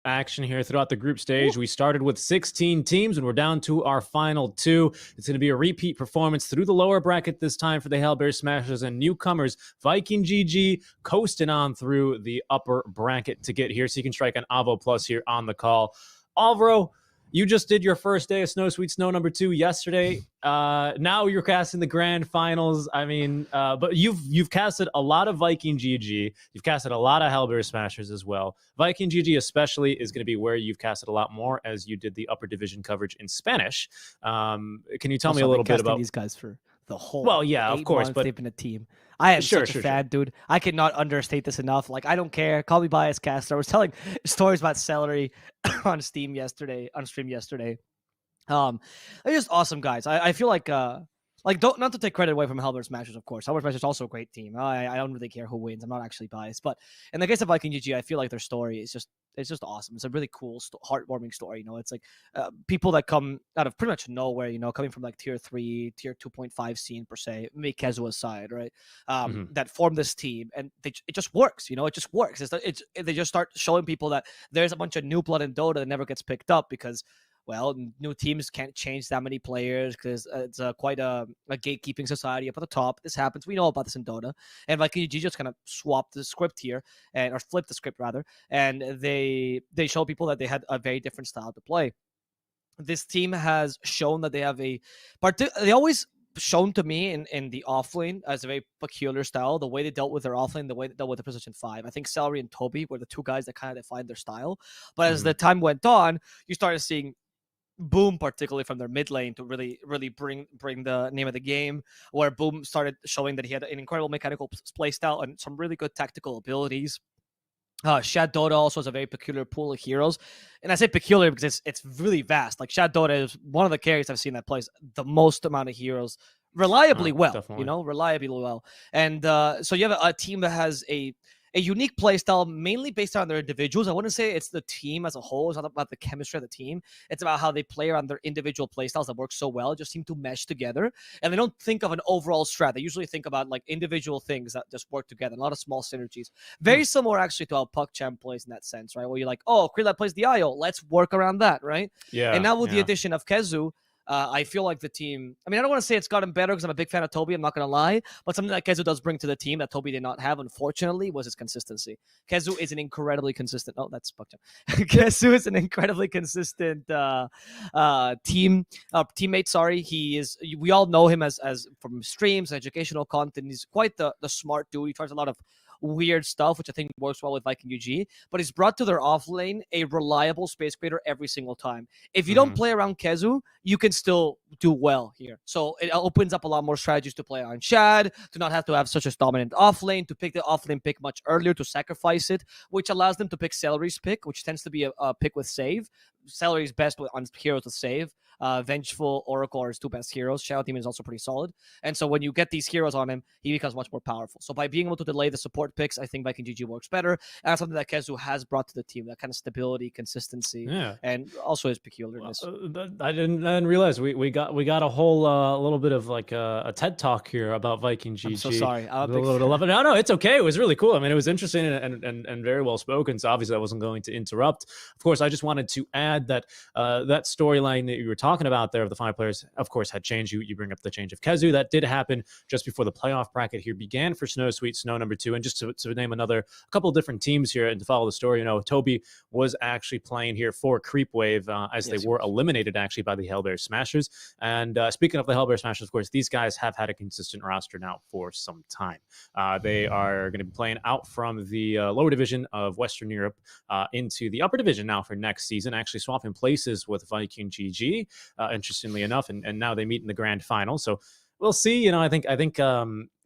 action here throughout the group stage. We started with 16 teams, and we're down to our final 2. It's going to be a repeat performance through the lower bracket this time for the HellBearSmashers, and newcomers Viking GG coasting on through the upper bracket to get here. So you can strike an Avo Plus here on the call. Alvaro, you just did your first day of Snow Sweet Snow number 2 yesterday. Now you're casting the grand finals. I mean, but you've casted a lot of Viking GG. You've casted a lot of HellBearSmashers as well. Viking GG especially is going to be where you've casted a lot more, as you did the upper division coverage in Spanish. Can you tell me a little bit about these guys for the whole? Well, yeah, of course, but they've been a team. I am such a fan, dude. I cannot understate this enough. Like, I don't care. Call me biased caster. I was telling stories about Celery on stream yesterday. They're just awesome guys. I feel like don't, not to take credit away from HellBearSmashers, of course. HellBearSmashers is also a great team. I don't really care who wins. I'm not actually biased, but in the case of Viking GG, I feel like their story is just awesome. It's a really cool, heartwarming story. You know, it's like people that come out of pretty much nowhere. You know, coming from like tier 3, tier 2.5 scene per se, make Kezu aside, right? That form this team, and it just works. You know, it just works. They just start showing people that there's a bunch of new blood in Dota that never gets picked up because, well, new teams can't change that many players because it's quite a gatekeeping society up at the top. This happens. We know about this in Dota. And Viking GG just kind of swapped the script here, or flipped the script rather, and they show people that they had a very different style to play. This team has shown that they have they always shown to me in the offlane as a very peculiar style. The way they dealt with their offlane, the way they dealt with the position 5. I think Celery and Toby were the 2 guys that kind of defined their style. But as the time went on, you started seeing Boom, particularly from their mid lane, to really bring the name of the game, where Boom started showing that he had an incredible mechanical play style and some really good tactical abilities. Shad Dota also has a very peculiar pool of heroes, and I say peculiar because it's really vast. Like, Shad Dota is one of the carries I've seen that plays the most amount of heroes reliably well. Definitely. You know, reliably well. And so you have a team that has a unique play style, mainly based on their individuals. I wouldn't say it's the team as a whole. It's not about the chemistry of the team. It's about how they play around their individual play styles that work so well. Just seem to mesh together. And they don't think of an overall strat. They usually think about like individual things that just work together. A lot of small synergies. Very similar actually to how PuckChamp plays in that sense, right? Where you're like, oh, Krillab plays the IO. Let's work around that, right? Yeah. And now with the addition of Kezu, I feel like the team, I mean, I don't want to say it's gotten better because I'm a big fan of Toby, I'm not going to lie, but something that Kezu does bring to the team that Toby did not have, unfortunately, was his consistency. Kezu is an incredibly consistent, that's PuckChamp. Kezu is an incredibly consistent teammate, sorry. We all know him as from streams, educational content. He's quite the smart dude. He tries a lot of weird stuff, which I think works well with Viking UG, but he's brought to their offlane a reliable space creator every single time. If you don't play around Kezu, you can still do well here. So it opens up a lot more strategies to play on Shad, to not have to have such a dominant offlane, to pick the offlane pick much earlier, to sacrifice it, which allows them to pick Celery's pick, which tends to be a pick with save. Celery's best on heroes with save. Vengeful, Oracle are his 2 best heroes. Shadow Demon is also pretty solid. And so when you get these heroes on him, he becomes much more powerful. So by being able to delay the support picks, I think Viking GG works better. And that's something that Kezu has brought to the team, that kind of stability, consistency, and also his peculiarness. I didn't realize we got a whole little bit of like a TED talk here about Viking GG. I'm so sorry. No, it's okay. It was really cool. I mean, it was interesting and very well spoken. So obviously I wasn't going to interrupt. Of course, I just wanted to add that that storyline that you were talking about there of the 5 players, of course, had changed. You bring up the change of Kezu. That did happen just before the playoff bracket here began for Snow Sweet Snow number 2. And just to name a couple of different teams here and to follow the story, you know, Toby was actually playing here for Creepwave as they were eliminated actually by the HellBearSmashers. And speaking of the HellBearSmashers, of course, these guys have had a consistent roster now for some time. They are going to be playing out from the lower division of Western Europe into the upper division now for next season, actually swapping places with Viking GG. Interestingly enough, and now they meet in the grand final. So we'll see. You know, I think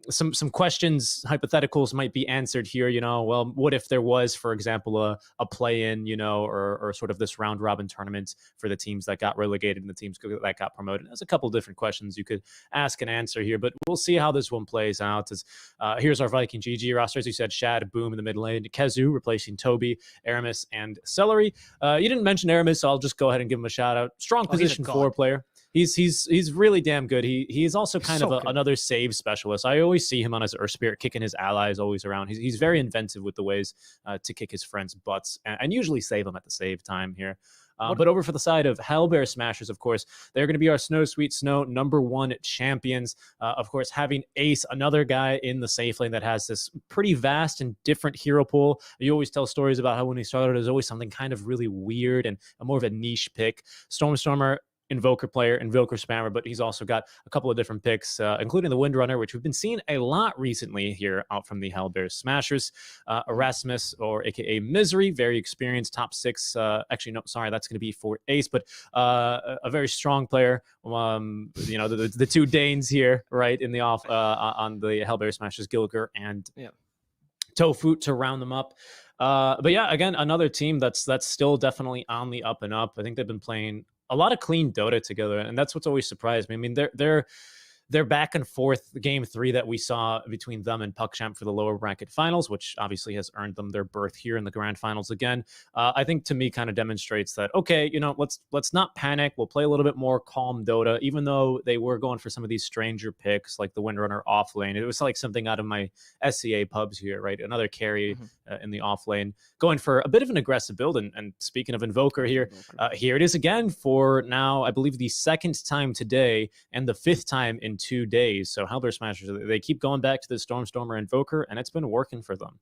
some questions, hypotheticals might be answered here. You know, well, what if there was, for example, a play-in, you know, or sort of this round-robin tournament for the teams that got relegated and the teams that got promoted? There's a couple of different questions you could ask and answer here, but we'll see how this one plays out. Here's our Viking GG roster. As you said, Shad, Boom in the mid lane, Kezu replacing Toby, Aramis, and Celery. You didn't mention Aramis, so I'll just go ahead and give him a shout-out. Strong position 4 player. He's really damn good. He's also kind of So good. another save specialist. I always see him on his Earth Spirit kicking his allies always around. He's very inventive with the ways to kick his friends' butts and usually save them at the save time here. But over for the side of HELLBEARSMASHERS, of course, they're going to be our Snow Sweet Snow #1 champions. Of course, having Ace, another guy in the safe lane that has this pretty vast and different hero pool. You always tell stories about how when he started, there's always something kind of really weird and more of a niche pick. Stormstormer, Invoker player, Invoker spammer, but he's also got a couple of different picks, including the Windrunner, which we've been seeing a lot recently here out from the HellBearSmashers. Erasmus, or aka Misery, very experienced, top 6. Actually, no, sorry, that's going to be for Ace, but a very strong player. The two Danes here, right, in the off on the HellBearSmashers, Gilger and Tofu to round them up. But yeah, again, another team that's still definitely on the up and up. I think they've been playing a lot of clean Dota together, and that's what's always surprised me. I mean, they're back and forth. Game 3 that we saw between them and PuckChamp for the lower bracket finals, which obviously has earned them their berth here in the grand finals again. I think to me kind of demonstrates that, okay, let's not panic. We'll play a little bit more calm Dota, even though they were going for some of these stranger picks like the Windrunner off lane. It was like something out of my SCA pubs here, right? Another carry in the off lane, going for a bit of an aggressive build. And speaking of Invoker here, here it is again for now, I believe the 2nd time today and the 5th time in 2 days. So HellBearSmashers, they keep going back to the Stormstormer Invoker, and it's been working for them.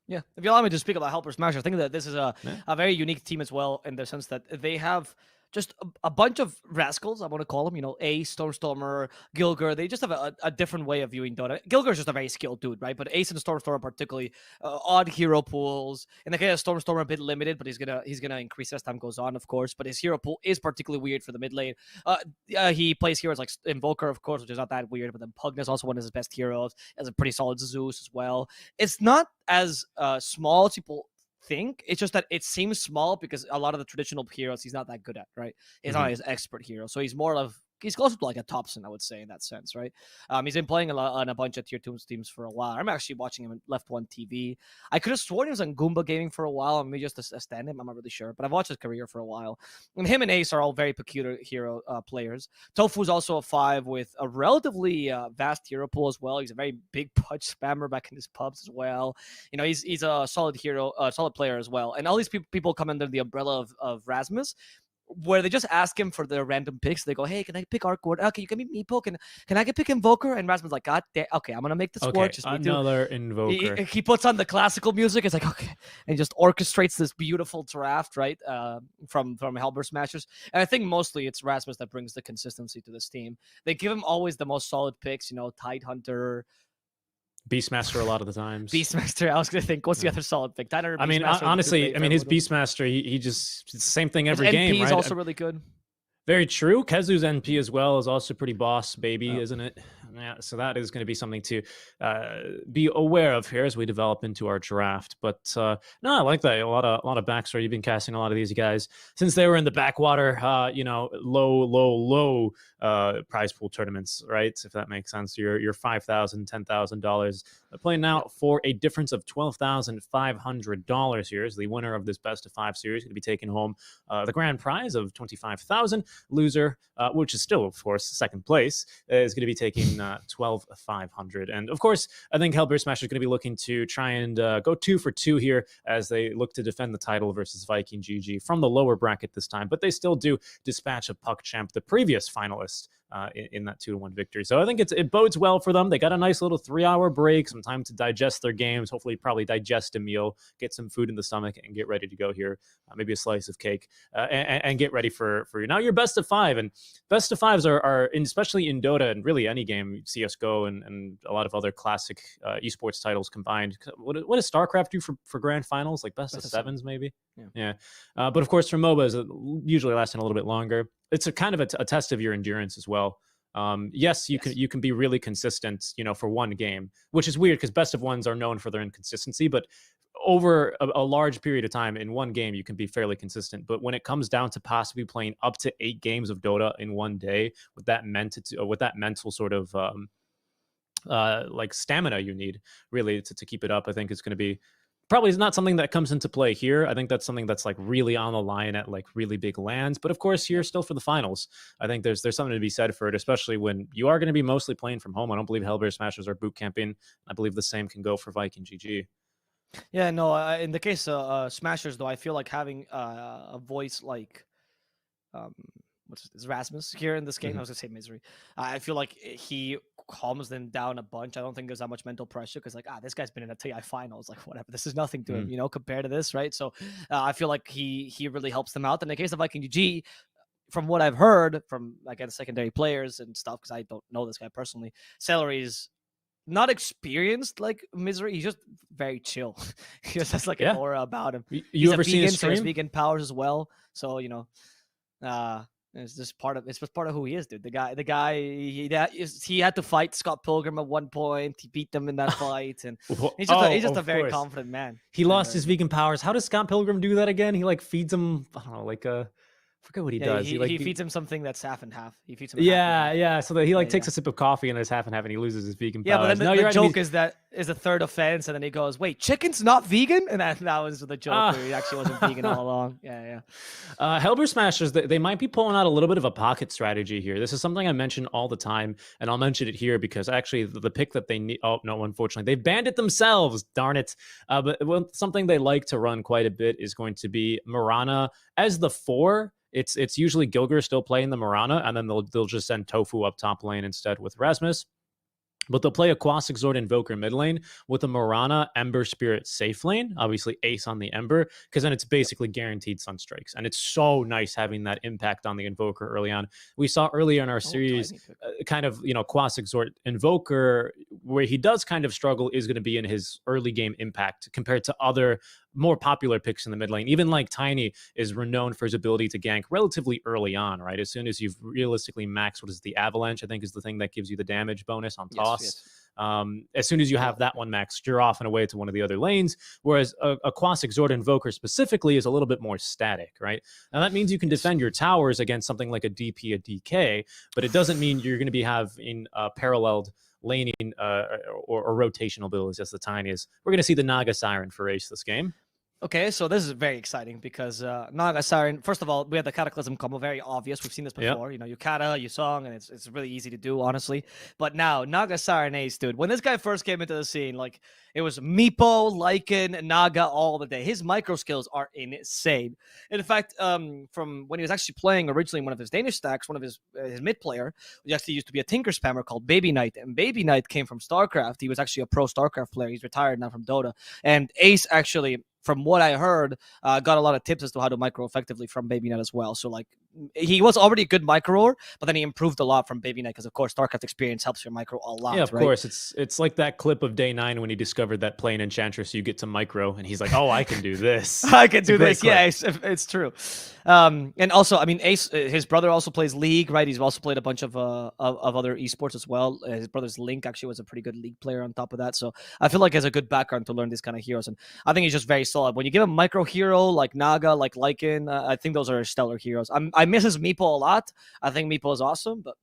Yeah, if you allow me to speak about HellBearSmashers, I think that this is a very unique team as well, in the sense that they have just a bunch of rascals, I want to call them, Ace, Stormstormer, Gilger. They just have a different way of viewing Dota. Gilger's just a very skilled dude, right? But Ace and Stormstormer particularly, odd hero pools. In the case of Stormstormer, a bit limited, but he's gonna increase as time goes on, of course. But his hero pool is particularly weird for the mid lane. He plays heroes like Invoker, of course, which is not that weird. But then Pugna's also one of his best heroes. Has a pretty solid Zeus as well. It's not as small as people think. It's just that it seems small because a lot of the traditional heroes he's not that good at, right? He's not his expert hero, so he's closer to like a Thompson, I would say, in that sense, right? He's been playing on a bunch of tier 2 teams for a while. I'm actually watching him on Left One TV. I could have sworn he was on Goomba Gaming for a while, maybe just a stand-in. I'm not really sure, but I've watched his career for a while. And him and Ace are all very peculiar hero players. Tofu's also a 5 with a relatively vast hero pool as well. He's a very big punch spammer back in his pubs as well. He's a solid hero, solid player as well. And all these people come under the umbrella of Rasmus, where they just ask him for their random picks. They go, hey, can I pick Arccord? Okay, you can be Meepo. Can I get pick Invoker? And Rasmus's like, God damn, okay, I'm going to make this work. Just another Invoker. He puts on the classical music. It's like, okay. And just orchestrates this beautiful draft, right, from HellBearSmashers. And I think mostly it's Rasmus that brings the consistency to this team. They give him always the most solid picks, Tidehunter, Beastmaster a lot of the times. Beastmaster, I was going to think, what's the other solid pick? I mean, honestly, his Beastmaster, he just, it's the same thing every game, right? Is also really good. Very true. Kezu's NP as well is also pretty boss baby, isn't it? Yeah, so that is going to be something to be aware of here as we develop into our draft. But no, I like that. A lot of backstory. You've been casting a lot of these guys since they were in the backwater, low prize pool tournaments, right? If that makes sense. Your $5,000, $10,000 playing now for a difference of $12,500 here is the winner of this best of 5 series. Going to be taking home the grand prize of $25,000. Loser, which is still, of course, 2nd place, is going to be taking $12,500. And of course, I think HellBearSmashers is going to be looking to try and go 2 for 2 here as they look to defend the title versus Viking GG from the lower bracket this time. But they still do dispatch a PuckChamp, the previous finalist, in that 2-1 victory. So I think it bodes well for them. They got a nice little 3-hour break, some time to digest their games, hopefully probably digest a meal, get some food in the stomach, and get ready to go here. Maybe a slice of cake, and get ready for you. Now your best of 5, and best of 5s are especially in Dota and really any game, CSGO and a lot of other classic esports titles combined. What does StarCraft do for grand finals? Like best of 7s maybe? Yeah. But of course for MOBAs, usually lasting a little bit longer. It's a kind of a test of your endurance as well. Yes, you can be really consistent, for one game, which is weird because best of 1s are known for their inconsistency, but over a large period of time in one game, you can be fairly consistent. But when it comes down to possibly playing up to 8 games of Dota in one day, with that mental sort of like stamina you need really to keep it up, I think it's going to be probably is not something that comes into play here. I think that's something that's like really on the line at like really big lands. But of course, here still for the finals, I think there's something to be said for it, especially when you are going to be mostly playing from home. I don't believe HellBear Smashers are boot camping. I believe the same can go for Viking GG. Yeah, no. In the case of Smashers, though, I feel like having a voice like what's his, Rasmus here in this game. I was gonna say Misery. I feel like he calms them down a bunch. I don't think there's that much mental pressure because like this guy's been in a TI finals, like whatever. This is nothing to him, you know, compared to this, right? So I feel like he really helps them out. In the case of Viking GG, from what I've heard from again secondary players and stuff, because I don't know this guy personally, Celery's not experienced like Misery. He's just very chill. He just has like an aura about him. You ever seen his stream? So he has vegan powers as well. So you know, it's just part of who he is, dude. The guy he had to fight Scott Pilgrim at one point. He beat them in that fight, and he's just a very confident man. He lost his vegan powers. How does Scott Pilgrim do that again? He like feeds him, I don't know, like I forget what he does. He feeds him something that's half and half. He feeds him. Yeah. So that he takes a sip of coffee and it's half and half, and he loses his vegan powers. Yeah, but then the joke is that is a third offense, and then he goes, "Wait, chicken's not vegan?" And that was the joke where he actually wasn't vegan all along. Yeah. HellBear Smashers, they might be pulling out a little bit of a pocket strategy here. This is something I mention all the time, and I'll mention it here because actually the pick that they need. Oh no, unfortunately, they've banned it themselves. Darn it! But something they like to run quite a bit is going to be Mirana as the 4. It's usually Gilger still playing the Mirana, and then they'll just send Tofu up top lane instead with Rasmus. But they'll play a Quastic Zord Invoker mid lane with a Mirana Ember Spirit safe lane, obviously Ace on the Ember, because then it's basically guaranteed Sunstrikes. And it's so nice having that impact on the Invoker early on. We saw earlier in our series kind of, Quastic Zord Invoker, where he does kind of struggle is going to be in his early game impact compared to other more popular picks in the mid lane. Even like Tiny is renowned for his ability to gank relatively early on, right? As soon as you've realistically maxed, what is the Avalanche, I think is the thing that gives you the damage bonus on toss. Yes. As soon as you have that one maxed, you're off and away to one of the other lanes, whereas a Quastic Zord Invoker specifically is a little bit more static, right? Now that means you can defend your towers against something like a DP, a DK, but it doesn't mean you're going to be having paralleled laning or rotational abilities as the Tiny is. We're going to see the Naga Siren for Ace this game. Okay, so this is very exciting because Naga Siren, first of all, we have the Cataclysm combo, very obvious. We've seen this before. You Kata, you Song, and it's really easy to do, honestly. But now, Naga Siren Ace, dude, when this guy first came into the scene, like, it was Meepo, Lycan, Naga all the day. His micro skills are insane. In fact, from when he was actually playing originally one of his Danish stacks, one of his mid player, which actually used to be a Tinker Spammer called Baby Knight. And Baby Knight came from StarCraft. He was actually a pro StarCraft player. He's retired now from Dota. And Ace actually, from what I heard, got a lot of tips as to how to micro effectively from Baby Knight as well. So, like, he was already a good microer, but then he improved a lot from Baby Knight because, of course, StarCraft experience helps your micro a lot. Yeah, of course. It's like that clip of Day 9 when he discovered that playing Enchantress, you get to micro, and he's like, oh, I can do this. I can do this. Clip. Yeah, it's true. And also, I mean, Ace, his brother also plays League, right? He's also played a bunch of other esports as well. His brother's Link actually was a pretty good League player on top of that. So I feel like he has a good background to learn these kind of heroes. And I think he's just very solid. When you give him a micro hero like Naga, like Lycan, I think those are stellar heroes. I miss his Meepo a lot. I think Meepo is awesome, but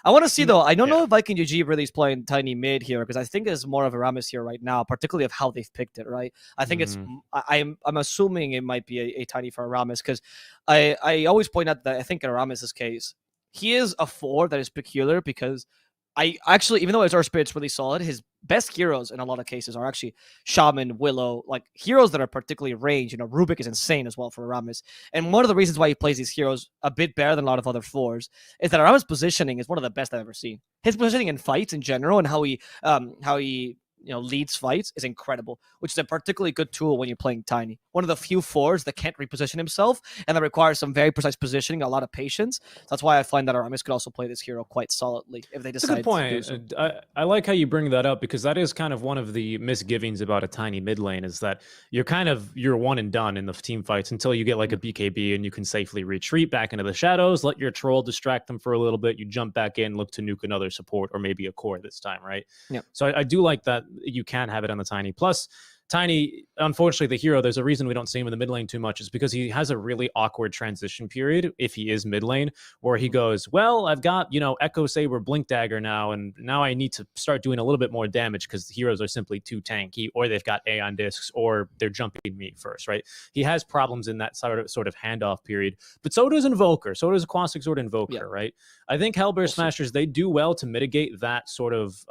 I want to see, though. I don't know if Viking GG really is playing Tiny mid here because I think it's more of Aramis here right now, particularly of how they've picked it, right? I think it's I'm assuming it might be a Tiny for Aramis because I always point out that I think in Aramis's case, he is a 4 that is peculiar because I actually, even though his Earth Spirit's really solid, his best heroes in a lot of cases are actually Shaman, Willow, like heroes that are particularly range. Rubik is insane as well for Aramis. And one of the reasons why he plays these heroes a bit better than a lot of other 4s is that Aramis' positioning is one of the best I've ever seen. His positioning in fights in general and how he leads fights is incredible, which is a particularly good tool when you're playing Tiny. One of the few 4s that can't reposition himself and that requires some very precise positioning, a lot of patience. So that's why I find that Aramis could also play this hero quite solidly if they decide to do so. I like how you bring that up because that is kind of one of the misgivings about a Tiny mid lane is that you're one and done in the team fights until you get like a BKB and you can safely retreat back into the shadows, let your troll distract them for a little bit, you jump back in, look to nuke another support or maybe a core this time, right? Yeah. So I do like that you can have it on the Tiny. Plus, Tiny, unfortunately, the hero, there's a reason we don't see him in the mid lane too much, is because he has a really awkward transition period if he is mid lane, where he goes, well, I've got, you know, Echo Saber, Blink Dagger now, and now I need to start doing a little bit more damage because the heroes are simply too tanky, or they've got Aeon discs, or they're jumping me first, right? He has problems in that sort of handoff period, but so does Invoker, so does Aquastic Sword Invoker, right? I think Hellbear Smashers, they do well to mitigate that sort of,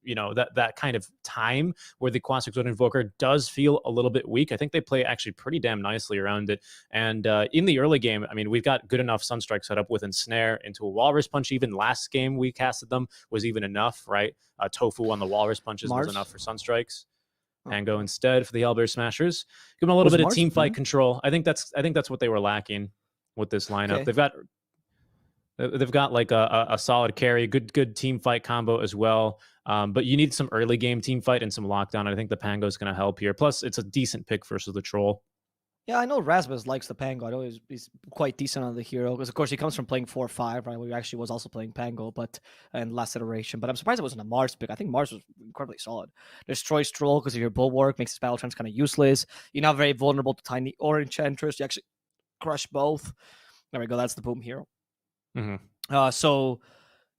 you know, that kind of time where the Aquastic Sword Invoker does feel a little bit weak. I think they play actually pretty damn nicely around it. And in the early game, I mean, we've got good enough Sunstrike set up with Ensnare into a Walrus Punch. Even last game we casted them was even enough, right? Tofu on the Walrus Punches was enough for Sunstrikes. Pango instead for the Hellbear Smashers. Give them a little bit of team fight control. I think that's what they were lacking with this lineup. They've got like a solid carry, good team fight combo as well. But you need some early game team fight and some lockdown. I think the Pango is going to help here. Plus, it's a decent pick versus the Troll. Yeah, I know Rasmus likes the Pango. I know he's quite decent on the hero because, of course, he comes from playing 4-5, right? Where he actually was also playing Pango, but in last iteration. But I'm surprised it wasn't a Mars pick. I think Mars was incredibly solid. Destroys Troll because of your Bulwark, makes his battle trance kind of useless. You're not very vulnerable to Tiny or Enchantress. You actually crush both. There we go. That's the boom hero. So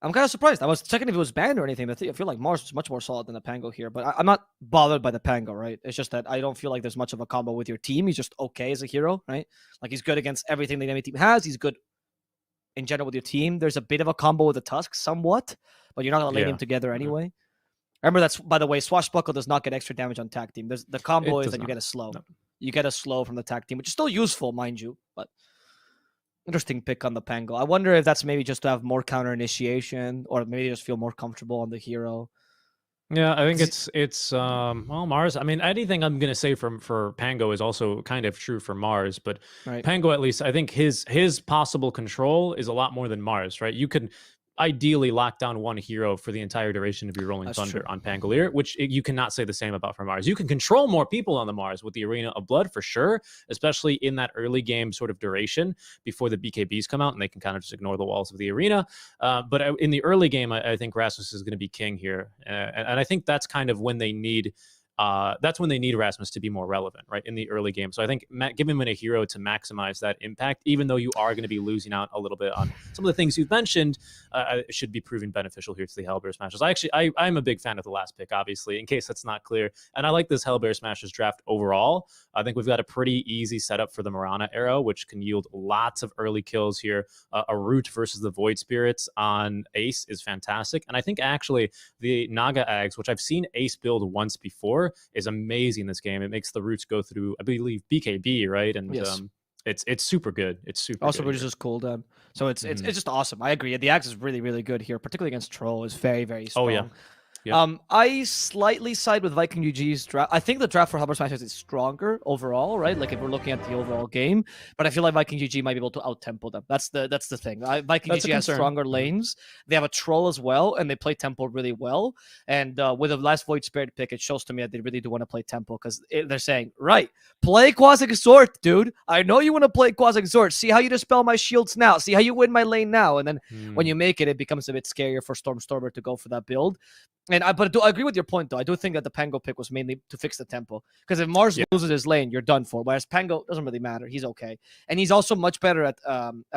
I'm kind of surprised. I was checking if it was banned or anything. I feel like Mars was much more solid than the Pango here, but I'm not bothered by the Pango, right? It's just that I don't feel like there's much of a combo with your team. He's just okay as a hero, right? Like he's good against everything the enemy team has. He's good in general with your team. There's a bit of a combo with the Tusk somewhat, but you're not going to lane them together anyway. Remember, that's, by the way, Swashbuckle does not get extra damage on tag team. The combo is that you get a slow. No. You get a slow from the tag team, which is still useful, mind you, but interesting pick on the Pango. I wonder if that's maybe just to have more counter initiation, or maybe just feel more comfortable on the hero. Yeah, I think it's well, Mars. I mean, anything I'm gonna say for Pango is also kind of true for Mars, but Pango, at least I think his possible control is a lot more than Mars, right? You can ideally lock down one hero for the entire duration of your Rolling Thunder on Pangolier, which you cannot say the same about for Mars. You can control more people on the Mars with the Arena of Blood for sure, especially in that early game sort of duration before the BKBs come out and they can kind of just ignore the walls of the arena. But in the early game, I think Rasmus is going to be king here. And I think that's kind of when they need Rasmus to be more relevant, right, in the early game. So I think give him a hero to maximize that impact, even though you are going to be losing out a little bit on some of the things you've mentioned. Should be proving beneficial here to the Hellbear Smashers. I'm a big fan of the last pick, obviously, in case that's not clear. And I like this Hellbear Smashers draft overall. I think we've got a pretty easy setup for the Mirana era, which can yield lots of early kills here. A Root versus the Void Spirits on Ace is fantastic. And I think actually the Naga Ags, which I've seen Ace build once before, is amazing this game. It makes the Roots go through, I believe, BKB, right? And it's super good. It's super also good reduces cooldown. So it's just awesome. I agree. The Axe is really, really good here, particularly against Troll. Is very, very strong. Oh, yeah. Yep. I slightly side with Viking GG's draft. I think the draft for Hellbear Smashers is stronger overall, right? Like if we're looking at the overall game, but I feel like Viking GG might be able to out-tempo them. That's the thing. Viking GG has stronger lanes. They have a Troll as well, and they play tempo really well. And with the last Void Spirit pick, it shows to me that they really do want to play tempo because they're saying, right, play Quasic Sword, dude. I know you want to play Quasic Sword. See how you dispel my shields now. See how you win my lane now. And then when you make it, it becomes a bit scarier for Stormstormer to go for that build. But I agree with your point, though. I do think that the Pango pick was mainly to fix the tempo. Because if Mars loses his lane, you're done for. Whereas Pango doesn't really matter. He's okay. And he's also much better at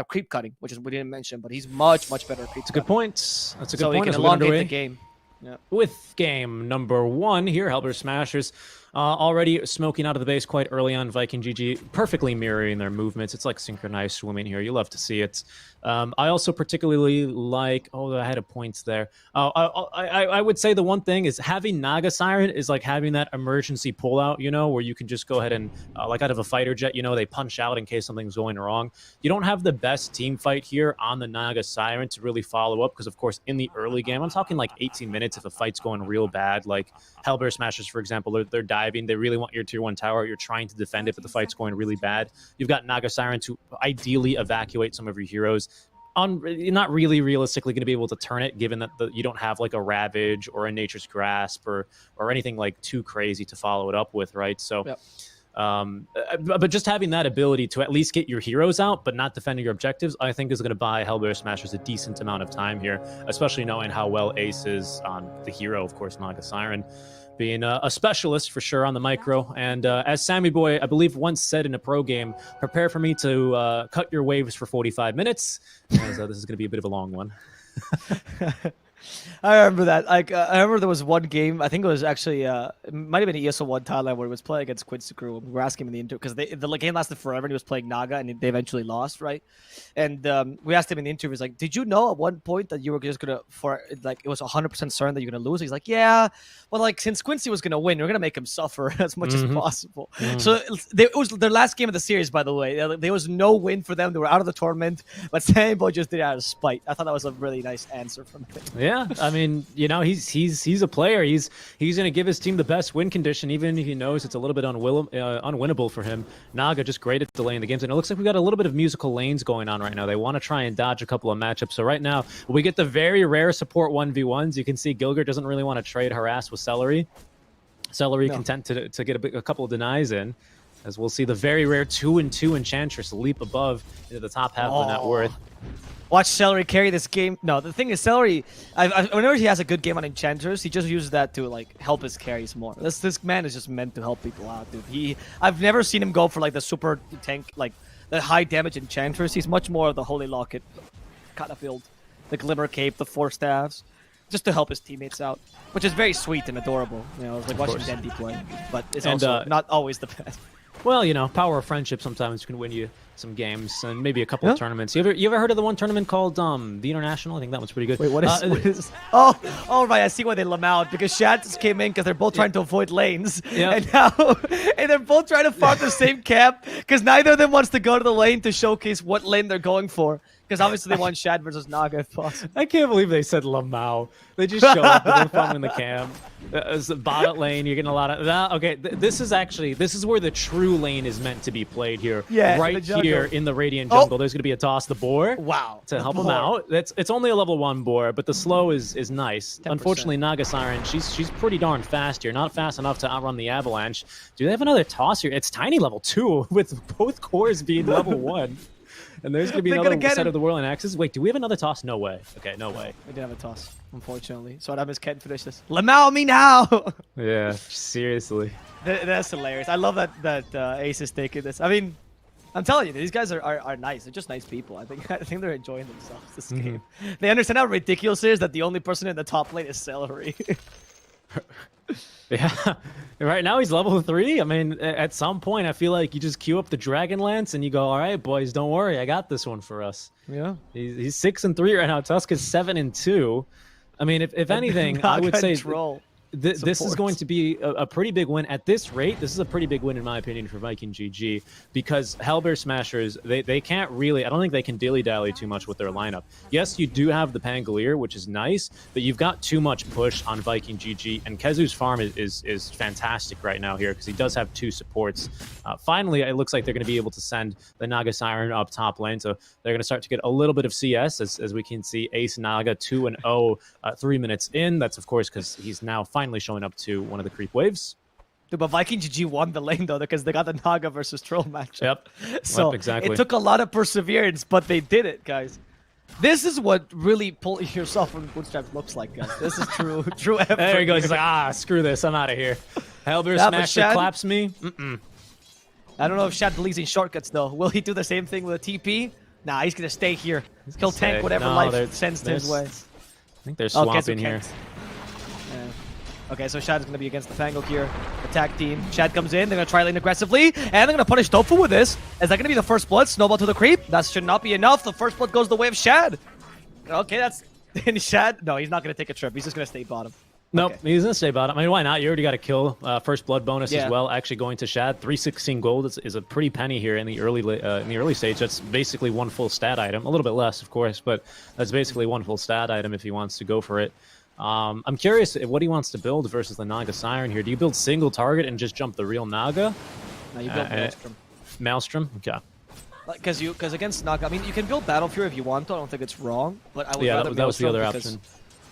creep cutting, which is we didn't mention, but he's much, much better at creep cutting. That's a good point. That's a good point. So he can elongate the game. Yeah. With game number 1 here, Hellbear Smashers already smoking out of the base quite early on. Viking GG perfectly mirroring their movements. It's like synchronized swimming here. You love to see it. I also particularly like, I had a point there. I would say the one thing is having Naga Siren is like having that emergency pullout, where you can just go ahead and, like out of a fighter jet, they punch out in case something's going wrong. You don't have the best team fight here on the Naga Siren to really follow up because, of course, in the early game, I'm talking like 18 minutes if a fight's going real bad, like Hellbear Smashers, for example, they're diving. They really want your tier 1 tower. You're trying to defend it, but the fight's going really bad. You've got Naga Siren to ideally evacuate some of your heroes. You're not really realistically going to be able to turn it, given that you don't have like a Ravage or a Nature's Grasp or anything like too crazy to follow it up with, right? So, but just having that ability to at least get your heroes out, but not defending your objectives, I think is going to buy Hellbear Smashers a decent amount of time here, especially knowing how well Ace is on the hero, of course, Naga Siren. being a specialist for sure on the micro. And as Sammy Boy, I believe, once said in a pro game, prepare for me to cut your waves for 45 minutes, as this is going to be a bit of a long one. I remember that. Like, I remember there was one game. I think it was actually it might have been ESL1 Thailand where he was playing against Quincy Crew. We were asking him in the interview because the game lasted forever and he was playing Naga and they eventually lost, right? And we asked him in the interview, he's like, "Did you know at one point that you were just gonna it was 100% certain that you're gonna lose?" He's like, "Yeah, well, like since Quincy was gonna win, we're gonna make him suffer as much as possible." So it was their last game of the series, by the way. There was no win for them. They were out of the tournament, but Sammy Boy just did it out of spite. I thought that was a really nice answer from him. Yeah, I mean, you know, he's a player. He's going to give his team the best win condition, even if he knows it's a little bit unwinnable for him. Naga just great at delaying the games, and it looks like we got a little bit of musical lanes going on right now. They want to try and dodge a couple of matchups. So right now, we get the very rare support 1v1s. You can see Gilgert doesn't really want to trade harass with Celery. Celery content to get a couple of denies in, as we'll see the very rare 2-2 Enchantress leap above into the top half of the net worth. Watch Celery carry this game. No, the thing is, Celery, whenever he has a good game on Enchanters, he just uses that to like help his carries more. This man is just meant to help people out, dude. I've never seen him go for like the super tank, like the high damage Enchanters. He's much more of the Holy Locket kind of build, the Glimmer Cape, the 4 staffs, just to help his teammates out, which is very sweet and adorable. You know, it's like watching Dendy play, but it's also not always the best. Well, you know, power of friendship sometimes can win you some games and maybe a couple of tournaments. You ever heard of the one tournament called the International? I think that one's pretty good. Wait, what is oh right, I see why they lam out, because Shad just came in because they're both trying to avoid lanes. And now and they're both trying to farm the same camp because neither of them wants to go to the lane to showcase what lane they're going for. Because obviously they want Shad versus Naga if possible. I can't believe they said Lamau. They just show up and they're farming the camp. As the bot lane, you're getting a lot of... okay, this is where the true lane is meant to be played here. Yeah, right here in the Radiant jungle. There's going to be a toss the boar. Wow. To help him out. It's only a level 1 boar, but the slow is nice. 10%. Unfortunately, Naga Siren, she's pretty darn fast here. Not fast enough to outrun the Avalanche. Do they have another toss here? It's tiny level 2 with both cores being level 1. And there's going to be another set of the Whirling Axes. Wait, do we have another toss? No way. Okay, no way. We didn't have a toss, unfortunately. So Adam is can't finish this. Lamau me now! Yeah, seriously. That's hilarious. I love that Ace is taking this. I mean, I'm telling you, these guys are nice. They're just nice people. I think they're enjoying themselves this game. They understand how ridiculous it is that the only person in the top lane is Celery. Yeah, right now he's level 3. I mean, at some point, I feel like you just queue up the Dragonlance and you go, "All right, boys, don't worry, I got this one for us." Yeah, he's 6-3 right now. Tusk is 7-2. I mean, if anything, I would say this is going to be a pretty big win. At this rate, this is a pretty big win, in my opinion, for Viking GG, because HELLBEARSMASHERS, they can't really... I don't think they can dilly-dally too much with their lineup. Yes, you do have the Pangolier, which is nice, but you've got too much push on Viking GG, and Kezu's farm is fantastic right now here, because he does have 2 supports. Finally, it looks like they're going to be able to send the Naga Siren up top lane, so they're going to start to get a little bit of CS, as we can see Ace Naga 2-0 3 minutes in. That's, of course, because he's now finally showing up to one of the creep waves. Dude, but Viking GG won the lane, though, because they got the Naga versus Troll matchup. Yep. So exactly. It took a lot of perseverance, but they did it, guys. This is what really pulling yourself from the bootstraps looks like, guys. This is true effort. There he goes. He's like, screw this. I'm out of here. HELLBEARSMASHER claps me. I don't know if Shad believes in shortcuts, though. Will he do the same thing with a TP? Nah, he's going to stay here. He'll tank whatever life sends to his way. I think they're swapping here. Okay, so Shad is going to be against the Fango here. Attack team. Shad comes in. They're going to try lane aggressively. And they're going to punish Tofu with this. Is that going to be the first blood? Snowball to the creep. That should not be enough. The first blood goes the way of Shad. Okay, that's... And Shad... No, he's not going to take a trip. He's just going to stay bottom. Nope, he's going to stay bottom. I mean, why not? You already got a kill. First blood bonus as well. Actually going to Shad. 316 gold is a pretty penny here in the early stage. That's basically one full stat item. A little bit less, of course, but that's basically one full stat item if he wants to go for it. I'm curious what he wants to build versus the Naga Siren here. Do you build single target and just jump the real Naga? No, you build Maelstrom. Maelstrom? Okay. Because against Naga, I mean, you can build Battle Fury if you want to. I don't think it's wrong, but I would rather that was the other option.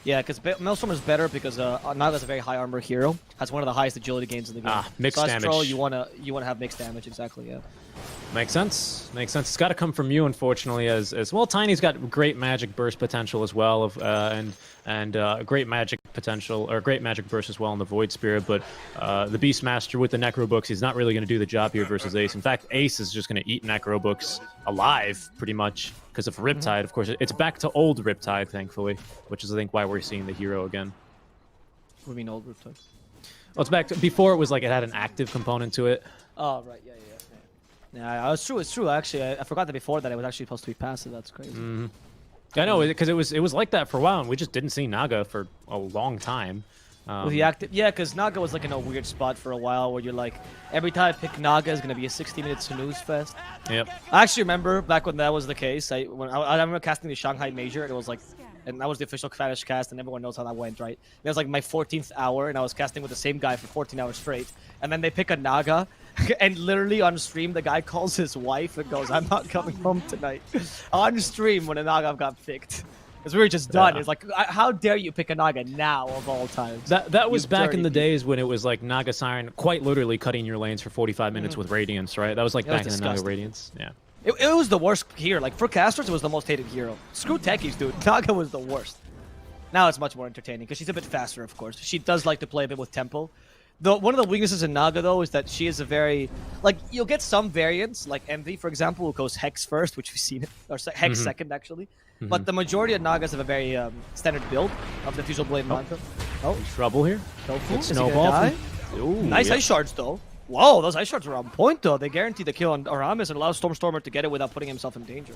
Yeah, because Maelstrom is better because Naga's a very high armor hero. Has one of the highest agility gains in the game. Mixed damage. Troll, you wanna have mixed damage, exactly. Yeah. Makes sense. Makes sense. It's got to come from you, unfortunately, as well. Tiny's got great magic burst potential as well, and great magic potential, or great magic burst as well in the Void Spirit, but the Beastmaster with the Necro Books, he's not really going to do the job here versus Ace. In fact, Ace is just going to eat Necro Books alive, pretty much, because of Riptide. Of course, it's back to old Riptide, thankfully, which is, I think, why we're seeing the hero again. What do you mean old Riptide? Well, it's back to, before it was like it had an active component to it. Oh, right, yeah, it's true, it's true. Actually, I forgot that before that it was actually supposed to be passive. That's crazy. I know, because it was like that for a while, and we just didn't see Naga for a long time. With the active, yeah, because Naga was like in a weird spot for a while where you're like, every time I pick Naga is gonna be a 60-minute snooze fest. Yep. I actually remember back when that was the case. I remember casting the Shanghai Major, and it was like, and that was the official Spanish cast, and everyone knows how that went, right? It was like my 14th hour, and I was casting with the same guy for 14 hours straight, and then they pick a Naga, and literally on stream, the guy calls his wife and goes, "I'm not coming home tonight." On stream when a Naga got picked. Because we were just done. It's like, how dare you pick a Naga now of all times? That was back in the days when it was like Naga Siren quite literally cutting your lanes for 45 minutes with Radiance, right? That was like back in the Naga Radiance. Yeah. It was the worst here. Like, for casters, it was the most hated hero. Screw techies, dude. Naga was the worst. Now it's much more entertaining, because she's a bit faster, of course. She does like to play a bit with tempo. One of the weaknesses in Naga, though, is that she is a very... Like, you'll get some variants, like Envy, for example, who goes Hex first, which we've seen it, or Hex second, actually. But the majority of Nagas have a very standard build of the Fusel Blade Mantra. Oh, trouble here. Tofu. Snowball. Ooh, nice Ice Shards, though. Whoa, those Ice Shards are on point, though. They guarantee the kill on Aramis and allow Stormstormer to get it without putting himself in danger.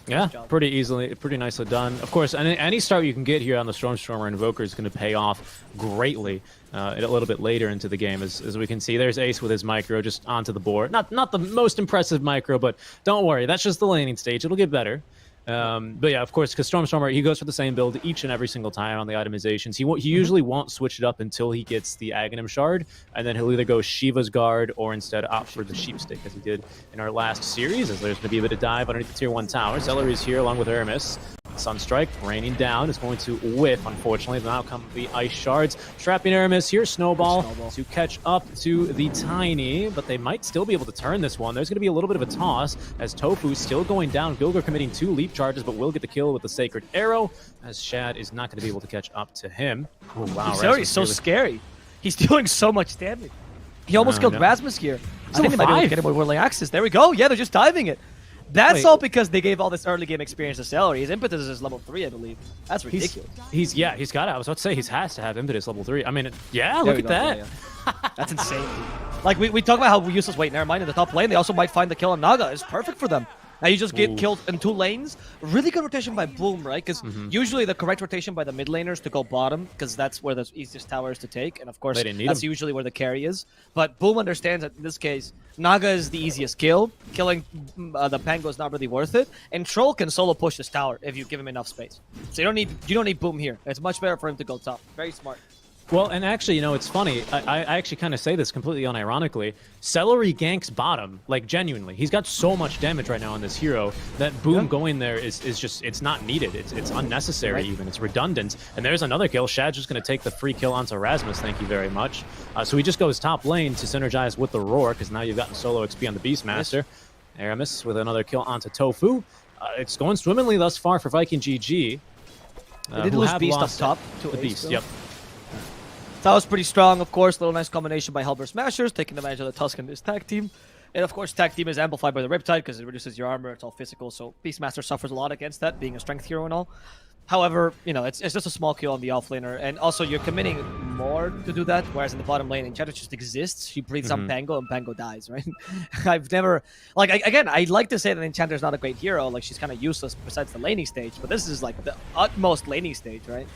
Yeah, pretty easily, pretty nicely done. Of course, any start you can get here on the Stormstormer Invoker is going to pay off greatly a little bit later into the game. As we can see, there's Ace with his micro just onto the board. Not the most impressive micro, but don't worry, that's just the laning stage. It'll get better. But yeah, of course, because Stormstormer, he goes for the same build each and every single time on the itemizations. He usually won't switch it up until he gets the Aghanim Shard, and then he'll either go Shiva's Guard or instead opt for the Sheep Stick, as he did in our last series, as there's going to be a bit of dive underneath the Tier 1 tower. Celery's here along with Aramis. Sunstrike raining down is going to whiff, unfortunately. Now come the Ice Shards. Trapping Aramis here. Snowball to catch up to the Tiny, but they might still be able to turn this one. There's going to be a little bit of a toss as Tofu still going down. Gilgor committing 2 leap charges, but will get the kill with the Sacred Arrow, as Shad is not going to be able to catch up to him. Oh, wow. He's so scary. He's doing so much damage. He almost killed Rasmus here. I think he might be able to get him with Whirling Axis. There we go. Yeah, they're just diving it. That's all because they gave all this early game experience to Celery. His impetus is level 3, I believe. That's ridiculous. He's got it. I was about to say he has to have impetus level 3. I mean, yeah, look at that. Yeah. That's insane. Like we talk about how useless. Wait, never mind. In the top lane, they also might find the kill on Naga. It's perfect for them. Now you just get killed in 2 lanes. Really good rotation by Boom, right? Because usually the correct rotation by the mid laners to go bottom, because that's where the easiest tower is to take. And of course, that's usually where the carry is. But Boom understands that in this case, Naga is the easiest kill. Killing the Pango is not really worth it. And Troll can solo push this tower if you give him enough space. So you don't need Boom here. It's much better for him to go top. Very smart. Well, and actually, you know, it's funny. I actually kind of say this completely unironically. Celery ganks bottom, like, genuinely. He's got so much damage right now on this hero that Boom going there is just, it's not needed. It's unnecessary even. It's redundant. And there's another kill. Shad's just going to take the free kill onto Rasmus, thank you very much. So he just goes top lane to synergize with the Roar, because now you've gotten solo XP on the Beastmaster. Aramis with another kill onto Tofu. It's going swimmingly thus far for Viking GG. They did lose Beast up top. To the Beast, yep. That was pretty strong, of course. Little nice combination by HELLBEARSMASHERS, taking advantage of the Tusk in this tag team. And of course, tag team is amplified by the Riptide because it reduces your armor. It's all physical, so Beastmaster suffers a lot against that, being a strength hero and all. However, you know, it's just a small kill on the offlaner, and also you're committing more to do that, whereas in the bottom lane, Enchantress just exists. She breathes on Pango, and Pango dies, right? I've never... Like, again, I'd like to say that Enchantress is not a great hero. Like, she's kind of useless besides the laning stage, but this is, like, the utmost laning stage, right?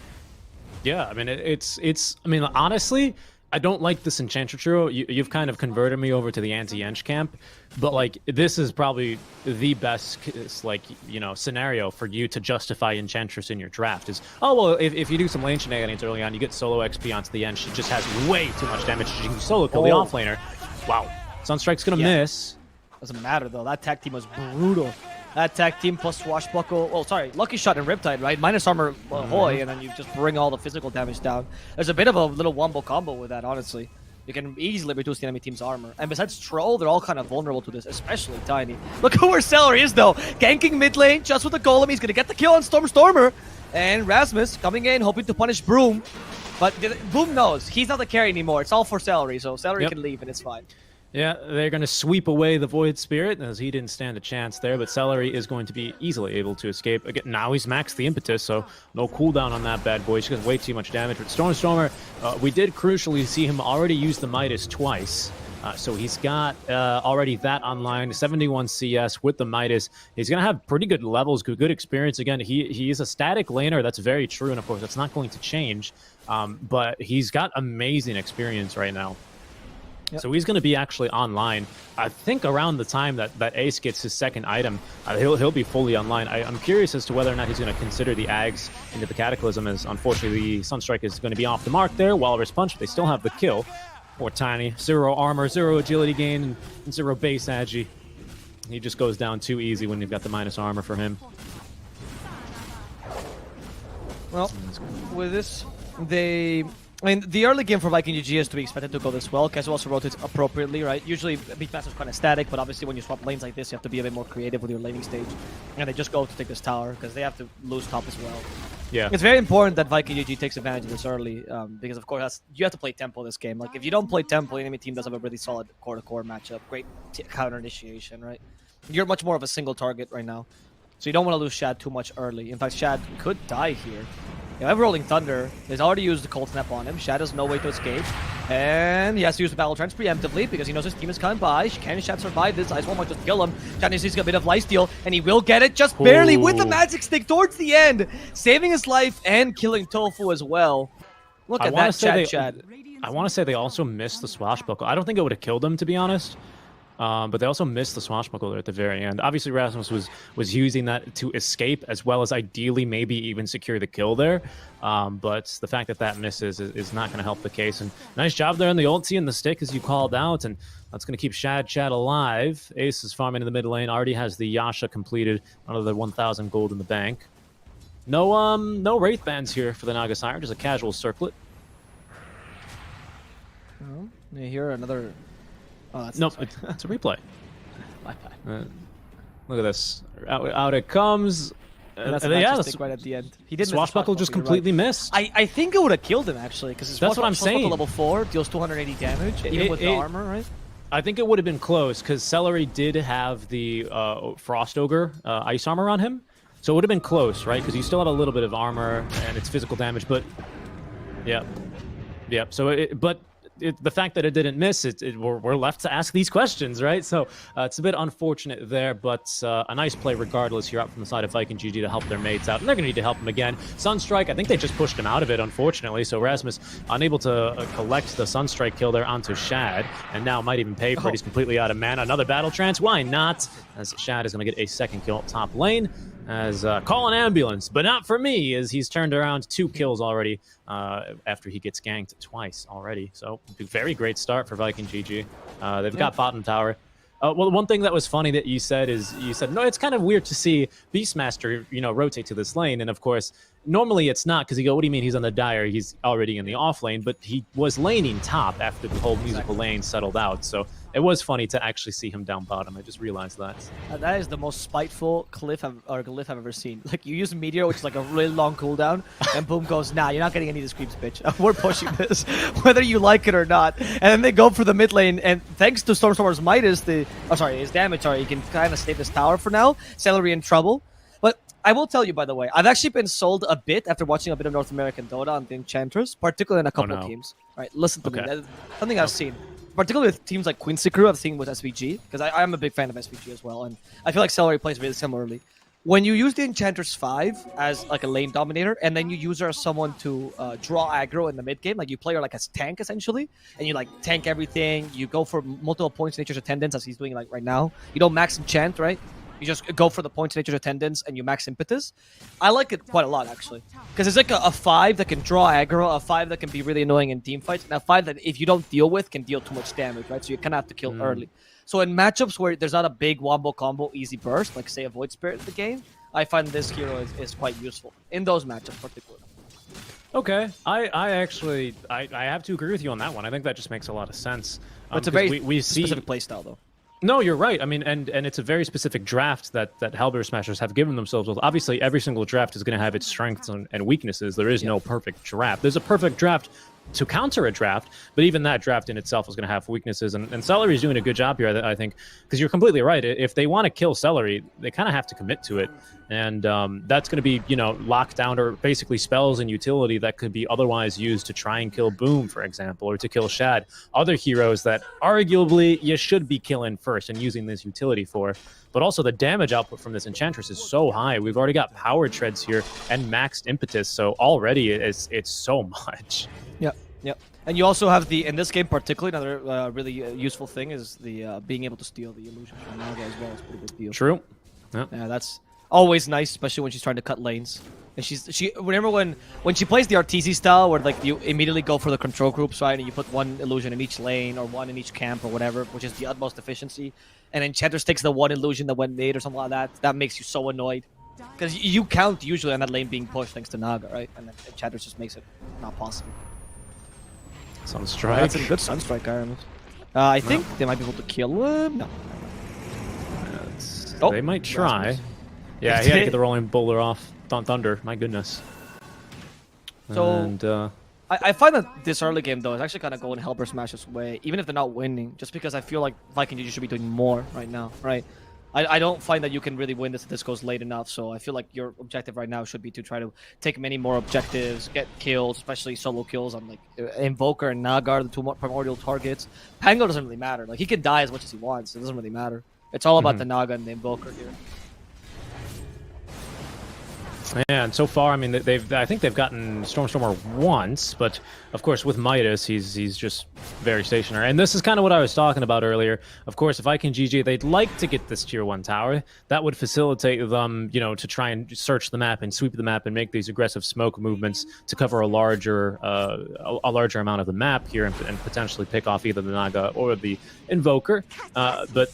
Yeah, I mean, I mean, honestly, I don't like this Enchantress hero. You've kind of converted me over to the anti-Ench camp, but, like, this is probably the best, like, you know, scenario for you to justify Enchantress in your draft is, oh, well, if you do some lane shenanigans early on, you get solo XP onto the Ench. She just has way too much damage. She can solo kill the offlaner. Wow. Sunstrike's gonna miss. Doesn't matter, though. That tag team was brutal. That tag team plus Swashbuckle. Oh, sorry. Lucky Shot and Riptide, right? Minus armor, Hoy, and then you just bring all the physical damage down. There's a bit of a little wombo combo with that, honestly. You can easily reduce the enemy team's armor. And besides Troll, they're all kind of vulnerable to this, especially Tiny. Look at where Celery is, though. Ganking mid lane just with the Golem. He's going to get the kill on Stormstormer. And Rasmus coming in, hoping to punish Broom. But Boom knows he's not the carry anymore. It's all for Celery, so Celery can leave and it's fine. Yeah, they're going to sweep away the Void Spirit, as he didn't stand a chance there, but Celery is going to be easily able to escape. Again, now he's maxed the Impetus, so no cooldown on that bad boy. He's going to way too much damage. But Stormer, we did crucially see him already use the Midas twice. So he's got already that online, 71 CS with the Midas. He's going to have pretty good levels, good experience. Again, he is a static laner. That's very true, and of course, that's not going to change. But he's got amazing experience right now. Yep. So he's going to be actually online. I think around the time that Ace gets his second item, he'll be fully online. I'm curious as to whether or not he's going to consider the Ags into the Cataclysm, as unfortunately the Sunstrike is going to be off the mark there. Walrus Punch, they still have the kill. Or Tiny, 0 armor, 0 agility gain, and 0 base agi. He just goes down too easy when you've got the minus armor for him. Well, with this, I mean, the early game for Viking GG is to be expected to go this well. Casual also rotates appropriately, right? Usually, Beatmaster is kind of static, but obviously when you swap lanes like this, you have to be a bit more creative with your laning stage. And they just go to take this tower, because they have to lose top as well. Yeah. It's very important that Viking GG takes advantage of this early, because of course, you have to play tempo this game. Like, if you don't play tempo, the enemy team does have a really solid core-to-core matchup. Great counter initiation, right? You're much more of a single target right now. So you don't want to lose Shad too much early. In fact, Shad could die here. You have Rolling Thunder. He's already used the Cold Snap on him. Shad has no way to escape. And he has to use the Battle Trance preemptively because he knows his team is coming by. Can Shad survive this? Ice Wall might just kill him. Shad needs to get a bit of lifesteal, and he will get it just barely with the Magic Stick towards the end. Saving his life and killing Tofu as well. Look at that Chad. I want to say they also missed the Swashbuckle. I don't think it would have killed him, to be honest. But they also missed the Swashbuckle at the very end. Obviously, Rasmus was using that to escape, as well as ideally maybe even secure the kill there. But the fact that that misses is not going to help the case. And nice job there on the ulti and the stick, as you called out. And that's going to keep Shad alive. Ace is farming in the mid lane. Already has the Yasha completed. Another 1,000 gold in the bank. No Wraith Bands here for the Naga Siren. Just a casual circlet. Oh, you hear another... Oh, that's nope, it's a replay. My bad. Look at this. Out it comes. That's right at the end. He did Swashbuckle just completely missed. I think it would have killed him, actually, because that's what I'm saying. Level 4 deals 280 damage, even with the armor, right? I think it would have been close, because Celery did have the Frost Ogre ice armor on him. So it would have been close, right? Because you still have a little bit of armor, and it's physical damage, but... Yep. So the fact that it didn't miss, we're left to ask these questions, right? So it's a bit unfortunate there, but a nice play regardless here out from the side of Viking GG to help their mates out. And they're going to need to help him again. Sunstrike, I think they just pushed him out of it, unfortunately. So Rasmus unable to collect the Sunstrike kill there onto Shad, and now might even pay for it. He's completely out of mana. Another Battle Trance, why not? As Shad is going to get a second kill top lane. As call an ambulance, but not for me, as he's turned around 2 kills already after he gets ganked twice already. So very great start for Viking GG. They've got bottom tower. Well, one thing that was funny that you said is no, it's kind of weird to see Beastmaster, rotate to this lane, and of course normally it's not, because you go, what do you mean he's on the Dire? He's already in the off lane, but he was laning top after the whole musical lane settled out. So it was funny to actually see him down bottom. I just realized that. That is the most spiteful glyph I've ever seen. Like, you use Meteor, which is like a really long cooldown, and Boom goes, nah, you're not getting any of the creeps, bitch. We're pushing this, whether you like it or not. And then they go for the mid lane, and thanks to Storm's Midas, his damage, he can kind of save this tower for now. Celery in trouble. But I will tell you, by the way, I've actually been sold a bit after watching a bit of North American Dota on the Enchantress, particularly in a couple of teams. All right, listen to me. That's something I've seen. Particularly with teams like Quincy Crew, I've seen with SVG, because I am a big fan of SVG as well, and I feel like Celery plays really similarly. When you use the Enchantress 5 as like a lane dominator, and then you use her as someone to draw aggro in the mid game, like you play her like as tank essentially, and you like tank everything, you go for multiple points in Nature's Attendance as he's doing like right now. You don't max enchant, right? You just go for the points in Nature's Attendance and you max Impetus. I like it quite a lot, actually. Because it's like a 5 that can draw aggro, a 5 that can be really annoying in team fights, and a 5 that if you don't deal with can deal too much damage, right? So you kind of have to kill early. So in matchups where there's not a big wombo combo easy burst, like say a Void Spirit in the game, I find this hero is quite useful. In those matchups particularly. Okay, I actually have to agree with you on that one. I think that just makes a lot of sense. But it's a very specific playstyle, though. No, you're right. I mean, and it's a very specific draft that HellBear Smashers have given themselves. Well, obviously, every single draft is going to have its strengths and weaknesses. There is no perfect draft. There's a perfect draft to counter a draft, but even that draft in itself is going to have weaknesses. And Celery is doing a good job here, I think, because you're completely right. If they want to kill Celery, they kind of have to commit to it. And that's going to be, you know, lockdown or basically spells and utility that could be otherwise used to try and kill Boom, for example, or to kill Shad. Other heroes that arguably you should be killing first and using this utility for. But also the damage output from this Enchantress is so high. We've already got power treads here and maxed impetus, so already it's so much. Yep, yep. And you also have the, in this game particularly, another really useful thing is the being able to steal the illusion from Naga as well. It's a pretty big deal. True. Yep. Yeah, that's always nice, especially when she's trying to cut lanes. And she remember when she plays the RTZ style, where like you immediately go for the control groups, right? And you put one illusion in each lane or one in each camp or whatever, which is the utmost efficiency. And Enchantress takes the one illusion that went mid or something like that. That makes you so annoyed. Because you count usually on that lane being pushed thanks to Naga, right? And then Enchantress just makes it not possible. Sunstrike. That's a good Sunstrike, Aramis. I think they might be able to kill him. No. They might try. Rasmus. Yeah, he had to get the rolling boulder off. Thunder, my goodness. So, and, I find that this early game, though, is actually kind of going HELLBEARSMASHERS' way, even if they're not winning, just because I feel like Viking GG should be doing more right now, right? I don't find that you can really win this if this goes late enough, so I feel like your objective right now should be to try to take many more objectives, get kills, especially solo kills on like Invoker and Naga, the two primordial targets. Pango doesn't really matter. Like, he can die as much as he wants. It doesn't really matter. It's all about the Naga and the Invoker here. Yeah, and so far, I mean, I think they've gotten Stormstormer once, but of course with Midas, he's just very stationary. And this is kind of what I was talking about earlier. Of course, if Viking GG, they'd like to get this tier 1 tower. That would facilitate them, you know, to try and search the map and sweep the map and make these aggressive smoke movements to cover a larger amount of the map here and potentially pick off either the Naga or the Invoker. But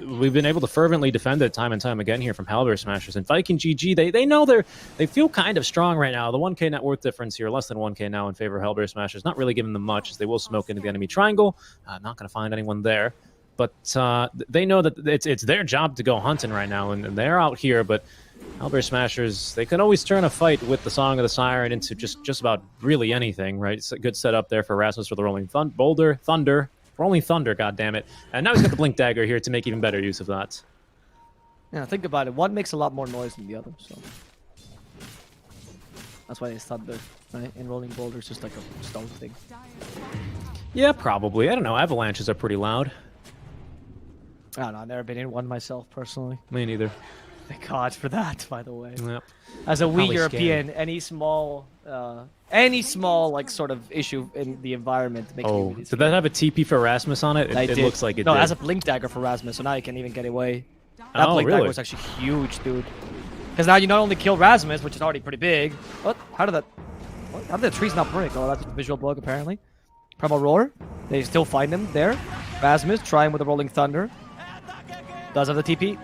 we've been able to fervently defend it time and time again here from HELLBEARSMASHERS. And Viking GG, they know they feel kind of strong right now. The 1k net worth difference here, less than 1k now in favor of HELLBEARSMASHERS. Not really giving them much, as they will smoke into the enemy triangle. Not going to find anyone there. But they know that it's their job to go hunting right now, and they're out here. But HELLBEARSMASHERS, they can always turn a fight with the Song of the Siren into just about really anything, right? It's a good setup there for Rasmus for the Rolling Thunder. Rolling Thunder, goddammit. And now he's got the Blink Dagger here to make even better use of that. Yeah, think about it. One makes a lot more noise than the other, so... That's why it's Thunder, right? And Rolling Boulder is just like a stone thing. Yeah, probably. I don't know. Avalanches are pretty loud. I don't know. I've never been in one myself, personally. Me neither. Thank God for that, by the way. Yep. As a wee European, any small like sort of issue in the environment makes me really did that have a TP for Rasmus on it? It looks like it did. No, it has a Blink Dagger for Rasmus, so now you can't even get away. That Blink Dagger was actually huge, dude. Because now you not only kill Rasmus, which is already pretty big. What? How did the trees not break? Oh, that's a visual bug, apparently. Primal Roar. They still find him there. Rasmus trying with the Rolling Thunder. Does have the TP.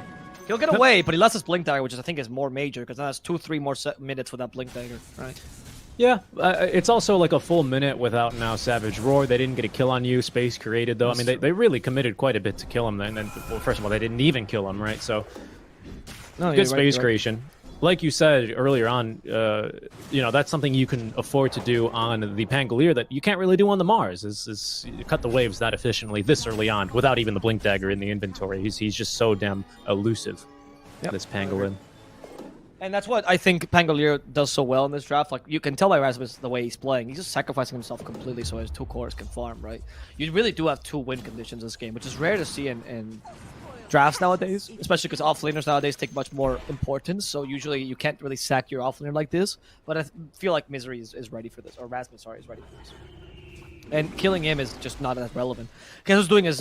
He'll get away, but he lost his Blink Dagger, which I think is more major, because now that's 2-3 more minutes with that Blink Dagger, right? Yeah, it's also like a full minute without now Savage Roar. They didn't get a kill on you. Space created, though. I mean, they really committed quite a bit to kill him. And then, well, first of all, they didn't even kill him, right? So... No, good space creation. Like you said earlier on, you know, that's something you can afford to do on the Pangolier that you can't really do on the Mars, is cut the waves that efficiently this early on without even the Blink Dagger in the inventory. He's just so damn elusive, this Pangolin. And that's what I think Pangolier does so well in this draft. Like, you can tell by Rasmus the way he's playing. He's just sacrificing himself completely so his 2 cores can farm, right? You really do have 2 win conditions in this game, which is rare to see in drafts nowadays, especially because offlaners nowadays take much more importance, so usually you can't really sack your offlaner like this, but I feel like Misery is ready for this, or Rasmus, sorry, is ready for this. And killing him is just not as relevant. Because he's doing his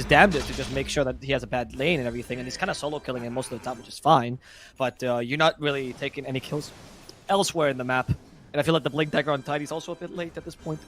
damnedest to just make sure that he has a bad lane and everything, and he's kind of solo killing him most of the time, which is fine, but you're not really taking any kills elsewhere in the map. And I feel like the Blink Dagger on Tidy's also a bit late at this point.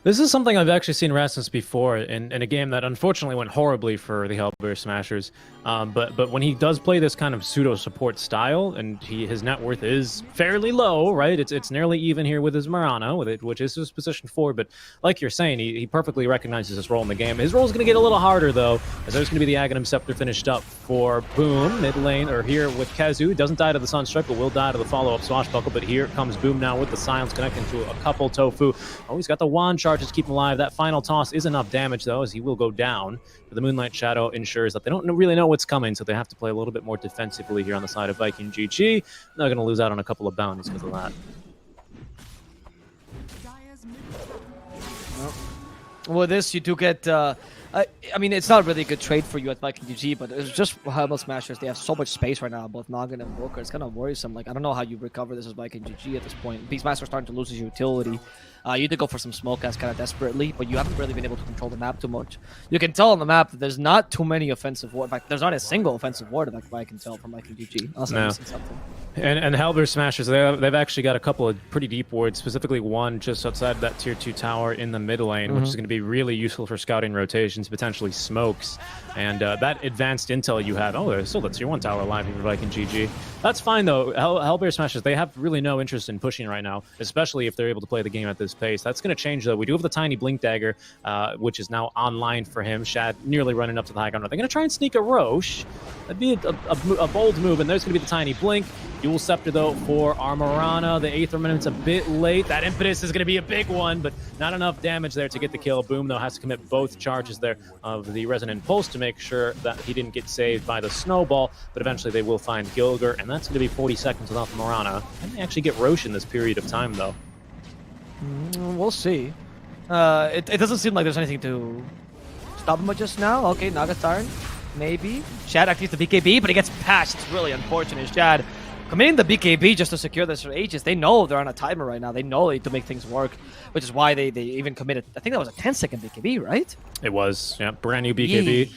This is something I've actually seen Rasmus before in a game that unfortunately went horribly for the HELLBEARSMASHERS. But when he does play this kind of pseudo support style, and his net worth is fairly low, right? It's nearly even here with his Mirana, which is his position 4. But like you're saying, he perfectly recognizes his role in the game. His role is going to get a little harder though, as there's going to be the Aghanim Scepter finished up for Boom mid lane, or here with KheZu. Doesn't die to the Sunstrike, but will die to the follow-up Swashbuckle. But here comes Boom now with the Silence, connecting to a couple Tofu. Oh, he's got the wand charge to keep him alive. That final toss is enough damage though, as he will go down. But the Moonlight Shadow ensures that they don't really know what's coming, so they have to play a little bit more defensively here on the side of Viking GG. They're going to lose out on a couple of bounties because of that. Well, with this, you do get... I mean, it's not really a good trade for you at Viking GG, but it's just HELLBEARSMASHERS. They have so much space right now, both Noggin and Booker. It's kind of worrisome. Like, I don't know how you recover this as Viking GG at this point. Beastmaster's starting to lose his utility. You need to go for some smoke guys kind of desperately, but you haven't really been able to control the map too much. You can tell on the map that there's not too many offensive wards. In fact, there's not a single offensive ward that I can tell from Viking GG. Also, no. Something. And HELLBEARSMASHERS, they've actually got a couple of pretty deep wards, specifically one just outside that tier 2 tower in the mid lane, which is going to be really useful for scouting rotations, potentially smokes. And that advanced intel you have, oh, there's still the tier 1 tower alive here for Viking GG. That's fine though. HELLBEARSMASHERS, they have really no interest in pushing right now, especially if they're able to play the game at this pace. That's going to change though. We do have the tiny Blink Dagger, which is now online for him. Shad nearly running up to the high ground. They're going to try and sneak a Roche. That'd be a bold move, and there's going to be the tiny Blink. Dual Scepter though for Armorana. The Aether Minute's a bit late. That Impetus is going to be a big one, but not enough damage there to get the kill. Boom though has to commit both charges there of the Resonant Pulse to make sure that he didn't get saved by the Snowball, but eventually they will find Gilger, and that's going to be 40 seconds without the Morana. Can they actually get Roche in this period of time though? We'll see. It doesn't seem like there's anything to stop him just now. Okay, Naga's turn. Maybe. Shad activates the BKB, but he gets patched. It's really unfortunate. Shad committing the BKB just to secure this for ages. They know they're on a timer right now. They know they need to make things work, which is why they even committed. I think that was a 10-second BKB, right? It was, yeah. Brand new BKB.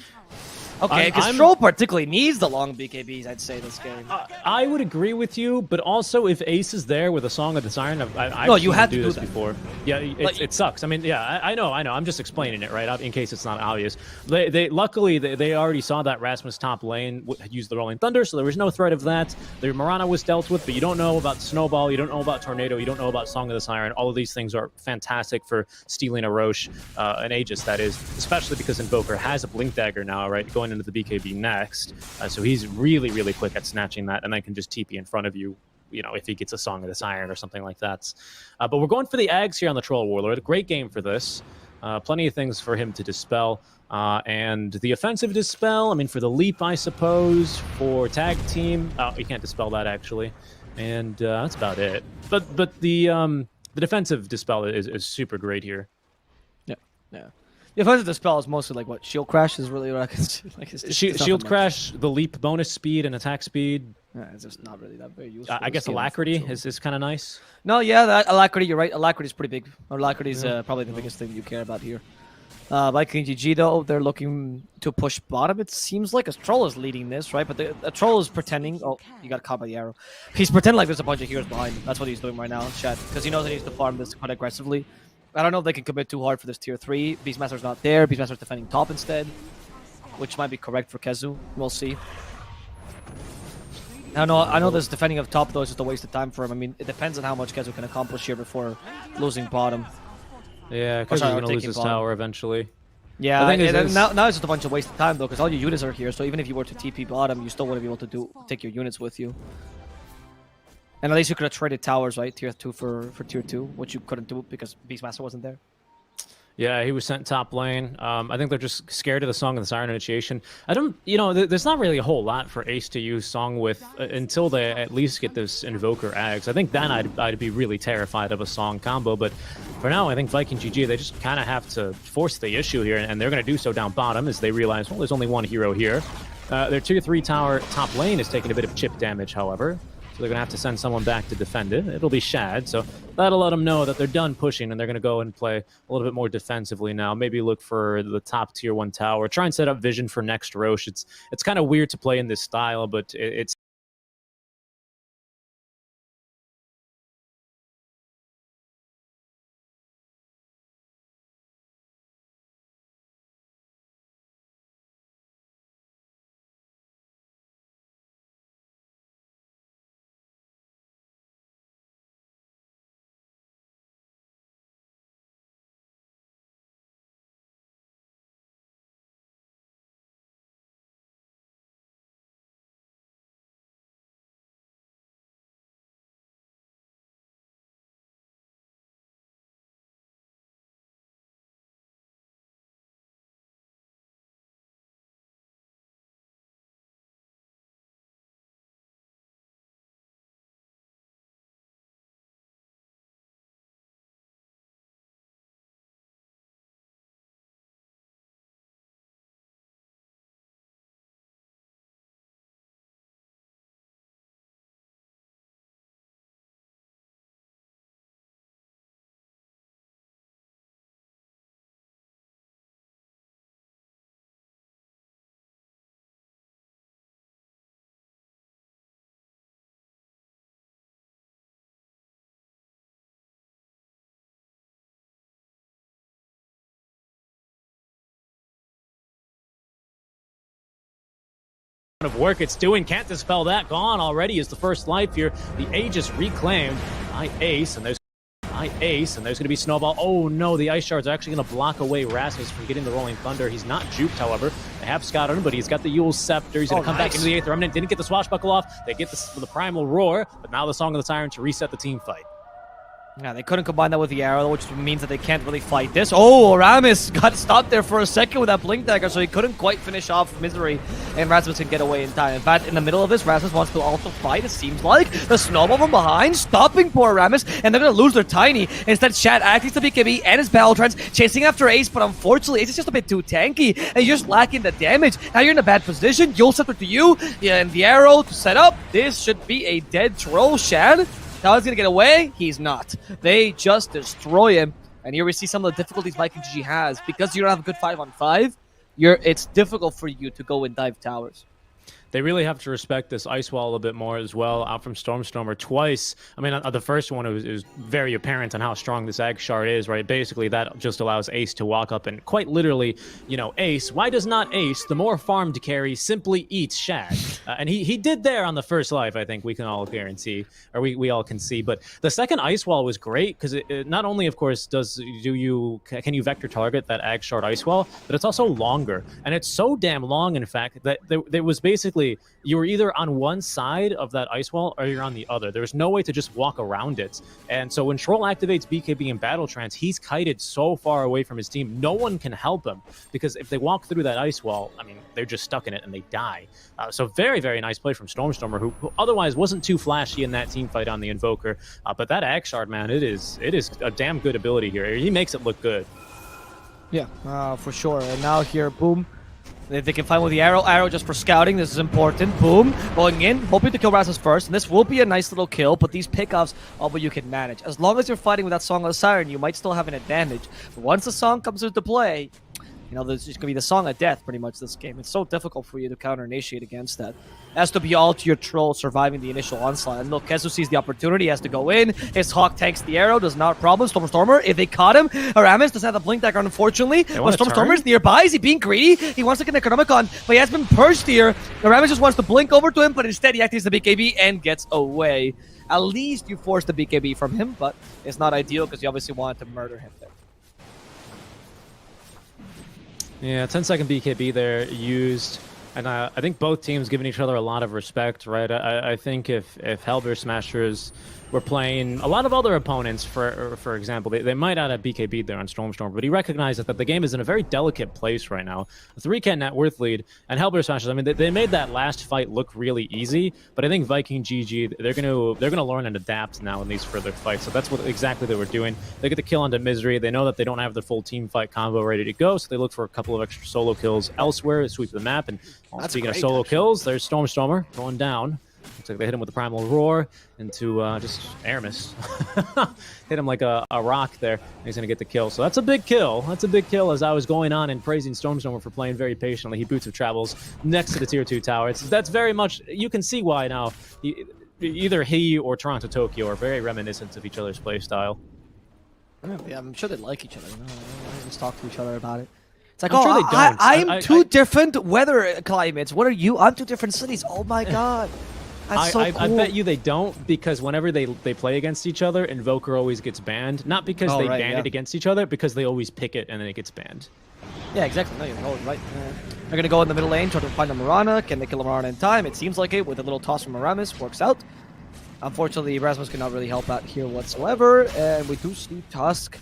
Okay, because Troll particularly needs the long BKBs, I'd say, this game. I would agree with you, but also if Ace is there with a Song of the Siren, I've no, you had to do this that before. Yeah, it sucks. I mean, yeah, I know. I'm just explaining it, right? In case it's not obvious. Luckily, they already saw that Rasmus top lane used the Rolling Thunder, so there was no threat of that. The Mirana was dealt with, but you don't know about Snowball, you don't know about Tornado, you don't know about Song of the Siren. All of these things are fantastic for stealing a Roche, an Aegis, that is, especially because Invoker has a Blink Dagger now, right, going into the BKB next. So he's really, really quick at snatching that, and then can just TP in front of you, you know, if he gets a Song of the Siren or something like that. But we're going for the Ags here on the Troll Warlord. A great game for this. Plenty of things for him to dispel. And the offensive dispel, I mean, for the leap, I suppose. For tag team, you can't dispel that, actually. And that's about it. But the defensive dispel is super great here. Yeah. The offensive dispel is mostly like what? Shield Crash is really what I can like. Shield Crash, the leap bonus speed and attack speed. Yeah, it's just not really that very useful. I guess Alacrity is kind of nice. No, yeah, that Alacrity, you're right. Alacrity is pretty big. Alacrity is probably the biggest thing you care about here. Viking GG though, they're looking to push bottom. It seems like a Troll is leading this, right? But the Troll is pretending. Oh, he got caught by the arrow. He's pretending like there's a bunch of heroes behind him. That's what he's doing right now, chat, because he knows he needs to farm this quite aggressively. I don't know if they can commit too hard for this tier 3. Beastmaster's not there. Beastmaster's defending top instead, which might be correct for KheZu. We'll see. I know this defending of top though is just a waste of time for him. I mean, it depends on how much KheZu can accomplish here before losing bottom. Yeah, because he's going to lose his tower eventually. Yeah, now it's just a bunch of waste of time though, because all your units are here. So even if you were to TP bottom, you still wouldn't be able to take your units with you. And at least you could have traded towers, right? Tier 2 for tier 2, which you couldn't do because Beastmaster wasn't there. Yeah, he was sent top lane. I think they're just scared of the Song of the Siren initiation. There's not really a whole lot for Ace to use Song with until they at least get this Invoker Ags. I think then I'd be really terrified of a Song combo, but for now, I think Viking GG, they just kind of have to force the issue here, and they're going to do so down bottom as they realize, well, there's only one hero here. Their tier 3 tower top lane is taking a bit of chip damage, however. So they're going to have to send someone back to defend it. It'll be Shad, so that'll let them know that they're done pushing and they're going to go and play a little bit more defensively now. Maybe look for the top tier 1 tower. Try and set up vision for next Roche. It's kind of weird to play in this style, but it's of work it's doing. Can't dispel that. Gone already is the first life here. The Aegis reclaimed by Ace, and there's going to be Snowball. Oh no, the Ice Shards are actually going to block away Rasmus from getting the Rolling Thunder. He's not juked, however. They have Scott on him, but he's got the Yule Scepter. He's going to come back into the 8th Remnant. Didn't get the Swashbuckle off. They get the Primal Roar, but now the Song of the Tyrant to reset the team fight. Yeah, they couldn't combine that with the arrow, which means that they can't really fight this. Oh, Aramis got stopped there for a second with that Blink Dagger, so he couldn't quite finish off Misery, and Rasmus can get away in time. In fact, in the middle of this, Rasmus wants to also fight, it seems like. The Snowball from behind, stopping poor Aramis, and they're going to lose their Tiny. Instead, Chad acting to BKB and his Battle Trance, chasing after Ace, but unfortunately, Ace is just a bit too tanky, and you're just lacking the damage. Now you're in a bad position. Yule Scepter to you, and the arrow to set up. This should be a dead troll, Shad. Now he's going to get away. He's not. They just destroy him. And here we see some of the difficulties VikingGG has. Because you don't have a good 5-on-5, it's difficult for you to go and dive towers. They really have to respect this Ice Wall a bit more as well. Out from Stormstormer twice. I mean, the first one, it was very apparent on how strong this Egg Shard is, right? Basically, that just allows Ace to walk up and quite literally, you know, Ace. Why does not Ace, the more farmed carry, simply eats Shad? And he did there on the first life, I think we can all guarantee, or we all can see. But the second Ice Wall was great because it not only, of course, can you vector target that Egg Shard Ice Wall, but it's also longer. And it's so damn long, in fact, that there was basically you were either on one side of that ice wall or you're on the other. There was no way to just walk around it. And so when Troll activates BKB and Battle Trance, he's kited so far away from his team, no one can help him because if they walk through that ice wall, I mean, they're just stuck in it and they die. So very, very nice play from Stormstormer, who otherwise wasn't too flashy in that team fight on the Invoker. But that Egg Shard, man, it is a damn good ability here. He makes it look good. Yeah, for sure. And now here, boom. If they can find with the arrow just for scouting, this is important. Boom, going in, hoping to kill Rasmus first, and this will be a nice little kill, but these pickoffs, but you can manage. As long as you're fighting with that Song of the Siren, you might still have an advantage. But once the song comes into play, you know, there's just going to be the Song of Death, pretty much, this game. It's so difficult for you to counter-initiate against that. It has to be all to your troll surviving the initial onslaught. And look, Kezu sees the opportunity, has to go in. His Hawk tanks the arrow, does not problem. Stormstormer, if they caught him, Aramis doesn't have the Blink Dagger, unfortunately. But Stormstormer is nearby. Is he being greedy? He wants to get the Necronomicon, but he has been purged here. Aramis just wants to blink over to him, but instead he activates the BKB and gets away. At least you force the BKB from him, but it's not ideal because you obviously wanted to murder him there. Yeah, 10-second BKB there used, and I think both teams giving each other a lot of respect, right? I think if HELLBEARSMASHERS were playing a lot of other opponents, for example, they might not have BKB'd there on Stormstorm, but he recognized that the game is in a very delicate place right now. A 3K net worth lead, and HELLBEARSMASHERS, I mean, they made that last fight look really easy, but I think VikingGG, they're gonna learn and adapt now in these further fights. So that's what exactly they were doing. They get the kill onto Misery. They know that they don't have the full team fight combo ready to go, so they look for a couple of extra solo kills elsewhere to sweep the map. And speaking of solo kills, there's Stormstormer going down. Looks like they hit him with the Primal Roar into just Aramis. Hit him like a rock there. He's going to get the kill. So that's a big kill. That's a big kill as I was going on and praising Stormstormer for playing very patiently. He boots of travels next to the tier 2 tower. That's very much, you can see why now. Either he or Toronto Tokyo are very reminiscent of each other's play style. Yeah, I'm sure they like each other. They just talk to each other about it. It's like, I'm sure they don't. I'm two different weather climates. What are you? I'm two different cities. Oh my god. That's so cool. I bet you they don't, because whenever they play against each other, Invoker always gets banned. Not because they banned it against each other, because they always pick it and then it gets banned. Yeah, exactly. No, you're always right. They're going to go in the middle lane, try to find a Mirana. Can they kill a Mirana in time? It seems like it, with a little toss from Aramis. Works out. Unfortunately, Rasmus cannot really help out here whatsoever. And we do see Tusk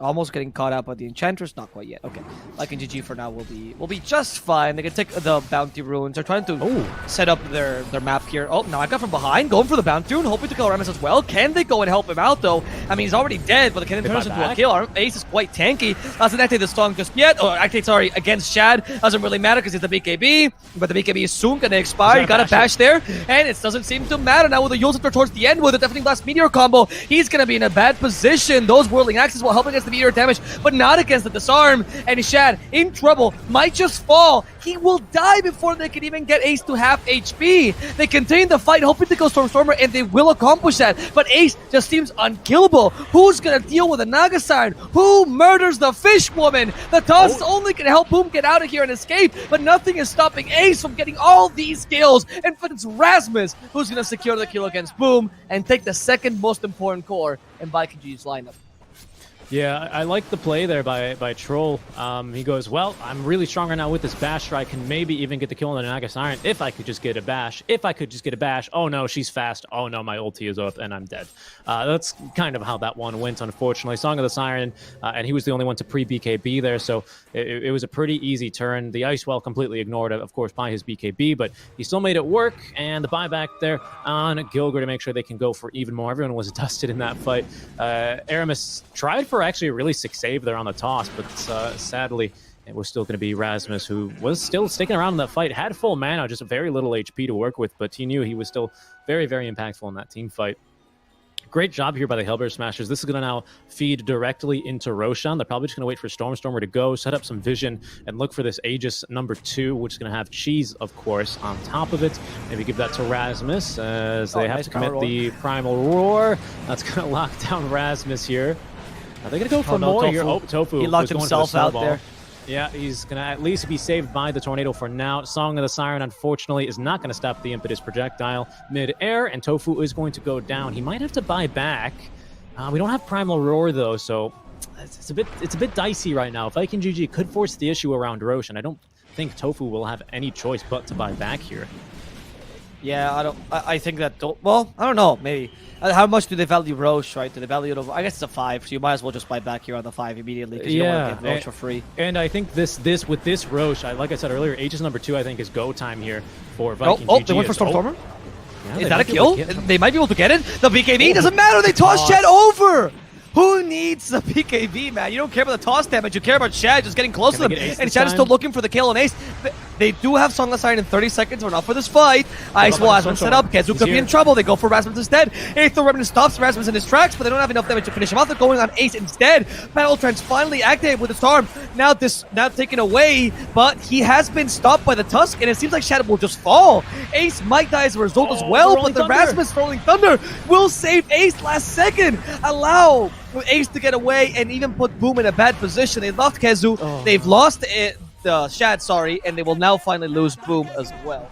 almost getting caught out by the Enchantress. Not quite yet. Okay. VikingGG for now will be just fine. They can take the Bounty Runes. They're trying to set up their map here. Oh, now I got from behind. Going for the Bounty Rune. Hoping to kill Aramis as well. Can they go and help him out, though? I mean, he's already dead, but can they turn this into a kill? Our Ace is quite tanky. Doesn't activate the Song just yet. Oh, actually, sorry, against Shad. Doesn't really matter because it's the BKB. But the BKB is soon going to expire. You got a bash there. And it doesn't seem to matter now with the Yule Scepter towards the end with the Deafening Blast Meteor combo. He's going to be in a bad position. Those Whirling Axes will help against the meteor damage, but not against the disarm. And Shad in trouble, might just fall. He will die before they can even get Ace to half HP. They continue the fight, hoping to go Stormstormer, and they will accomplish that. But Ace just seems unkillable. Who's gonna deal with a Naga Siren? Who murders the fish woman? The toss is only gonna help Boom get out of here and escape, but nothing is stopping Ace from getting all these kills. And it's Rasmus who's gonna secure the kill against Boom and take the second most important core in VP.Prodigy's lineup. Yeah, I like the play there by Troll. He goes, well, I'm really strong right now with this bash, so I can maybe even get the kill on the Naga Siren if I could just get a bash. If I could just get a bash. Oh no, she's fast. Oh no, my ulti is up and I'm dead. That's kind of how that one went, unfortunately. Song of the Siren, and he was the only one to pre-BKB there, so it was a pretty easy turn. The Ice Well completely ignored, of course, by his BKB, but he still made it work, and the buyback there on Gilgir to make sure they can go for even more. Everyone was dusted in that fight. Aramis tried for actually a really sick save there on the toss, but sadly it was still going to be Rasmus, who was still sticking around in that fight, had full mana, just very little HP to work with, but he knew he was still very, very impactful in that team fight. Great job here by the HELLBEARSMASHERS. This is going to now feed directly into Roshan. They're probably just going to wait for Stormstormer to go, set up some vision, and look for this Aegis #2, which is going to have Cheese, of course, on top of it. Maybe give that to Rasmus, as they have to commit the Primal Roar. That's going to lock down Rasmus here. Are they going to go for more here? Oh, Tofu. He locked himself out there. Yeah, he's going to at least be saved by the Tornado for now. Song of the Siren, unfortunately, is not going to stop the Impetus projectile mid-air, and Tofu is going to go down. He might have to buy back. We don't have Primal Roar, though, so it's a bit dicey right now. VP.Prodigy could force the issue around Roshan. I don't think Tofu will have any choice but to buy back here. Yeah, I think that. Well, I don't know. Maybe. How much do they value Roche? Right? Do they value it over? I guess it's a 5, so you might as well just buy back here on the 5 immediately because you don't want to get Roche for free. And I think with this Roche, like I said earlier, Aegis #2 I think is go time here for VP.Prodigy. Oh, they went for Stormstormer. Yeah, is that a kill? They might be able to get it. The BKB doesn't matter. They toss Shad over. Who needs the BKB, man? You don't care about the toss damage. You care about Shad just getting close to them. And Shad is still looking for the kill on Ace. They do have Song of the Siren in 30 seconds. We're not for this fight. Ice Wall has been set up. Kezu could be in trouble. They go for Rasmus instead. Aether Remnant stops Rasmus in his tracks, but they don't have enough damage to finish him off. They're going on Ace instead. Battle Trance finally activated with the Storm. Now taken away, but he has been stopped by the Tusk, and it seems like Shadow will just fall. Ace might die as a result as well, but the Rasmus Rolling Thunder will save Ace last second. Allow Ace to get away and even put Boom in a bad position. They lost Kezu. They've lost Shad, and they will now finally lose Boom as well.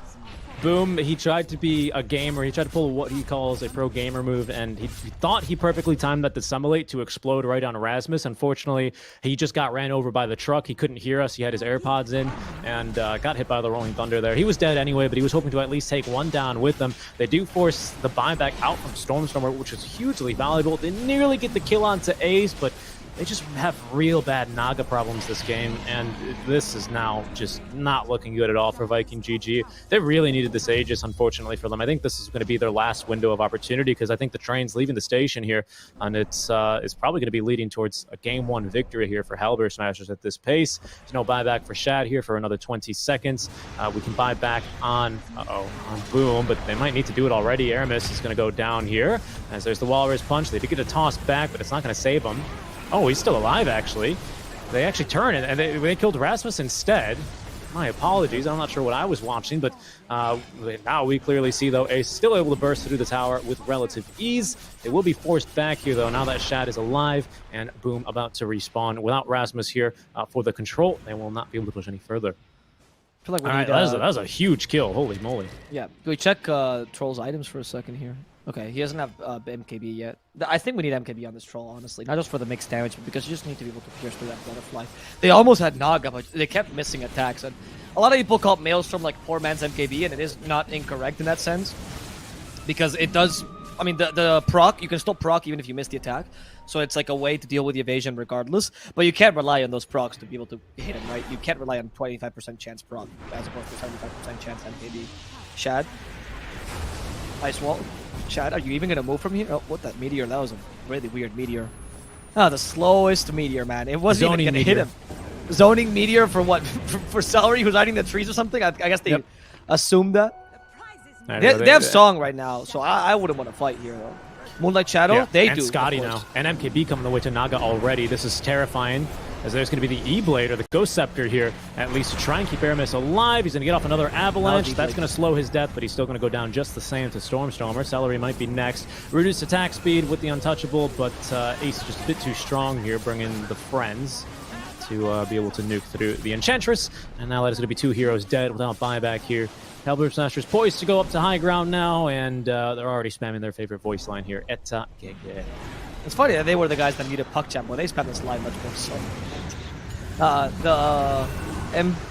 Boom, he tried to be a gamer. He tried to pull what he calls a pro gamer move, and he thought he perfectly timed that dissimulate to explode right on Rasmus. Unfortunately, he just got ran over by the truck. He couldn't hear us. He had his AirPods in and got hit by the Rolling Thunder there. He was dead anyway, but he was hoping to at least take one down with them. They do force the buyback out from Stormstormer, which is hugely valuable. They nearly get the kill onto Ace, but they just have real bad Naga problems this game, and this is now just not looking good at all for VP.Prodigy. They really needed this Aegis, unfortunately, for them. I think this is going to be their last window of opportunity, because I think the train's leaving the station here, and it's probably going to be leading towards a Game 1 victory here for HELLBEARSMASHERS at this pace. There's no buyback for Shad here for another 20 seconds. We can buy back on Boom, but they might need to do it already. Aramis is going to go down here, as there's the Walrus Punch. They did get a toss back, but it's not going to save him. Oh, he's still alive, actually. They actually turn, and they killed Rasmus instead. My apologies. I'm not sure what I was watching, but now we clearly see, though, Ace still able to burst through the tower with relative ease. They will be forced back here, though, now that Shad is alive, and Boom about to respawn. Without Rasmus here for the control, they will not be able to push any further. I feel like we need, that was a huge kill. Holy moly. Yeah. Do we check Troll's items for a second here? Okay, he doesn't have MKB yet. I think we need MKB on this Troll, honestly. Not just for the mixed damage, but because you just need to be able to pierce through that Butterfly. They almost had Naga, but they kept missing attacks. And a lot of people call Maelstrom like poor man's MKB, and it is not incorrect in that sense. Because it does... I mean, the proc, you can still proc even if you miss the attack. So it's like a way to deal with the evasion regardless. But you can't rely on those procs to be able to hit him, right? You can't rely on 25% chance proc as opposed to 75% chance MKB. Shad. Ice Wall. Shad, are you even going to move from here? Oh, what that meteor? That was a really weird meteor. Ah, the slowest meteor, man. It wasn't even going to hit him. Zoning meteor for what? For Celery who's hiding the trees or something? I guess they assumed that. They have Song right now, so I wouldn't want to fight here, though. Moonlight Shadow, they and do. Scotty now. And MKB coming the way to Naga already. This is terrifying, as there's going to be the E-Blade or the Ghost Scepter here, at least to try and keep Aramis alive. He's going to get off another Avalanche. That's going to slow his death, but he's still going to go down just the same to Stormstormer. Celery might be next. Reduced attack speed with the Untouchable, but Ace just a bit too strong here, bringing the friends to be able to nuke through the Enchantress. And now that is going to be 2 heroes dead without buyback here. HellBearSmashers poised to go up to high ground now, and they're already spamming their favorite voice line here. Etta Gege. It's funny that they were the guys that muted Puck Champ, but they spam this line much more so. The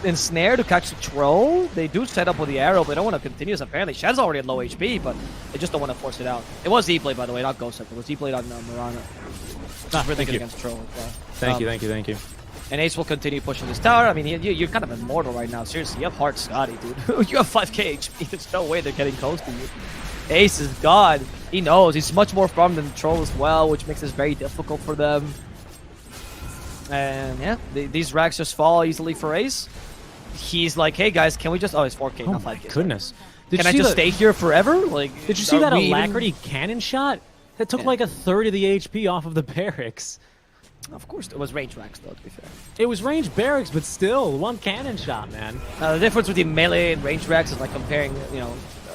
Ensnare to catch the Troll, they do set up with the arrow, but they don't want to continue this apparently. Shad's already at low HP, but they just don't want to force it out. It was E-Blade, by the way, not Ghost Scepter. It was E-Blade on Mirana. Not really good against Troll. Thank you. And Ace will continue pushing this tower. I mean, you're kind of immortal right now. Seriously, you have hard Scotty, dude. You have 5k HP. There's no way they're getting close to you. Ace is God. He knows. He's much more farmed than the Troll as well, which makes this very difficult for them. And yeah, these racks just fall easily for Ace. He's like, hey guys, can we just... Oh, it's 4k, not 5k. My goodness. Can I just stay here forever? Like, did you see that Alacrity cannon shot? That took like a third of the HP off of the barracks. Of course, it was range racks, though, to be fair. It was range barracks, but still, 1 cannon shot, man. The difference between melee and range racks is like comparing, you know,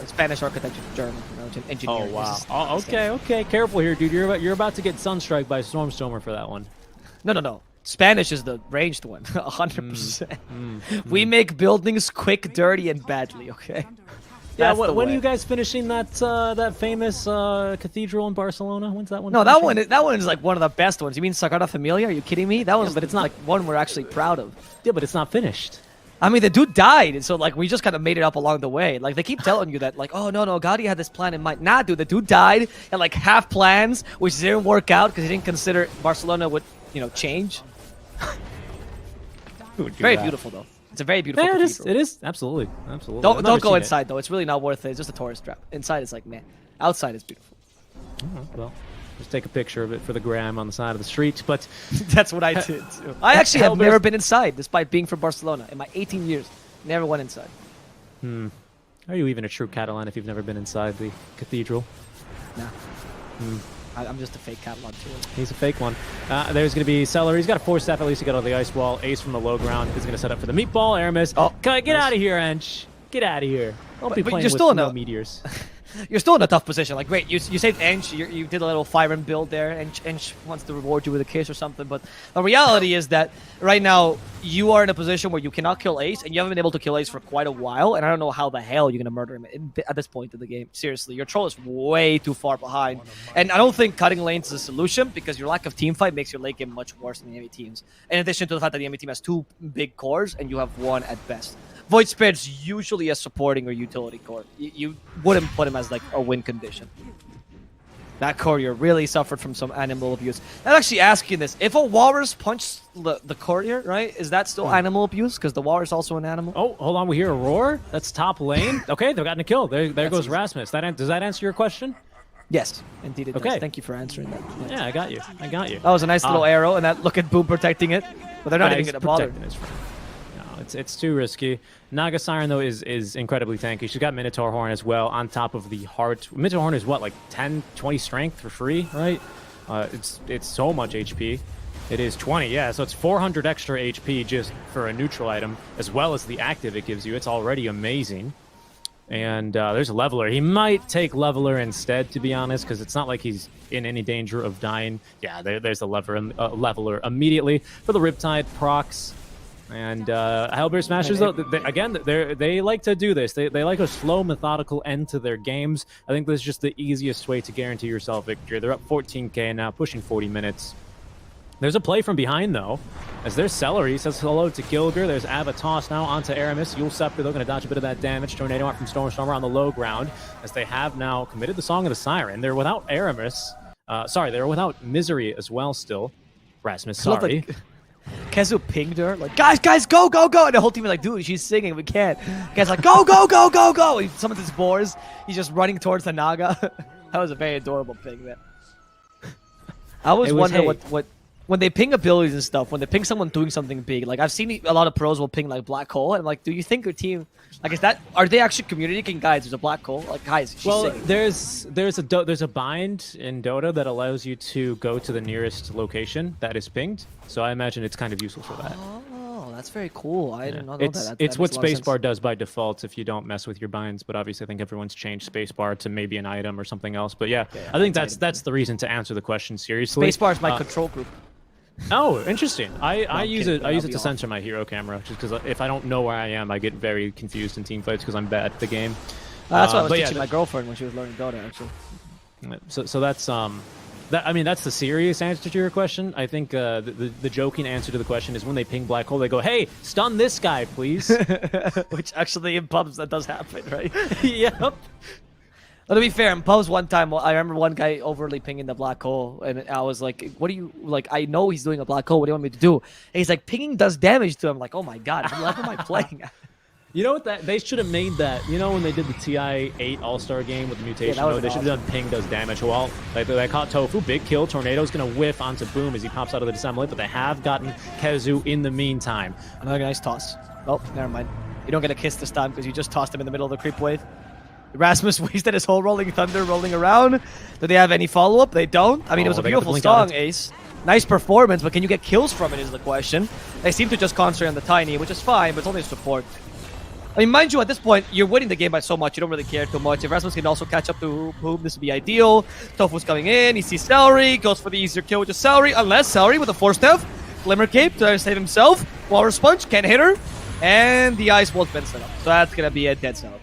Spanish architecture to German, you know, engineering. Oh, wow. Oh, okay. Careful here, dude. You're about to get Sunstrike by Stormstormer for that one. No. Spanish is the ranged one, 100%. We make buildings quick, dirty, and badly, okay? Yeah, when are you guys finishing that that famous cathedral in Barcelona? When's that one? No, finishing? that one is like one of the best ones. You mean Sagrada Familia? Are you kidding me? That was, but it's not like one we're actually proud of. Yeah, but it's not finished. I mean, the dude died, so like we just kind of made it up along the way. Like they keep telling you that, like, oh no, Gaudi had this plan in mind. Nah, dude, the dude died and like half plans, which didn't work out because he didn't consider Barcelona would, you know, change. Very beautiful though. It's a very beautiful cathedral. It is. Absolutely. Don't go inside though. It's really not worth it. It's just a tourist trap. Inside is like meh. Outside is beautiful. Well, just take a picture of it for the gram on the side of the street. But that's what I did too. I actually have never been inside, despite being from Barcelona. In my 18 years, never went inside. Are you even a true Catalan if you've never been inside the cathedral? Nah. I'm just a fake Catalan too. He's a fake one. There's going to be Celery. He's got a 4-step at least to get on the ice wall. Ace from the low ground is going to set up for the meatball. Aramis. Oh, get out of here, Ench. Get out of here. Don't be playing with no meteors. You're still in a tough position. Like, great, you saved Ench. You did a little Fire build there. Ench wants to reward you with a kiss or something. But the reality is that right now you are in a position where you cannot kill Ace, and you haven't been able to kill Ace for quite a while. And I don't know how the hell you're gonna murder him at this point in the game. Seriously, your troll is way too far behind, and I don't think cutting lanes is a solution because your lack of team fight makes your late game much worse than the enemy teams. In addition to the fact that the enemy team has 2 big cores and you have 1 at best. Void Spirit's usually a supporting or utility core. You wouldn't put him as like a win condition. That courier really suffered from some animal abuse. I'm actually asking this. If a walrus punched the courier, right, is that still animal abuse? Because the walrus is also an animal? Oh, hold on. We hear a roar. That's top lane. Okay, they've gotten a kill. There goes easy. Rasmus. Does that answer your question? Yes, indeed it does. Thank you for answering that. Yeah, I got you. That was a nice little arrow, and that look at Boom protecting it. But they're not even going to bother. It's too risky. Naga Siren, though, is incredibly tanky. She's got Minotaur Horn as well on top of the heart. Minotaur Horn is what, like 10, 20 strength for free, right? It's so much HP. It is 20, yeah, so it's 400 extra HP just for a neutral item, as well as the active it gives you. It's already amazing. And there's a Leveler. He might take Leveler instead, to be honest, because it's not like he's in any danger of dying. Yeah, there's a Leveler immediately for the Riptide procs. And HellBearSmashers, though, they like to do this. They like a slow, methodical end to their games. I think this is just the easiest way to guarantee yourself victory. They're up 14k now, pushing 40 minutes. There's a play from behind, though, as there's Celery. Says hello to Gilger. There's Avatos now onto Aramis. Yule Scepter, they're going to dodge a bit of that damage. Tornado Arm from Stormstormer on the low ground, as they have now committed the Song of the Siren. They're without Aramis. They're without Misery as well still. Rasmus, sorry. Kezu pinged her, like, guys, go! And the whole team is like, dude, she's singing, we can't. Guy's like, go! He summons his boars. He's just running towards the Naga. That was a very adorable ping, man. I was wondering what when they ping abilities and stuff, when they ping someone doing something big, like I've seen a lot of pros will ping like black hole, and I'm like, do you think your team, like, are they actually communicating, guys? There's a black hole, like, guys. Well, there's a bind in Dota that allows you to go to the nearest location that is pinged. So I imagine it's kind of useful for that. Oh, that's very cool. I didn't know that. It's what spacebar does by default if you don't mess with your binds. But obviously, I think everyone's changed spacebar to maybe an item or something else. But yeah, I think that's the reason to answer the question seriously. Spacebar is my control group. Oh, interesting. I use it to censor my hero camera, just because if I don't know where I am, I get very confused in team fights because I'm bad at the game. That's what I was teaching my girlfriend when she was learning Dota, actually. So that's that's the serious answer to your question. I think the joking answer to the question is when they ping black hole, they go, "Hey, stun this guy, please." Which actually in pubs that does happen, right? Yep. But to be fair, in pubs one time, I remember one guy overly pinging the black hole, and I was like, what do you, like, I know he's doing a black hole, what do you want me to do? And he's like, pinging does damage to him. I'm like, oh my god, what level am I playing at? You know what, they should have made that, you know when they did the TI-8 All-Star game with the mutation mode, they should have done ping does damage. Well, they caught Tofu, big kill, Tornado's going to whiff onto Boom as he pops out of the Dissemblate, but they have gotten Kezu in the meantime. Another nice toss. Oh, never mind. You don't get a kiss this time because you just tossed him in the middle of the creep wave. Rasmus wasted his whole Rolling Thunder rolling around. Do they have any follow-up? They don't. I mean, it was a beautiful song, Ace. Nice performance, but can you get kills from it is the question. They seem to just concentrate on the Tiny, which is fine, but it's only support. I mean, mind you, at this point, you're winning the game by so much, you don't really care too much. If Rasmus can also catch up to Boom, this would be ideal. Tofu's coming in, he sees Celery, goes for the easier kill with the Celery, unless Celery with a Force Death. Glimmer Cape to save himself. Walrus Punch, can't hit her. And the Ice Wall's been set up. So that's going to be a dead cell.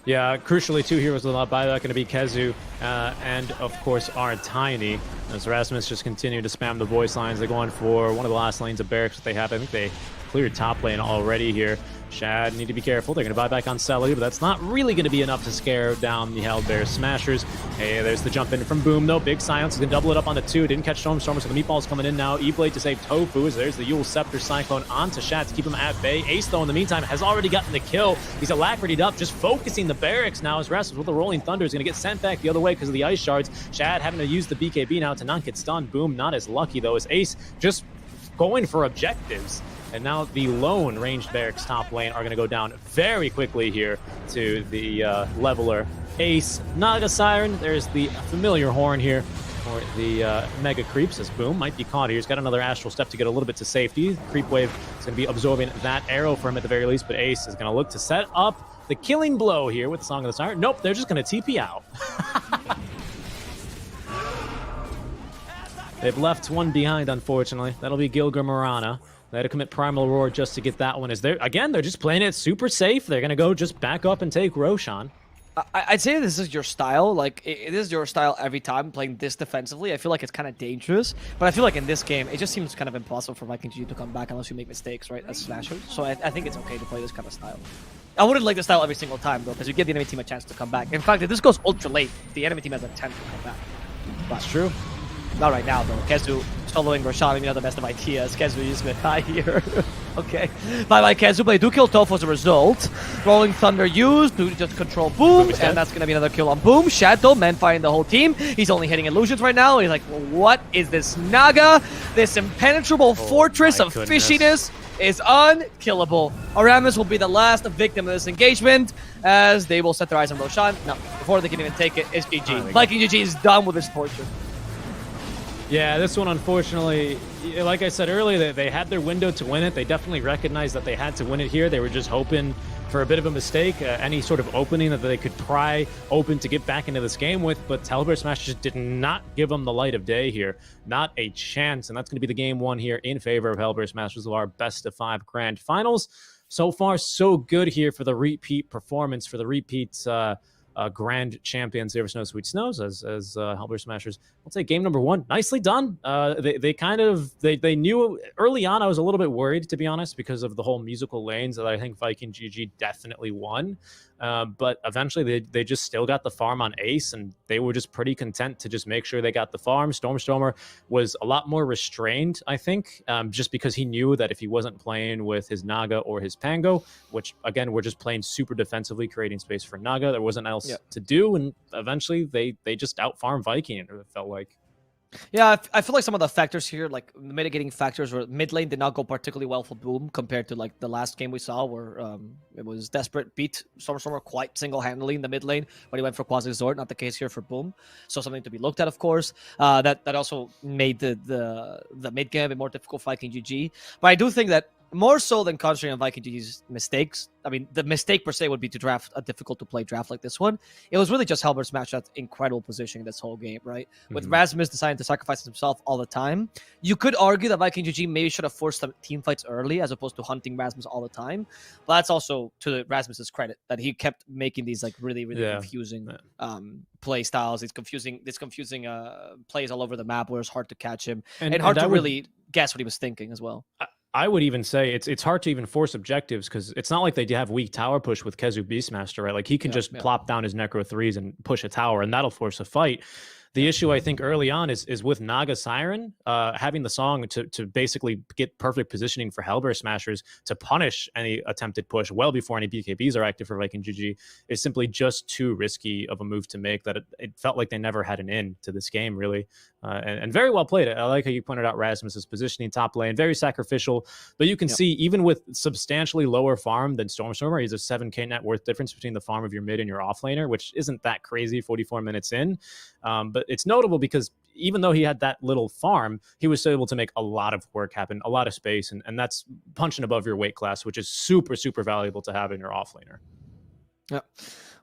Yeah, crucially, two heroes with a lot buyback going to be Kezu and, of course, our Tiny. As Rasmus just continue to spam the voice lines. They're going for one of the last lanes of barracks that they have. I think they cleared top lane already here. Shad need to be careful. They're going to buy back on Selly, but that's not really going to be enough to scare down the HellBearSmashers. Hey, there's the jump in from Boom, though. Big Silence is going to double it up on the 2. Didn't catch Stormstormer, so the Meatball's coming in now. E-Blade to save Tofu. As there's the Yule Scepter Cyclone onto Shad to keep him at bay. Ace, though, in the meantime, has already gotten the kill. He's alacrity'd up, just focusing the barracks now as Rasmus with the Rolling Thunder is going to get sent back the other way because of the Ice Shards. Shad having to use the BKB now to not get stunned. Boom, not as lucky, though, as Ace just going for objectives. And now the lone ranged barracks top lane are going to go down very quickly here to the leveler Ace. Naga Siren, there's the familiar horn here for the Mega Creeps as Boom might be caught here. He's got another Astral Step to get a little bit to safety. Creep Wave is going to be absorbing that arrow for him at the very least, but Ace is going to look to set up the killing blow here with the Song of the Siren. Nope, they're just going to TP out. They've left one behind, unfortunately. That'll be Gilgar Morana. They had to commit Primal Roar just to get that one. They're just playing it super safe. They're going to go just back up and take Roshan. I'd say this is your style. Like, it is your style every time, playing this defensively. I feel like it's kind of dangerous. But I feel like in this game, it just seems kind of impossible for Viking GG to come back unless you make mistakes, right, as Smashers. So I think it's okay to play this kind of style. I wouldn't like the style every single time, though, because you give the enemy team a chance to come back. In fact, if this goes ultra late, the enemy team has a chance to come back. That's true. Not right now, though. Kezu soloing Roshan, maybe not the best of ideas. Kezu using it high here. Okay. Bye-bye, Kezu, but they do kill Tofu as a result. Rolling Thunder used to just control Boom, and that's going to be another kill on Boom. Shadow, man fighting the whole team. He's only hitting illusions right now. He's like, well, what is this Naga? This impenetrable fortress of fishiness is unkillable. Aramis will be the last victim of this engagement, as they will set their eyes on Roshan. No, before they can even take it, it's GG. Viking GG is done with this torture. Yeah, this one, unfortunately, like I said earlier, they had their window to win it. They definitely recognized that they had to win it here. They were just hoping for a bit of a mistake, any sort of opening that they could pry open to get back into this game with, but HellBearSmashers did not give them the light of day here. Not a chance, and that's going to be the game one here in favor of HellBearSmashers of our best-of-5 grand finals. So far, so good here for the repeat performance, for the repeat grand champions here for Snow Sweet Snows as HellBearSmashers. I'll say game number one, nicely done. They knew early on. I was a little bit worried, to be honest, because of the whole musical lanes that I think Viking GG definitely won. But eventually they just still got the farm on Ace, and they were just pretty content to just make sure they got the farm. Stormstormer was a lot more restrained, I think, just because he knew that if he wasn't playing with his Naga or his Pango, which again, we're just playing super defensively, creating space for Naga, there wasn't else to do, and eventually they just out-farmed Viking, it felt like. Yeah, I feel like some of the factors here, like the mitigating factors, were mid lane did not go particularly well for Boom compared to like the last game we saw, where it was Desperate beat Stormstormer quite single-handedly in the mid lane when he went for Quasi Zord. Not the case here for Boom, so something to be looked at, of course. That also made the mid game a bit more difficult for Viking GG. But I do think that more so than concentrating on Viking GG's mistakes. I mean, the mistake per se would be to draft a difficult to play draft like this one. It was really just HELLBearSMASHERS' incredible positioning this whole game, right? With Rasmus deciding to sacrifice himself all the time. You could argue that Viking GG maybe should have forced some team fights early as opposed to hunting Rasmus all the time. But that's also to Rasmus's credit that he kept making these like really confusing play styles. These confusing plays all over the map where it's hard to catch him and hard to really guess what he was thinking as well. I would even say it's hard to even force objectives because it's not like they have weak tower push with Kezu Beastmaster, right? Like he can just plop down his Necro 3s and push a tower, and that'll force a fight. The issue I think early on is with Naga Siren having the song to basically get perfect positioning for HELLBearSMASHERS to punish any attempted push well before any BKBs are active for Viking GG is simply just too risky of a move to make that it felt like they never had an end to this game, really. And very well played. I like how you pointed out Rasmus's positioning top lane, very sacrificial, but you can see even with substantially lower farm than Stormstormer, he's a 7k net worth difference between the farm of your mid and your off laner, which isn't that crazy 44 minutes in. But it's notable because even though he had that little farm, he was still able to make a lot of work happen, a lot of space, and that's punching above your weight class, which is super, super valuable to have in your off laner. Yeah.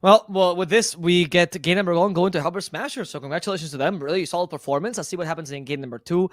Well, with this, we get game number 1 going to HELLBearSMASHERS. So congratulations to them. Really solid performance. Let's see what happens in game number 2.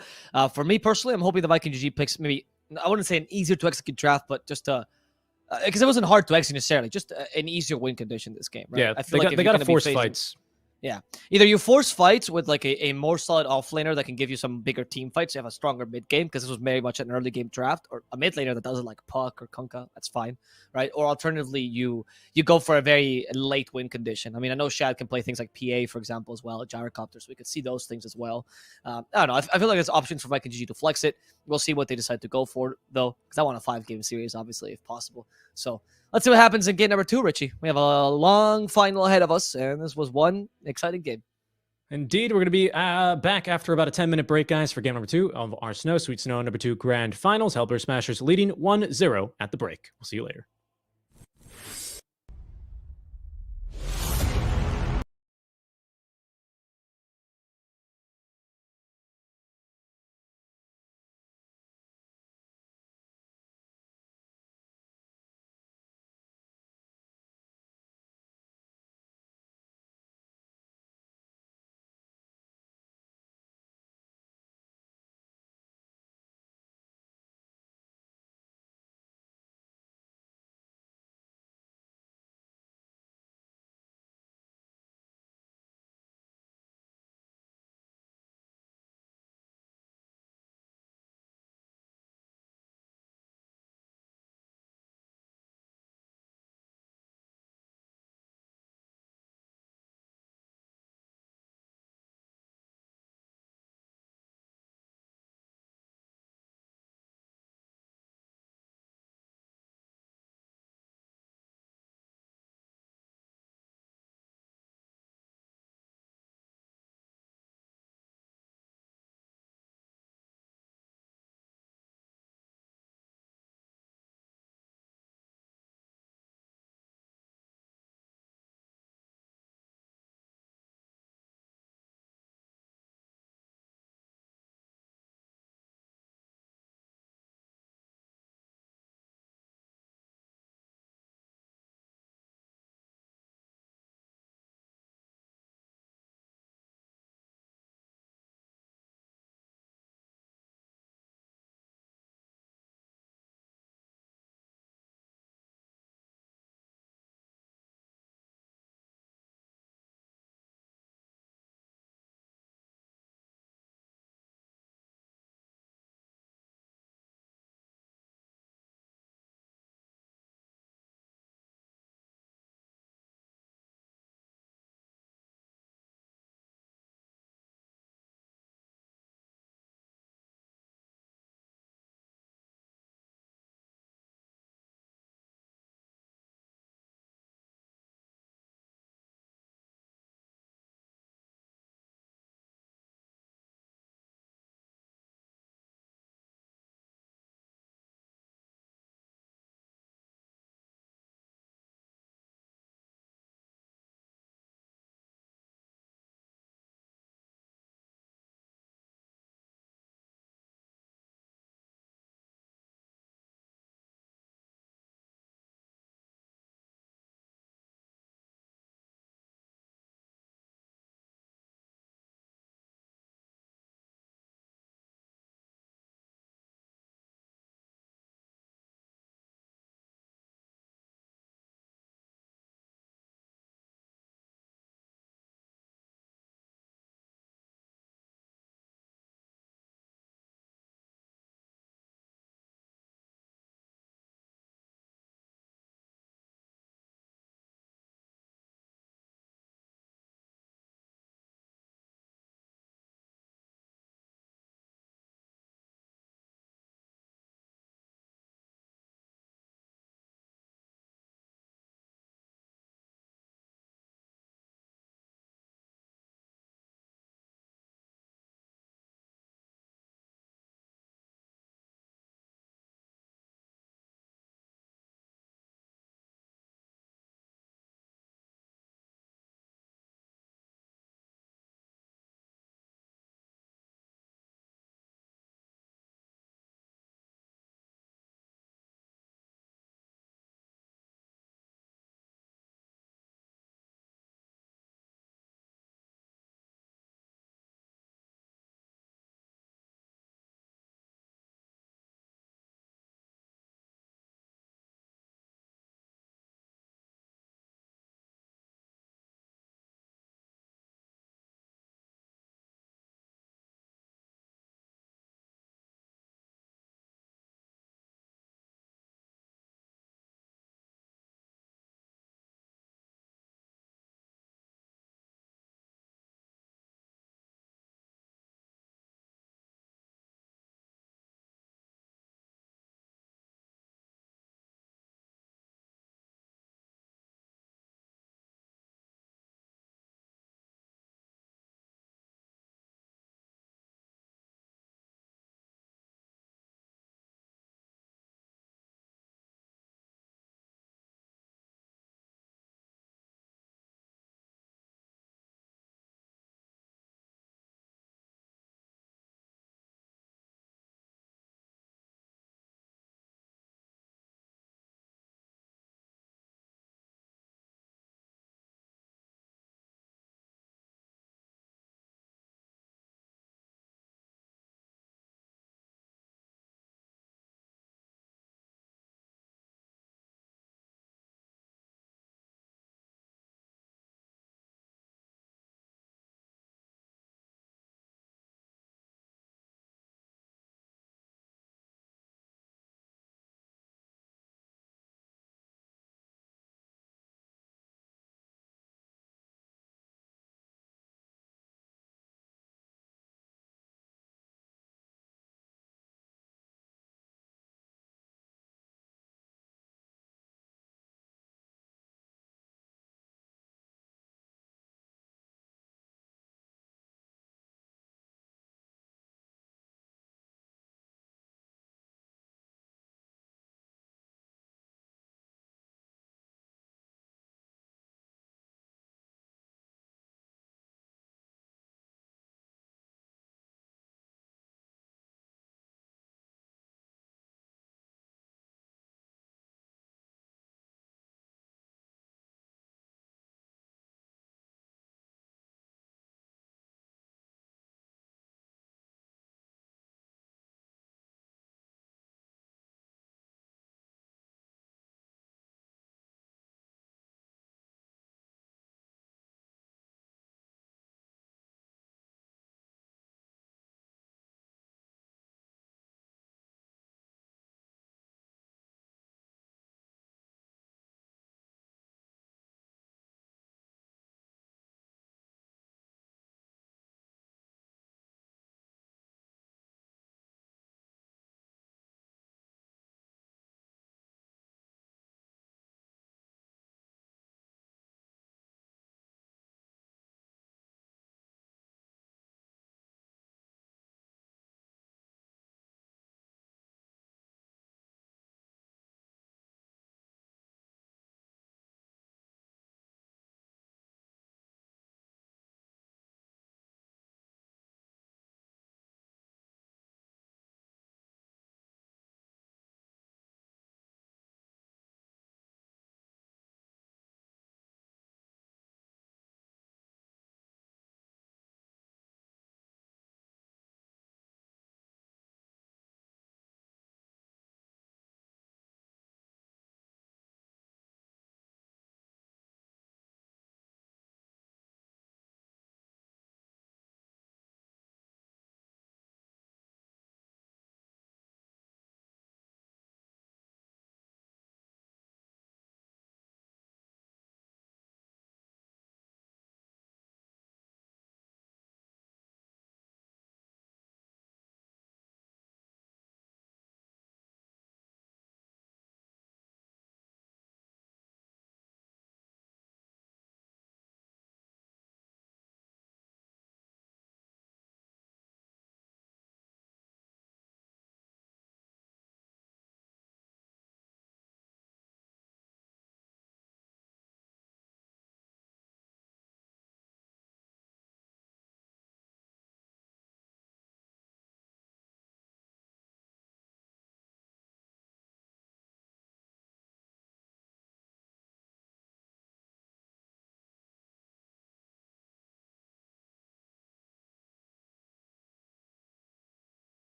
For me personally, I'm hoping the Viking GG picks maybe, I wouldn't say an easier to execute draft, but just because it wasn't hard to execute necessarily, just an easier win condition this game, right? Yeah, I feel they got to force fights. Yeah. Either you force fights with like a more solid offlaner that can give you some bigger team fights. You have a stronger mid game because this was very much an early game draft, or a mid laner that does it like Puck or Kunkka. That's fine, right? Or alternatively, you go for a very late win condition. I mean, I know Shad can play things like PA, for example, as well, Gyrocopter, so we could see those things as well. I don't know. I feel like there's options for Viking GG to flex it. We'll see what they decide to go for, though, because I want a 5-game series, obviously, if possible. So let's see what happens in game number 2, Richie. We have a long final ahead of us, and this was one exciting game. Indeed, we're going to be back after about a 10-minute break, guys, for game number 2 of our Snow Sweet Snow number 2 Grand Finals. HELLBearSMASHERS leading 1-0 at the break. We'll see you later.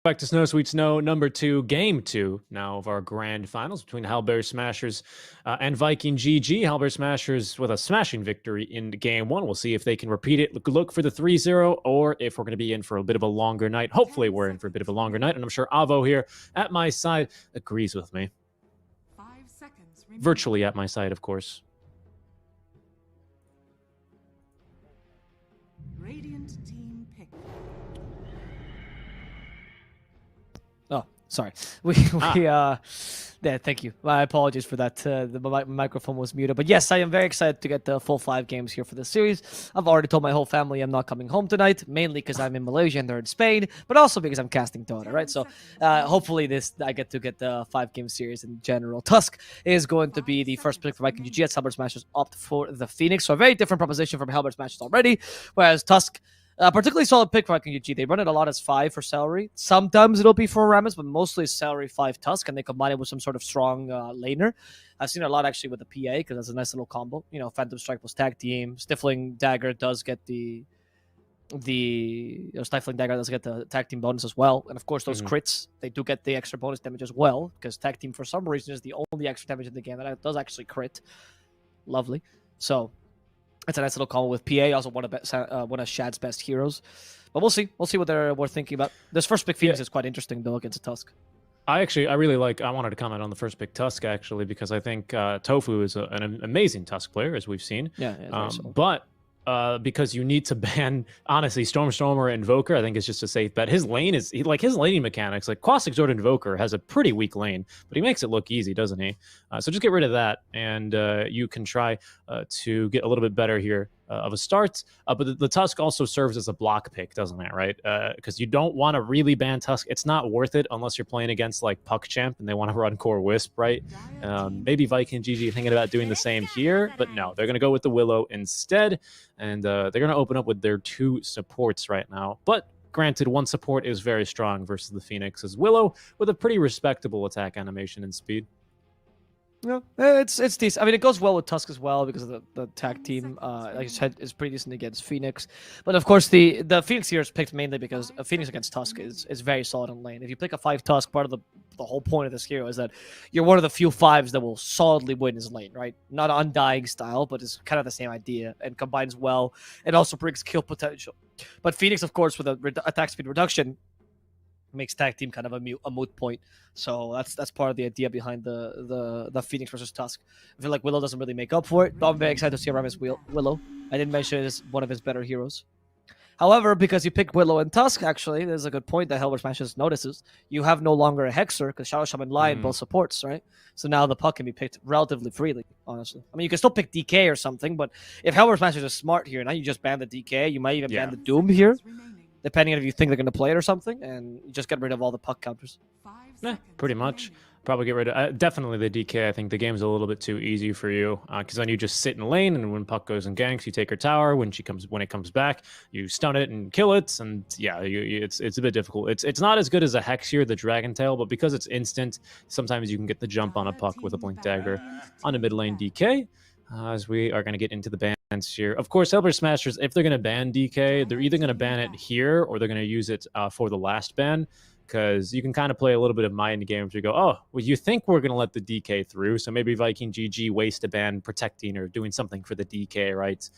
Back to Snow Sweet Snow, number 2, game 2 now of our grand finals between HELLBEARSMASHERS and Viking GG. HELLBEARSMASHERS with a smashing victory in game 1. We'll see if they can repeat it. Look for the 3-0, or if we're going to be in for a bit of a longer night. Hopefully we're in for a bit of a longer night, and I'm sure Avo here at my side agrees with me. 5 seconds remaining. Virtually at my side, of course. Radiant team pick. Oh, sorry. Yeah, thank you. My apologies for that. The microphone was muted. But yes, I am very excited to get the full 5 games here for this series. I've already told my whole family I'm not coming home tonight, mainly because I'm in Malaysia and they're in Spain, but also because I'm casting Dota, right? So hopefully I get the 5-game series in general. Tusk is going to be the first pick for Viking GG as HELLBEARSMASHERS opt for the Phoenix. So a very different proposition from HELLBEARSMASHERS already, whereas Tusk, particularly solid pick for Viking GG. They run it a lot as 5 for Celery. Sometimes it'll be for Rammus, but mostly Celery 5 Tusk, and they combine it with some sort of strong laner. I've seen it a lot actually with the PA because that's a nice little combo. You know, Phantom Strike plus tag team. Stifling Dagger does get the Stifling Dagger does get the tag team bonus as well, and of course those crits, they do get the extra bonus damage as well, because tag team for some reason is the only extra damage in the game that does actually crit. Lovely. So it's a nice little combo with PA, also one of Shad's best heroes. But we'll see. We'll see what they're thinking about. This first pick Phoenix is quite interesting, though, against a Tusk. I wanted to comment on the first pick Tusk, actually, because I think Tofu is an amazing Tusk player, as we've seen. Yeah, but because you need to ban, honestly, Stormer Invoker, I think it's just a safe bet. His lane his laning mechanics, like Quas Exhort Invoker has a pretty weak lane, but he makes it look easy, doesn't he? So just get rid of that, and you can try to get a little bit better here of a start. But the Tusk also serves as a block pick, doesn't it, right? Because you don't want to really ban Tusk. It's not worth it unless you're playing against like Puck Champ and they want to run Core Wisp, right? Maybe Viking GG thinking about doing the same here, but no, they're going to go with the Willow instead, and they're going to open up with their 2 supports right now. But granted, one support is very strong versus the Phoenix's Willow with a pretty respectable attack animation and speed. Yeah, it's decent. I mean, it goes well with Tusk as well because of the tag team. Like I said, is pretty decent against Phoenix. But of course, the Phoenix here is picked mainly because a Phoenix against Tusk is very solid in lane. If you pick a 5 Tusk, part of the whole point of this hero is that you're one of the few 5s that will solidly win his lane, right? Not undying style, but it's kind of the same idea and combines well. It also brings kill potential. But Phoenix, of course, with a attack speed reduction, makes tag team kind of a moot point. So that's part of the idea behind the Phoenix versus Tusk. I feel like Willow doesn't really make up for it, but I'm very excited to see Rammus Willow. I didn't mention it as one of his better heroes. However, because you pick Willow and Tusk, actually, there's a good point that HELLBEARSMASHERS notices. You have no longer a Hexer, because Shadow Shaman Lion both supports, right? So now the Puck can be picked relatively freely, honestly. I mean, you can still pick DK or something, but if HELLBEARSMASHERS is smart here, now you just ban the DK. You might even ban the Doom here, depending on if you think they're going to play it or something, and you just get rid of all the Puck counters. Pretty much. Probably get rid of definitely the DK. I think the game's a little bit too easy for you because then you just sit in lane, and when Puck goes and ganks, you take her tower. When it comes back, you stun it and kill it, and yeah, it's a bit difficult. It's not as good as a Hex here, the Dragon Tail, but because it's instant, sometimes you can get the jump on a Puck with a Blink Dagger on a mid lane DK. As we are going to get into the bans here. Of course, HELLBEARSMASHERS, if they're going to ban DK, they're either going to ban it here or they're going to use it for the last ban, because you can kind of play a little bit of mind games where you go, oh, well, you think we're going to let the DK through, so maybe Viking GG waste a ban protecting or doing something for the DK, right?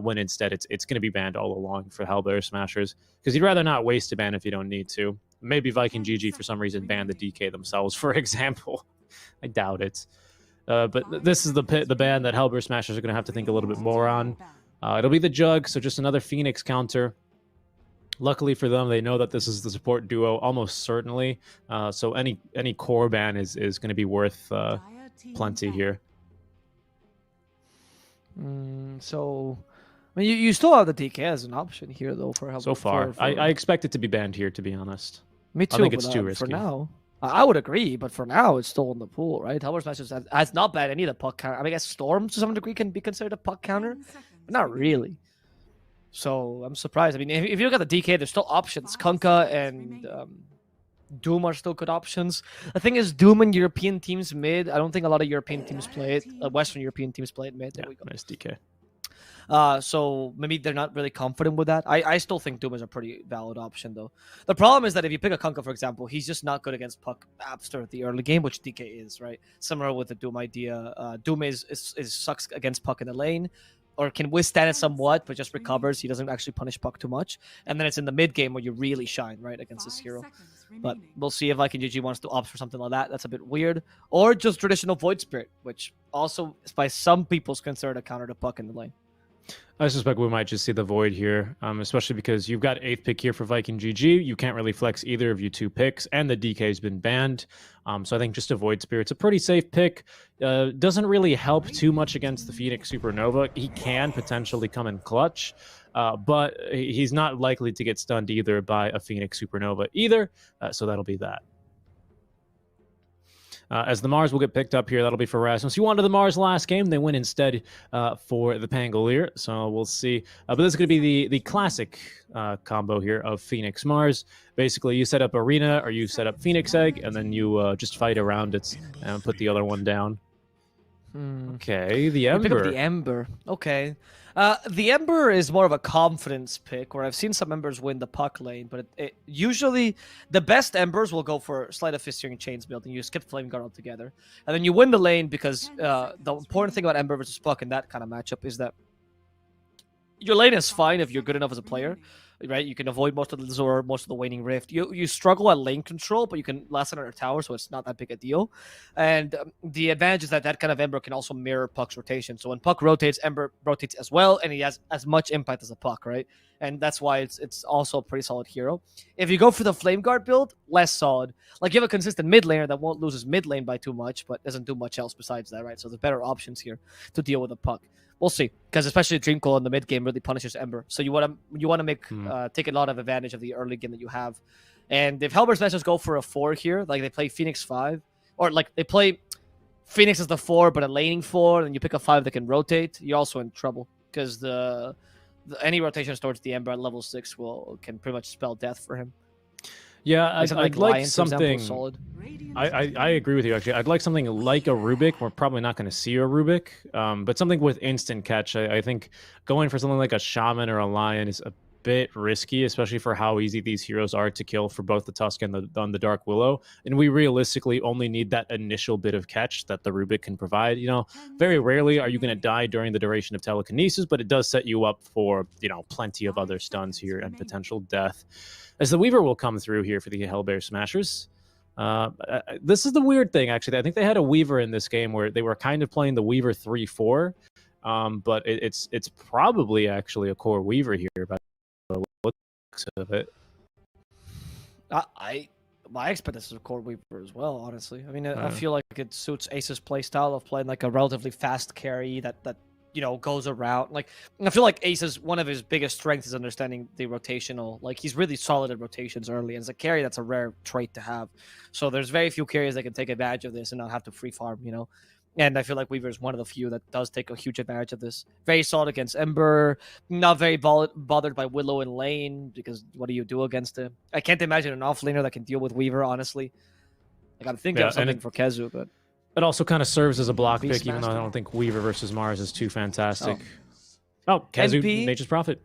When instead it's going to be banned all along for HELLBEARSMASHERS, because you'd rather not waste a ban if you don't need to. Maybe Viking GG, for some reason, ban the DK themselves, for example. I doubt it. But this is the ban that HELLBEARSMASHERS are going to have to think a little bit more on. It'll be the Jug, so just another Phoenix counter. Luckily for them, they know that this is the support duo almost certainly. So any core ban is going to be worth plenty here. So, I mean, you still have the DK as an option here, though, for help. So far, I expect it to be banned here, to be honest. Me too. I think it's too risky. For now, I would agree, but for now, it's still in the pool, right? HELLBEARSMASHERS has not banned any of the puck counter. I mean, I guess Storm to some degree can be considered a puck counter, but not really. So I'm surprised. I mean, if you look at the DK, there's still options. Kunkka and Doom are still good options. The thing is, Doom and European teams mid. I don't think a lot of European teams play it. Western European teams play it mid. There we go. Nice DK. So maybe they're not really confident with that. I still think Doom is a pretty valid option, though. The problem is that if you pick a Kunkka, for example, he's just not good against Puck Abster at the early game, which DK is, right? Similar with the Doom idea. Doom is sucks against Puck in the lane, or can withstand it somewhat, but just recovers. He doesn't actually punish Puck too much. And then it's in the mid game where you really shine, right, against this hero. But we'll see if GG wants to opt for something like that. That's a bit weird. Or just traditional Void Spirit, which also is by some people's considered a counter to Puck in the lane. I suspect we might just see the Void here, especially because you've got 8th pick here for GG. You can't really flex either of you 2 picks, and the DK's been banned. So I think just a Void Spirit's a pretty safe pick. Doesn't really help too much against the Phoenix Supernova. He can potentially come in clutch, but he's not likely to get stunned either by a Phoenix Supernova either, so that'll be that. As the Mars will get picked up here, that'll be for Rasmus. You wanted the Mars last game. They went instead for the Pangolier, so we'll see. But this is going to be the classic combo here of Phoenix Mars. Basically, you set up Arena or you set up Phoenix Egg, and then you just fight around it and put the other one down. Okay, the Ember. Pick up the Ember. Okay. The Ember is more of a confidence pick, where I've seen some Embers win the Puck lane, but usually the best Embers will go for Sleight of Fistering Chains build, and you skip Flame Guard altogether. And then you win the lane because the important thing about Ember versus Puck in that kind of matchup is that your lane is fine if you're good enough as a player, right? You can avoid most of the Zor, most of the Waning Rift. You struggle at lane control, but you can last under tower, so it's not that big a deal. And the advantage is that that kind of Ember can also mirror Puck's rotation. So when Puck rotates, Ember rotates as well, and he has as much impact as a Puck, right? And that's why it's also a pretty solid hero. If you go for the Flame Guard build, less solid. Like, you have a consistent mid laner that won't lose his mid lane by too much, but doesn't do much else besides that, right? So there's better options here to deal with a Puck. We'll see, because especially Dreamcoil in the mid game really punishes Ember. So you want to make take a lot of advantage of the early game that you have. And if HELLBEARSMASHERS go for a 4 here, like they play Phoenix 5, or like they play Phoenix as the 4, but a laning 4, and you pick a 5 that can rotate, you're also in trouble, because any rotations towards the Ember at level 6 can pretty much spell death for him. Yeah, I'd like something. Example, solid. I agree with you, actually. I'd like something like a Rubik. We're probably not going to see a Rubik, but something with instant catch. I think going for something like a Shaman or a Lion is a bit risky, especially for how easy these heroes are to kill for both the Tusk and the Dark Willow. And we realistically only need that initial bit of catch that the Rubik can provide. You know, very rarely are you going to die during the duration of telekinesis, but it does set you up for, you know, plenty of other stuns here and potential death. As the Weaver will come through here for the HELLBEARSMASHERS. This is the weird thing, actually. I think they had a Weaver in this game where they were kind of playing the Weaver 3-4, but it's probably actually a core Weaver here by the looks of it. I expect this is a core Weaver as well, honestly. I mean, I feel like it suits Ace's playstyle of playing like a relatively fast carry that you know, goes around. Like, I feel like Ace's one of his biggest strengths is understanding the rotational. Like, he's really solid at rotations early, and as a carry, that's a rare trait to have. So there's very few carriers that can take advantage of this and not have to free farm, you know. And I feel like Weaver is one of the few that does take a huge advantage of this. Very solid against Ember, not very bothered by Willow in lane, because what do you do against him? I can't imagine an offlaner that can deal with Weaver, honestly. Like, I'm thinking of something for Kezu, but it also kind of serves as a block pick, even though I don't think Weaver versus Mars is too fantastic. Oh, Kezu, NP, Nature's Prophet.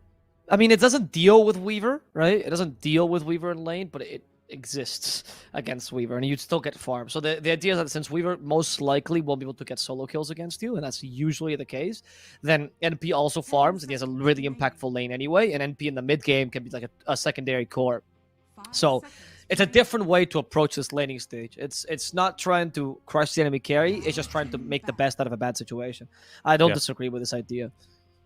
I mean, it doesn't deal with Weaver, right? It doesn't deal with Weaver in lane, but it exists against Weaver, and you'd still get farm. So the idea is that since Weaver most likely won't be able to get solo kills against you, and that's usually the case, then NP also farms, and he has a really impactful lane anyway, and NP in the mid game can be like a secondary core. So it's a different way to approach this laning stage. It's not trying to crush the enemy carry, it's just trying to make the best out of a bad situation. I don't disagree with this idea.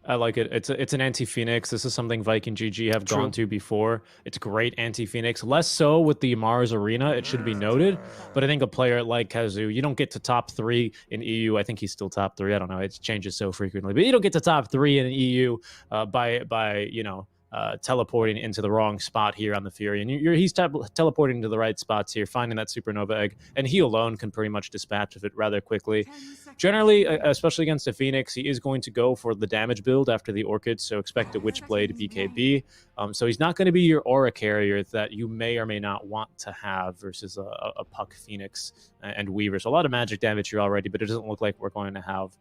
I like it. It's an anti-Phoenix. This is something GG have gone to before. It's great anti-Phoenix. Less so with the Mars Arena, it should be noted. But I think a player like Kezu, you don't get to top 3 in EU. I think he's still top 3. I don't know. It changes so frequently. But you don't get to top 3 in EU by you know, teleporting into the wrong spot here on the Fury, and he's teleporting to the right spots here, finding that Supernova Egg, and he alone can pretty much dispatch of it rather quickly. Generally, especially against a Phoenix, he is going to go for the damage build after the Orchid, so expect a Witchblade BKB. So he's not going to be your aura carrier that you may or may not want to have versus a Puck Phoenix and Weaver. So a lot of magic damage here already, but it doesn't look like we're going to have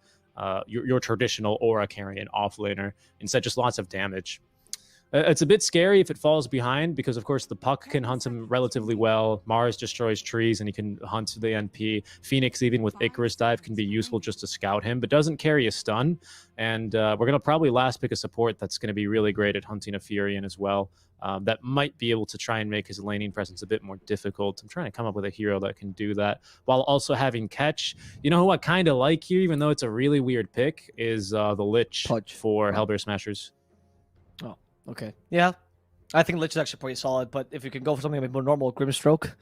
your traditional aura carrying offlaner. Instead, just lots of damage. It's a bit scary if it falls behind because, of course, the Puck can hunt him relatively well. Mars destroys trees and he can hunt the NP. Phoenix, even with Icarus Dive, can be useful just to scout him, but doesn't carry a stun. And we're going to probably last pick a support that's going to be really great at hunting a Furion as well. That might be able to try and make his laning presence a bit more difficult. I'm trying to come up with a hero that can do that while also having catch. You know who I kind of like here, even though it's a really weird pick, is the Lich for HELLBEARSMASHERS. Okay. Yeah. I think Lich is actually pretty solid, but if you can go for something a bit more normal, Grimstroke.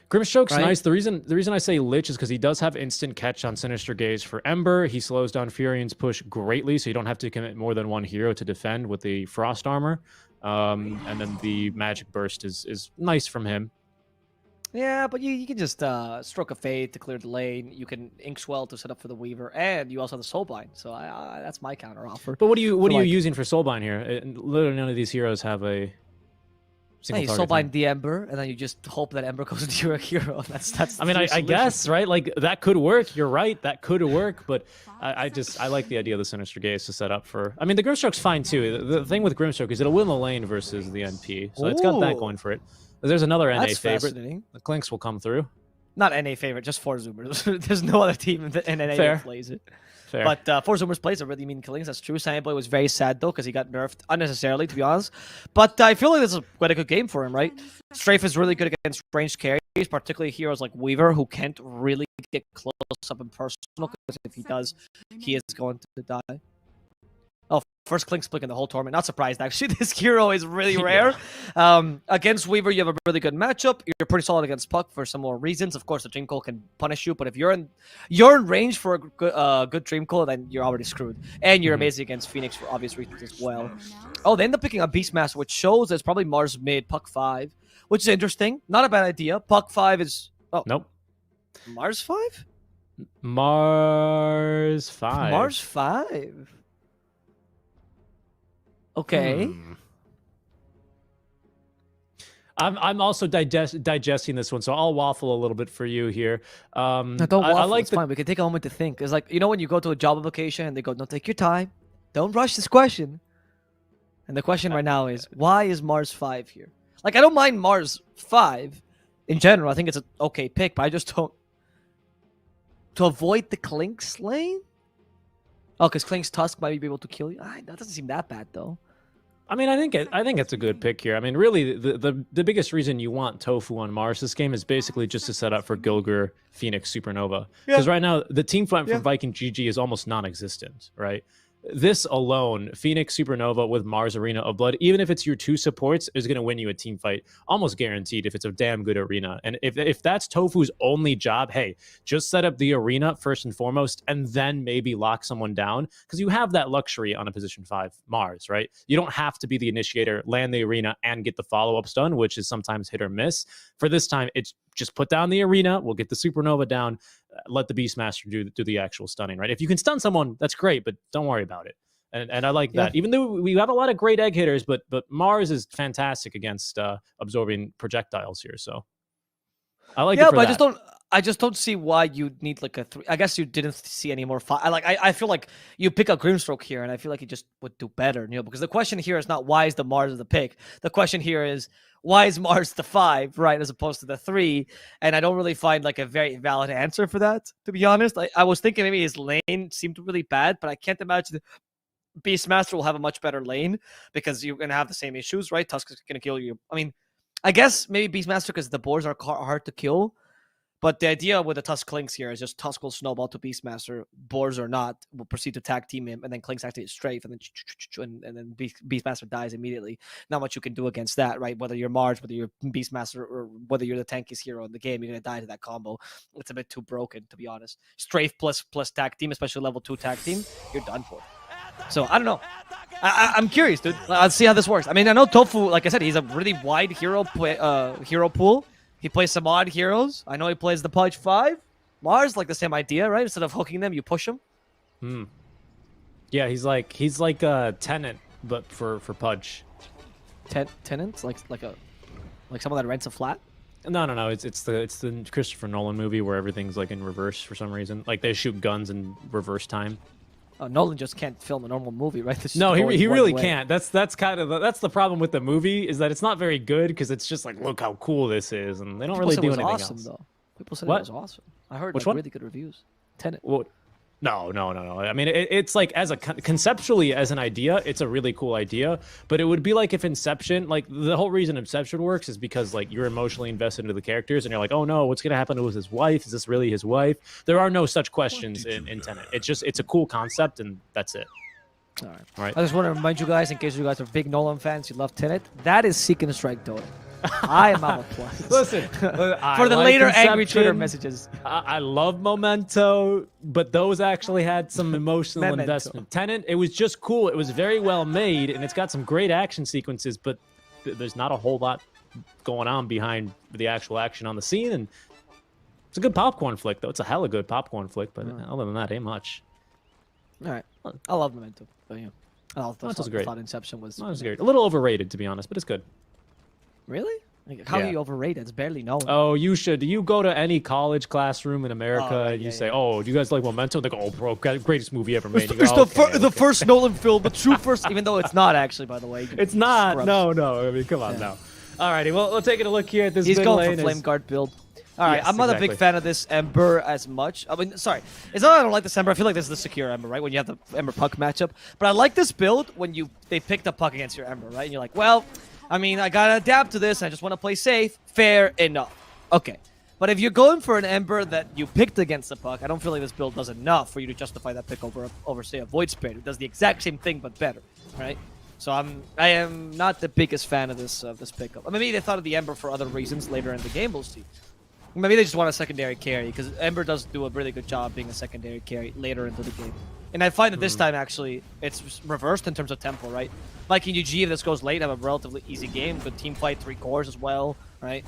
Grimstroke's nice. The reason I say Lich is because he does have instant catch on Sinister Gaze for Ember. He slows down Furion's push greatly, so you don't have to commit more than one hero to defend with the Frost Armor. And then the Magic Burst is nice from him. Yeah, but you can just Stroke of Fate to clear the lane. You can Inkswell to set up for the Weaver, and you also have the Soulbind. So that's my counter offer. But what are you using for Soulbind here? Literally none of these heroes have a single target. Soulbind the Ember, and then you just hope that Ember goes into your hero. That's I mean, I guess, right? Like that could work. You're right, that could work. But I like the idea of the Sinister Gaze to set up for. I mean, the Grimstroke's fine too. The thing with Grimstroke is it'll win the lane versus the NP, so it's got that going for it. There's another NA favorite. The Clinks will come through. Not NA favorite, just 4Zoomers. There's no other team in NA that plays it. Fair. But 4Zoomers plays a really mean Killings. That's true. Sandboy was very sad, though, because he got nerfed unnecessarily, to be honest. But I feel like this is quite a good game for him, right? Strafe is really good against ranged carries, particularly heroes like Weaver, who can't really get close up and personal, because if he does, he is going to die. Oh, first Klink split in the whole tournament. Not surprised, actually. This hero is really rare. Against Weaver, you have a really good matchup. You're pretty solid against Puck for some more reasons. Of course, the Dream Coil can punish you, but if you're in range for a good Dream Coil, then you're already screwed. And you're amazing against Phoenix for obvious reasons as well. Oh, they end up picking a Beastmaster, which shows it's probably Mars mid, Puck 5, which is interesting. Not a bad idea. Puck 5 is... Oh, nope. Mars 5? Mars 5. Mars 5. Okay. I'm also digesting this one, so I'll waffle a little bit for you here. No, don't waffle. It's fine. We can take a moment to think. It's like, you know when you go to a job application and they go, no, take your time. Don't rush this question. And the question right now is, why is Mars 5 here? Like, I don't mind Mars 5 in general. I think it's an okay pick, but I just don't... To avoid the Klink's lane? Oh, because Klink's Tusk might be able to kill you? That doesn't seem that bad, though. I mean, I think it's a good pick here. I mean, really, the biggest reason you want Tofu on Mars this game is basically just to set up for Gilgir, Phoenix, Supernova. Because right now, the team fight for Viking GG is almost non-existent, right? This alone, Phoenix, Supernova with Mars Arena of Blood, even if it's your two supports, is going to win you a team fight, almost guaranteed if it's a damn good arena. And if that's Tofu's only job, hey, just set up the arena first and foremost, and then maybe lock someone down, because you have that luxury on a position 5 Mars, right? You don't have to be the initiator, land the arena, and get the follow-up stun, which is sometimes hit or miss. For this time, it's just put down the arena, we'll get the Supernova down, let the Beastmaster do the actual stunning, right? If you can stun someone, that's great, but don't worry about it. And I like that. Even though we have a lot of great egg hitters, but Mars is fantastic against absorbing projectiles here. So I like it for but that. I just don't see why you need like a 3. I guess you didn't see any more 5. I feel like you pick a Grimstroke here, and I feel like you just would do better, because the question here is not why is the Mars the pick. The question here is why is Mars the 5, right, as opposed to the 3? And I don't really find like a very valid answer for that, to be honest. I was thinking maybe his lane seemed really bad, but I can't imagine Beastmaster will have a much better lane because you're going to have the same issues, right? Tusk is going to kill you. I mean, I guess maybe Beastmaster because the boars are hard to kill. But the idea with the Tusk Klinks here is just Tusk will snowball to Beastmaster, boars or not, will proceed to tag team him, and then Klinks activate strafe, and then Beastmaster dies immediately. Not much you can do against that, right? Whether you're Mars, whether you're Beastmaster, or whether you're the tankiest hero in the game, you're going to die to that combo. It's a bit too broken, to be honest. Strafe plus tag team, especially level 2 tag team, you're done for. So, I don't know. I'm curious, dude. Let's see how this works. I mean, I know Tofu, like I said, he's a really wide hero pool. He plays some odd heroes. I know he plays the Pudge 5. Mars, like the same idea, right? Instead of hooking them, you push them. Yeah, he's like a Tenant, but for Pudge. Tenants? Like someone that rents a flat? No. It's the Christopher Nolan movie where everything's like in reverse for some reason. Like they shoot guns in reverse time. Nolan just can't film a normal movie, right? No, he really can't. That's the problem with the movie, is that it's not very good because it's just like, look how cool this is, and they don't really do anything else. Though. People said it was awesome. I heard Which one? really good reviews. Tenet. Well, no. I mean, it's like conceptually as an idea, it's a really cool idea. But it would be like if Inception, like the whole reason Inception works is because like you're emotionally invested into the characters, and you're like, oh no, what's gonna happen with his wife? Is this really his wife? There are no such questions in Tenet. It's a cool concept, and that's it. All right. I just want to remind you guys, in case you guys are big Nolan fans, you love Tenet. That is Seek and Strike Dota. I am out of plus. Listen, for the later angry Twitter messages. I love Memento, but those actually had some emotional investment. Tenet, it was just cool. It was very well made, and it's got some great action sequences, but there's not a whole lot going on behind the actual action on the scene. And it's a good popcorn flick, though. It's a hella good popcorn flick, but other than that, ain't much. All right, I love Memento, but yeah, I great. thought Inception was great. A little overrated, to be honest, but it's good. Really? Like, how do you overrate it? It's barely known. Oh, you should. You go to any college classroom in America and you say, oh, do you guys like Memento? They go, oh, bro, greatest movie ever made. It's the first Nolan film, the true first, even though it's not actually, by the way. It's not. No. I mean, come on now. Alrighty, well, we're taking a look here at this. He's going for Flame Guard build. All right, I'm not a big fan of this Ember as much. I mean, sorry. It's not that I don't like this Ember. I feel like this is the secure Ember, right? When you have the Ember Puck matchup. But I like this build when they pick the Puck against your Ember, right? And you're like, well, I mean, I gotta adapt to this. I just want to play safe. Fair enough. Okay. But if you're going for an Ember that you picked against the Puck, I don't feel like this build does enough for you to justify that pick over say, a Void Spirit. It does the exact same thing, but better, right? So I am not the biggest fan of this pickup. I mean, maybe they thought of the Ember for other reasons later in the game. We'll see. Maybe they just want a secondary carry, because Ember does do a really good job being a secondary carry later into the game. And I find that this time, actually, it's reversed in terms of tempo, right? Like in UG, if this goes late, have a relatively easy game. Good team fight, 3 cores as well, right?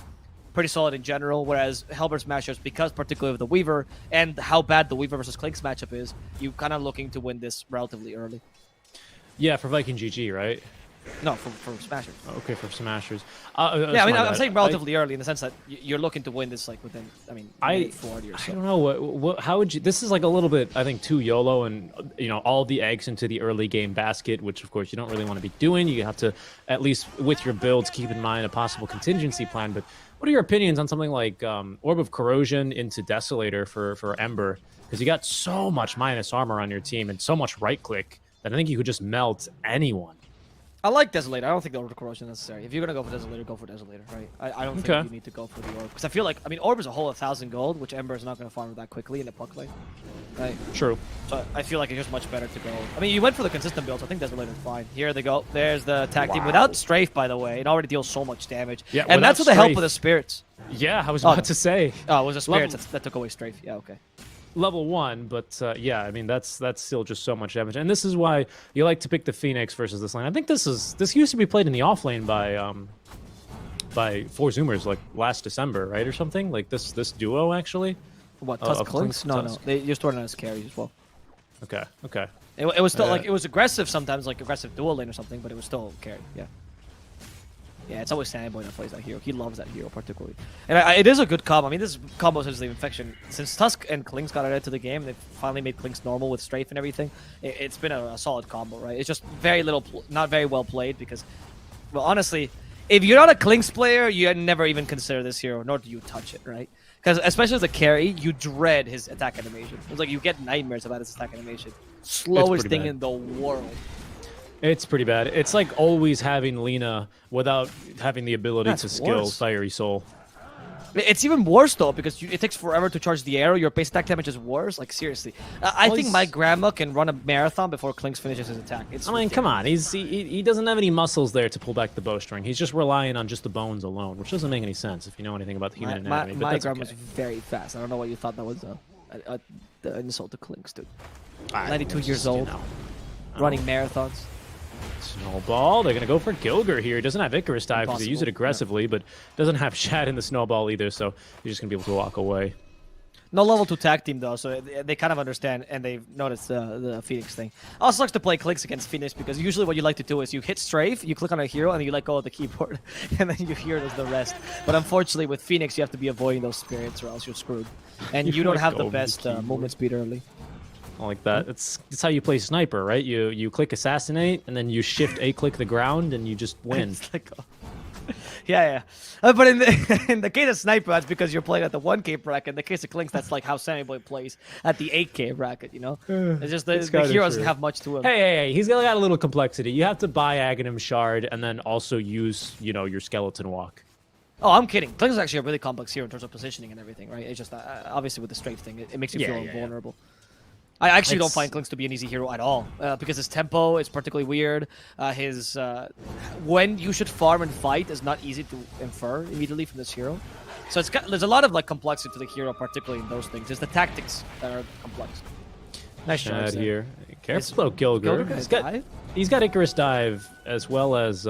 Pretty solid in general, whereas HELLBEARSMASHERS, because particularly with the Weaver, and how bad the Weaver versus Clinks matchup is, you kind of looking to win this relatively early. Yeah, for Viking GG, right? No, for Smashers. Okay, for Smashers. Yeah, I mean, I'm saying relatively early in the sense that you're looking to win this like within, I mean, 40 or so. I don't know how would you? This is like a little bit, I think, too YOLO, and all the eggs into the early game basket, which of course you don't really want to be doing. You have to, at least with your builds, keep in mind a possible contingency plan. But what are your opinions on something like Orb of Corrosion into Desolator for Ember? Because you got so much minus armor on your team and so much right click that I think you could just melt anyone. I like Desolator. I don't think the Orb of Corrosion is necessary. If you're going to go for Desolator, go for Desolator, right? I don't think you need to go for the Orb. Because I feel like, I mean, Orb is a whole 1,000 gold, which Ember is not going to farm that quickly in the puck lane. Right? True. So I feel like it's just much better to go. I mean, you went for the consistent build, so I think Desolator is fine. Here they go. There's the tag team. Without Strafe, by the way, it already deals so much damage. Yeah, and that's with the help of the Spirits. Yeah, I was about to say. Oh, it was the Spirits that took away Strafe. Yeah, okay. Level 1, but yeah, I mean that's still just so much damage, and this is why you like to pick the Phoenix versus this lane. I think this used to be played in the off lane by 4 Zoomers like last December, right, or something like this duo actually. What, Tusk Clinks? No, they used to run as carries as well. Okay. It was still like it was aggressive sometimes, like aggressive dual lane or something, but it was still carry. Yeah. Yeah, it's always Sandyboy that plays that hero. He loves that hero particularly. And it is a good combo. I mean, this combo is the infection. Since Tusk and Clinks got added to the game, they've finally made Clinks normal with Strafe and everything. It's been a solid combo, right? It's just very little, not very well played because, well, honestly, if you're not a Clinks player, you never even consider this hero, nor do you touch it, right? Because especially as a carry, you dread his attack animation. It's like you get nightmares about his attack animation. Slowest thing in the world. It's pretty bad. It's like always having Lina without having the ability to skill Fiery Soul. It's even worse though because it takes forever to charge the arrow. Your base attack damage is worse. Like seriously, I think my grandma can run a marathon before Clinks finishes his attack. I mean, come on. He doesn't have any muscles there to pull back the bowstring. He's just relying on just the bones alone, which doesn't make any sense if you know anything about the human anatomy. My grandma's very fast. I don't know why you thought that was the insult to Clinks, dude. 92 years old, running marathons. Snowball. They're going to go for Gilger here. He doesn't have Icarus dive because they use it aggressively, but doesn't have Shad in the Snowball either, so he's just going to be able to walk away. No level 2 tag team though, so they kind of understand and they've noticed the Phoenix thing. Also likes to play clicks against Phoenix because usually what you like to do is you hit strafe, you click on a hero, and you let go of the keyboard, and then your hero does the rest. But unfortunately with Phoenix, you have to be avoiding those spirits or else you're screwed. And you don't have the best movement speed early. I like that. It's how you play sniper, right? You click assassinate, and then you shift A-click the ground, and you just win. Yeah. But in the case of sniper, that's because you're playing at the 1K bracket. In the case of Clinks, that's like how Sammy Boy plays at the 8K bracket, you know? It's just the hero doesn't have much to him. Hey, he's got a little complexity. You have to buy Aghanim Shard and then also use, your Skeleton Walk. Oh, I'm kidding. Clinks is actually a really complex hero in terms of positioning and everything, right? It's just, obviously with the strafe thing, it makes you feel invulnerable. I actually don't find Clinks to be an easy hero at all, because his tempo is particularly weird. His when you should farm and fight is not easy to infer immediately from this hero. So there's a lot of like complexity to the hero, particularly in those things. It's the tactics that are complex. Nice shot here. Careful, Gilger. He's got Icarus Dive as well as.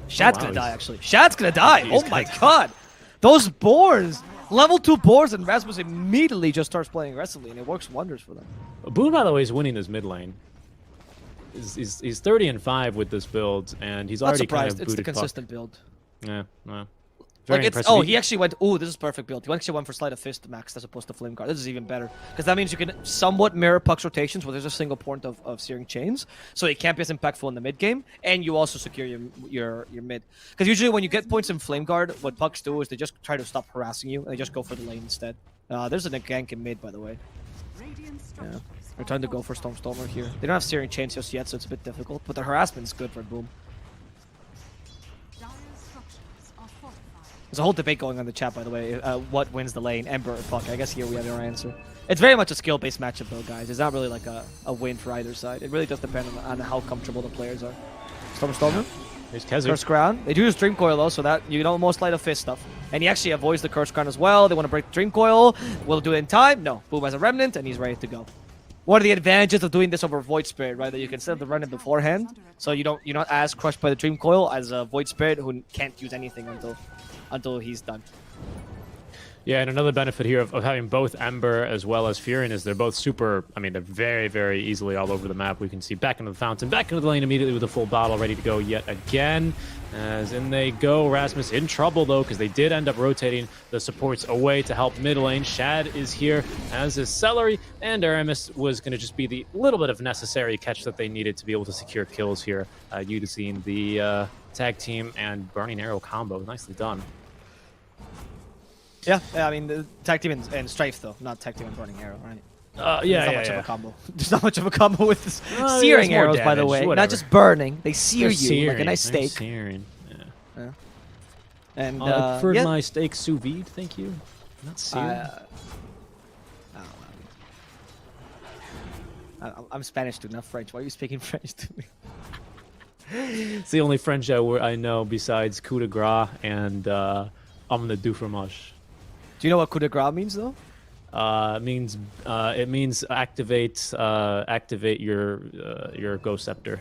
Shad's gonna die actually. Shad's gonna die. Oh my god, those boars. Level 2 boars, and Rasmus immediately just starts playing aggressively, and it works wonders for them. Boom, by the way, is winning his mid lane. He's 30-5 with this build, and he's already kind of booted. It's the consistent build. Yeah, well, like it's he actually went. Oh, this is perfect build. He actually went for Sleight of Fist max as opposed to Flame Guard. This is even better because that means you can somewhat mirror Puck's rotations where there's a single point of Searing Chains, so it can't be as impactful in the mid game, and you also secure your mid. Because usually when you get points in Flame Guard, what Pucks do is they just try to stop harassing you and they just go for the lane instead. There's a gank in mid, by the way. Yeah, they're trying to go for Stormstormer here. They don't have Searing Chains just yet, so it's a bit difficult. But the harassment is good for Boom. There's a whole debate going on in the chat, by the way. What wins the lane, Ember or Puck? I guess here we have our answer. It's very much a skill-based matchup, though, guys. It's not really like a win for either side. It really does depend on how comfortable the players are. Stormer. There's Kezer. Curse Crown. They do use Dream Coil, though, so that you don't most Sleight of Fist stuff. And he actually avoids the Curse Crown as well. They want to break the Dream Coil. Will it do it in time? No. Boom has a Remnant, and he's ready to go. One of the advantages of doing this over Void Spirit, right? That you can set up the Remnant beforehand, so you're not as crushed by the Dream Coil as a Void Spirit who can't use anything until he's done. Yeah, and another benefit here of having both Ember as well as Furion is they're both super, they're very, very easily all over the map. We can see back into the fountain, back into the lane immediately with a full battle ready to go yet again. As in they go. Rasmus in trouble, though, because they did end up rotating the supports away to help mid lane. Shad is here, as is Celery, and Aramis was going to just be the little bit of necessary catch that they needed to be able to secure kills here. Using the tag team and Burning Arrow combo. Nicely done. Yeah, the tag team and Strafe, though, not tag team and Burning Arrow, right? There's not much of a combo. There's not much of a combo with this searing arrows, damage, by the way. Whatever. Not just burning. They sear you like a nice steak. Searing. Yeah. And I preferred my steak sous vide, thank you. Not searing. I'm Spanish, dude, not French. Why are you speaking French to me? It's the only French I know besides coup de grace and homme du fromage. Do you know what coup de grace means, though? It means activate your Ghost Scepter.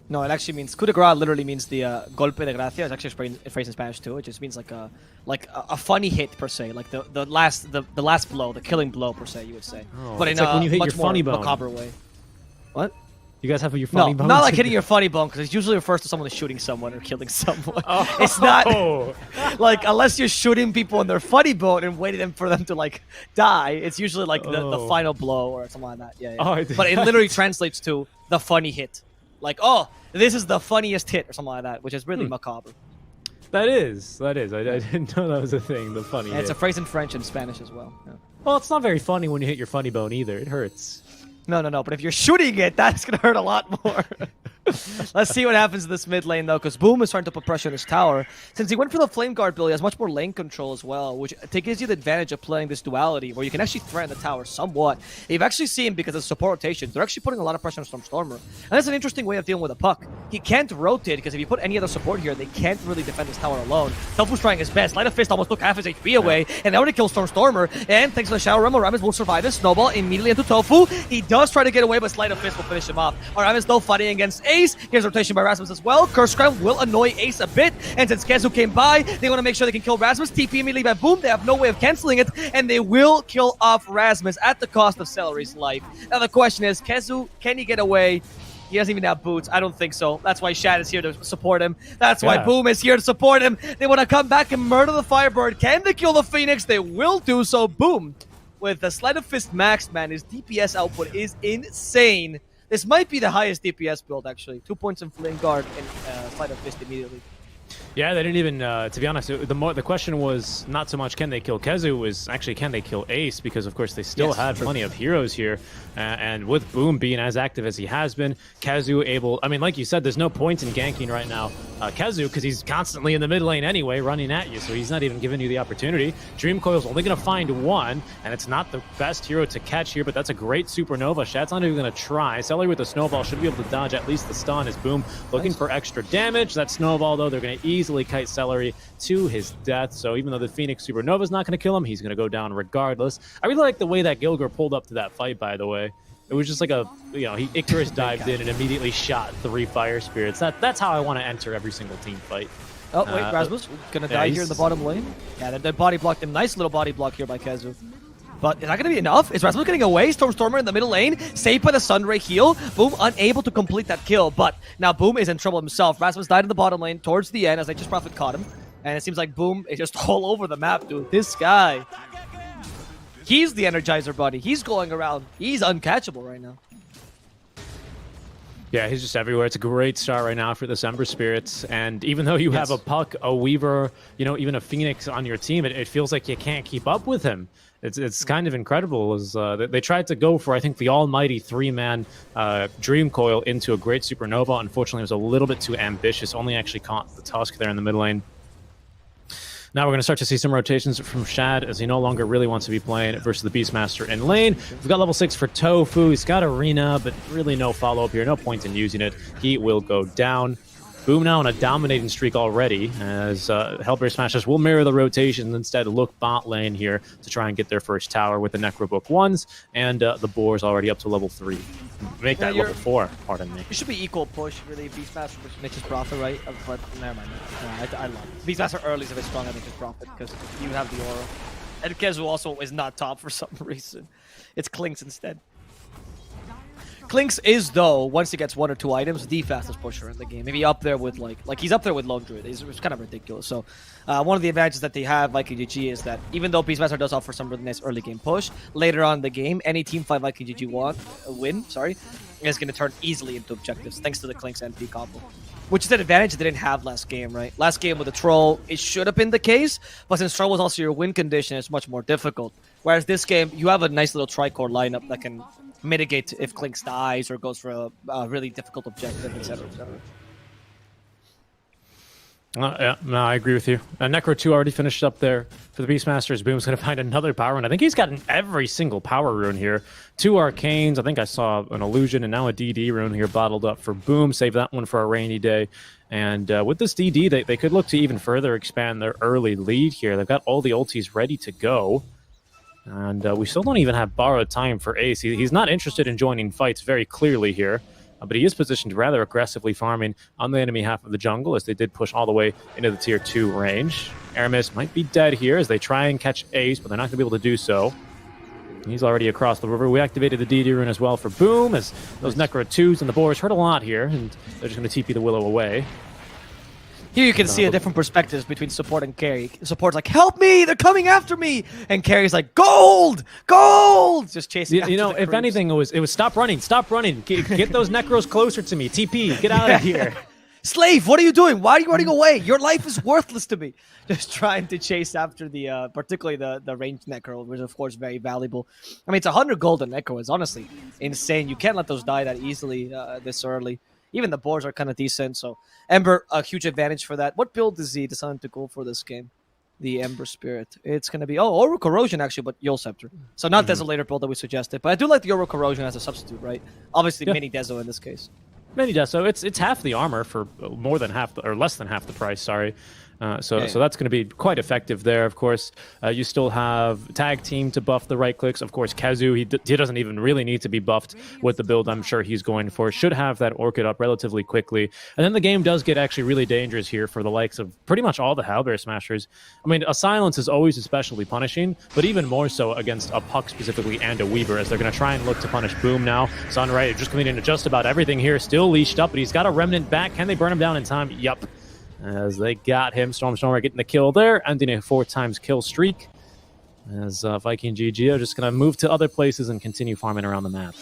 No, it actually means coup de grace. Literally means the golpe de gracia. It's actually a phrase in Spanish too. It just means like a funny hit per se, like the last blow, the killing blow per se. You would say, but in like when you hit much your funny more bone. Macabre way. What? You guys have your funny bone? No, not like hitting your funny bone, because it usually refers to someone who's shooting someone or killing someone. It's not like unless you're shooting people in their funny bone and waiting for them to like die. It's usually like the final blow or something like that. Yeah. But it literally translates to the funny hit. Like, this is the funniest hit or something like that, which is really macabre. That is. I didn't know that was a thing. The funny. It's a phrase in French and Spanish as well. Yeah. Well, it's not very funny when you hit your funny bone either. It hurts. No. But if you're shooting it, that's gonna hurt a lot more. Let's see what happens in this mid lane, though, because Boom is starting to put pressure on his tower. Since he went for the Flame Guard build, he has much more lane control as well, which gives you the advantage of playing this duality, where you can actually threaten the tower somewhat. You've actually seen, because of support rotations, they're actually putting a lot of pressure on Stormstormer. And that's an interesting way of dealing with a puck. He can't rotate, because if you put any other support here, they can't really defend this tower alone. Tofu's trying his best. Light of Fist almost took half his HP away, and they already killed Stormstormer. And thanks to the Shadow Realm, Aramis will survive this. Snowball immediately into Tofu. He does try to get away, but Light of Fist will finish him off. Aramis, though, fighting against a Ace. Here's rotation by Rasmus as well. Curse Crown will annoy Ace a bit. And since Kezu came by, they want to make sure they can kill Rasmus. TP immediately by Boom. They have no way of canceling it. And they will kill off Rasmus at the cost of Celery's life. Now the question is, Kezu, can he get away? He doesn't even have boots. I don't think so. That's why Shad is here to support him. That's why Boom is here to support him. They want to come back and murder the Firebird. Can they kill the Phoenix? They will do so. Boom. With the Sleight of Fist maxed, man, his DPS output is insane. This might be the highest DPS build, actually. 2 points in Flame Guard and Sleight of Fist immediately. Yeah, they didn't even, to be honest, the question was not so much can they kill Kezu, it was actually can they kill Ace, because of course they still have plenty of heroes here, and with Boom being as active as he has been, Kezu able, I mean, like you said, there's no point in ganking right now Kezu, because he's constantly in the mid lane anyway, running at you, so he's not even giving you the opportunity. Dream Coil's only going to find one, and it's not the best hero to catch here, but that's a great supernova. Shad's not even going to try. Celery with the snowball should be able to dodge at least the stun as Boom looking for extra damage. That snowball, though, they're going to easily kite Celery to his death. So even though the Phoenix Supernova is not going to kill him, he's going to go down regardless. I really like the way that Gilgir pulled up to that fight, by the way. It was just like a, you know, Icarus dived in and immediately shot 3 Fire Spirits. That's how I want to enter every single team fight. Oh, wait, Rasmus going to die here in the bottom lane. Yeah, they body blocked him. Nice little body block here by Kezu. But is that going to be enough? Is Rasmus getting away? Stormer in the middle lane, saved by the Sunray heal. Boom, unable to complete that kill. But now Boom is in trouble himself. Rasmus died in the bottom lane towards the end as Righteous Prophet caught him. And it seems like Boom is just all over the map, dude. This guy, he's the Energizer buddy. He's going around. He's uncatchable right now. Yeah, he's just everywhere. It's a great start right now for the Ember Spirits. And even though you have a Puck, a Weaver, you know, even a Phoenix on your team, it feels like you can't keep up with him. It's kind of incredible. As they tried to go for, I think, the almighty 3-man Dream Coil into a great Supernova. Unfortunately, it was a little bit too ambitious. Only actually caught the Tusk there in the mid lane. Now we're going to start to see some rotations from Shad as he no longer really wants to be playing versus the Beastmaster in lane. We've got level 6 for Tofu. He's got Arena, but really no follow-up here. No point in using it. He will go down. Boom now on a dominating streak already, as HELLBEARSMASHERS will mirror the rotation and instead look bot lane here to try and get their first tower with the Necrobook 1s, and the Boar's already up to level 3. Make that level 4, pardon me. It should be equal push, really. Beastmaster versus Nature's Prophet, right? But never mind. No, I love it. Beastmaster early is a bit strong at Nature's Prophet because you have the aura. And Kezu also is not top for some reason. It's Klinks instead. Klinks is, though, once he gets 1 or 2 items, the fastest pusher in the game. Maybe up there with, like he's up there with Lone Druid. It's kind of ridiculous. So, one of the advantages that they have, IKGG, is that even though Beastmaster does offer some really nice early game push, later on in the game, any team fight IKGG win, is going to turn easily into objectives, thanks to the Klinks MP combo. Which is an advantage they didn't have last game, right? Last game with the Troll, it should have been the case, but since Troll was also your win condition, it's much more difficult. Whereas this game, you have a nice little tricore lineup that can mitigate if Klinks dies or goes for a really difficult objective, etc., etc. Yeah, no, I agree with you. Necro 2 already finished up there for the Beastmasters. Boom's going to find another power rune. I think he's gotten every single power rune here. 2 Arcanes. I think I saw an Illusion and now a DD rune here bottled up for Boom. Save that one for a rainy day. And with this DD, they could look to even further expand their early lead here. They've got all the ultis ready to go. And we still don't even have borrowed time for Ace. He's not interested in joining fights very clearly here. But he is positioned rather aggressively farming on the enemy half of the jungle as they did push all the way into the tier 2 range. Aramis might be dead here as they try and catch Ace, but they're not going to be able to do so. He's already across the river. We activated the DD rune as well for Boom as those Necro 2s and the Boars hurt a lot here, and they're just going to TP the Willow away. Here you can see a different perspectives between support and carry. Support's like, help me, they're coming after me! And carry's like, gold! Gold! Just chasing after you know, if anything, it was stop running, get those Necros closer to me, TP, get out of here. Slave, what are you doing? Why are you running away? Your life is worthless to me. Just trying to chase after the, particularly the ranged Necro, which is of course very valuable. I mean, it's 100 gold in Necro. It's honestly insane. You can't let those die that easily this early. Even the boards are kind of decent, so Ember, a huge advantage for that. What build is he deciding to go for this game? The Ember Spirit. It's going to be, Aura Corrosion actually, but Yule Scepter. So not Desolator build that we suggested, but I do like the Aura Corrosion as a substitute, right? Obviously, Mini Deso in this case. Mini Deso, it's half the armor for more than half, or less than half the price, sorry. So that's going to be quite effective there, of course. You still have Tag Team to buff the right clicks. Of course, Kazu, he doesn't even really need to be buffed with the build I'm sure he's going for. Should have that Orchid up relatively quickly. And then the game does get actually really dangerous here for the likes of pretty much all the HellBear Smashers. I mean, a Silence is always especially punishing, but even more so against a Puck specifically and a Weaver, as they're going to try and look to punish Boom now. Sunray just coming into just about everything here, still leashed up, but he's got a Remnant back. Can they burn him down in time? Yup. As they got him. Stormstormer getting the kill there, ending a 4 times kill streak. As Viking GG are just going to move to other places and continue farming around the map.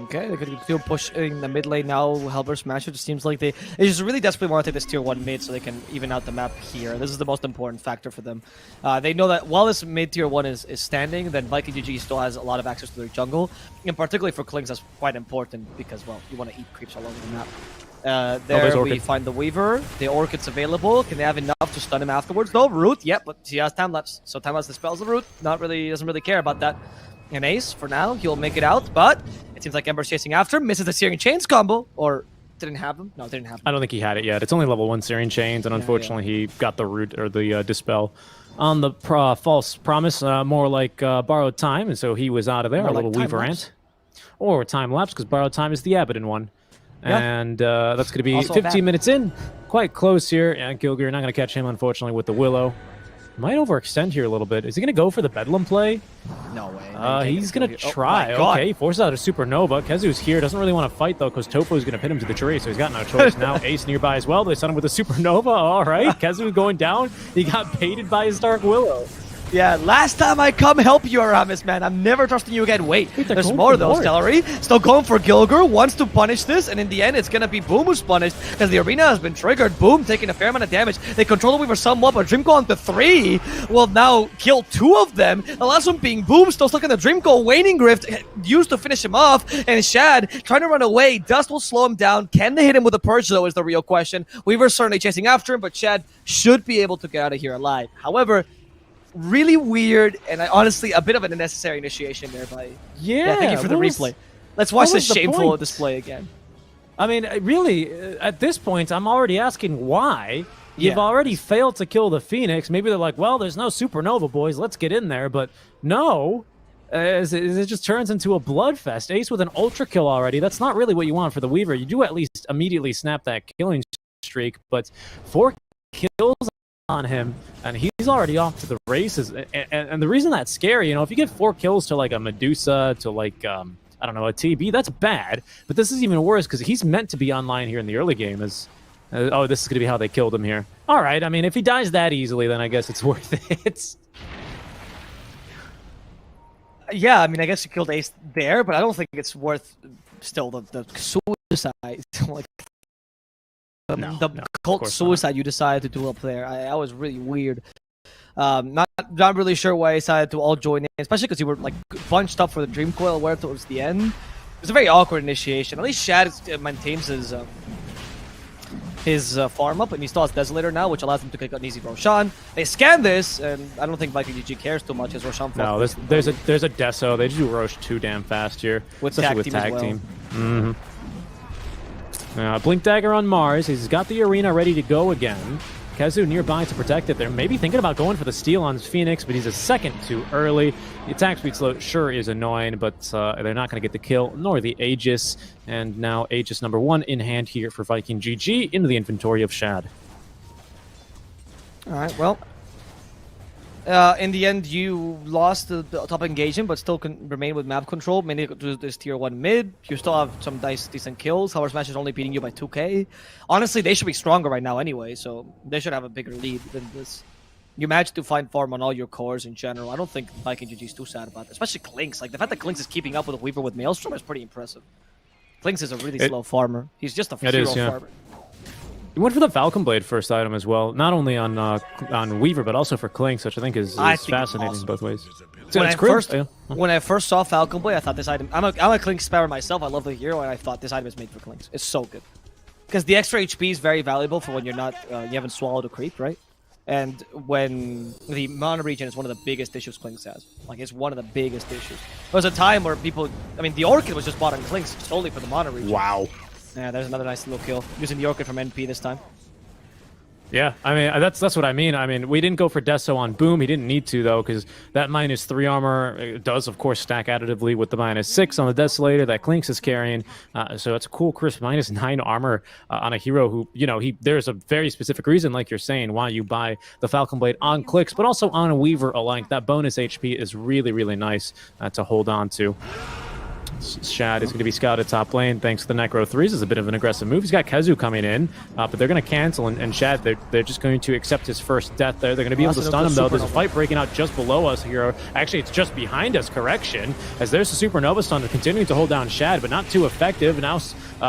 Okay, they're going to feel pushing the mid lane now. HELLBEARSMASHERS, it seems like they just really desperately want to take this tier 1 mid so they can even out the map here. This is the most important factor for them. They know that while this mid tier 1 is standing, then Viking GG still has a lot of access to their jungle. And particularly for Klings, that's quite important because, well, you want to eat creeps all over the map. There we find the Weaver. The Orchid's available. Can they have enough to stun him afterwards? No, Root. Yep, but he has time lapse. So time lapse dispels the Root. Doesn't really care about that. And Ace, for now, he'll make it out, but it seems like Ember's chasing after him. Misses the Searing Chains combo, or didn't have him? No, didn't have him. I don't think he had it yet. It's only level 1 Searing Chains, and unfortunately he got the Root, or the Dispel on the False Promise, more like Borrowed Time, and so he was out of there. More a little like Weaver Ant. Or Time Lapse, because Borrowed Time is the Abaddon one. Yeah. And that's going to be also 15 minutes in. Quite close here. And Gilgir not going to catch him, unfortunately, with the Willow. Might overextend here a little bit. Is he going to go for the Bedlam play? No way. He's going to try. Okay, forces out a Supernova. Kezu's here. Doesn't really want to fight, though, because Topo's going to pin him to the tree, so he's got no choice. Now Ace nearby as well. They sent him with a Supernova. All right, Kezu going down. He got baited by his Dark Willow. Yeah, last time I come help you, Aramis, man. I'm never trusting you again. Wait, there's more though, Stellary. Still going for Gilgir, wants to punish this, and in the end, it's going to be Boom who's punished, because the arena has been triggered. Boom taking a fair amount of damage. They control the Weaver somewhat, but Dreamco onto 3 will now kill 2 of them. The last one being Boom, still stuck in the Dreamco. Waning Grift used to finish him off, and Shad trying to run away. Dust will slow him down. Can they hit him with a Purge, though, is the real question. Weaver's certainly chasing after him, but Shad should be able to get out of here alive. However, really weird, and honestly, a bit of an unnecessary initiation there by... Yeah, thank you for the replay. Let's watch this shameful display again. I mean, really, at this point, I'm already asking why. You've already failed to kill the Phoenix. Maybe they're like, well, there's no Supernova, boys. Let's get in there. But no, as it just turns into a bloodfest. Ace with an Ultra kill already. That's not really what you want for the Weaver. You do at least immediately snap that killing streak, but 4 kills on him, and he's already off to the races. And the reason that's scary, you know, if you get 4 kills to like a Medusa, to like I don't know, a TB, that's bad. But this is even worse because he's meant to be online here in the early game. Oh, this is going to be how they killed him here. All right, I mean, if he dies that easily, then I guess it's worth it. Yeah, I mean, I guess you killed Ace there, but I don't think it's worth still the suicide. Like, the cult suicide you decided to do up there. That was really weird. Not really sure why I decided to all join in, especially because you were like bunched up for the Dream Coil where towards the end. It was a very awkward initiation. At least Shad maintains his farm up, and he still has Desolator now, which allows him to kick out an easy Roshan. They scan this, and I don't think Viking GG cares too much as Roshan. No, there's a Deso. They do Rosh too damn fast here, especially with tag team. Mm-hmm. Blink Dagger on Mars. He's got the arena ready to go again. Kezu nearby to protect it. They're maybe thinking about going for the steal on Phoenix, but he's a second too early. The attack speed slow sure is annoying, but they're not going to get the kill, nor the Aegis. And now Aegis number 1 in hand here for Viking GG into the inventory of Shad. All right, well, in the end, you lost the top engagement, but still can remain with map control. Mainly to this tier 1 mid. You still have some nice, decent kills. HELLBEARSMASHERS is only beating you by 2k. Honestly, they should be stronger right now anyway, so they should have a bigger lead than this. You managed to find farm on all your cores in general. I don't think Viking GG is too sad about it. Especially Klinks. Like, the fact that Klinks is keeping up with Weaver with Maelstrom is pretty impressive. Klinks is a really slow farmer. He's just a hero farmer. He went for the Falcon Blade first item as well, not only on Weaver, but also for Klinks, which I think is fascinating awesome. Both ways. When I first saw Falcon Blade, I thought this item... I'm a Klinks spammer myself. I love the hero, and I thought this item is made for Klinks. It's so good. Because the extra HP is very valuable for when you're not... you haven't swallowed a creep, right? And when the mana regen is one of the biggest issues Klinks has. Like, it's one of the biggest issues. There was a time where people... I mean, the Orchid was just bought on Klinks solely for the mana regen. Wow. Yeah, there's another nice little kill. Using the Orchid from NP this time. Yeah, I mean, that's what I mean. I mean, we didn't go for Deso on Boom. He didn't need to, though, because that -3 armor does, of course, stack additively with the -6 on the Desolator that Clinks is carrying. So it's a cool, crisp -9 armor on a hero who, you know, there's a very specific reason, like you're saying, why you buy the Falcon Blade on Clicks, but also on a Weaver alike. That bonus HP is really, really nice to hold on to. Shad is going to be scouted top lane thanks to the Necro 3s. It's a bit of an aggressive move. He's got Kezu coming in, but they're going to cancel, and Shad, they're just going to accept his first death there. They're going to be able to stun him, though. There's a fight breaking out just below us here. Actually, it's just behind us, correction, as there's the Supernova stun continuing to hold down Shad, but not too effective. Now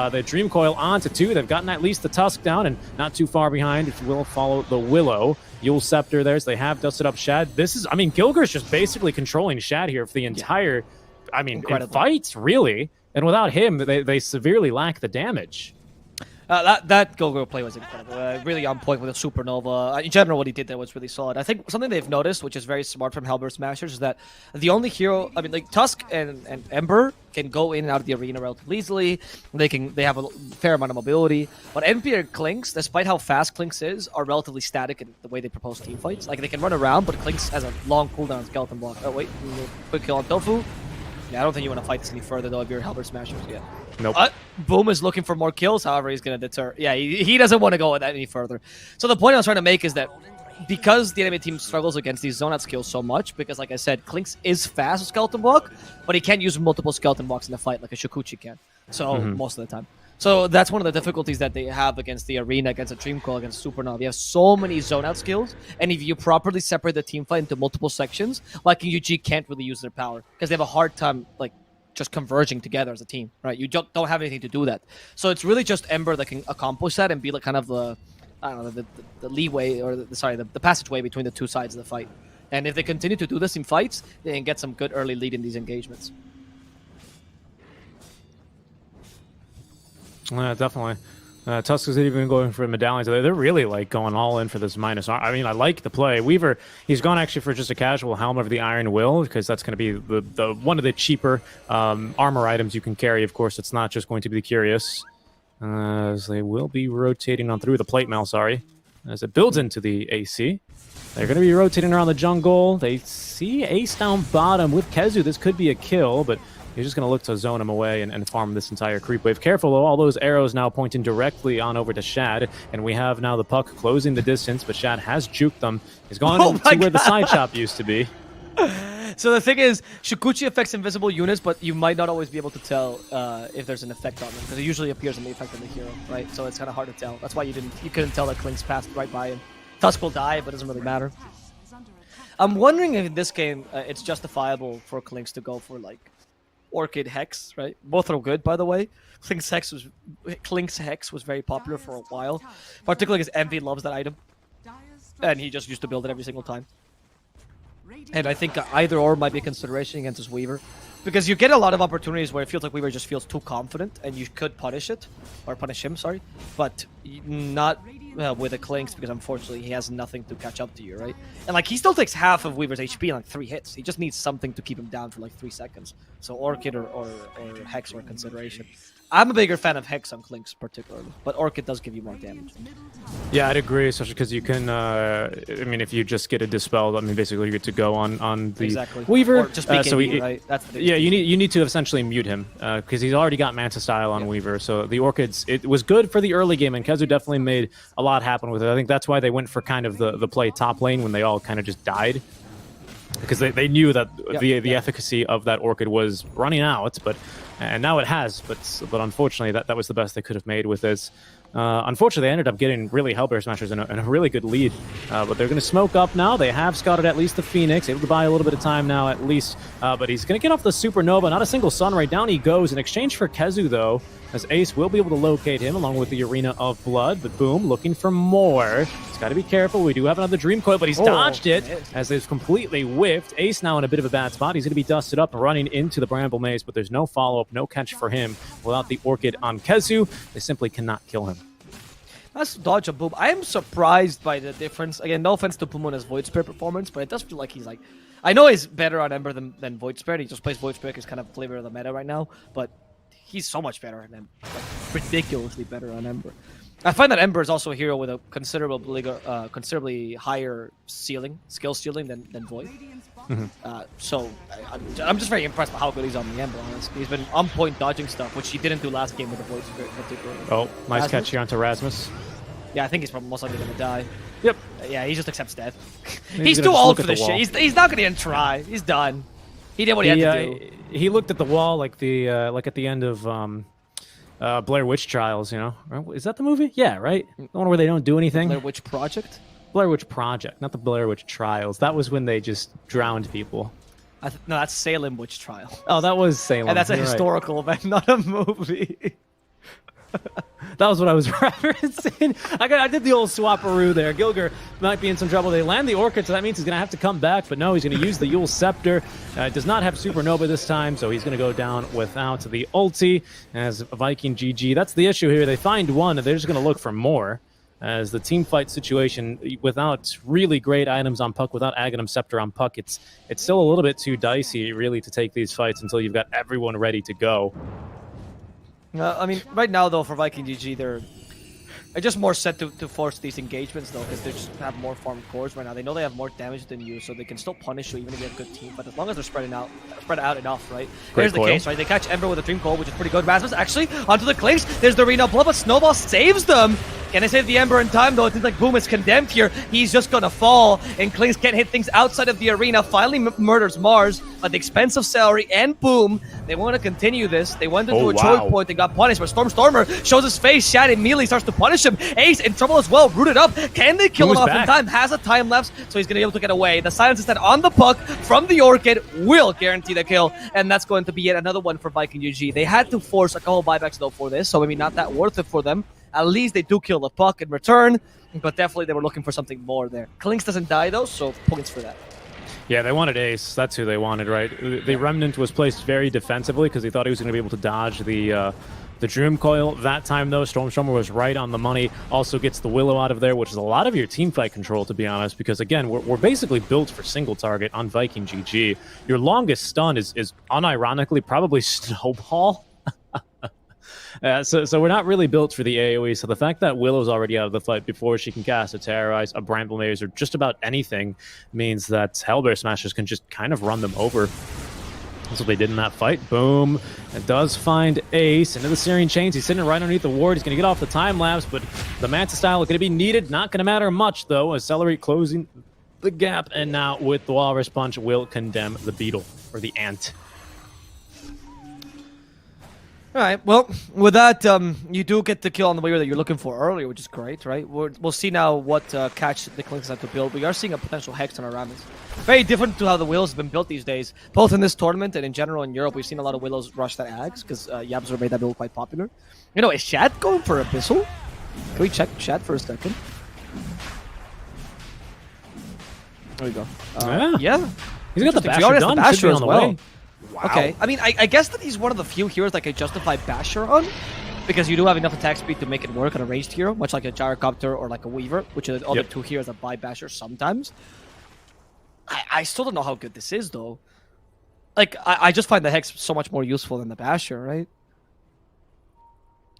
the Dream Coil onto 2. They've gotten at least the Tusk down, and not too far behind, if you will, follow the Willow. Yule Scepter there, so they have dusted up Shad. This is, I mean, Gilger's just basically controlling Shad here for the entire... I mean, in fights, really. And without him, they severely lack the damage. That Gilger play was incredible. Really on point with a Supernova. In general, what he did there was really solid. I think something they've noticed, which is very smart from HELLBEARSMASHERS, is that the only hero, I mean, like Tusk and Ember can go in and out of the arena relatively easily. They have a fair amount of mobility. But NP and Clinks, despite how fast Clinks is, are relatively static in the way they propose team fights. Like, they can run around, but Clinks has a long cooldown on Skeleton Block. Oh, wait. Quick kill on Tofu. Yeah, I don't think you want to fight this any further, though, if you're HELLBEARSMASHERS yet. Nope. Boom is looking for more kills, however, he's going to deter. Yeah, he doesn't want to go with that any further. So the point I was trying to make is that because the enemy team struggles against these zone out skills so much, because, like I said, Clinks is fast with Skeleton Block, but he can't use multiple Skeleton Blocks in the fight like a Shikuchi can. So, most of the time. So that's one of the difficulties that they have against the arena, against a Dream Coil, against Supernova. You have so many zone out skills, and if you properly separate the team fight into multiple sections, like in UG can't really use their power, because they have a hard time, like, just converging together as a team, right? You don't have anything to do that. So it's really just Ember that can accomplish that and be like kind of the, I don't know, the leeway, or the passageway between the two sides of the fight. And if they continue to do this in fights, they can get some good early lead in these engagements. Yeah, definitely. Tusk is even going for medallions. They're really like going all in for this minus. I mean, I like the play. Weaver, he's gone actually for just a casual Helm of the Iron Will, because that's going to be the one of the cheaper armor items you can carry. Of course, it's not just going to be the Curious. As they will be rotating on through the plate mail, as it builds into the AC. They're going to be rotating around the jungle. They see Ace down bottom with Kezu. This could be a kill, but he's just going to look to zone him away and farm this entire creep wave. Careful, though, all those arrows now pointing directly on over to Shad, and we have now the puck closing the distance, but Shad has juked them. He's gone to where the side shop used to be. So the thing is, Shikuchi affects invisible units, but you might not always be able to tell if there's an effect on them, because it usually appears in the effect of the hero, right? So it's kind of hard to tell. That's why you couldn't tell that Clinks passed right by him. Tusk will die, but it doesn't really matter. I'm wondering if in this game it's justifiable for Clinks to go for like Orchid Hex, right? Both are good, by the way. Clinks Hex was very popular for a while, particularly because Envy loves that item, and he just used to build it every single time. And I think either or might be a consideration against his Weaver, because you get a lot of opportunities where it feels like Weaver just feels too confident, and you could punish him, sorry, but not with a Clinks, because unfortunately he has nothing to catch up to you, right? And like, he still takes half of Weaver's HP in like 3 hits. He just needs something to keep him down for like 3 seconds. So Orchid or Hex are a consideration. I'm a bigger fan of Hex on Clinks particularly, but Orchid does give you more damage. Yeah, I'd agree, especially because you can, I mean, if you just get a Dispelled, I mean, basically you get to go on the Weaver. Or just BKB, right? That's the yeah, you need to essentially mute him, because he's already got Manta Style on Weaver, so the Orchids, it was good for the early game, and Kezu definitely made a lot happen with it. I think that's why they went for kind of the play top lane when they all kind of just died, because they knew that the efficacy of that Orchid was running out, and now it has, but unfortunately that was the best they could have made with this. Unfortunately, they ended up getting really HELLBEARSMASHERS in a really good lead, but they're going to smoke up now. They have scouted at least the Phoenix, able to buy a little bit of time now at least, but he's going to get off the Supernova. Not a single Sunray. Down he goes. In exchange for Kezu, though, as Ace will be able to locate him along with the Arena of Blood, but Boom looking for more. He's got to be careful. We do have another Dream Coil, but he's dodged it as it's completely whiffed. Ace now in a bit of a bad spot. He's going to be dusted up and running into the Bramble Maze, but there's no follow-up, no catch for him without the Orchid on Kezu. They simply cannot kill him. That's dodge of Boom. I am surprised by the difference. Again, no offense to Pumona's Void Spirit performance, but it does feel like he's like... I know he's better on Ember than Void Spirit. He just plays Void Spirit as kind of flavor of the meta right now, but he's so much better on Ember. Like, ridiculously better on Ember. I find that Ember is also a hero with a considerably higher skill ceiling than Void. So I'm just very impressed by how good he's on the Ember, honestly. He's been on point dodging stuff, which he didn't do last game with the Void particularly. Oh, nice catch here onto Rasmus. Yeah, I think he's probably most likely going to die. Yep. Yeah, he just accepts death. He's too old for this shit. He's not going to even try. He's done. He did what he had to do. He looked at the wall like like at the end of Blair Witch Trials, you know? Is that the movie? Yeah, right? The one where they don't do anything? Blair Witch Project? Blair Witch Project, not the Blair Witch Trials. That was when they just drowned people. No, that's Salem Witch Trial. Oh, that was Salem. And that's a historical event, not a movie. That was what I was referencing. I did the old swapperoo there. Gilger might be in some trouble. They land the Orchid, so that means he's going to have to come back. But no, he's going to use the Yule Scepter. Does not have Supernova this time, so he's going to go down without the ulti as Viking GG. That's the issue here. They find one, and they're just going to look for more. As the team fight situation, without really great items on Puck, without Aghanim Scepter on Puck, it's still a little bit too dicey, really, to take these fights until you've got everyone ready to go. I mean, right now, though, for Viking GG, they're just more set to force these engagements, though, because they just have more farm cores right now. They know they have more damage than you, so they can still punish you even if you have a good team. But as long as they're spread out enough, right? Here's the case, right? They catch Ember with a Dream Coil, which is pretty good. Rasmus, actually, onto the Clinks. There's the Arena Blood, but Snowball saves them. Can they save the Ember in time, though? It seems like Boom is condemned here. He's just gonna fall, and Clinks can't hit things outside of the arena. Finally murders Mars at the expense of Celery and Boom. They want to continue this. They went into a choke point and got punished, but Stormer shows his face. Shad immediately starts to punish him. Ace in trouble as well, rooted up. Can they kill him off in time? Has a time lapse, so he's gonna be able to get away. The silence instead on the Puck from the Orchid will guarantee the kill, and that's going to be yet another one for Viking GG. They had to force a couple buybacks though for this, so maybe not that worth it for them. At least they do kill the Puck in return, but definitely they were looking for something more there. Clinks doesn't die though, so points for that. Yeah, they wanted Ace. That's who they wanted, right? The Remnant was placed very defensively because they thought he was going to be able to dodge the Dream Coil. That time, though, Stormer was right on the money. Also gets the Willow out of there, which is a lot of your team fight control, to be honest, because, again, we're basically built for single target on Viking GG. Your longest stun is unironically probably Snowball. So we're not really built for the AoE, so the fact that Willow's already out of the fight before she can cast a Terrorize, a Bramble Maze, or just about anything means that HELLBEARSMASHERS can just kind of run them over. That's what they did in that fight. Boom. It does find Ace into the Syrian Chains. He's sitting right underneath the ward. He's going to get off the time lapse, but the Manta style is going to be needed. Not going to matter much, though, as Celery closing the gap, and now with the Walrus Punch will condemn the Beetle, or the Ant. All right, well, with that, you do get the kill on the Weaver that you're looking for earlier, which is great, right? We'll see now what catch the Clinks have to build. We are seeing a potential Hex on our Rammus. Very different to how the Willows have been built these days, both in this tournament and in general in Europe. We've seen a lot of Willows rush that Ags, because Yabzor made that build quite popular. You know, is Shad going for Abyssal? Can we check Shad for a second? There we go. Yeah. He's got the Basher done. Basher should be on the way. Wow. Okay, I mean, I guess that he's one of the few heroes that can justify Basher on, because you do have enough attack speed to make it work on a ranged hero, much like a Gyrocopter or like a Weaver, which are the other two heroes that buy Basher sometimes. I still don't know how good this is, though. Like, I just find the Hex so much more useful than the Basher, right?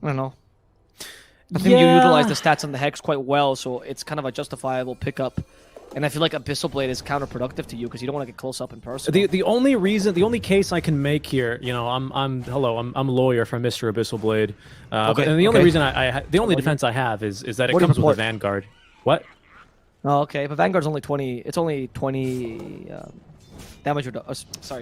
I don't know. I think you utilize the stats on the Hex quite well, so it's kind of a justifiable pickup. And I feel like Abyssal Blade is counterproductive to you because you don't want to get close up in person. The only case I can make here, you know, I'm a lawyer for Mr. Abyssal Blade, and the only reason the only defense I have is that it comes with a Vanguard. What? Oh, okay, but Vanguard's only 20. It's only 20 damage.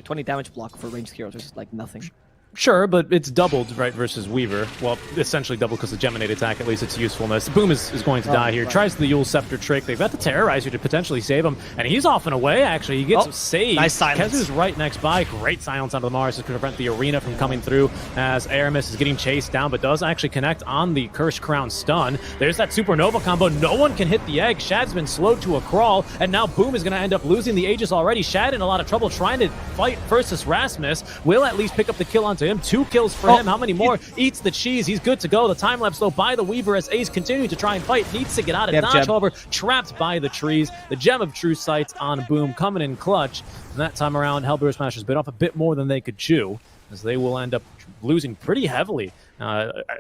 20 damage block for ranged heroes, which is like nothing. Sure, but it's doubled, right, versus Weaver. Well, essentially doubled because of Geminate attack, at least its usefulness. Boom is going to die here. Right. Tries the Yule Scepter trick. They've got the Terrorizer to potentially save him, and he's off and away, actually. He gets saved. Nice silence. Kezu's right next by. Great silence onto the Mars to prevent the Arena from coming through as Aramis is getting chased down, but does actually connect on the Curse Crown stun. There's that Supernova combo. No one can hit the egg. Shad's been slowed to a crawl, and now Boom is going to end up losing the Aegis already. Shad in a lot of trouble trying to fight versus Rasmus. Will at least pick up the kill onto him. 2 kills for him. How many more? Eats the cheese. He's good to go. The time lapse, though, by the Weaver as Ace continuing to try and fight. Needs to get out of dodge, however, trapped by the trees. The Gem of True Sight on Boom coming in clutch. And that time around, HELLBEARSMASHERS bit off a bit more than they could chew, as they will end up losing pretty heavily.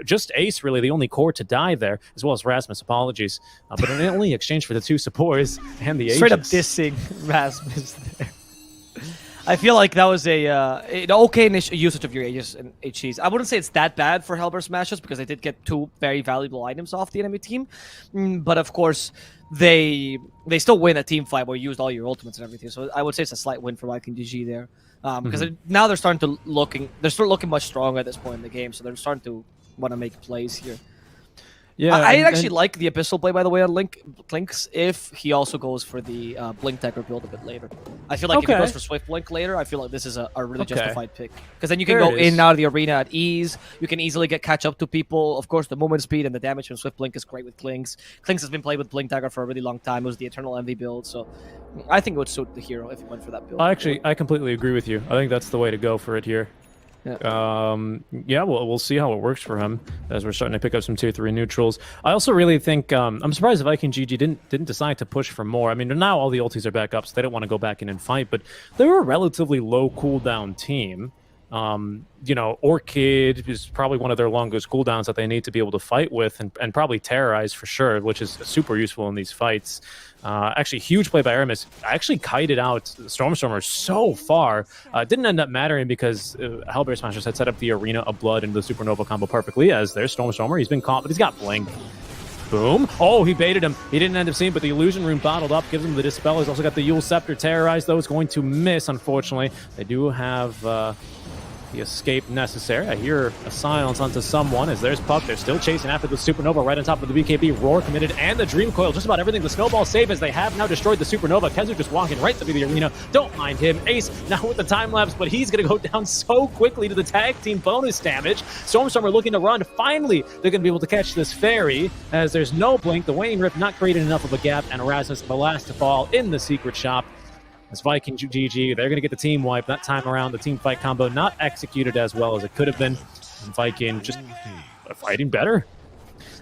Just Ace, really, the only core to die there, as well as Rasmus. Apologies. But in only exchange for the 2 supports and the straight up Aegis. dissing Rasmus there. I feel like that was an okay usage of your Aegis and HCs. I wouldn't say it's that bad for HELLBEARSMASHERS because they did get 2 very valuable items off the enemy team. But of course, they still win a team fight where you used all your ultimates and everything. So I would say it's a slight win for VP.Prodigy there. Because now they're starting to looking much stronger at this point in the game. So they're starting to want to make plays here. Yeah, I actually like the Abyssal play, by the way, on Clinks, if he also goes for the Blink Dagger build a bit later. I feel like if he goes for Swift Blink later, I feel like this is a really justified pick. Because then you can go in and out of the arena at ease. You can easily catch up to people. Of course, the movement speed and the damage from Swift Blink is great with Clinks. Clinks has been played with Blink Dagger for a really long time. It was the Eternal Envy build, so I think it would suit the hero if he went for that build. I completely agree with you. I think that's the way to go for it here. Yeah, we'll see how it works for him as we're starting to pick up some tier 3 neutrals. I also really think I'm surprised if VP.Prodigy didn't decide to push for more. I mean, now all the ultis are back up, so they don't want to go back in and fight. But they were a relatively low cooldown team. You know, Orchid is probably one of their longest cooldowns that they need to be able to fight with, and probably Terrorize for sure, which is super useful in these fights. Actually, huge play by Aramis. Actually kited out Stormstormer so far. Didn't end up mattering because HELLBEARSMASHERS had set up the Arena of Blood into the Supernova combo perfectly, as there's Stormstormer. He's been caught, but he's got Blink. Boom. Oh, he baited him. He didn't end up seeing, but the Illusion Rune bottled up, gives him the Dispel. He's also got the Yule Scepter. Terrorize, though, is going to miss, unfortunately. They do have the escape necessary. I hear a silence onto someone as there's Puck. They're still chasing after the Supernova right on top of the BKB. Roar committed and the Dream Coil. Just about everything. The Snowball save as they have now destroyed the Supernova. Kenzu just walking right to the arena. Don't mind him. Ace now with the time lapse, but he's going to go down so quickly to the tag team bonus damage. Stormstormer looking to run. Finally, they're going to be able to catch this Fairy as there's no Blink. The Waning Rift not creating enough of a gap, and Erasmus the last to fall in the secret shop. As VP.Prodigy, they're going to get the team wipe. That time around, the team fight combo not executed as well as it could have been. And VP just fighting better.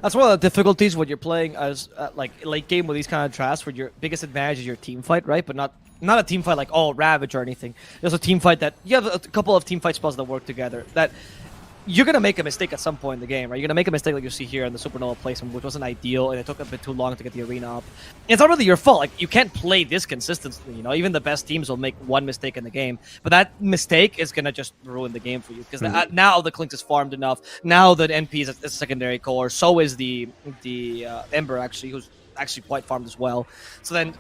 That's one of the difficulties when you're playing as like late game with these kind of drafts, where your biggest advantage is your team fight, right? But not a team fight like Ravage or anything. There's a team fight that you have a couple of team fight spells that work together. That you're going to make a mistake at some point in the game, right? You're going to make a mistake like you see here in the Supernova placement, which wasn't ideal, and it took a bit too long to get the arena up. It's not really your fault. Like, you can't play this consistently, you know? Even the best teams will make one mistake in the game, but that mistake is going to just ruin the game for you, because now the Clinks is farmed enough. Now the NP is a secondary core. So is the Ember, actually, who's actually quite farmed as well. So then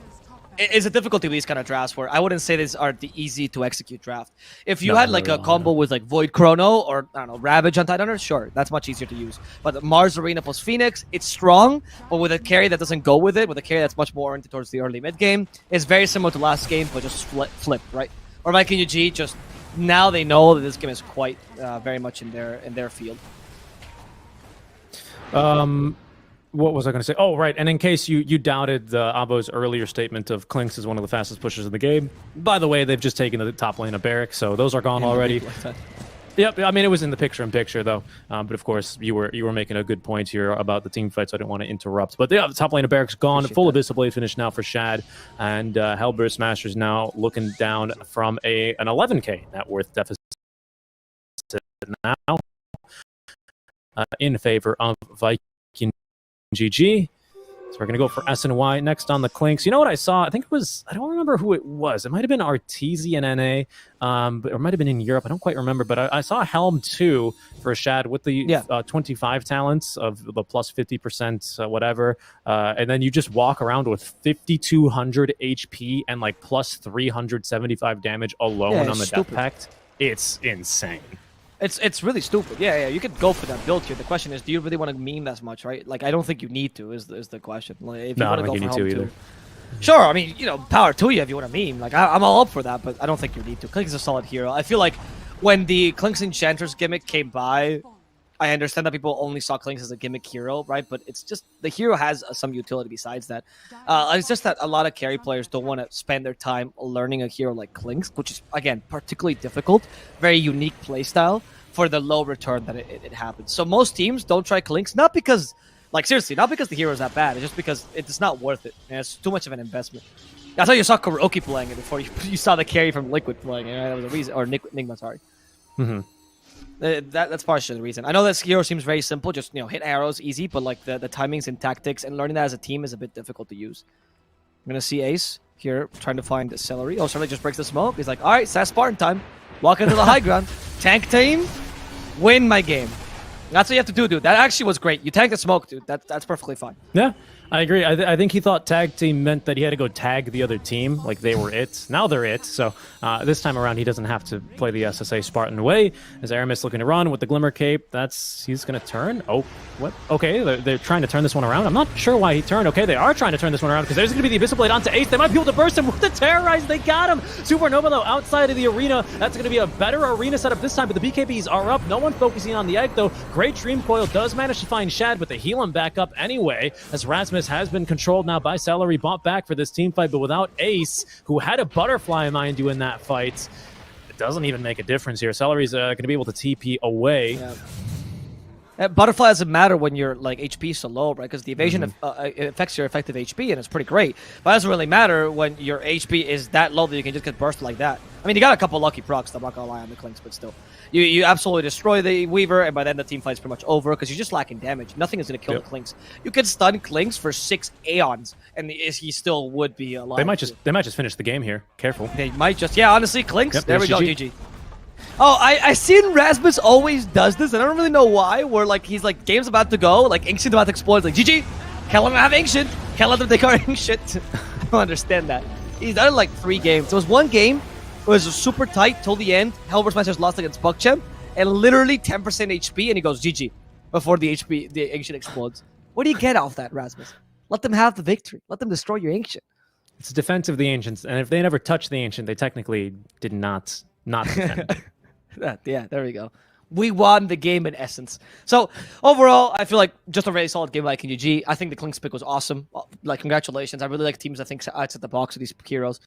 it's a difficulty with these kind of drafts where I wouldn't say these are the easy to execute draft. If you had like a combo with like Void Chrono or I don't know, Ravage on Tidehunter, sure, that's much easier to use. But Mars Arena plus Phoenix, it's strong, but with a carry that doesn't go with it, with a carry that's much more oriented towards the early mid game, it's very similar to last game, but just flip, right? Or VP.Prodigy, just now they know that this game is quite very much in their field. What was I going to say? Oh, right. And in case you doubted Abo's earlier statement of Clinks is one of the fastest pushers in the game, by the way, they've just taken the top lane of Barrack, so those are gone already. Yep. I mean, it was in the picture-in-picture, though. But of course, you were making a good point here about the team fight, so I didn't want to interrupt. But yeah, the top lane of Barrack's gone. Full Abyssal Blade finish now for Shad. And HELLBEARSMASHERS now looking down from an 11k net worth deficit now in favor of VP.Prodigy. So we're going to go for SNY next on the Clinks. You know what I saw? I think it was, I don't remember who it was. It might have been Arteezy in NA, or it might have been in Europe. I don't quite remember, but I saw Helm 2 for Shad with the 25 talents of the plus 50%, whatever. And then you just walk around with 5,200 HP and like plus 375 damage alone on the Death Pact. It's insane. It's really stupid. Yeah, you could go for that build here. The question is, do you really want to meme as much, right? Like, I don't think you need to, is the question. Like, if you no, want I don't think you need to either. Sure, I mean, you know, power to you if you want to meme. Like, I'm all up for that, but I don't think you need to. Clinks is a solid hero. I feel like when the Clinks Enchanters gimmick came by, I understand that people only saw Clinks as a gimmick hero, right? But it's just, the hero has some utility besides that. It's just that a lot of carry players don't want to spend their time learning a hero like Clinks, which is, again, particularly difficult, very unique playstyle for the low return that it happens. So most teams don't try Clinks, not because, like, seriously, not because the hero is that bad, it's just because it's not worth it. And it's too much of an investment. I thought you saw Karaoke playing it before you saw the carry from Liquid playing it. That was a reason, or Nigma, sorry. That's partially the reason. I know this hero seems very simple, just hit arrows, easy, but like the timings and tactics and learning that as a team is a bit difficult to use. I'm gonna see Ace here trying to find Celery. Oh, Celery just breaks the smoke. He's like, all right, SAS Spartan time. Walk into the high ground. Tank team, win my game. That's what you have to do, dude. That actually was great. You tanked the smoke, dude. That's perfectly fine. Yeah, I agree. I think he thought tag team meant that he had to go tag the other team, like they were it. Now they're it. So this time around, he doesn't have to play the SSA Spartan way. As Aramis looking to run with the Glimmer Cape, he's going to turn. Oh, what? Okay, they're trying to turn this one around. I'm not sure why he turned. Okay, they are trying to turn this one around because there's going to be the Abyssal Blade onto Ace. They might be able to burst him with the Terrorize. They got him. Supernova, though, outside of the arena. That's going to be a better arena setup this time, but the BKBs are up. No one focusing on the egg, though. Great Dream Coil does manage to find Shad, but they heal him back up anyway, as Rasmus has been controlled now by Celery, bought back for this team fight, but without Ace, who had a butterfly, mind you, in that fight, it doesn't even make a difference here. Celery's going to be able to TP away. Yeah. Butterfly doesn't matter when your HP is so low, right? Because the evasion affects your effective HP, and it's pretty great. But it doesn't really matter when your HP is that low that you can just get bursted like that. I mean, you got a couple lucky procs, I'm not going to lie on the Clinks, but still. You absolutely destroy the Weaver, and by then the team fight's pretty much over because you're just lacking damage. Nothing is going to kill the Clinks. You could stun Clinks for 6 Aeons, and he still would be alive. They might just finish the game here. Careful. They might just, yeah, honestly, Clinks. Yep, there we go, GG. Oh, I seen Rasmus always does this, and I don't really know why, where he's game's about to go, Ancient about to explode, like, GG, can't let him have Ancient, can't let them take our Ancient. I don't understand that. He's done it 3 games. There was one game, it was super tight till the end, HELLBEARSMASHERS lost against Buckchamp, and literally 10% HP, and he goes, GG, before the Ancient explodes. What do you get off that, Rasmus? Let them have the victory. Let them destroy your Ancient. It's a defense of the Ancients, and if they never touch the Ancient, they technically did not defend. Yeah, there we go. We won the game in essence. So overall, I feel like just a really solid game by KGG. I think the Clinks pick was awesome. Congratulations. I really like teams that think outside the box with these heroes.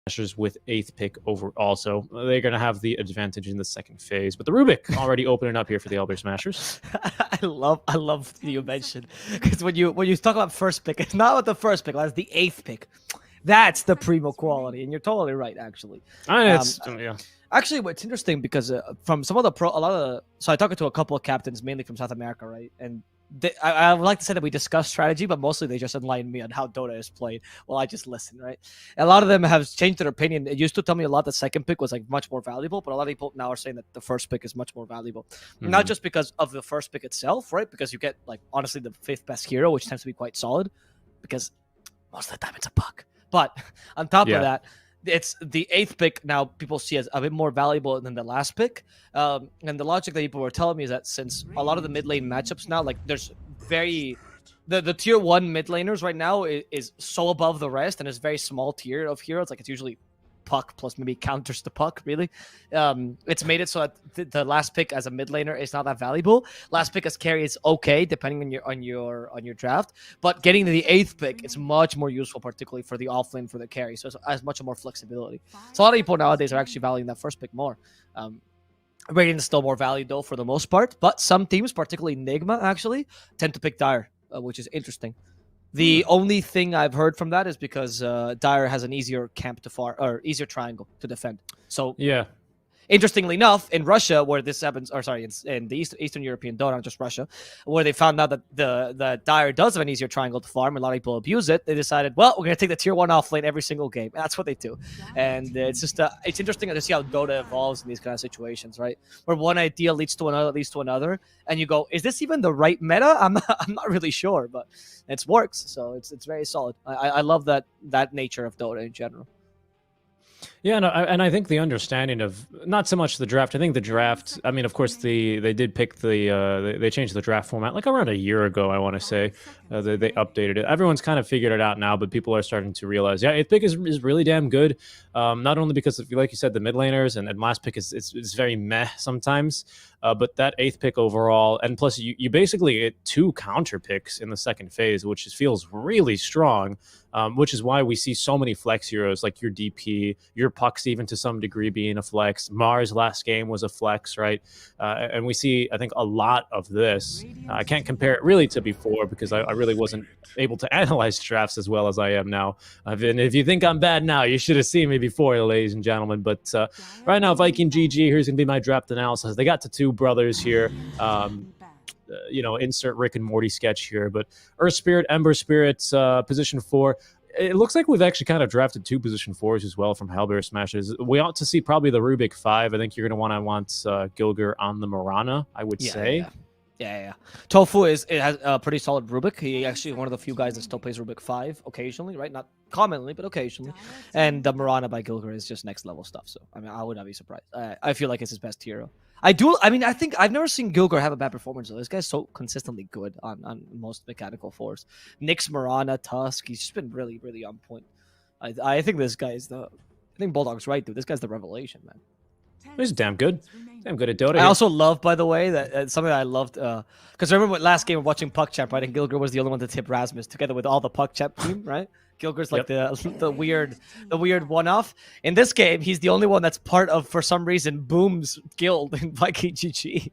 Smashers with 8th pick overall, so they're going to have the advantage in the second phase. But the Rubik already opening up here for the HELLBEAR Smashers. I love you mentioned, because when you talk about first pick, it's not about the first pick, it's the 8th pick. That's the primo quality, and you're totally right, actually. Yeah. Actually, what's interesting, because from some of the so I talked to a couple of captains, mainly from South America, right? And I would like to say that we discussed strategy, but mostly they just enlightened me on how Dota is played. Well, I just listen, right? A lot of them have changed their opinion. It used to tell me a lot that second pick was like much more valuable, but a lot of people now are saying that the first pick is much more valuable. Not just because of the first pick itself, right? Because you get, like, honestly, the 5th best hero, which tends to be quite solid, because most of the time it's a puck. But on top of that, it's the 8th pick now people see as a bit more valuable than the last pick. And the logic that people were telling me is that since a lot of the mid lane matchups now, like, there's the tier 1 mid laners right now is so above the rest, and it's very small tier of heroes. Like, it's usually puck plus maybe counters to puck, really. It's made it so that the last pick as a mid laner is not that valuable. Last pick as carry is okay, depending on your draft. But getting to the 8th pick, it's much more useful, particularly for the offlane for the carry. So it has much more flexibility. So a lot of people nowadays are actually valuing that first pick more. Rating is still more valued, though, for the most part. But some teams, particularly Nigma, actually tend to pick Dire, which is interesting. The only thing I've heard from that is because Dire has an easier camp to far, or easier triangle to defend. So yeah, interestingly enough, in Russia, where this happens, or sorry, in the Eastern European Dota, not just Russia, where they found out that the Dire does have an easier triangle to farm, and a lot of people abuse it, they decided, well, we're going to take the tier 1 offlane every single game. And that's what they do. And it's just, it's interesting to see how Dota evolves in these kind of situations, right? Where one idea leads to another, and you go, is this even the right meta? I'm not really sure, but it works. So it's very solid. I love that nature of Dota in general. Yeah, no, and I think the understanding of not so much the draft. I think the draft. I mean, of course, they did pick they changed the draft format like around a year ago. I want to say they updated it. Everyone's kind of figured it out now, but people are starting to realize, yeah, 8th pick is really damn good. Not only because of, like you said, the mid laners and last pick is very meh sometimes, but that 8th pick overall, and plus you basically get 2 counter picks in the second phase, which feels really strong. Which is why we see so many flex heroes like your DP, your pucks, even to some degree being a flex. Mars last game was a flex, right? And we see, I think, a lot of this. I can't compare it really to before because I really wasn't able to analyze drafts as well as I am now. And if you think I'm bad now, you should have seen me before, ladies and gentlemen. But right now, Viking GG, here's going to be my draft analysis. They got the 2 brothers here. Insert Rick and Morty sketch here, but Earth Spirit, Ember Spirit, position 4. It looks like we've actually kind of drafted 2 position 4s as well from HELLBEAR Smashers. We ought to see probably the Rubik 5. I think you're going to want Gilger on the Marana, I would say. Yeah. Tofu has a pretty solid Rubik. He actually one of the few guys that still plays Rubik 5 occasionally, right? Not commonly, but occasionally. And the Marana by Gilger is just next level stuff. So, I mean, I would not be surprised. I feel like it's his best hero. I think I've never seen Gilger have a bad performance, though. This guy's so consistently good on most mechanical fours. Nyx, Marana, Tusk, he's just been really, really on point. I think this guy is I think Bulldog's right, dude. This guy's the revelation, man. He's damn good. Damn good at Dota. I also love, by the way, that something that I loved, because I remember last game of watching Puck Champ, right? And Gilger was the only one to tip Rasmus together with all the Puck Champ team, right? Gilger's like the weird one-off. In this game, he's the only one that's part of, for some reason, Boom's guild in Viking GG.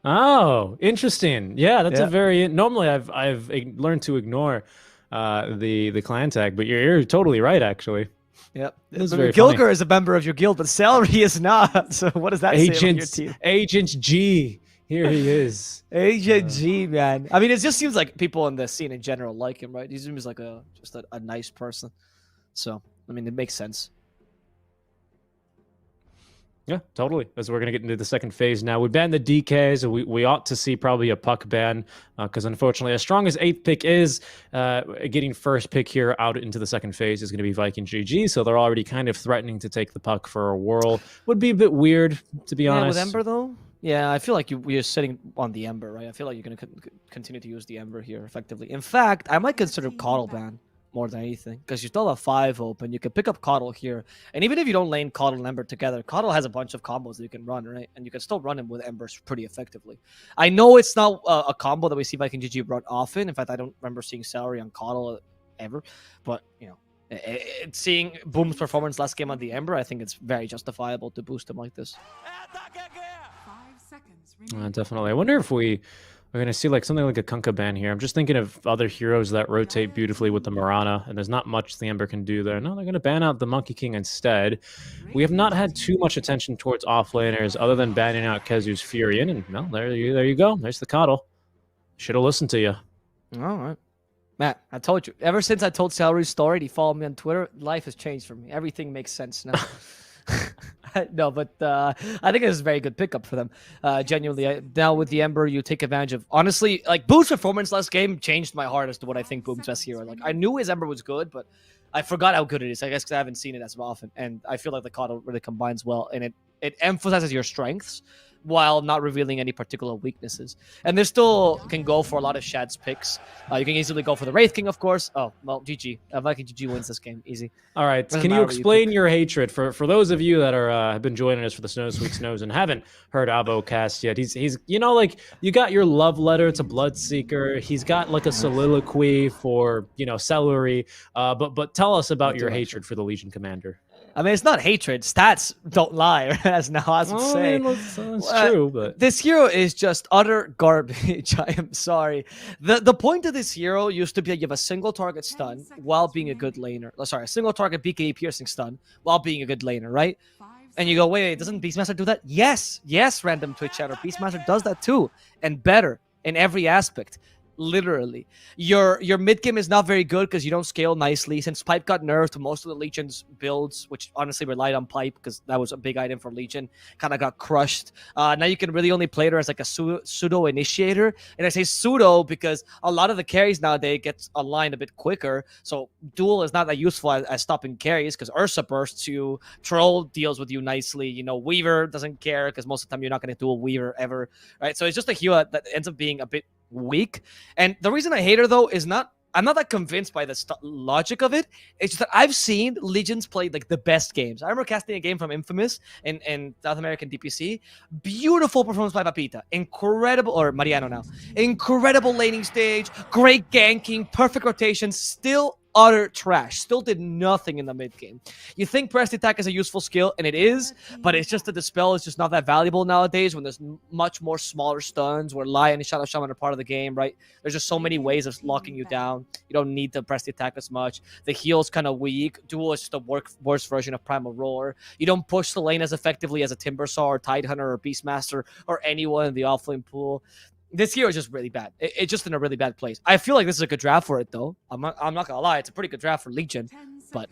Oh, interesting. Yeah, that's a very... Normally, I've learned to ignore the clan tag, but you're totally right, actually. Yep. Gilger is a member of your guild, but Celery is not. So what does that say about your team? Agent G. Here he is. Agent G, man. I mean, it just seems like people in the scene in general like him, right? He seems like just a nice person. So, I mean, it makes sense. Yeah, totally. As we're going to get into the second phase now. We banned the DKs. We ought to see probably a puck ban because unfortunately, as strong as 8th pick is, getting first pick here out into the second phase is going to be Viking GG. So they're already kind of threatening to take the puck for a whirl. Would be a bit weird, to be honest. With Ember, though? Yeah, I feel like we're sitting on the Ember, right? I feel like you're going to continue to use the Ember here effectively. In fact, I might consider Coddle ban more than anything, because you still have 5 open. You can pick up Coddle here, and even if you don't lane Coddle and Ember together, Coddle has a bunch of combos that you can run, right? And you can still run him with Embers pretty effectively. I know it's not a combo that we see Viking GG run often. In fact, I don't remember seeing Celery on Coddle ever, but Seeing Boom's performance last game on the Ember, I think it's very justifiable to boost him like this. 5 seconds remaining. Definitely. I wonder if we're going to see like something like a Kunkka ban here. I'm just thinking of other heroes that rotate beautifully with the Mirana, and there's not much the Ember can do there. No, they're going to ban out the Monkey King instead. We have not had too much attention towards offlaners other than banning out Kezu's Furion, and well, there you go. There's the coddle. Should have listened to you. All right. Matt, I told you. Ever since I told Celery's story and he followed me on Twitter, life has changed for me. Everything makes sense now. No, but I think it's a very good pickup for them. Genuinely, now with the Ember, you take advantage of. Honestly, like Boom's performance last game changed my heart as to what I think Boom's best hero. Like I knew his Ember was good, but I forgot how good it is. I guess because I haven't seen it as often, and I feel like the coddle really combines well, and it emphasizes your strengths while not revealing any particular weaknesses. And they still can go for a lot of Shad's picks. You can easily go for the Wraith King, of course. Oh, well, GG. Viking GG wins this game. Easy. All right. Can you explain your hatred for those of you that are have been joining us for the Snow Sweet Snows and haven't heard Abocast yet? He's you know, like you got your love letter to Bloodseeker. He's got like a soliloquy for, you know, Celery. But tell us about your hatred for the Legion Commander. I mean, it's not hatred. Stats don't lie, as Nahaz would say. I mean, that's true, but this hero is just utter garbage. I am sorry. The point of this hero used to be that you have a single target stun while being a good laner. Sorry, a single target BKB piercing stun while being a good laner, right? And you go, wait, doesn't Beastmaster do that? Yes, random Twitch chatter. Beastmaster does that too, and better in every aspect. Literally, your mid game is not very good because you don't scale nicely. Since Pipe got nerfed, most of the Legion's builds, which honestly relied on Pipe because that was a big item for Legion, kind of got crushed. Now you can really only play her as like a pseudo initiator, and I say pseudo because a lot of the carries nowadays get aligned a bit quicker. So duel is not that useful as stopping carries because Ursa bursts you, Troll deals with you nicely. You know, Weaver doesn't care because most of the time you're not going to duel Weaver ever, right? So it's just a hero that ends up being a bit weak. And the reason I hate her though is I'm not that convinced by the logic of it. It's just that I've seen Legions play like the best games. I remember casting a game from Infamous in South American DPC. Beautiful performance by Papita. Incredible, or Mariano now. Incredible laning stage, great ganking, perfect rotation, still utter trash. Still did nothing in the mid game. You think pressed attack is a useful skill, and it is, but it's just that the spell is just not that valuable nowadays when there's much more smaller stuns where Lion and Shadow Shaman are part of the game, right? There's just so many ways of locking you down. You don't need to press the attack as much. The heal's kind of weak. Duel is just a worse version of Primal Roar. You don't push the lane as effectively as a Timbersaw or Tidehunter or Beastmaster or anyone in the offlane pool. This hero is just really bad. It's just in a really bad place. I feel like this is a good draft for it, though. I'm not gonna lie. It's a pretty good draft for Legion, but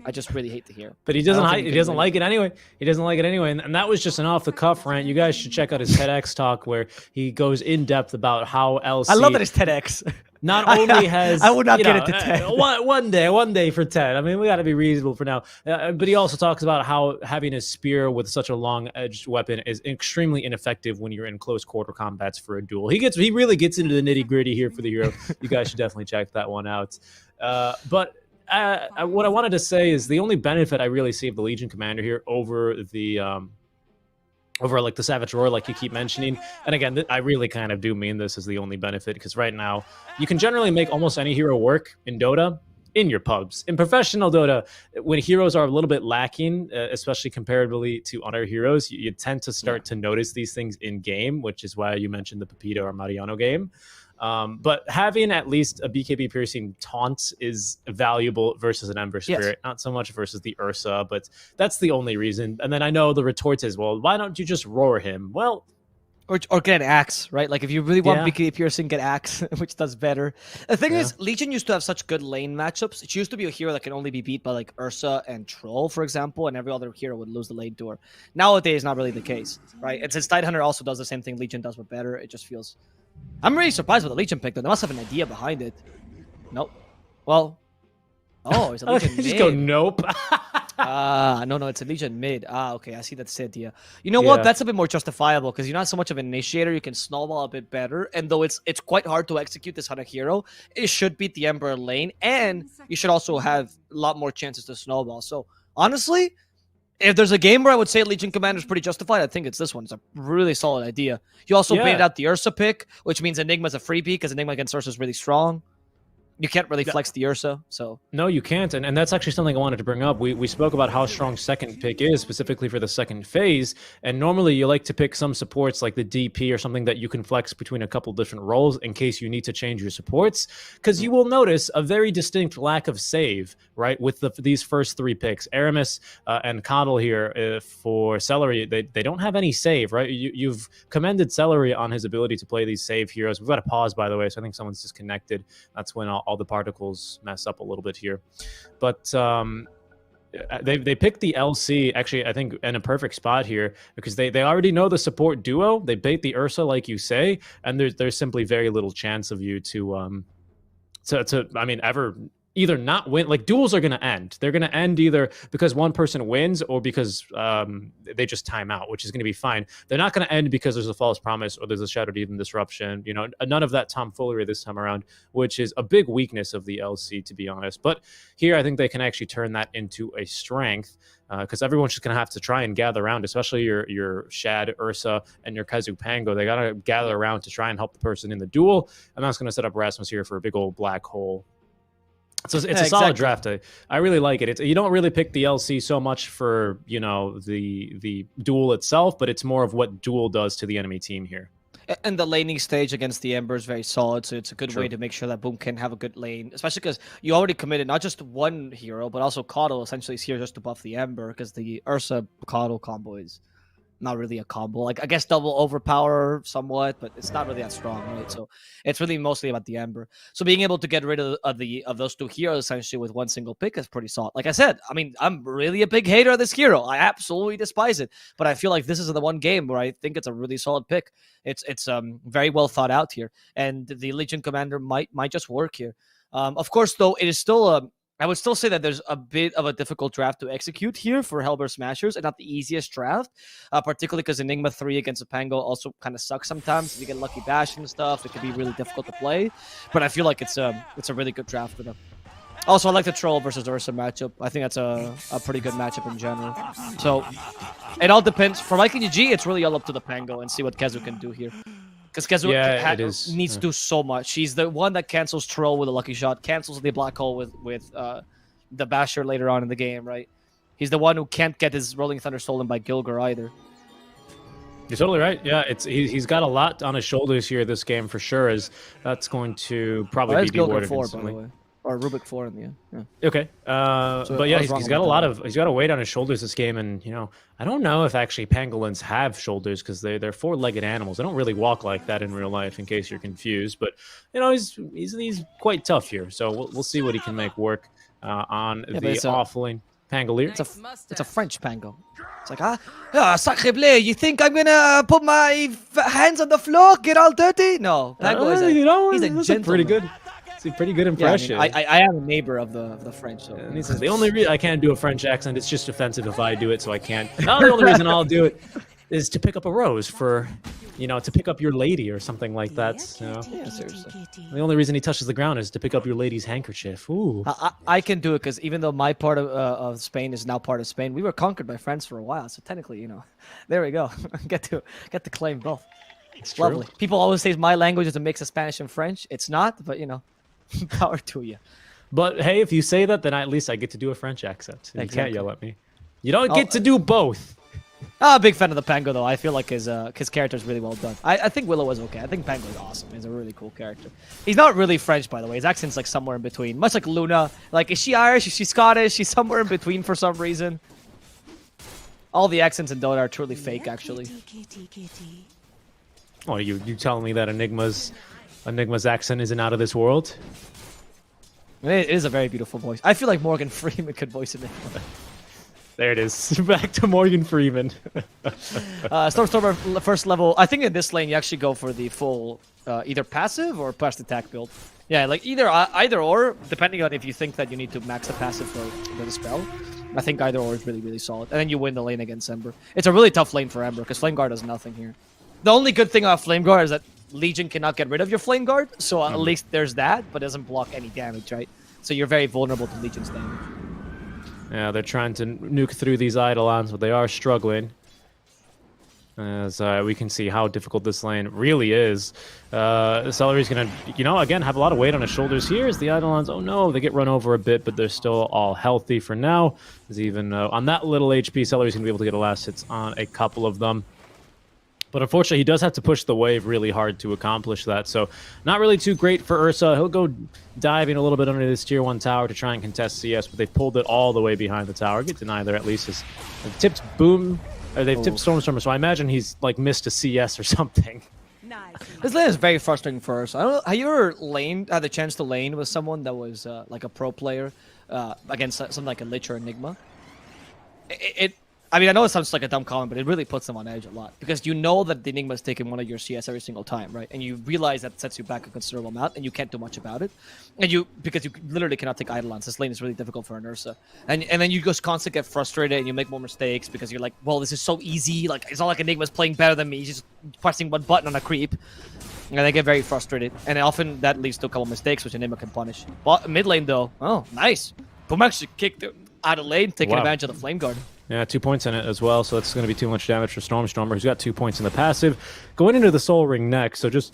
I just really hate the hero. But he doesn't like it anyway. He doesn't like it anyway. And that was just an off-the-cuff rant. You guys should check out his TEDx talk where he goes in depth about how LC. I love that it's TEDx. Not only has I would not get it to 10. One day for 10. I mean, we got to be reasonable for now. But he also talks about how having a spear with such a long-edged weapon is extremely ineffective when you're in close quarter combats for a duel. He really gets into the nitty-gritty here for the hero. You guys should definitely check that one out. But what I wanted to say is the only benefit I really see of the Legion Commander here over the over like the Savage Roar, like you keep mentioning. And again, I really kind of do mean this as the only benefit, because right now you can generally make almost any hero work in Dota in your pubs. In professional Dota, when heroes are a little bit lacking, especially comparatively to other heroes, you tend to start to notice these things in game, which is why you mentioned the Pepito or Mariano game. But having at least a BKB piercing taunt is valuable versus an Ember Spirit, not so much versus the Ursa, but that's the only reason. And then I know the retort is, well, why don't you just roar him? Well, or get an axe, right? Like if you really want BKB piercing, get axe, which does better. The thing is, Legion used to have such good lane matchups. It used to be a hero that can only be beat by like Ursa and Troll, for example, and every other hero would lose the lane to her. Nowadays, not really the case, right? And since Tidehunter also does the same thing Legion does, but better, it just feels... I'm really surprised with the Legion pick, though. They must have an idea behind it. Nope. Well... Oh, it's a Legion mid. Just go nope. No, it's a Legion mid. Okay, I see that's the idea. You know what? That's a bit more justifiable because you're not so much of an initiator. You can snowball a bit better. And though it's quite hard to execute this on a hero, it should beat the Ember lane. And you should also have a lot more chances to snowball. So, honestly, if there's a game where I would say Legion Commander is pretty justified, I think it's this one. It's a really solid idea. You also baited out the Ursa pick, which means Enigma's a freebie because Enigma against Ursa is really strong. you can't really flex the Ursa, so... No, you can't, and that's actually something I wanted to bring up. We spoke about how strong second pick is, specifically for the second phase, and normally you like to pick some supports like the DP or something that you can flex between a couple different roles in case you need to change your supports, because you will notice a very distinct lack of save, right, with these first 3 picks. Aramis and Coddle here for Celery, they don't have any save, right? You've commended Celery on his ability to play these save heroes. We've got a pause, by the way, so I think someone's disconnected. That's when all the particles mess up a little bit here. But they picked the LC, actually, I think, in a perfect spot here, because they already know the support duo. They bait the Ursa, like you say, and there's simply very little chance of you to I mean, ever either not win. Like, duels are going to end. They're going to end either because one person wins or because they just time out, which is going to be fine. They're not going to end because there's a false promise or there's a Shadow Demon disruption. You know, none of that tomfoolery this time around, which is a big weakness of the LC, to be honest. But here, I think they can actually turn that into a strength, because everyone's just going to have to try and gather around, especially your Shad, Ursa, and your Kazu Pango. They got to gather around to try and help the person in the duel, and that's going to set up Rasmus here for a big old black hole. So it's a solid draft. I really like it. You don't really pick the LC so much for, you know, the duel itself, but it's more of what duel does to the enemy team here. And the laning stage against the Ember is very solid, so it's a good way to make sure that Boom can have a good lane, especially because you already committed not just one hero, but also Coddle essentially is here just to buff the Ember, because the Ursa Coddle combo is not really a combo. Like, I guess double overpower somewhat, but it's not really that strong, right? So it's really mostly about the Ember. So being able to get rid of those 2 heroes essentially with one single pick is pretty solid. Like I said, I mean, I'm really a big hater of this hero. I absolutely despise it, but I feel like this is the one game where I think it's a really solid pick. It's very well thought out here, and the Legion Commander might just work here. Of course, though, it is still I would still say that there's a bit of a difficult draft to execute here for HELLBEAR Smashers, and not the easiest draft, particularly because Enigma 3 against a Pango also kind of sucks sometimes. If you get lucky bash and stuff, it can be really difficult to play, but I feel like it's a really good draft for them. Also, I like the Troll versus Ursa matchup. I think that's a pretty good matchup in general. So it all depends. For MikeGG, it's really all up to the Pango and see what Kezu can do here. Because Kezu needs to do so much. She's the one that cancels Troll with a lucky shot, cancels the black hole with the Basher later on in the game, right? He's the one who can't get his Rolling Thunder stolen by Gilgar either. You're totally right. Yeah, he's got a lot on his shoulders here this game for sure. As that's going to probably be dewarded instantly. By the way. Or Rubik 4 in the end. Yeah. Okay. But yeah, he's got he's got a weight on his shoulders this game, and you know, I don't know if actually pangolins have shoulders because they're 4-legged animals. They don't really walk like that in real life, in case you're confused. But you know, he's quite tough here, so we'll see what he can make work on the offlane Pangolier. It's a French Pango. It's like, sacre bleu, you think I'm gonna put my hands on the floor, get all dirty? No, Pango is he's a gentleman. Pretty good. A pretty good impression. Yeah, I am a neighbor of the French. So. And he says, the only reason I can't do a French accent, it's just offensive if I do it, so I can't. No, the only reason I'll do it is to pick up a rose for, you know, to pick up your lady or something like that. You know? Yeah, seriously. The only reason he touches the ground is to pick up your lady's handkerchief. Ooh. I can do it because even though my part of Spain is now part of Spain, we were conquered by France for a while. So technically, you know, there we go. get to claim both. It's lovely. People always say my language is a mix of Spanish and French. It's not, but you know. Power to you. But hey, if you say that, then at least I get to do a French accent. You can't yell at me. You don't get to do both. I'm a big fan of the Pango, though. I feel like his character is really well done. I think Willow is okay. I think Pango is awesome. He's a really cool character. He's not really French, by the way. His accent's like somewhere in between. Much like Luna. Like, is she Irish? Is she Scottish? She's somewhere in between for some reason. All the accents in Dota are truly fake, actually. Oh, you telling me that Enigma's accent isn't out of this world? It is a very beautiful voice. I feel like Morgan Freeman could voice Enigma. There it is. Back to Morgan Freeman. Stormstormer first level. I think in this lane you actually go for the full either passive or burst attack build. Yeah, like either or, depending on if you think that you need to max the passive for the spell. I think either or is really, really solid. And then you win the lane against Ember. It's a really tough lane for Ember because Flame Guard does nothing here. The only good thing about Flame Guard is that Legion cannot get rid of your Flame Guard, so at least there's that, but it doesn't block any damage, right? So you're very vulnerable to Legion's damage. Yeah, they're trying to nuke through these Eidolons, but they are struggling. as we can see how difficult this lane really is. Celery's going to, again, have a lot of weight on his shoulders here as the Eidolons, oh no, they get run over a bit, but they're still all healthy for now. As even on that little HP, Celery's going to be able to get a last hits on a couple of them. But unfortunately, he does have to push the wave really hard to accomplish that. So not really too great for Ursa. He'll go diving a little bit under this tier 1 tower to try and contest CS, but they've pulled it all the way behind the tower. Get denied there at least. They've tipped Boom. They've tipped Stormstormer, so I imagine he's like missed a CS or something. This lane is very frustrating for us. I don't know, have you ever had the chance to lane with someone that was like a pro player against something like a Lich or Enigma? I mean, I know it sounds like a dumb comment, but it really puts them on edge a lot. Because you know that the Enigma is taking one of your CS every single time, right? And you realize that sets you back a considerable amount, and you can't do much about it. And because you literally cannot take Eidolons. This lane is really difficult for an Ursa. And then you just constantly get frustrated, and you make more mistakes, because you're like, well, this is so easy. Like, it's not like Enigma's playing better than me. He's just pressing one button on a creep. And they get very frustrated. And often that leads to a couple mistakes, which Enigma can punish. But mid lane, though, oh, nice. Boom actually kicked out of lane, taking advantage of the Flame Guard. Yeah, 2 points in it as well, so that's going to be too much damage for Stormstormer, who's got 2 points in the passive. Going into the Soul Ring next, so just,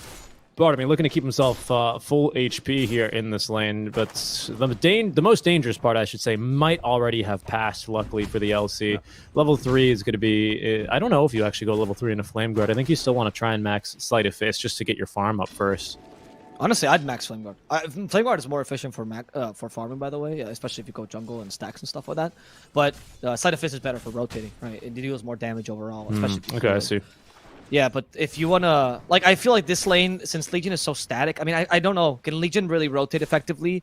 looking to keep himself full HP here in this lane, but the most dangerous part, I should say, might already have passed, luckily, for the LC. Yeah. Level 3 is going to be, I don't know if you actually go level 3 in a Flame Guard. I think you still want to try and max Sleight of Fist just to get your farm up first. Honestly, I'd max Flame Guard. Flame Guard is more efficient for farming, by the way, especially if you go jungle and stacks and stuff like that. But Sleight of Fist is better for rotating, right? It deals more damage overall, especially. Okay, I see. Yeah, but if you want to... Like, I feel like this lane, since Legion is so static... I mean, I don't know. Can Legion really rotate effectively?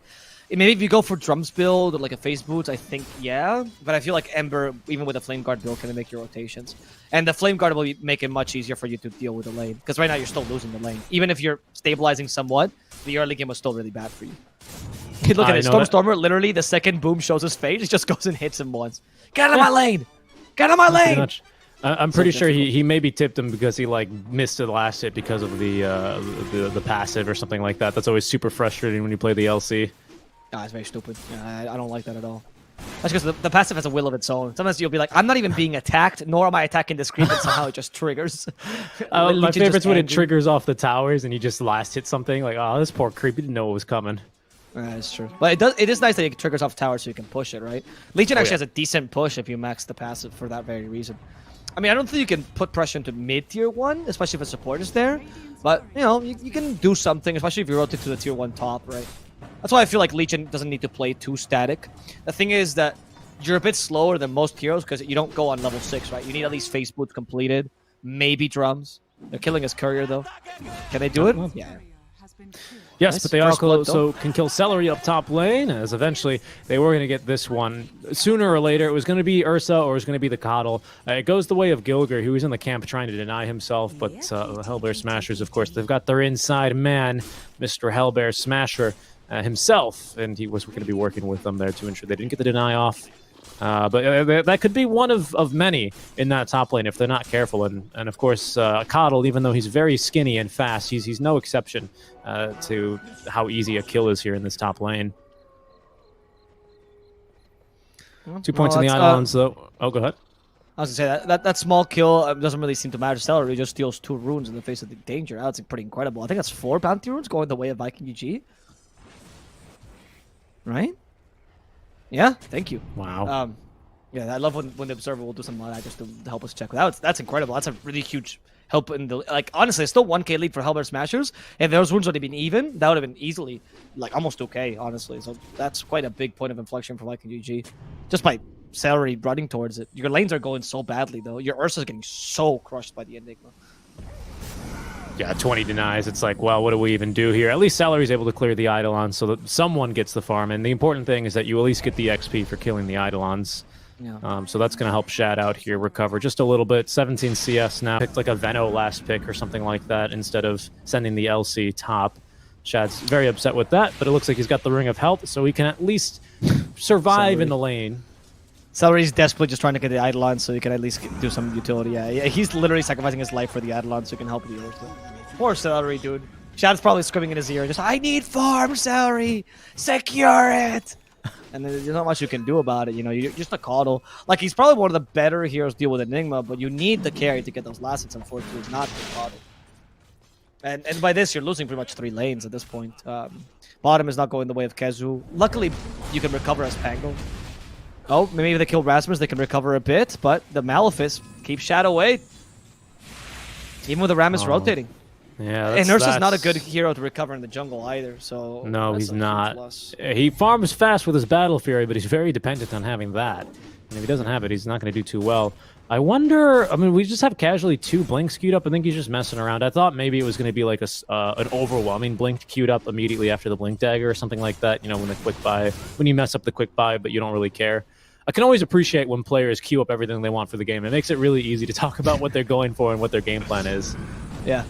Maybe if you go for Drums build or like a Phase Boots, I think, yeah. But I feel like Ember, even with a Flame Guard build, can make your rotations. And the Flame Guard will make it much easier for you to deal with the lane. Because right now, you're still losing the lane. Even if you're stabilizing somewhat, the early game was still really bad for you. Look at it. Stormstormer, literally, the second Boom shows his face, it just goes and hits him once. Get out of my lane! Get out of my lane! I'm pretty sure he maybe tipped him because he like missed the last hit because of the passive or something like that. That's always super frustrating when you play the LC. Ah, it's very stupid. Yeah, I don't like that at all. That's because the passive has a will of its own. Sometimes you'll be like, I'm not even being attacked, nor am I attacking this creep, and somehow it just triggers. My favorite's when it triggers off the towers and you just last hit something. Like, oh, this poor creep, he didn't know what was coming. That's true. But it is nice that it triggers off towers so you can push it, right? Legion actually has a decent push if you max the passive for that very reason. I mean, I don't think you can put pressure into mid-tier 1, especially if a support is there. But, you can do something, especially if you rotate to the tier 1 top, right? That's why I feel like Legion doesn't need to play too static. The thing is that you're a bit slower than most heroes because you don't go on level 6, right? You need at least Phase Boots completed, maybe Drums. They're killing his Courier, though. Can they do it? Yeah. Yes, nice. But they also can kill Celery up top lane, as eventually they were going to get this one. Sooner or later, it was going to be Ursa or it was going to be the Coddle. It goes the way of Gilger, who was in the camp trying to deny himself, but HELLBEAR Smashers, of course, they've got their inside man, Mr. HELLBEAR Smasher himself, and he was going to be working with them there to ensure they didn't get the deny off. But that could be one of many in that top lane if they're not careful. And of course, Coddle, even though he's very skinny and fast, he's no exception to how easy a kill is here in this top lane. 2 points in the Eidolons, though. Oh, go ahead. I was going to say, that small kill doesn't really seem to matter. Celery just steals 2 runes in the face of the danger. That's pretty incredible. I think that's 4 bounty runes going the way of Viking GG. Right? Yeah, thank you. Wow. Yeah, I love when the observer will do something like that just to help us check. That's incredible. That's a really huge help in the honestly, it's still 1k lead for HELLBEAR Smashers. If those runes would have been even, that would have been easily almost 2k, honestly. So that's quite a big point of inflection for Viking GG. Just by Celery running towards it. Your lanes are going so badly though. Your Ursa's getting so crushed by the Enigma. Yeah, 20 denies. It's like, well, what do we even do here? At least Celery's able to clear the Eidolons so that someone gets the farm. And the important thing is that you at least get the XP for killing the Eidolons. Yeah. So that's going to help Shad out here recover just a little bit. 17 CS now. Picked like a Veno last pick or something like that instead of sending the LC top. Shad's very upset with that, but it looks like he's got the Ring of Health, so he can at least survive in the lane. Celery's desperately just trying to get the Eidolon so he can at least do some utility. Yeah, he's literally sacrificing his life for the Eidolon so he can help the Ursa. Poor Celery, dude. Shad's probably screaming in his ear, just, I need farm, Celery! Secure it! and there's not much you can do about it. You know, you're just a coddle. Like, he's probably one of the better heroes to deal with Enigma, but you need the carry to get those last hits, unfortunately, not the coddle. And by this, you're losing pretty much 3 lanes at this point. Bottom is not going the way of Kezu. Luckily, you can recover as Pango. Oh, maybe if they kill Rasmus, they can recover a bit, but the Malefice keeps Shadow away. Even with the Rammus rotating. Yeah, and Ursa's not a good hero to recover in the jungle either, so... No, he's not. He farms fast with his Battle Fury, but he's very dependent on having that. And if he doesn't have it, he's not going to do too well. I wonder... I mean, we just have casually 2 Blinks queued up. I think he's just messing around. I thought maybe it was going to be like an overwhelming Blink queued up immediately after the Blink Dagger or something like that. You know, when the quick buy... When you mess up the quick buy, but you don't really care. I can always appreciate when players queue up everything they want for the game. It makes it really easy to talk about what they're going for and what their game plan is. Yeah.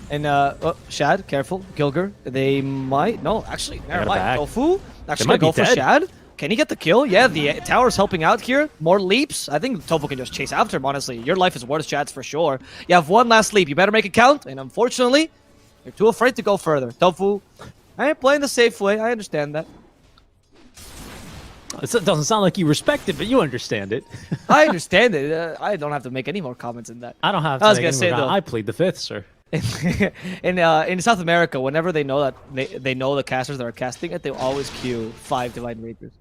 And oh, Shad, careful. Gilger, they might... No, actually, never mind. Tofu, actually gonna go for Shad. Can he get the kill? Yeah, the tower's helping out here. More leaps. I think Tofu can just chase after him, honestly. Your life is worth Shad's for sure. You have 1 last leap. You better make it count. And unfortunately, you're too afraid to go further. Tofu, I ain't playing the safe way. I understand that. It doesn't sound like you respect it, but you understand it. I understand it. I don't have to make any more comments in that. I don't have to. I was gonna say though, I plead the 5th, sir. in South America, whenever they know that they know the casters that are casting it, they always queue 5 Divine Reapers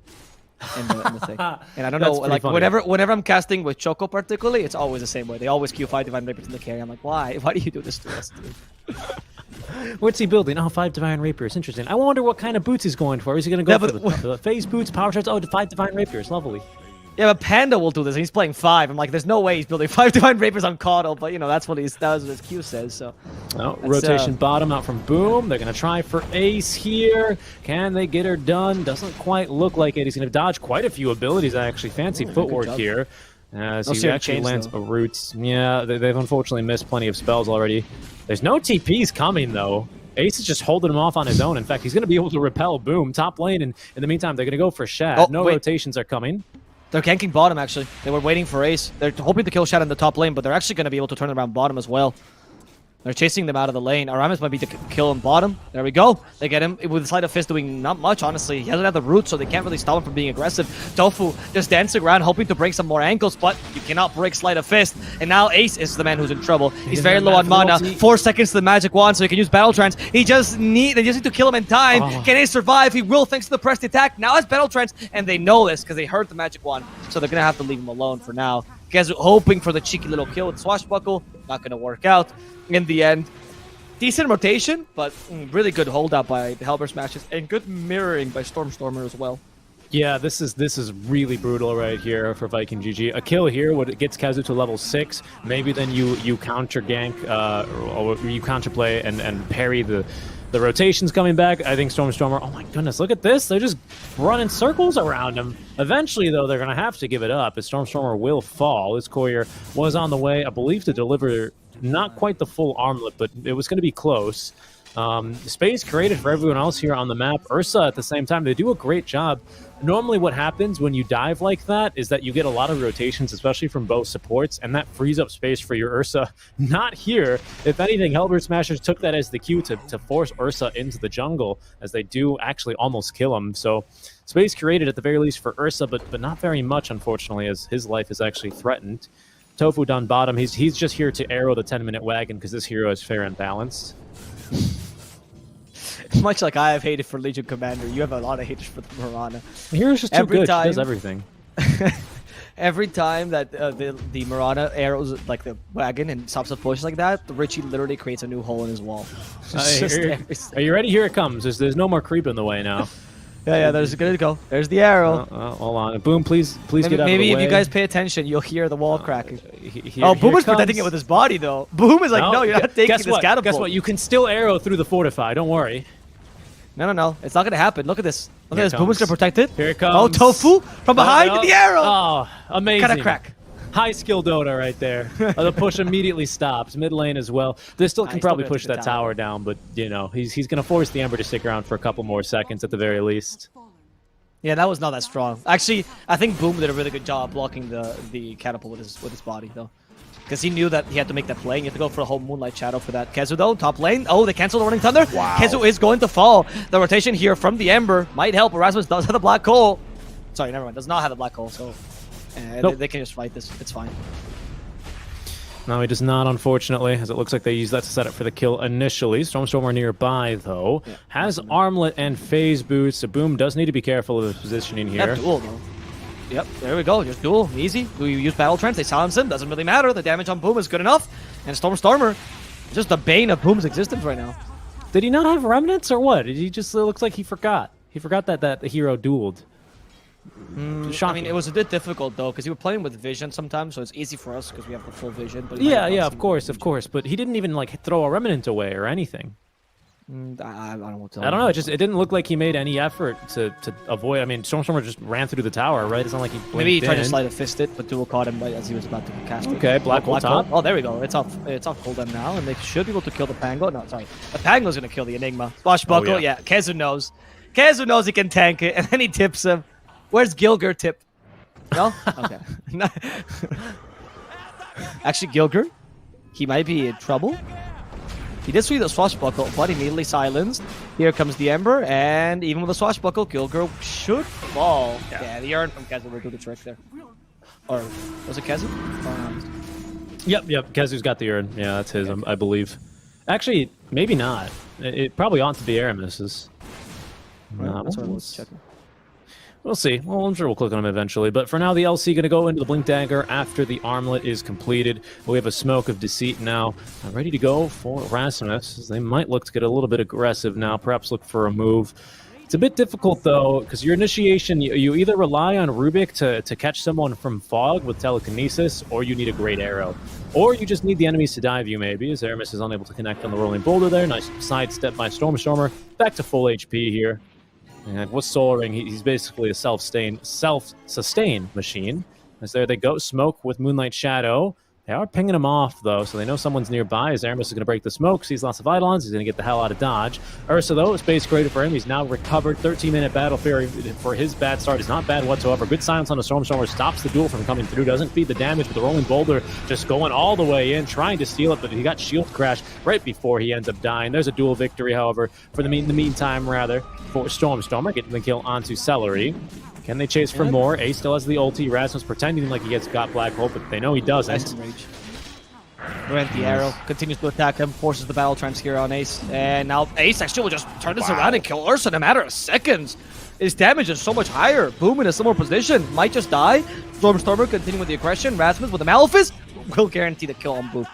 in the thing. And I don't know, like funny. whenever I'm casting with Choco particularly, it's always the same way. They always queue 5 Divine Reapers in the carry. I'm like, why? Why do you do this to us, dude? What's he building? Oh, 5 Divine Reapers. Interesting. I wonder what kind of boots he's going for. Is he going to go for the phase boots, power shots? Oh, 5 Divine Rapiers. Lovely. Yeah, but Panda will do this. He's playing 5. I'm like, there's no way he's building 5 Divine Rapiers on Coddle, but you know, that's what his Q says. So. Oh, rotation bottom out from Boom. They're going to try for Ace here. Can they get her done? Doesn't quite look like it. He's going to dodge quite a few abilities, actually. Fancy footwork here. So he actually lands a Roots. Yeah, they've unfortunately missed plenty of spells already. There's no TPs coming, though. Ace is just holding him off on his own. In fact, he's going to be able to repel Boom top lane, and in the meantime, they're going to go for Shad. No rotations are coming. They're ganking bottom, actually. They were waiting for Ace. They're hoping to kill Shad in the top lane, but they're actually going to be able to turn around bottom as well. They're chasing them out of the lane. Aramis might be to kill him bottom. There we go. They get him with Sleight of Fist doing not much, honestly. He doesn't have the root, so they can't really stop him from being aggressive. Tofu just dancing around, hoping to break some more ankles, but you cannot break Sleight of Fist. And now Ace is the man who's in trouble. He's very low on mana. 4 seconds to the Magic Wand, so he can use Battle Trance. They just need to kill him in time. Can Ace survive? He will, thanks to the pressed attack. Now has Battle Trance, and they know this because they heard the Magic Wand, so they're going to have to leave him alone for now. Guys hoping for the cheeky little kill with Swashbuckle. Not going to work out in the end. Decent rotation, but really good holdout by the HELLBEARSMASHERS and good mirroring by Stormer as well. Yeah, this is really brutal right here for Viking GG. A kill here would gets Kazu to level 6. Maybe then you counter gank or you counterplay and parry the rotations coming back. I think Stormer. Oh my goodness, look at this! They're just running circles around him. Eventually, though, they're gonna have to give it up. As Stormer will fall. This courier was on the way, I believe, to deliver. Not quite the full armlet, but it was going to be close. Space created for everyone else here on the map. Ursa, at the same time, they do a great job. Normally what happens when you dive like that is that you get a lot of rotations, especially from both supports, and that frees up space for your Ursa. Not here. If anything, HELLBEARSMASHERS took that as the cue to force Ursa into the jungle, as they do actually almost kill him. So space created at the very least for Ursa, but not very much, unfortunately, as his life is actually threatened. Tofu down bottom. He's just here to arrow the 10-minute wagon because this hero is fair and balanced. Much like I have hated for Legion Commander, you have a lot of haters for the Mirana. The hero's just too good. She does everything. Every time that the Mirana arrows like the wagon and stops the push like that, the Richie literally creates a new hole in his wall. Are you ready? Here it comes. There's no more creep in the way now. Yeah, there's good to go. There's the arrow. Hold on. Boom, please get out of the way. Maybe if you guys pay attention, you'll hear the wall cracking. Boom is protecting it with his body, though. Boom is like, no, you're not taking this catapult. Guess what? You can still arrow through the fortify. Don't worry. No. It's not going to happen. Look at this. Look at this. Boom is going to protect it. Here it comes. Oh, Tofu from behind the arrow. Oh, amazing. Kind of crack. High skill Dota right there. The push immediately stops. Mid lane as well. They still can probably push that tower down, but you know he's going to force the Ember to stick around for a couple more seconds at the very least. Yeah, that was not that strong. Actually, I think Boom did a really good job blocking the catapult with his body though, because he knew that he had to make that play. And you have to go for a whole Moonlight Shadow for that. Kezu though, top lane. Oh, they canceled the Running Thunder. Wow. Kezu is going to fall. The rotation here from the Ember might help. Erasmus does have the Black Hole. Sorry, never mind. Does not have a black hole, so Nope. they can just fight this. It's fine. No, he does not, unfortunately, as it looks like they use that to set up for the kill initially. Stormstormer nearby, though. Yeah, has armlet and phase boots, so Boom does need to be careful of his positioning here. That duel, though. Yep, there we go. Just duel. Easy. We use Battle Trance. They silence him. Doesn't really matter. The damage on Boom is good enough. And Stormer is just the bane of Boom's existence right now. Did he not have remnants, or what? Did he just, it looks like he forgot. He forgot that the hero dueled. I mean, it was a bit difficult, though, because you were playing with vision sometimes, so it's easy for us because we have the full vision. But Yeah, of course. But he didn't even, like, throw a remnant away or anything. I don't know what to I don't know. It didn't look like he made any effort to avoid. I mean, Stormstormer just ran through the tower, right? It's not like he blinked Maybe he tried in. to slide a fist it, but duel caught him right as he was about to cast it. Okay, black hole top. Oh, there we go. It's off cooldown now, and they should be able to kill the Pango. No, sorry. The Pango's going to kill the Enigma. Swashbuckle, yeah. Kezu knows. Kezu knows he can tank it, and then he tips him. Where's Gilger tip? No? Okay. Actually, Gilger, he might be in trouble. He did swing the Swashbuckle, but immediately silenced. Here comes the Ember, and even with the Swashbuckle, Gilger should fall. Yeah, the Urn from Kezu will do the trick there. Or, was it Kezu? Yep. Kezu's got the urn. Yeah, that's his, I believe. Actually, maybe not. It probably ought to be Aramis's. Right, that's what I was checking. We'll see. Well, I'm sure we'll click on him eventually. But for now, the LC going to go into the Blink Dagger after the armlet is completed. We have a Smoke of Deceit now, ready to go for Rasmus. They might look to get a little bit aggressive now, perhaps look for a move. It's a bit difficult, though, because your initiation, you either rely on Rubik to catch someone from fog with telekinesis, or you need a Great Arrow. Or you just need the enemies to dive you, maybe, as Aramis is unable to connect on the Rolling Boulder there. Nice sidestep by Stormstormer. Back to full HP here. And with Soul Ring, he's basically a self-sustain machine. As there they go, Smoke with Moonlight Shadow. They are pinging him off, though, so they know someone's nearby. As Aramis is going to break the smoke, sees lots of Eidolons, he's going to get the hell out of dodge. Ursa, though, space created for him. He's now recovered. 13-minute Battle Fury for his bad start is not bad whatsoever. Good silence on the Stormstormer, stops the duel from coming through, doesn't feed the damage, but the Rolling Boulder just going all the way in, trying to steal it, but he got shield crash right before he ends up dying. There's a duel victory, however, for the meantime, for Stormstormer, getting the kill onto Celery. Can they chase for more? Ace still has the ulti. Rasmus pretending like he got Black Hole, but they know he doesn't. Rent the arrow, continues to attack him, forces the battle trance here on Ace, and now Ace actually will just turn this around and kill Ursa in a matter of seconds. His damage is so much higher. Boom in a similar position, might just die. Stormstormer continuing with the aggression. Rasmus with the Malefice will guarantee the kill on Boom.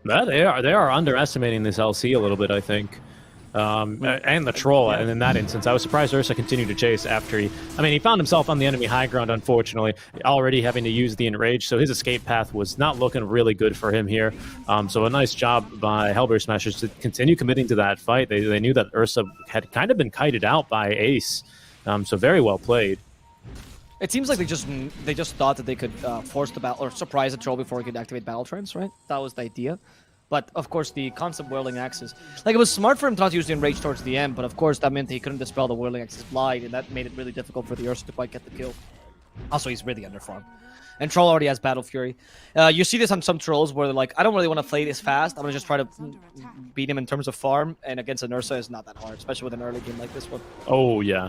Well, they are underestimating this LC a little bit, I think. And the troll, and in that instance, I was surprised Ursa continued to chase after he found himself on the enemy high ground, unfortunately, already having to use the Enrage, so his escape path was not looking really good for him here. So a nice job by HELLBEARSMASHERS to continue committing to that fight. They knew that Ursa had kind of been kited out by Ace, so very well played. It seems like they just thought that they could force the battle or surprise the troll before he could activate battle trance, right? That was the idea. But, of course, the constant Whirling Axes... Like, it was smart for him to not use the Enrage towards the end, but, of course, that meant he couldn't dispel the Whirling Axes blind, and that made it really difficult for the Ursa to quite get the kill. Also, he's really underfarmed. And Troll already has Battle Fury. You see this on some Trolls where they're like, I don't really want to play this fast, I'm going to just try to beat him in terms of farm, and against an Ursa is not that hard, especially with an early game like this one. Oh, yeah.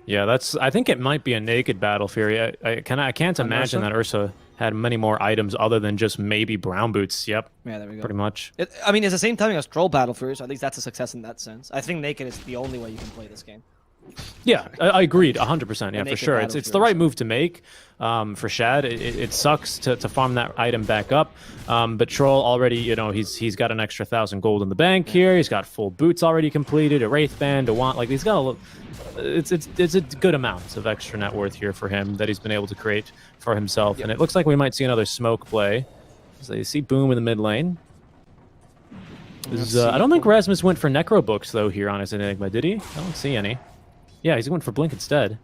Yeah, I think it might be a naked Battle Fury. I can't imagine that Ursa had many more items other than just maybe brown boots. Yep. Yeah, there we go. Pretty much. It's the same timing as Troll Battle Fury, so at least that's a success in that sense. I think naked is the only way you can play this game. Yeah, I agreed 100%. Yeah, for sure. It's the right move to make for Shad. It sucks to farm that item back up, but Troll already, he's got an extra 1,000 gold in the bank here. He's got full boots already completed, a Wraith Band, he's got it's a good amount of extra net worth here for him that he's been able to create for himself. Yep. And it looks like we might see another smoke play. So you see Boom in the mid lane. I don't think Rasmus went for Necro Books though here on his Enigma, did he? I don't see any. Yeah, he's going for Blink instead.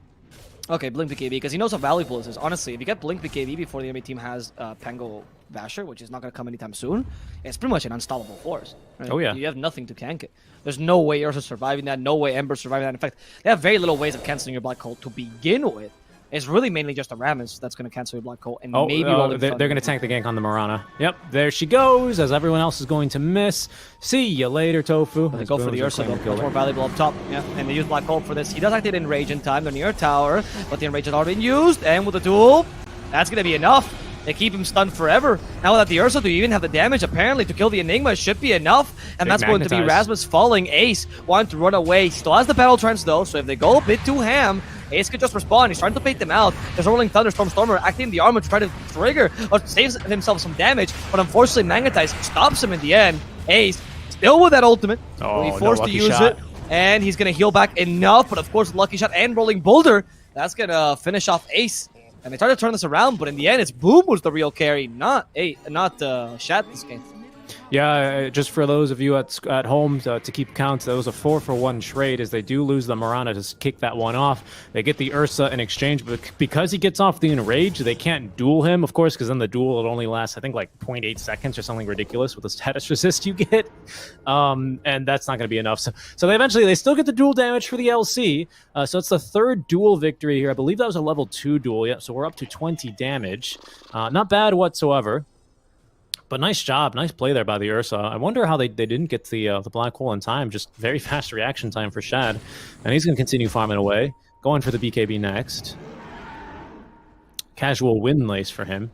Okay, Blink BKB, because he knows how valuable this is. Honestly, if you get Blink BKB before the enemy team has Pango Vasher, which is not going to come anytime soon, it's pretty much an unstoppable force. Right? Oh, yeah. You have nothing to tank it. There's no way Ursa surviving that, no way Ember surviving that. In fact, they have very little ways of canceling your Black Hole to begin with. It's really mainly just the Rammus that's going to cancel your Black Hole and maybe roll they're going to tank the gank on the Mirana. Yep, there she goes, as everyone else is going to miss. See you later, Tofu. They go for the Ursa, though. Much more valuable up top. Yeah, and they use Black Hole for this. He does activate Enrage in time. They're near a tower, but the Enrage has already been used, and with the duel, that's going to be enough. They keep him stunned forever. Now that the Ursa, do you even have the damage? Apparently, to kill the Enigma should be enough. And that's going to be Rasmus falling. Ace wanting to run away. He still has the Battle Trance, though, so if they go a bit too ham, Ace could just respawn. He's trying to bait them out. There's a Rolling Thunderstorm Stormer activating the armor to try to trigger or saves himself some damage. But unfortunately, Magnetize stops him in the end. Ace still with that ultimate. He's forced to use it. And he's going to heal back enough. But of course, Lucky Shot and Rolling Boulder, that's going to finish off Ace. And they try to turn this around, but in the end, it's Boom who's the real carry, not Shat this game. Yeah, just for those of you at home to keep count, that was a 4-for-1 trade, as they do lose the Mirana to kick that one off. They get the Ursa in exchange, but because he gets off the Enrage, they can't duel him, of course, because then the duel, it only lasts, I think, like 0.8 seconds or something ridiculous with the status resist you get. And that's not going to be enough. So they still get the duel damage for the LC. So it's the third duel victory here. I believe that was a level 2 duel. Yeah, so we're up to 20 damage. Not bad whatsoever. But nice job, nice play there by the Ursa. I wonder how they didn't get the Black Hole in time. Just very fast reaction time for Shad. And he's going to continue farming away. Going for the BKB next. Casual Wind Lace for him.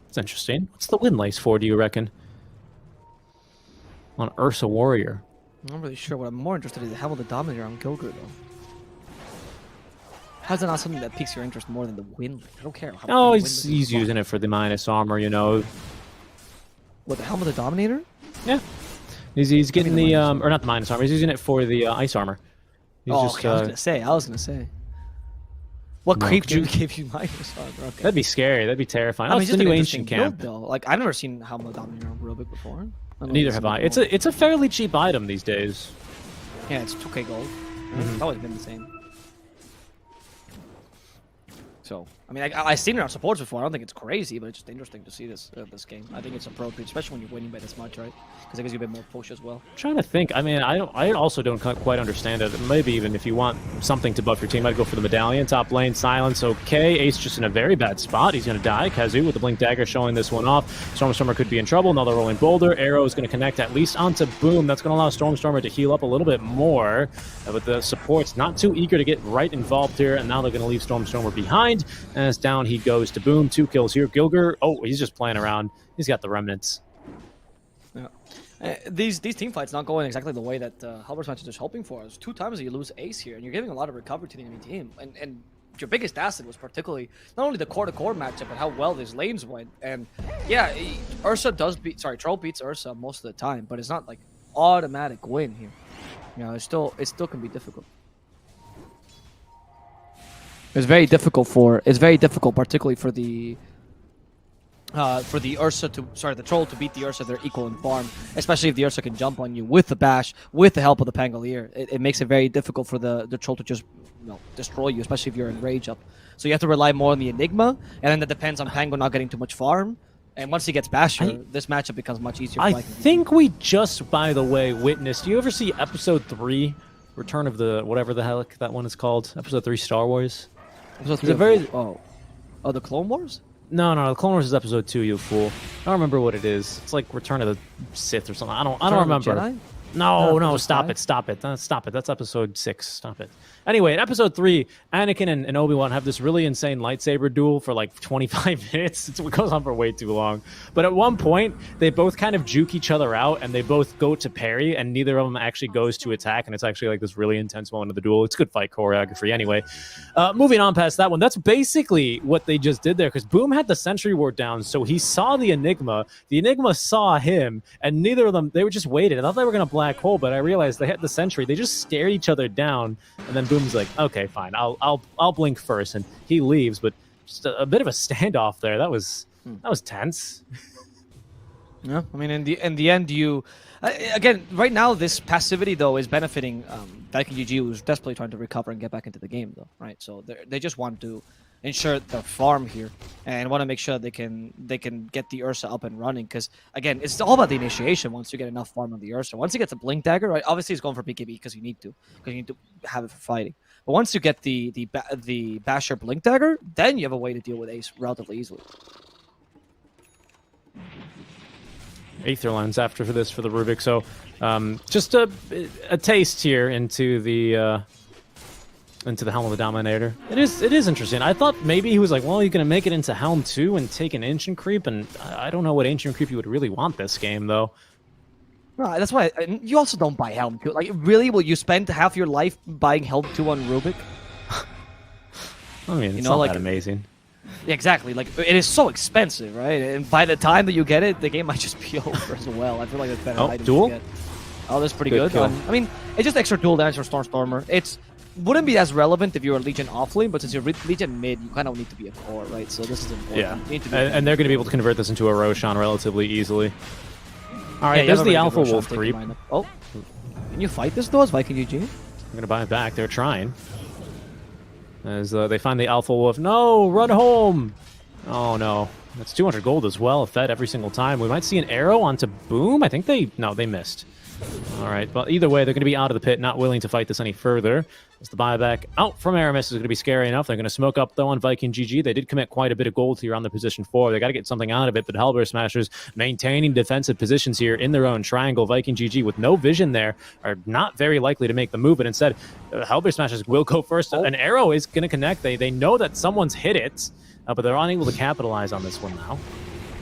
It's interesting. What's the Wind Lace for, do you reckon? On Ursa Warrior. I'm not really sure. What I'm more interested in is how the Dominator on Gilgir, though. How's that not something that piques your interest more than the Wind? I don't care. Oh, he's using it for the minus armor, you know. What, the Helm of the Dominator? Yeah. He's getting the, or not the minus armor, he's using it for the ice armor. He's okay, I was gonna say. What creep gave you minus armor? Okay. That'd be scary, that'd be terrifying. I mean, it's the new ancient camp. Though. Like, I've never seen Helm of the Dominator on Rubik before. Neither have I. It's a fairly cheap item these days. Yeah, it's 2k gold. It's always been the same. So, I mean, I've seen it on supports before. I don't think it's crazy, but it's just interesting to see this game. I think it's appropriate, especially when you're winning by this much, right? Because it gives you a bit more push as well. I'm trying to think. I mean, I also don't quite understand it. Maybe even if you want something to buff your team, I'd go for the Medallion. Top lane, Silence, okay. Ace just in a very bad spot. He's going to die. Kazu with the Blink Dagger showing this one off. Stormstormer could be in trouble. Another Rolling Boulder. Arrow is going to connect at least onto Boom. That's going to allow Stormstormer to heal up a little bit more. But the support's not too eager to get right involved here, and now they're going to leave Stormstormer behind. And as down he goes to Boom. 2 kills here. Gilgir, oh, he's just playing around. He's got the remnants. Yeah. These team fights not going exactly the way that HELLBEARSMASHERS is hoping for. It's 2 times that you lose Ace here, and you're giving a lot of recovery to the enemy team. And your biggest asset was particularly not only the core-to-core matchup, but how well these lanes went. And yeah, Troll beats Ursa most of the time, but it's not like automatic win here. You know, it still can be difficult. It's very difficult, particularly for the the Troll to beat the Ursa. They're equal in farm, especially if the Ursa can jump on you with the bash, with the help of the Pangolier. It makes it very difficult for the Troll to just destroy you, especially if you're in rage up. So you have to rely more on the Enigma, and then that depends on Pango not getting too much farm. And once he gets Basher, this matchup becomes much easier. I think we just, by the way, witnessed. Do you ever see Episode 3, Return of the whatever the heck that one is called? Episode 3, Star Wars. The Clone Wars? No, the Clone Wars is Episode 2, you fool. I don't remember what it is. It's like Return of the Sith or something. I don't remember. Jedi? No, stop it. Stop it. That's Episode 6. Stop it. Anyway, in Episode 3, Anakin and Obi-Wan have this really insane lightsaber duel for like 25 minutes. It goes on for way too long. But at one point, they both kind of juke each other out, and they both go to parry, and neither of them actually goes to attack, and it's actually like this really intense moment of the duel. It's good fight choreography. Anyway, moving on past that one, that's basically what they just did there, because Boom had the Sentry Ward down, so he saw the Enigma. The Enigma saw him, and neither of them, they were just waiting. I thought they were going to Black Hole, but I realized they had the Sentry. They just stared each other down, and then Boom's like, okay, fine, I'll blink first, and he leaves. But just a bit of a standoff there. That was tense. Yeah, I mean, in the end, you again right now this passivity though is benefiting Viking GG, who's desperately trying to recover and get back into the game though, right? So they just want to ensure their farm here and want to make sure they can get the Ursa up and running. Because again, it's all about the initiation. Once you get enough farm on the Ursa, once you get the Blink Dagger, right? Obviously, it's going for BKB because you need to have it for fighting. But once you get the Basher Blink Dagger, then you have a way to deal with Ace relatively easily. Aether Lens after for this for the Rubik. So just a taste here into the Helm of the Dominator. It is interesting. I thought maybe he was like, well, you're gonna make it into Helm 2 and take an Ancient Creep, and I don't know what Ancient Creep you would really want this game though. Right, that's why you also don't buy Helm 2. Like, really, will you spend half your life buying Helm 2 on Rubik? I mean, it's not that amazing. Yeah, exactly. Like, it is so expensive, right? And by the time that you get it, the game might just be over as well. I feel like that's better items duel? to get. Oh, that's pretty good. I mean, it's just extra dual damage for Stormer. It wouldn't be as relevant if you were Legion offlane, but since you're Legion mid, you kind of need to be a core, right? So this is important. Yeah, and they're going to be able to convert this into a Roshan relatively easily. All right, there's the Alpha Wolf creep. Oh, can you fight this though as Viking GG? I'm going to buy it back. They're trying. As they find the Alpha Wolf. No, run home! Oh no, that's 200 gold as well, fed every single time. We might see an arrow onto Boom. I think they missed. All right, but either way, they're going to be out of the pit, not willing to fight this any further. As the buyback out from Aramis is going to be scary enough. They're going to smoke up, though, on Viking GG. They did commit quite a bit of gold here on the position 4. They got to get something out of it, but HellBear Smashers maintaining defensive positions here in their own triangle. Viking GG with no vision there are not very likely to make the move, but instead, HellBear Smashers will go first. An arrow is going to connect. They know that someone's hit it, but they're unable to capitalize on this one now.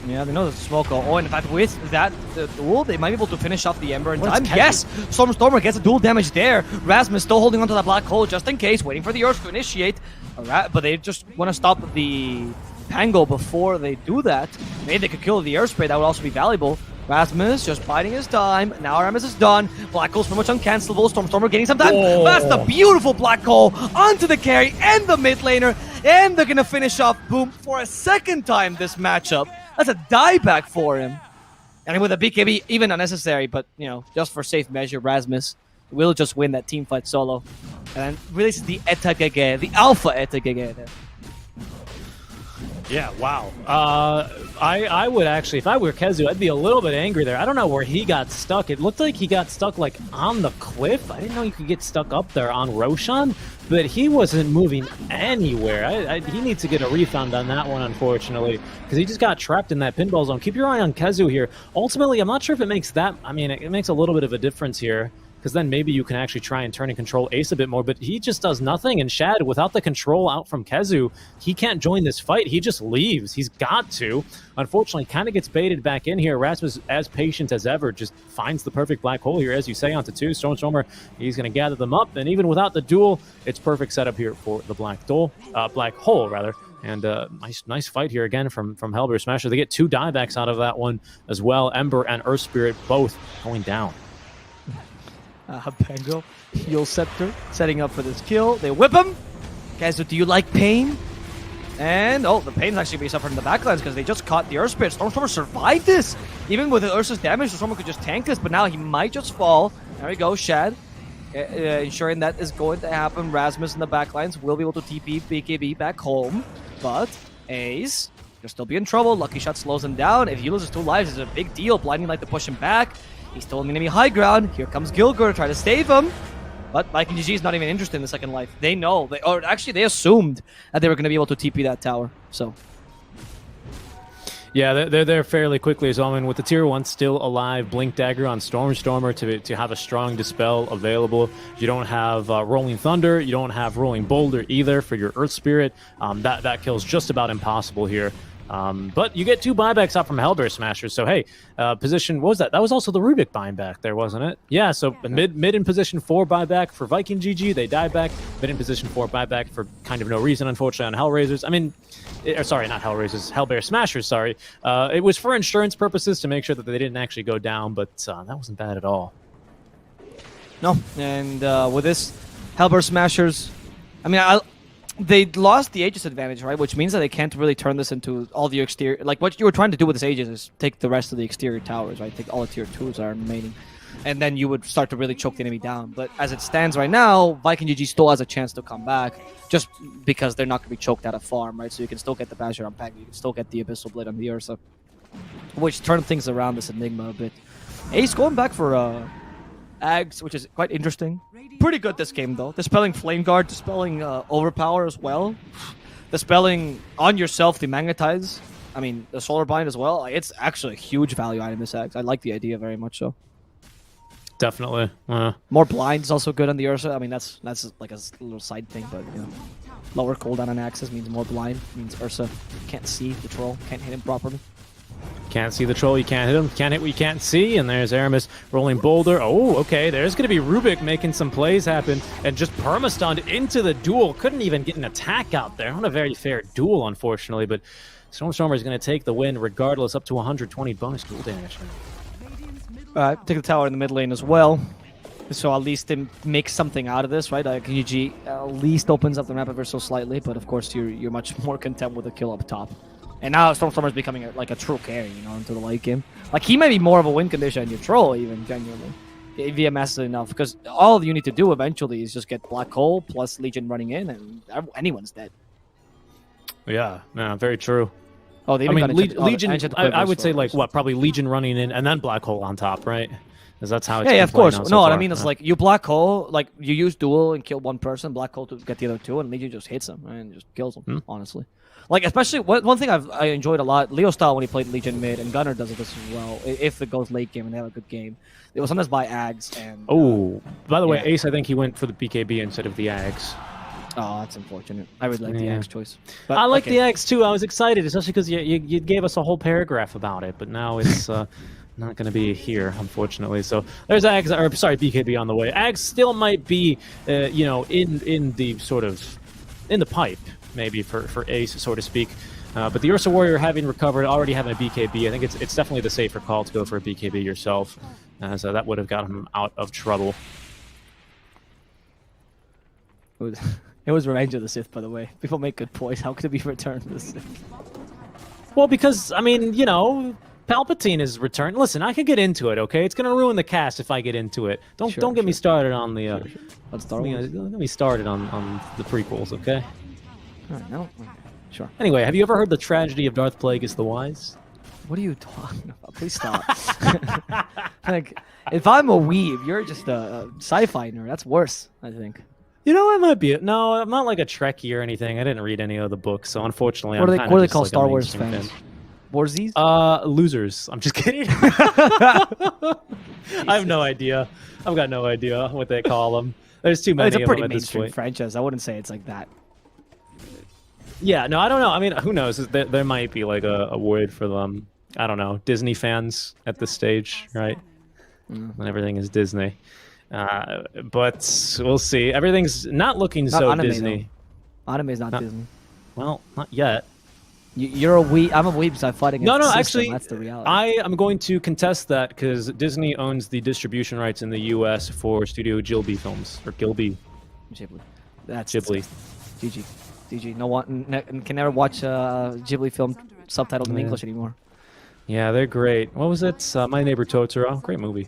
Yeah, they know the smoke. Oh, and in fact, with that duel, they might be able to finish off the Ember in time. Yes! Stormer gets a dual damage there. Rasmus still holding onto that black hole just in case, waiting for the Earth to initiate. But they just want to stop the Pango before they do that. Maybe they could kill the Earth Spray. That would also be valuable. Rasmus just biding his time. Now Aramis is done. Black hole's pretty much uncancelable. Stormer getting some time. Whoa. That's the beautiful black hole onto the carry and the mid laner. And they're going to finish off Boom for a second time this matchup. That's a dieback for him. And with a BKB, even unnecessary, but, you know, just for safe measure, Rasmus will just win that team fight solo. And releases the Eta Gege, the Alpha Eta Gege there. Yeah, wow. I would actually, if I were Kezu, I'd be a little bit angry there. I don't know where he got stuck. It looked like he got stuck, like, on the cliff. I didn't know you could get stuck up there on Roshan, but he wasn't moving anywhere. He needs to get a refund on that one, unfortunately, because he just got trapped in that pinball zone. Keep your eye on Kezu here. Ultimately, I'm not sure if it makes that... I mean, it makes a little bit of a difference here, because then maybe you can actually try and turn and control Ace a bit more, but he just does nothing. And Shad, without the control out from Kezu, he can't join this fight. He just leaves. He's got to. Unfortunately, kind of gets baited back in here. Rasmus, as patient as ever, just finds the perfect black hole here, as you say, onto 2. Stormer, he's going to gather them up, and even without the duel, it's perfect setup here for the black hole, rather. And nice fight here again from HellBear Smasher. They get 2 diebacks out of that one as well. Ember and Earth Spirit both going down. Pango, Heal Scepter, setting up for this kill. They whip him. Guys, do you like pain? And, the pain's actually being suffered in the backlines because they just caught the Earth Spirit. Stormer survived this. Even with the Ursa's damage, Stormer could just tank this, but now he might just fall. There we go, Shad. Ensuring that is going to happen. Rasmus in the backlines will be able to TP BKB back home. But Ace, he'll still be in trouble. Lucky Shot slows him down. If he loses 2 lives, it's a big deal. Blinding Light to push him back. He's still in enemy high ground. Here comes Gilgur to try to save him. But Viking GG is not even interested in the second life. They know. They assumed that they were going to be able to TP that tower. So, yeah, they're there fairly quickly as well. I mean, with the tier 1 still alive, Blink Dagger on Stormer to have a strong Dispel available. You don't have Rolling Thunder. You don't have Rolling Boulder either for your Earth Spirit. That kill's just about impossible here. But you get 2 buybacks out from HellBear Smashers. So, hey, position, what was that? That was also the Rubik buyback there, wasn't it? Yeah, so mid in position 4 buyback for Viking GG. They die back. Mid in position 4 buyback for kind of no reason, unfortunately, on Hellraisers. I mean, sorry, not Hellraisers, HellBear Smashers, sorry. It was for insurance purposes to make sure that they didn't actually go down, but that wasn't bad at all. No, and with this, HellBear Smashers, I mean, they lost the Aegis advantage, right? Which means that they can't really turn this into all the exterior... Like, what you were trying to do with this Aegis is take the rest of the exterior towers, right? Take all the tier 2s that are remaining. and then you would start to really choke the enemy down. But as it stands right now, Viking GG still has a chance to come back, just because they're not going to be choked out of farm, right? So you can still get the Basher on Peg, you can still get the Abyssal Blade on the Ursa, which turn things around this Enigma a bit. Ace going back for Ags, which is quite interesting. Pretty good this game, though. Dispelling Flame Guard, dispelling Overpower as well. Dispelling on yourself the Magnetize. I mean, the Solar Bind as well. It's actually a huge value item, this Ags. I like the idea very much so. Definitely. More Blind is also good on the Ursa. I mean, that's like a little side thing, but, you know. Lower cooldown on Axis means more Blind. Means Ursa can't see the troll, can't hit him properly. Can't see the troll, you can't hit him. Can't hit what you can't see. And there's Aramis rolling Boulder. Oh, okay. There's going to be Rubik making some plays happen. And just perma-stunned into the duel. Couldn't even get an attack out there. Not a very fair duel, unfortunately. But Stormstormer is going to take the win regardless, up to 120 bonus duel damage. Alright, take the tower in the mid lane as well. So at least they make something out of this, right? UG at least opens up the map ever so slightly. But of course, you're much more content with a kill up top. And now Stormstormer is becoming like a true carry, you know, into the late game. Like, he might be more of a win condition than your troll, even, genuinely. If he amasses enough. Because all you need to do eventually is just get Black Hole plus Legion running in, and anyone's dead. Yeah, no, very true. Oh, they I even mean, got Legion, I would say, like, what, probably Legion running in and then Black Hole on top, right? Because that's how it's yeah, of course. So what I mean is, like, you Black Hole, like, you use Duel and kill one person, Black Hole to get the other two, and Legion just hits him and just kills him, honestly. Like, especially, one thing I enjoyed a lot, Leo style when he played Legion mid, and Gunnar does it this as well, if it goes late game and they have a good game. It was sometimes by Ags, and... Oh, by the way, Ace, I think he went for the BKB instead of the Ags. Oh, that's unfortunate. I would like the Ags choice. But, I like the Ags too. I was excited, especially because you gave us a whole paragraph about it, but now it's not going to be here, unfortunately. So there's Ags, or sorry, BKB on the way. Ags still might be, you know, in the sort of, in the pipe, maybe for Ace, so to speak. But the Ursa Warrior having recovered, already having a BKB, I think it's definitely the safer call to go for a BKB yourself. So that would have got him out of trouble. It was Revenge of the Sith, by the way. People make good points. How could it be Return of the Sith? Well, because, I mean, you know, Palpatine is returned. Listen, I can get into it, okay? It's going to ruin the cast if I get into it. Don't get me started on the... On Star Wars? Get me started on the prequels, okay? Alright, no. Sure. Anyway, have you ever heard the tragedy of Darth Plagueis the Wise? What are you talking about? Please stop. Like, if I'm a weeb, you're just a sci-fi nerd. That's worse, I think. You know, I might be. No, I'm not like a Trekkie or anything. I didn't read any of the books, so unfortunately, what do they call Star Wars fans? Warzies? Losers. I'm just kidding. I have no idea. I've got no idea what they call them. There's too many. It's a pretty of them mainstream franchise. I wouldn't say it's like that. Yeah, no, I don't know. I mean, who knows? There might be like a word for them. I don't know. Disney fans at this stage, right? When everything is Disney. But we'll see. Everything's not looking not so anime, Disney. Though. Anime is not Disney. Well, not yet. You're a weeb. I'm a weeb, so I fight against the system. Actually, that's the reality. I am going to contest that because Disney owns the distribution rights in the U.S. for Studio Ghibli films, or Ghibli. That's Ghibli. GG. No one can never watch a Ghibli film subtitled in English anymore. Yeah, they're great. What was it? My Neighbor Totoro. Great movie.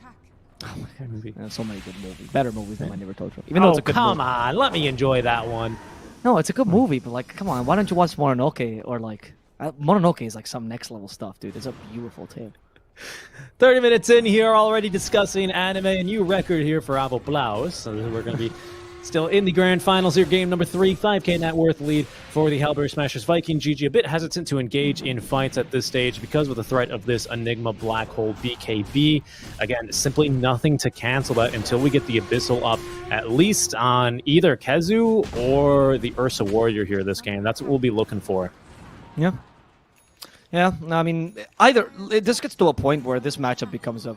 Oh my god, movie. So many good movies. Better movies than My Neighbor Totoro. Even though it's a good come movie. on. Let me enjoy that one. No, it's a good movie, but like, come on. Why don't you watch Mononoke or like... Mononoke is like some next level stuff, dude. It's a beautiful tale. 30 minutes in here, already discussing anime, a new record here for Avo Blaus. So we're going to be still in the grand finals here. Game number 3, 5K net worth lead for the HELLBEARSMASHERS. Viking GG a bit hesitant to engage in fights at this stage because of the threat of this Enigma Black Hole BKB. Again, simply nothing to cancel that until we get the Abyssal up, at least on either Kezu or the Ursa Warrior here this game. That's what we'll be looking for. Yeah. Yeah, I mean, either this gets to a point where this matchup becomes a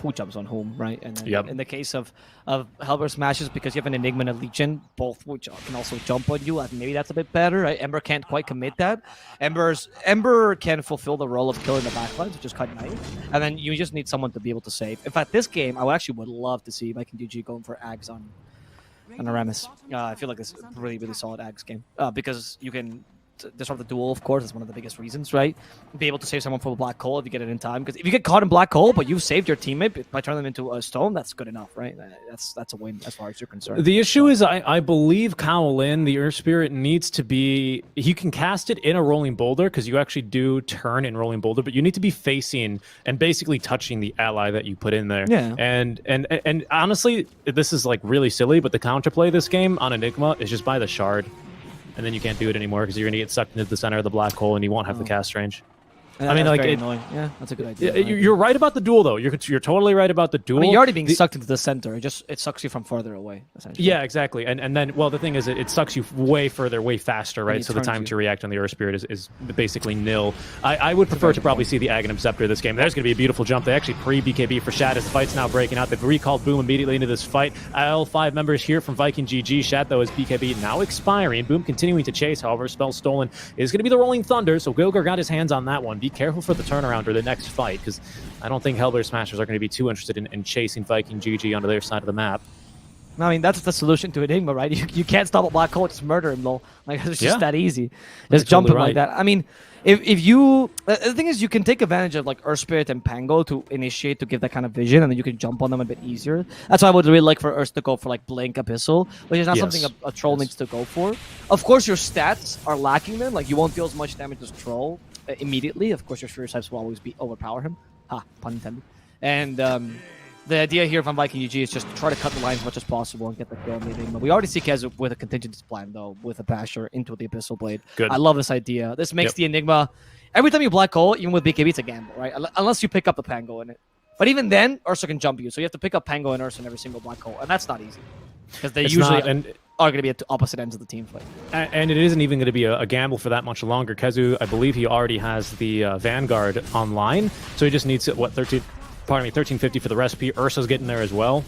who jumps on whom, right? And then in the case of HELLBEARSMASHERS, because you have an Enigma and a Legion, both which can also jump on you, maybe that's a bit better, right? Ember can't quite commit that. Ember can fulfill the role of killing the backlines, which is quite nice. And then you just need someone to be able to save. In fact, this game, I would love to see Viking GG going for Ags on Aramis. I feel like this is a really, really solid Ags game because you can disrupt the duel, of course. That's one of the biggest reasons, right? Be able to save someone from a black hole if you get it in time. Because if you get caught in black hole, but you've saved your teammate by turning them into a stone, that's good enough, right? That's a win as far as you're concerned. The issue is, I believe Kowlin, the Earth Spirit, needs to be... You can cast it in a rolling boulder, because you actually do turn in rolling boulder, but you need to be facing and basically touching the ally that you put in there. Yeah. And honestly, this is like really silly, but the counterplay this game on Enigma is just buy the shard. And then you can't do it anymore because you're going to get sucked into the center of the black hole and you won't have the cast range. I mean, like, annoying. Yeah, that's a good idea. You're right about the duel, though. You're totally right about the duel. I mean, you're already being sucked into the center. It sucks you from further away, essentially. Yeah, exactly. And then, well, the thing is, it sucks you way further, way faster, right? So the time to react on the Earth Spirit is basically nil. I would prefer to probably see the Aghanim Scepter this game. There's going to be a beautiful jump. They actually pre-BKB for Shad as the fight's now breaking out. They've recalled Boom immediately into this fight. L5 members here from Viking GG. Shad, though, is BKB now expiring. Boom continuing to chase. However, spell stolen is going to be the Rolling Thunder. So Gilgar got his hands on that one. Be careful for the turnaround or the next fight, because I don't think HELLBEARSMASHERS are going to be too interested in chasing Viking GG onto their side of the map. I mean, that's the solution to Enigma, right? You can't stop a black hole, just murder him, though. Like, it's just that easy. Just jump him like that. I mean, if you... The thing is, you can take advantage of, like, Earth Spirit and Pango to initiate, to give that kind of vision, and then you can jump on them a bit easier. That's why I would really like for Earth to go for, like, Blink Abyssal, which is not something a troll needs to go for. Of course, your stats are lacking then. Like, you won't deal as much damage as troll immediately. Of course, your Sphere types will always overpower him. Ha, pun intended. And the idea here from Viking GG is just to try to cut the line as much as possible and get the kill on the Enigma. We already see Kez with a contingency plan, though, with a Basher into the Abyssal Blade. Good. I love this idea. This makes the Enigma... Every time you black hole, even with BKB, it's a gamble, right? Unless you pick up the Pango in it. But even then, Ursa can jump you. So you have to pick up Pango and Ursa in every single black hole. And that's not easy. Because they usually are going to be at opposite ends of the team fight. And it isn't even going to be a gamble for that much longer. Kezu, I believe he already has the Vanguard online. So he just needs, what, 1350 for the recipe. Ursa's getting there as well.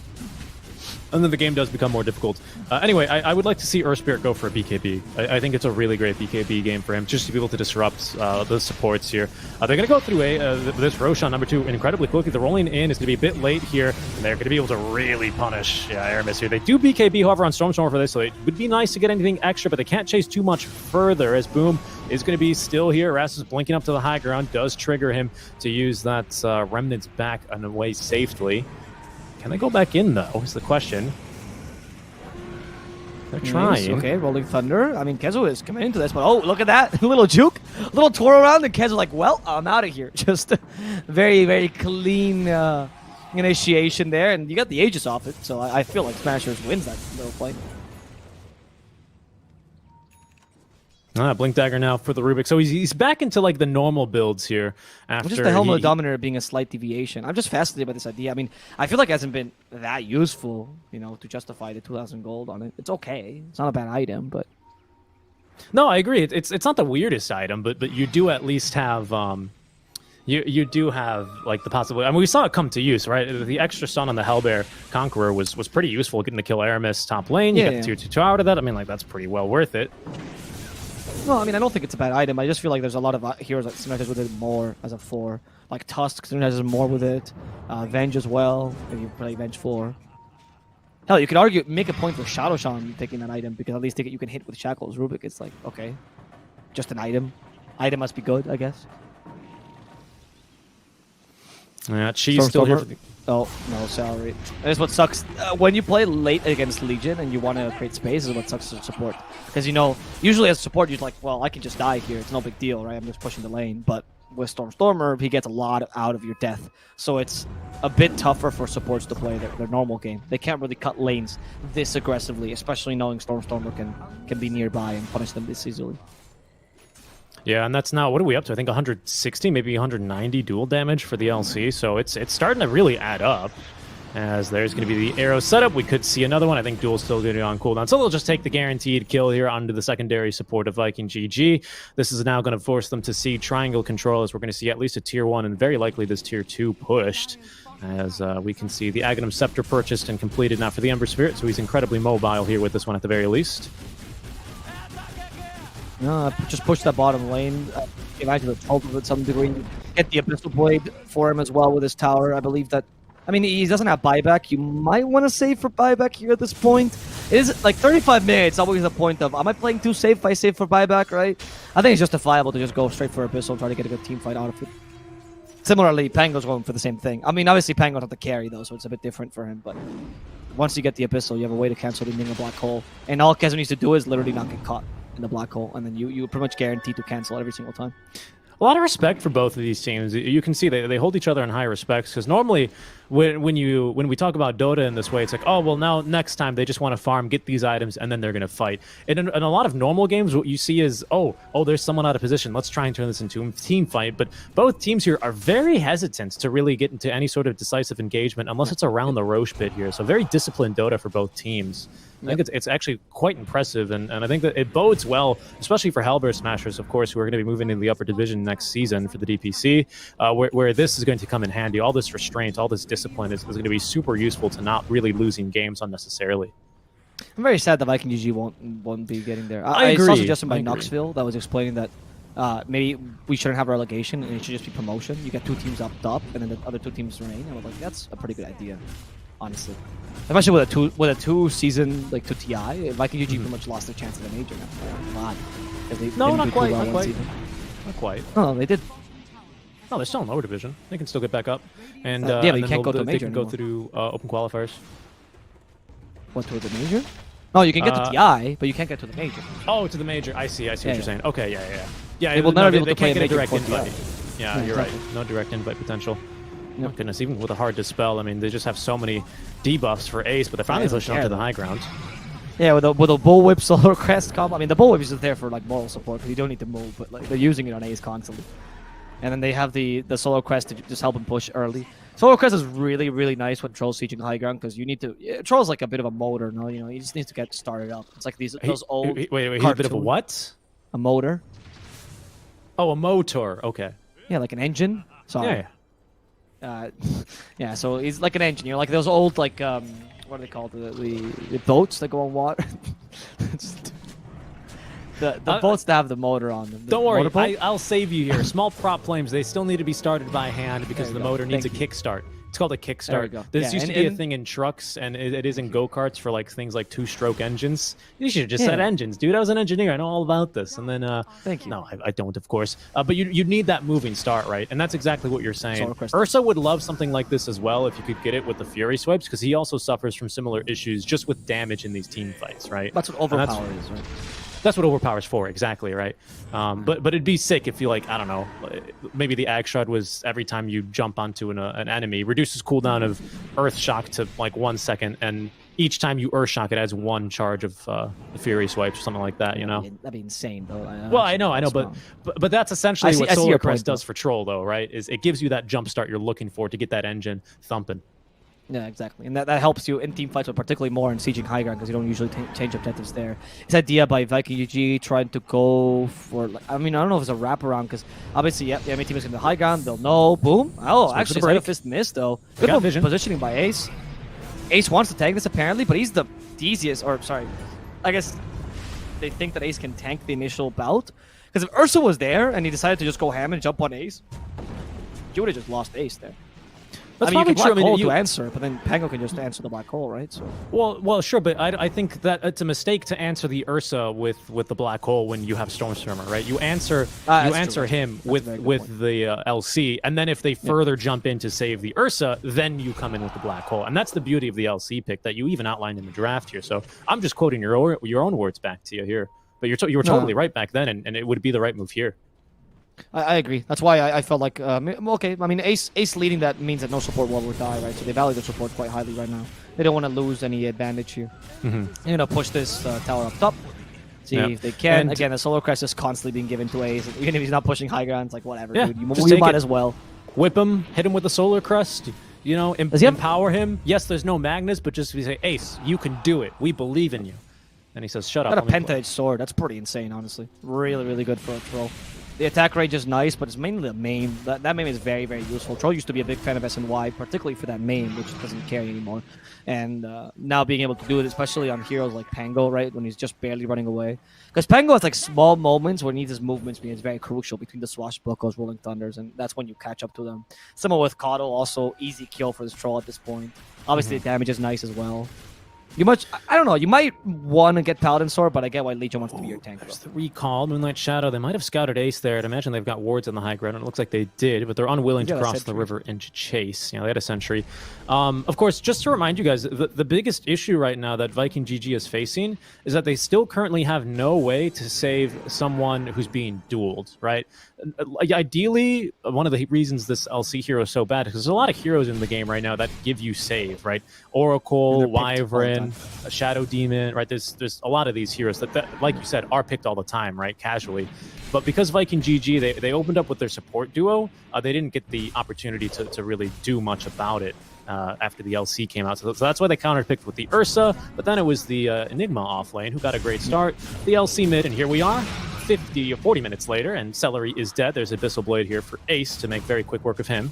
And then the game does become more difficult. Anyway, I would like to see Earth Spirit go for a BKB. I think it's a really great BKB game for him, just to be able to disrupt the supports here. They're going to go through this Roshan number 2 incredibly quickly. The rolling in is going to be a bit late here, and they're going to be able to really punish Aramis here. They do BKB, however, on Stormstormer for this, so it would be nice to get anything extra, but they can't chase too much further, as Boom is going to be still here. Ras is blinking up to the high ground, does trigger him to use that Remnants back and away safely. Can they go back in, though, is the question. They're trying. Okay, Rolling Thunder. I mean, Kezu is coming into this, but oh, look at that. Little juke. Little twirl around, and Kezu like, well, I'm out of here. Just very, very clean initiation there, and you got the Aegis off it, so I feel like Smashers wins that little fight. Blink Dagger now for the Rubik. So he's back into like the normal builds here. After just the Helmet Dominator being a slight deviation. I'm just fascinated by this idea. I mean, I feel like it hasn't been that useful, you know, to justify the 2,000 gold on it. It's okay. It's not a bad item, but... No, I agree. It's not the weirdest item, but you do at least have... You do have like the possibility. I mean, we saw it come to use, right? The extra stun on the HellBear Conqueror was pretty useful, getting to kill Aramis top lane. You get the tier 2 out of that. I mean, like, that's pretty well worth it. No, I mean, I don't think it's a bad item. I just feel like there's a lot of heroes that synergize with it more as a 4. Like Tusk synergizes more with it. Venge as well, if you play Venge 4. Hell, you could argue, make a point for Shadow Shaman taking that item, because at least you can hit with Shackles. Rubik, it's like, okay, just an item. Item must be good, I guess. Yeah, she's still here. Oh, no, salary. That's what sucks. When you play late against Legion and you want to create space is what sucks as support. Because, you know, usually as support, you're like, well, I can just die here. It's no big deal, right? I'm just pushing the lane. But with Stormer, he gets a lot out of your death. So it's a bit tougher for supports to play their normal game. They can't really cut lanes this aggressively, especially knowing Stormer can be nearby and punish them this easily. Yeah, and that's now, what are we up to? I think 160, maybe 190 dual damage for the LC, so it's starting to really add up. As there's going to be the arrow setup, we could see another one. I think duel's still going to be on cooldown, so they'll just take the guaranteed kill here onto the secondary support of Viking GG. This is now going to force them to see triangle control, as we're going to see at least a tier 1 and very likely this tier 2 pushed. As we can see the Aghanim Scepter purchased and completed now for the Ember Spirit, so he's incredibly mobile here with this one at the very least. Just push that bottom lane. Imagine the 12 to some degree. Get the Abyssal Blade for him as well with his tower. I believe that I mean, he doesn't have buyback. You might want to save for buyback here at this point. It is like 35 minutes. Always the point of, am I playing too safe if I save for buyback, right? I think it's justifiable to just go straight for Abyssal and try to get a good team fight out of it. Similarly, Pango's going for the same thing. I mean, obviously Pango's not the carry though, so it's a bit different for him. But once you get the Abyssal, you have a way to cancel the ending of Black Hole. And all Kezu needs to do is literally not get caught in the Black Hole, and then you pretty much guaranteed to cancel every single time. A lot of respect for both of these teams. You can see they hold each other in high respect, because normally when we talk about Dota in this way, it's like, oh, well, now next time they just want to farm, get these items, and then they're going to fight. In a lot of normal games, what you see is, oh, there's someone out of position. Let's try and turn this into a team fight. But both teams here are very hesitant to really get into any sort of decisive engagement unless it's around the Roche pit here. So very disciplined Dota for both teams. I think it's actually quite impressive, and I think that it bodes well, especially for HELLBEARSMASHERS, of course, who are going to be moving into the upper division next season for the DPC, where this is going to come in handy. All this restraint, all this discipline is going to be super useful to not really losing games unnecessarily. I'm very sad that Viking GG won't be getting there. I agree. I saw a suggestion by Knoxville that was explaining that maybe we shouldn't have relegation and it should just be promotion. You get 2 teams up top, and then the other 2 teams remain. I was like, that's a pretty good idea, honestly. Especially with a 2-season like 2 TI, Viking GG pretty much lost their chance at a major now. A lot. Not quite. Not quite. No, they did. No, they're still in lower division. They can still get back up, and yeah, but you can't go to a major. They can go through open qualifiers. What, to the major? No, you can get to TI, but you can't get to the major. Oh, to the major. I see what you're saying. Okay, yeah. They will never be able to play can't a get a major direct invite. TI. Yeah, you're right. No direct invite potential. Oh goodness, even with a hard dispel, I mean, they just have so many debuffs for Ace, but they're finally pushing up to the high ground. Yeah, with a bullwhip solar crest combo. I mean, the bullwhip is just there for like moral support because you don't need to move, but like they're using it on Ace constantly. And then they have the solar crest to just help him push early. Solar crest is really, really nice when Troll's sieging high ground because you need to. Troll's like a bit of a motor, no? You know, he just needs to get started up. It's like those old. Wait, he's a bit of a what? A motor. Oh, a motor. Okay. Yeah, like an engine. Sorry. Yeah. Yeah, so he's like an engineer, like those old, like, what are they called? The boats that go on water? the boats that have the motor on them. Don't worry, I'll save you here. Small prop flames, they still need to be started by hand because the motor needs a kickstart. It's called a kickstart. This used to be a thing in trucks, and it is in go-karts for like things like 2-stroke engines. You should have just said engines, dude. I was an engineer. I know all about this. And then, thank you. No, I don't, of course. But you need that moving start, right? And that's exactly what you're saying. Ursa would love something like this as well if you could get it with the Fury swipes, because he also suffers from similar issues just with damage in these team fights, right? That's what Overpower is, right? That's what Overpower's for, exactly, right? But it'd be sick if you, like, I don't know, maybe the Ag Shroud was every time you jump onto an enemy, reduces cooldown of Earth Shock to, like, 1 second, and each time you Earth Shock, it adds 1 charge of the Fury Swipes or something like that, you know? That'd be insane, though. Well, I know, but that's essentially what Solar Crest does for Troll, though, right? Is it gives you that jump start you're looking for to get that engine thumping. Yeah, exactly. And that helps you in team fights, but particularly more in sieging high ground because you don't usually change objectives there. This idea by Viking UG trying to go for, like, I mean, I don't know if it's a wraparound because obviously, the enemy team is going to high ground. They'll know. Boom. Oh, actually, Side of Fist missed, though. Good positioning by Ace. Ace wants to tank this, apparently, but he's the easiest, or sorry, I guess they think that Ace can tank the initial bout. Because if Ursa was there and he decided to just go ham and jump on Ace, you would have just lost Ace there. That's I mean, you can Black Hole to answer, but then Pango can just answer the Black Hole, right? So. Well, sure, but I think that it's a mistake to answer the Ursa with the Black Hole when you have Stormstreamer, right? You answer him with the LC, and then if they further jump in to save the Ursa, then you come in with the Black Hole, and that's the beauty of the LC pick that you even outlined in the draft here. So I'm just quoting your own words back to you here, but you were totally right back then, and it would be the right move here. I agree. That's why I felt like, okay, I mean, Ace leading that means that no support wall would die, right? So they value the support quite highly right now. They don't want to lose any advantage here. They're going to push this tower up top, see if they can. And again, the Solar Crest is constantly being given to Ace. Even if he's not pushing high ground, it's like, whatever, dude. You might as well. Whip him, hit him with the Solar Crest, you know, empower him. Yes, there's no Magnus, but just say, Ace, you can do it. We believe in you. And he says, shut up. Got a Penta-Edge sword. That's pretty insane, honestly. Really, really good for a troll. The attack range is nice, but it's mainly the main. That main is very, very useful. Troll used to be a big fan of SNY, particularly for that main, which doesn't carry anymore. And now being able to do it, especially on heroes like Pango, right, when he's just barely running away. Because Pango has like small moments where he needs his movements being very crucial between the swashbucklers, rolling thunders, and that's when you catch up to them. Similar with Coddle, also easy kill for this Troll at this point. Obviously, the damage is nice as well. I don't know, you might want to get Paladin Sword, but I get why Legion wants to be your tank. There's the recall, Moonlight Shadow. They might have scouted Ace there. I'd imagine they've got wards on the high ground, and it looks like they did, but they're unwilling to cross the river into chase. You know, they had a sentry. Of course, just to remind you guys, the biggest issue right now that Viking GG is facing is that they still currently have no way to save someone who's being dueled, right? Ideally, one of the reasons this LC hero is so bad is there's a lot of heroes in the game right now that give you save, right? Oracle, Wyvern, a Shadow Demon, right? There's a lot of these heroes that, like you said, are picked all the time, right? Casually. But because Viking GG, they opened up with their support duo, they didn't get the opportunity to really do much about it after the LC came out. So that's why they counterpicked with the Ursa, but then it was the Enigma off lane who got a great start. The LC mid, and here we are. 50 or 40 minutes later, and Celery is dead. There's Abyssal Blade here for Ace to make very quick work of him.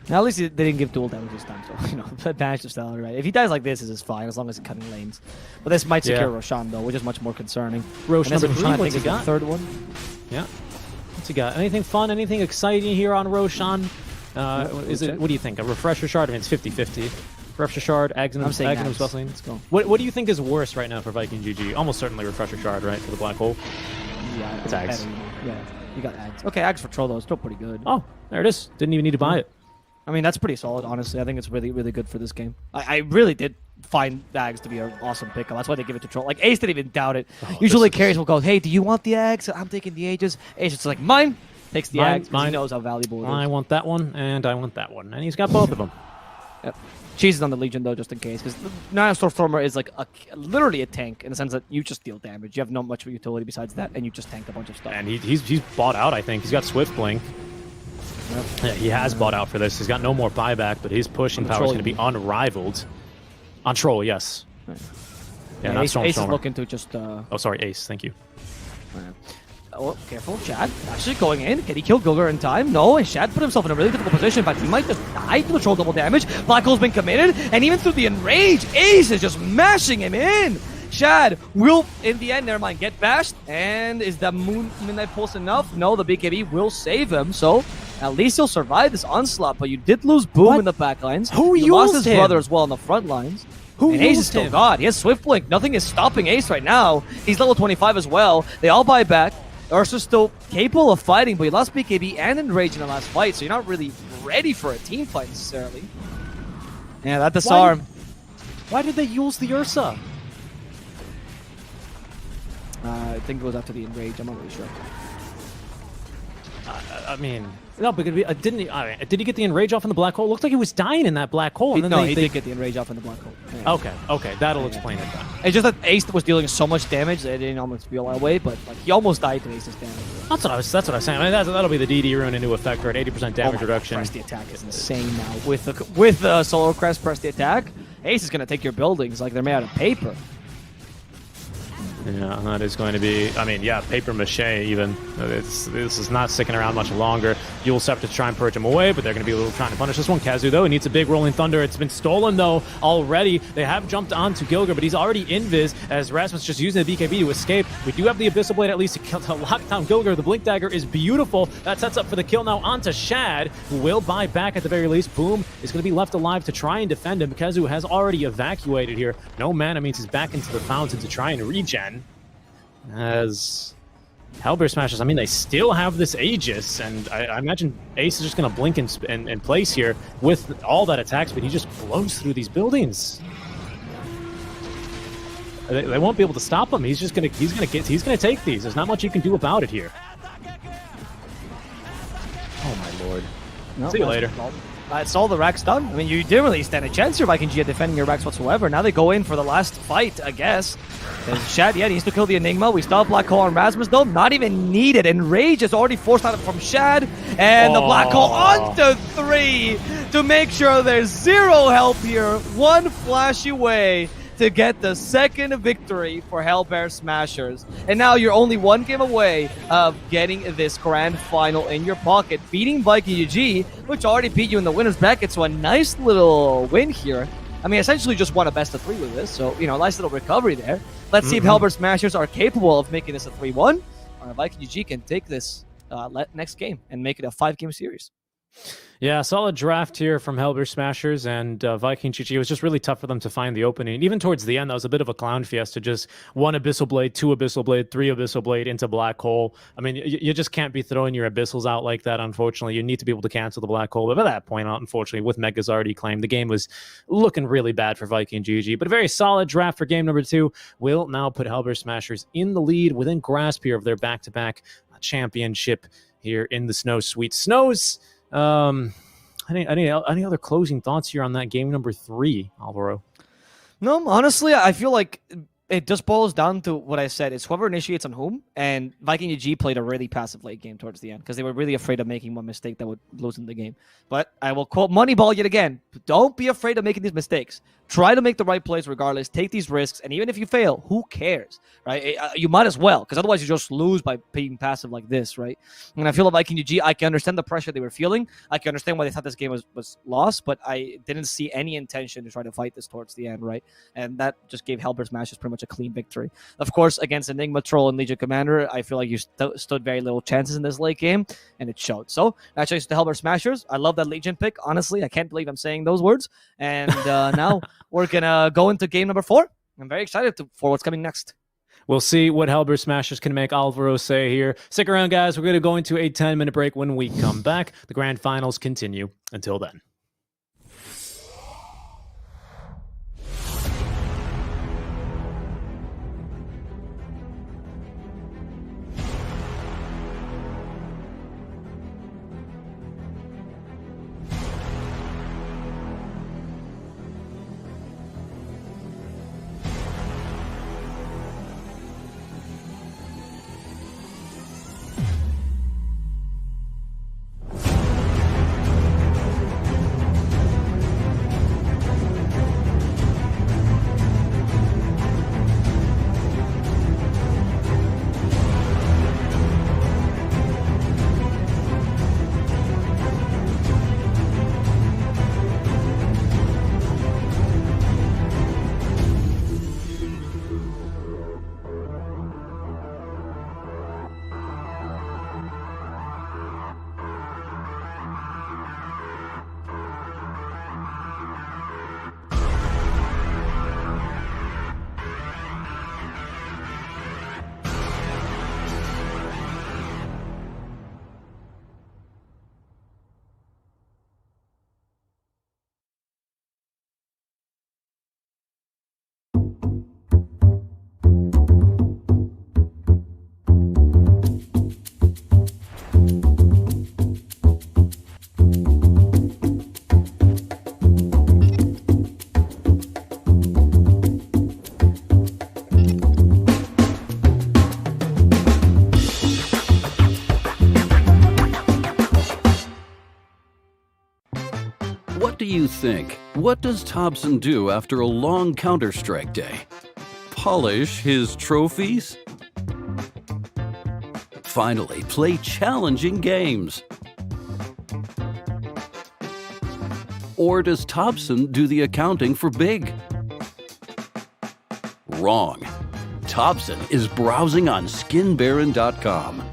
Now, at least they didn't give dual damage this time, so, you know, advantage to Celery, right? If he dies like this, it's fine, as long as he's cutting lanes. But this might secure Roshan, though, which is much more concerning. Rosh number 3, what's he got? The third one. Yeah. What's he got? Anything fun, anything exciting here on Roshan? What do you think? A Refresher Shard? I mean, it's 50-50. Refresher Shard, Aghanim's Wrestling. Let's go. What do you think is worse right now for Viking GG? Almost certainly Refresher Shard, right, for the Black Hole? Yeah, it's Ags. Yeah, you got Ags. Okay, Ags for Troll, though. It's still pretty good. Oh, there it is. Didn't even need to buy it. I mean, that's pretty solid, honestly. I think it's really, really good for this game. I really did find Ags to be an awesome pickup. That's why they give it to Troll. Like, Ace didn't even doubt it. Usually carries will go, hey, do you want the Ags? I'm taking the Aegis. Ace is like, mine. Takes the Ags because he knows how valuable it is. I want that one, and I want that one. And he's got both of them. Yep. Cheese is on the Legion, though, just in case. Because Nine Stormstormer is like literally a tank in the sense that you just deal damage. You have not much utility besides that, and you just tank a bunch of stuff. And he's bought out, I think. He's got Swift Blink. Yep. Yeah, he has bought out for this. He's got no more buyback, but his pushing power is going to be unrivaled. On Troll, yes. Right. Yeah, not Ace is looking to just... Oh, sorry, Ace. Thank you. Right. Oh, careful, Shad. Actually going in. Can he kill Gilgar in time? No, and Shad put himself in a really difficult position, but he might just die to the Troll double damage. Black Hole's been committed, and even through the Enrage, Ace is just mashing him in. Shad will, in the end, never mind, get bashed. And is the Midnight Pulse enough? No, the BKB will save him, so at least he'll survive this onslaught. But you did lose Boom in the back lines. Who you lost his brother as well in the front lines. And Ace is still God. He has Swift Blink. Nothing is stopping Ace right now. He's level 25 as well. They all buy back. Ursa's still capable of fighting, but he lost BKB and Enrage in the last fight, so you're not really ready for a team fight necessarily. Yeah, that disarm. Why did they use the Ursa? I think it goes after the Enrage. I'm not really sure. I mean, no, but did he get the Enrage off in the Black Hole? It looked like he was dying in that Black Hole. And then he did get the Enrage off in the Black Hole. Yeah. Okay, that'll explain it then. It's just that Ace was dealing so much damage that it didn't almost feel that way, but like he almost died to Ace's damage. That's what I was saying. I mean, that'll be the DD rune into effect, right? 80% damage reduction. Press the attack is insane now. With the Solar Crest, press the attack. Ace is gonna take your buildings like they're made out of paper. Yeah, that is going to be, I mean, yeah, paper mache even. This is not sticking around much longer. You'll have to try and purge him away, but they're going to be a little trying to punish this one. Kazu, though, he needs a big Rolling Thunder. It's been stolen, though, already. They have jumped onto Gilgar, but he's already invis as Rasmus just using the BKB to escape. We do have the Abyssal Blade at least to lock down Gilgar. The Blink Dagger is beautiful. That sets up for the kill now onto Shad, who will buy back at the very least. Boom is going to be left alive to try and defend him. Kazu has already evacuated here. No mana means he's back into the fountain to try and regen. As HELLBEARSMASHERS, I mean, they still have this Aegis, and I imagine Ace is just going to blink in place here with all that attack speed. He just blows through these buildings. They won't be able to stop him. He's going to take these. There's not much you can do about it here. Oh my lord. No, see you later. That's all the racks done. I mean, you didn't really stand a chance here, Viking G, at defending your racks whatsoever. Now they go in for the last fight, I guess. And Shad, yeah, needs to kill the Enigma. We still have Black Hole on Rasmus, though. Not even needed. And Rage is already forced out from Shad. And the Black Hole onto 3 to make sure there's zero help here. One flash away to get the second victory for HELLBearSMASHERS. And now you're only one game away of getting this grand final in your pocket, beating Viking, which already beat you in the winner's bracket. So a nice little win here. I mean, essentially just won a best of 3 with this. So, you know, nice little recovery there. Let's see if HELLBearSMASHERS are capable of making this a 3-1, or Viking can take this next game and make it a 5-game series. Yeah, solid draft here from HellBearSMASHERS, and Viking GG. It was just really tough for them to find the opening. And even towards the end, that was a bit of a clown fiesta. Just 1 Abyssal Blade, 2 Abyssal Blade, 3 Abyssal Blade into Black Hole. I mean, you just can't be throwing your Abyssals out like that, unfortunately. You need to be able to cancel the Black Hole. But by that point, unfortunately, with Megas already claimed, the game was looking really bad for Viking GG. But a very solid draft for game number 2 will now put HellBearSMASHERS in the lead within grasp here of their back-to-back championship here in the Snow Sweet Snows. Any other closing thoughts here on that game number 3, Alvaro? No, honestly, I feel like it just boils down to what I said. It's whoever initiates on whom, and Viking UG played a really passive late game towards the end because they were really afraid of making one mistake that would lose in the game. But I will quote Moneyball yet again. Don't be afraid of making these mistakes. Try to make the right plays regardless. Take these risks, and even if you fail, who cares, right? You might as well, because otherwise you just lose by being passive like this, right? And I feel like Viking UG, I can understand the pressure they were feeling. I can understand why they thought this game was lost, but I didn't see any intention to try to fight this towards the end, right? And that just gave HELLBearSMASHERS pretty much a clean victory. Of course, against Enigma Troll and Legion Commander, I feel like you stood very little chances in this late game, and it showed. So, actually, to HELLBearSMASHERS, I love that Legion pick. Honestly, I can't believe I'm saying those words. And now we're going to go into game number 4. I'm very excited for what's coming next. We'll see what HELLBearSMASHERS can make Alvaro say here. Stick around, guys. We're going to go into a 10-minute break. When we come back, the grand finals continue. Until then. What do you think? What does Thompson do after a long Counter-Strike day? Polish his trophies? Finally, play challenging games? Or does Thompson do the accounting for big? Wrong. Thompson is browsing on SkinBaron.com.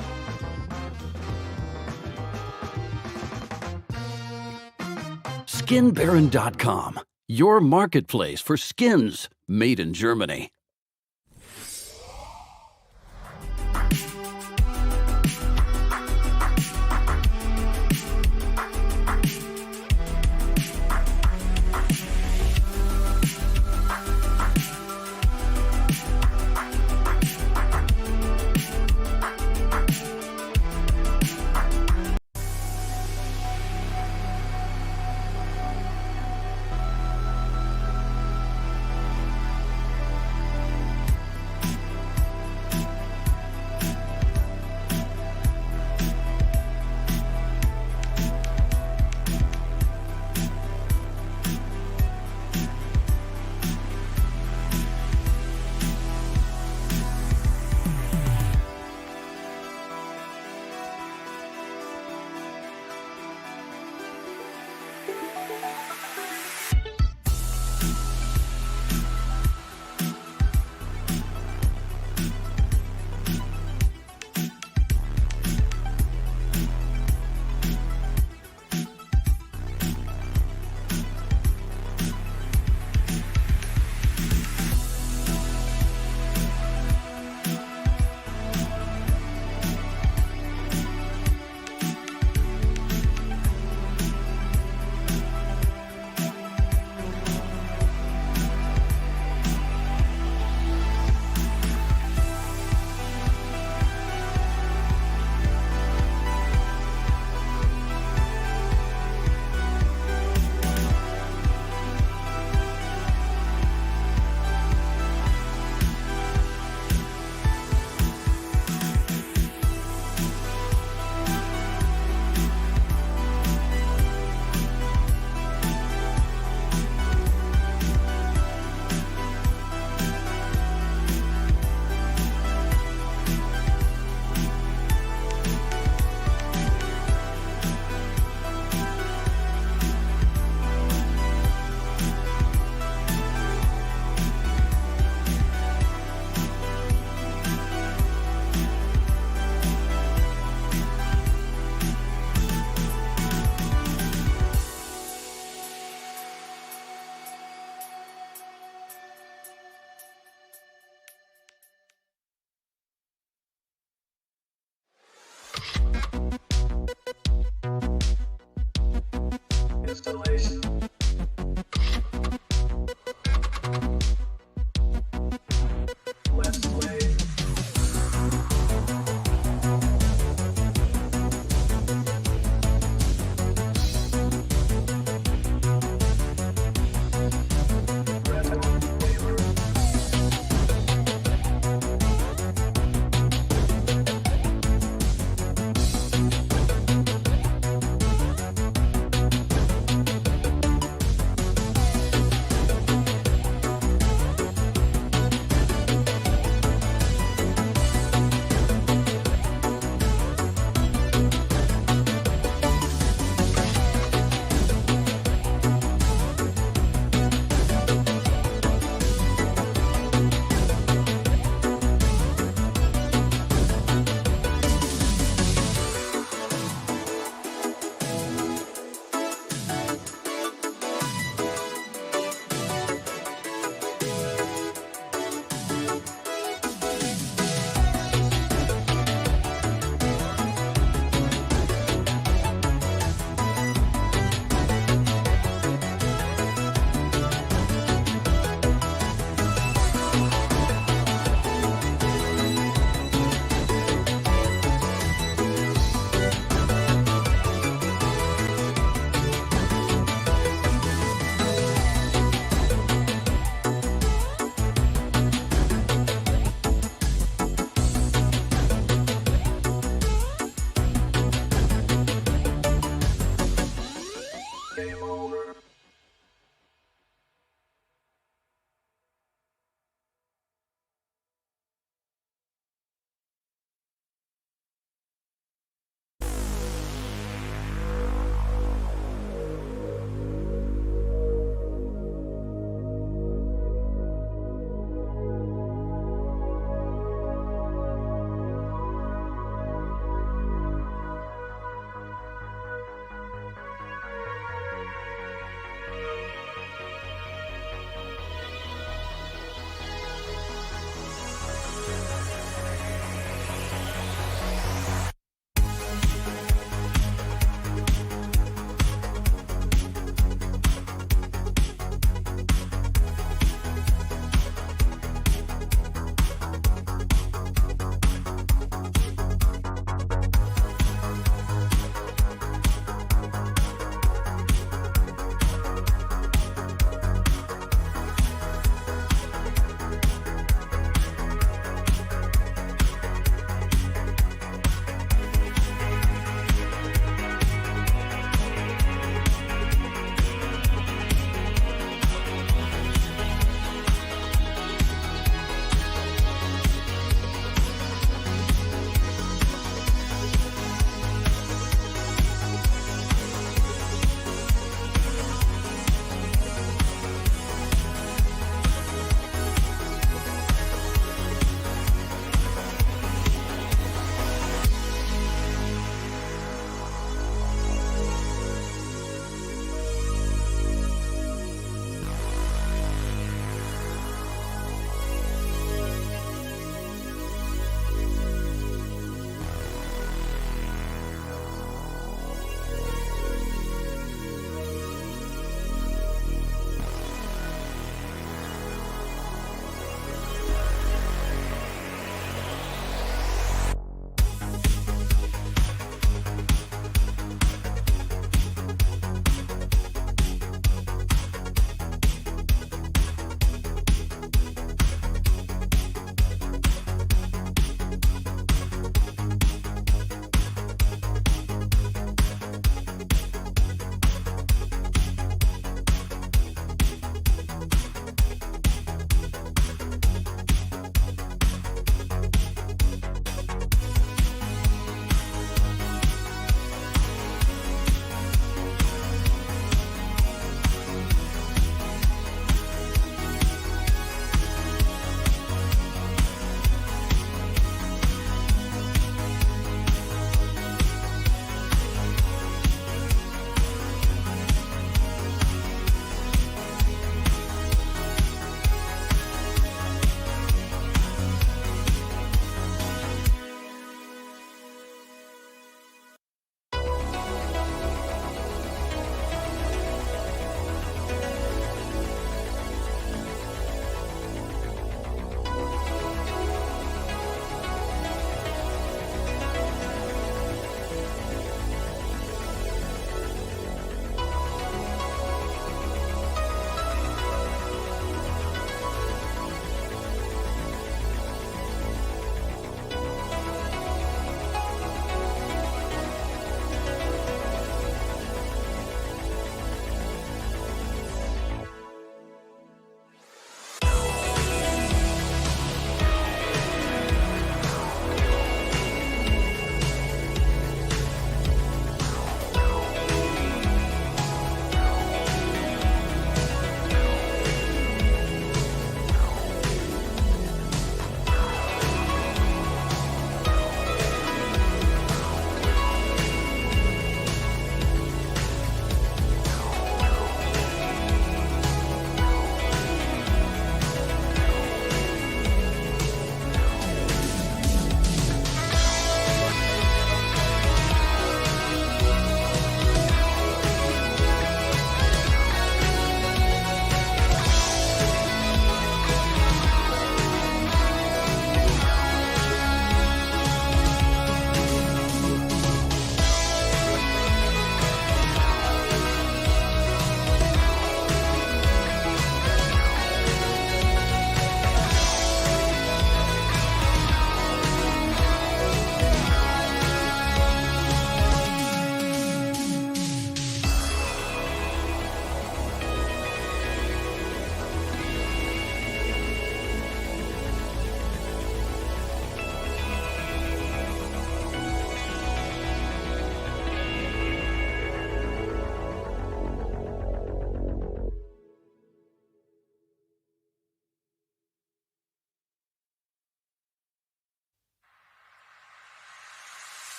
SkinBaron.com, your marketplace for skins made in Germany.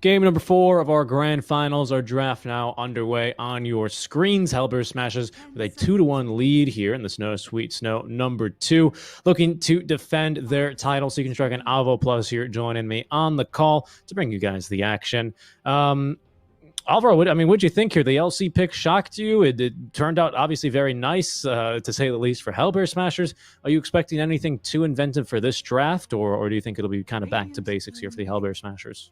Game number 4 of our grand finals. Our draft now underway on your screens. HELLBEAR Smashers with a 2-1 lead here in the Snow Sweet Snow number 2, looking to defend their title. So you can strike an Alvo Plus here, joining me on the call to bring you guys the action. Alvaro, what'd you think here? The LC pick shocked you? It turned out obviously very nice, to say the least, for HELLBEAR Smashers. Are you expecting anything too inventive for this draft, or do you think it'll be kind of back to basics here for the HELLBEAR Smashers?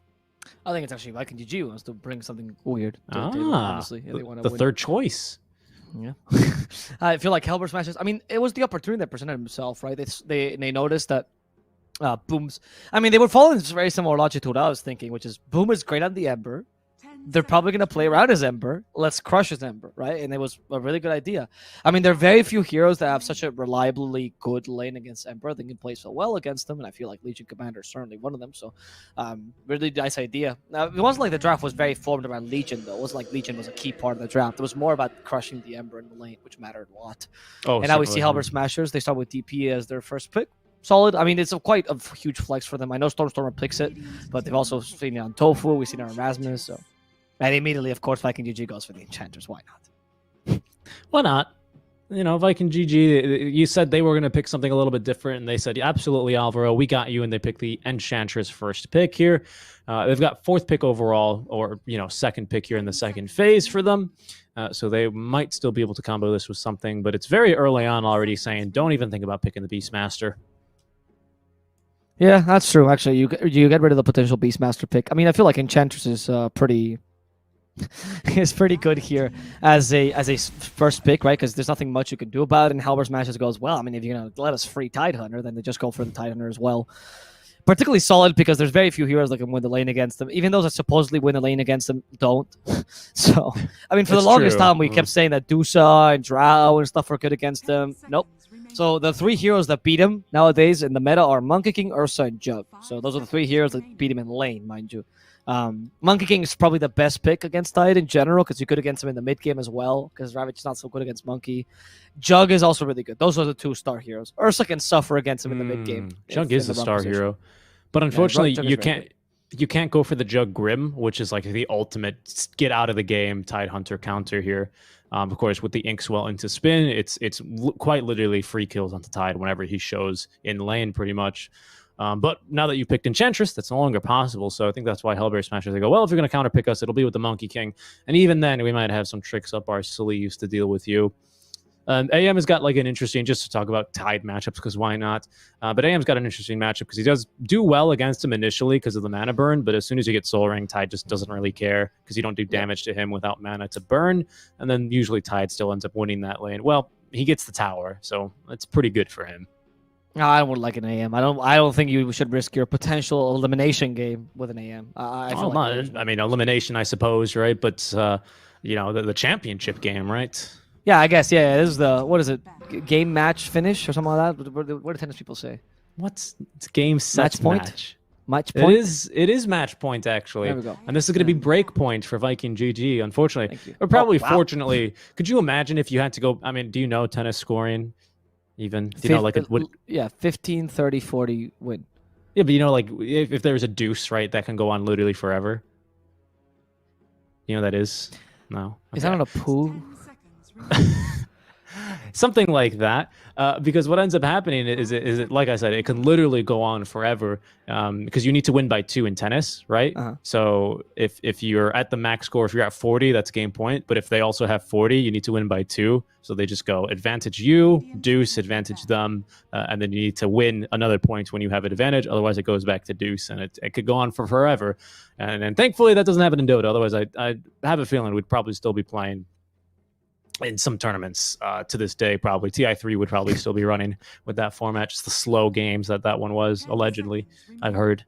I think it's actually Viking GG wants to bring something weird to the table, honestly. Yeah, the third choice. Yeah. I feel like HELLBEAR Smashers, it was the opportunity that presented himself, right? They noticed that Boom's... they were following this very similar logic to what I was thinking, which is Boom is great on the Ember. They're probably going to play around his Ember. Let's crush his Ember, right? And it was a really good idea. There are very few heroes that have such a reliably good lane against Ember. They can play so well against them, and I feel like Legion Commander is certainly one of them. So, really nice idea. Now, it wasn't like the draft was very formed around Legion, though. It wasn't like Legion was a key part of the draft. It was more about crushing the Ember in the lane, which mattered a lot. And now we see HELLBEAR Smashers. They start with DP as their first pick. Solid. It's quite a huge flex for them. I know Stormstormer picks it, but they've also seen it on Tofu. We've seen it on Erasmus, so... And immediately, of course, Viking GG goes for the Enchanters. Why not? Why not? Viking GG, you said they were going to pick something a little bit different, and they said, absolutely, Alvaro, we got you, and they picked the Enchantress first pick here. They've got 4th pick overall, or, 2nd pick here in the second phase for them. So they might still be able to combo this with something, but it's very early on already saying, don't even think about picking the Beastmaster. Yeah, that's true. Actually, you get rid of the potential Beastmaster pick. I feel like Enchantress is pretty... is pretty good here as a first pick, right? Because there's nothing much you can do about it. And HELLBEAR Smashers goes, well, if you're going to let us free Tidehunter, then they just go for the Tidehunter as well. Particularly solid because there's very few heroes that can win the lane against them. Even those that supposedly win the lane against them don't. So, for the longest time, we kept saying that Dusa and Drow and stuff were good against them. Nope. So the 3 heroes that beat him nowadays in the meta are Monkey King, Ursa, and Jug. So those are the 3 heroes that beat him in lane, mind you. Monkey King is probably the best pick against Tide in general because you could against him in the mid game as well because Ravage is not so good against Monkey. Jug is also really good. Those are the 2 star heroes. Ursa can suffer against him in the mid game. Jug is the star hero, but unfortunately you can't go for the Jug Grim, which is like the ultimate get out of the game Tidehunter counter here. Of course, with the Inkswell into spin, it's quite literally free kills onto Tide whenever he shows in lane, pretty much. But now that you picked Enchantress, that's no longer possible. So I think that's why HELLBEAR Smashers, they go, well, if you're going to counterpick us, it'll be with the Monkey King. And even then, we might have some tricks up our sleeves to deal with you. AM has got like an interesting, just to talk about Tide matchups, because why not? But AM's got an interesting matchup because he does do well against him initially because of the mana burn. But as soon as you get Soul Ring, Tide just doesn't really care because you don't do damage to him without mana to burn. And then usually Tide still ends up winning that lane. Well, he gets the tower, so it's pretty good for him. No, I don't like an AM. I don't think you should risk your potential elimination game with an AM. Elimination, I suppose, right? But the championship game, right? Yeah, I guess. Yeah, this is the, what is it? Game match finish or something like that. What do tennis people say? It's game set match. Match point. It is match point actually. There we go. And this is going to be break point for Viking GG. Unfortunately, or probably fortunately. Could you imagine if you had to go? Do you know tennis scoring? Even, do you know, like, yeah, 15, 30, 40 win. Yeah, but if there's a deuce, right, that can go on literally forever. You know what that is? No. Okay. Is that on a pool? Something like that, because what ends up happening is it, like I said, it can literally go on forever, because you need to win by 2 in tennis, right? So if you're at the max score, if you're at 40, that's game point. But if they also have 40, you need to win by 2. So they just go advantage you, deuce, advantage them, and then you need to win another point when you have an advantage. Otherwise, it goes back to deuce, and it could go on for forever. And thankfully, that doesn't happen in Dota. Otherwise, I have a feeling we'd probably still be playing in some tournaments to this day. Probably TI3 would probably still be running with that format, just the slow games that one was, allegedly, I've heard.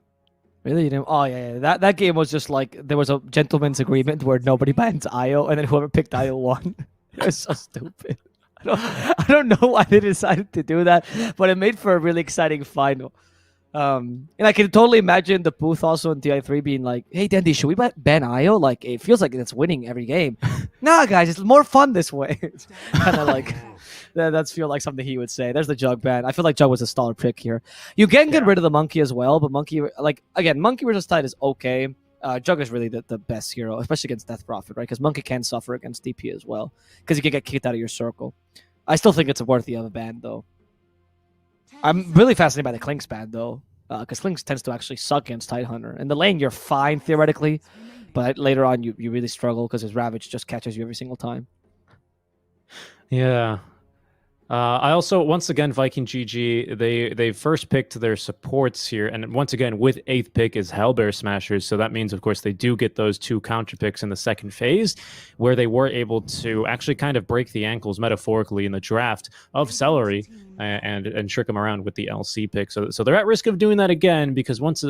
Really? You didn't? Oh, yeah. That game was just like, there was a gentleman's agreement where nobody bans IO, and then whoever picked IO won. It was so stupid. I don't know why they decided to do that, but it made for a really exciting final. And I can totally imagine the booth also in TI3 being like, hey, Dandy, should we ban IO? Like, it feels like it's winning every game. Nah, guys, it's more fun this way. It's kind of like, that's feel like something he would say. There's the Jug ban. I feel like Jug was a stellar pick here. You can get rid of the Monkey as well, but Monkey, like, again, Monkey versus Tide is okay. Jug is really the best hero, especially against Death Prophet, right? Because Monkey can suffer against DP as well, because you can get kicked out of your circle. I still think it's worthy of a ban, though. I'm really fascinated by the Klink's ban, though, because Klink's tends to actually suck against Tidehunter. In the lane, you're fine, theoretically, but later on, you really struggle because his Ravage just catches you every single time. Yeah. I also, once again, Viking GG, they first picked their supports here, and once again, with 8th pick is HELLBEARSMASHERS, so that means, of course, they do get those 2 counter picks in the second phase, where they were able to actually kind of break the ankles, metaphorically, in the draft of Celery, and trick them around with the LC pick. So they're at risk of doing that again, because once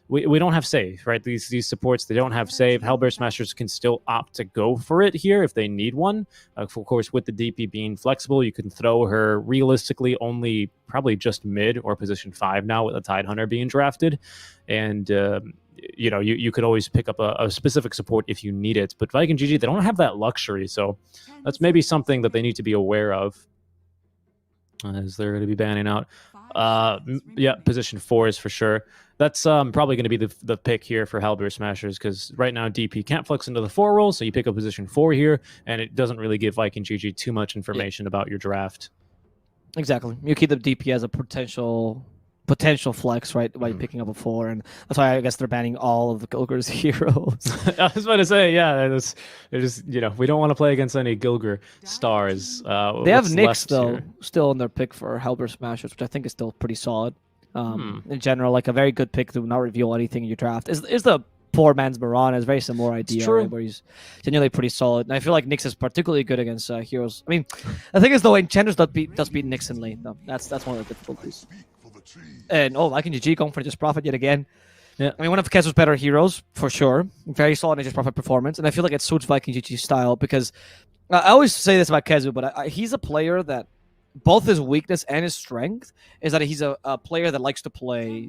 we don't have save, right? These supports, they don't have save. HELLBEARSMASHERS can still opt to go for it here if they need one. Of course, with the DP being flexible, you can throw her realistically only probably just mid or position 5 now with a Tidehunter being drafted. And, you know, you could always pick up a specific support if you need it. But Viking GG, they don't have that luxury. So that's maybe something that they need to be aware of as they're going to be banning out. Yeah, position 4 is for sure. That's probably going to be the pick here for HELLBEARSMASHERS, because right now DP can't flex into the 4 role, so you pick up position 4 here, and it doesn't really give Viking GG too much information about your draft. Exactly. You keep the DP as a potential flex, right, by picking up a 4, and that's why I guess they're banning all of the Gilger's heroes. I was about to say, yeah, it's just, you know, we don't want to play against any Gilger stars. They have Nyx, though, still in their pick for HELLBEARSMASHERS, which I think is still pretty solid. In general, like a very good pick to not reveal anything in your draft is the poor man's Mirana. Is a very similar idea, right, where he's genuinely pretty solid. And I feel like Nyx is particularly good against heroes. I mean, the thing is, though, Enchantress does beat Nyx in lane, though. That's one of the difficulties. And Viking GG going for Aegis Prophet yet again. Yeah, I mean, one of Kezu's better heroes for sure. Very solid Aegis Prophet performance, and I feel like it suits Viking GG's style, because I always say this about Kezu, but he's a player that both his weakness and his strength is that he's a player that likes to play,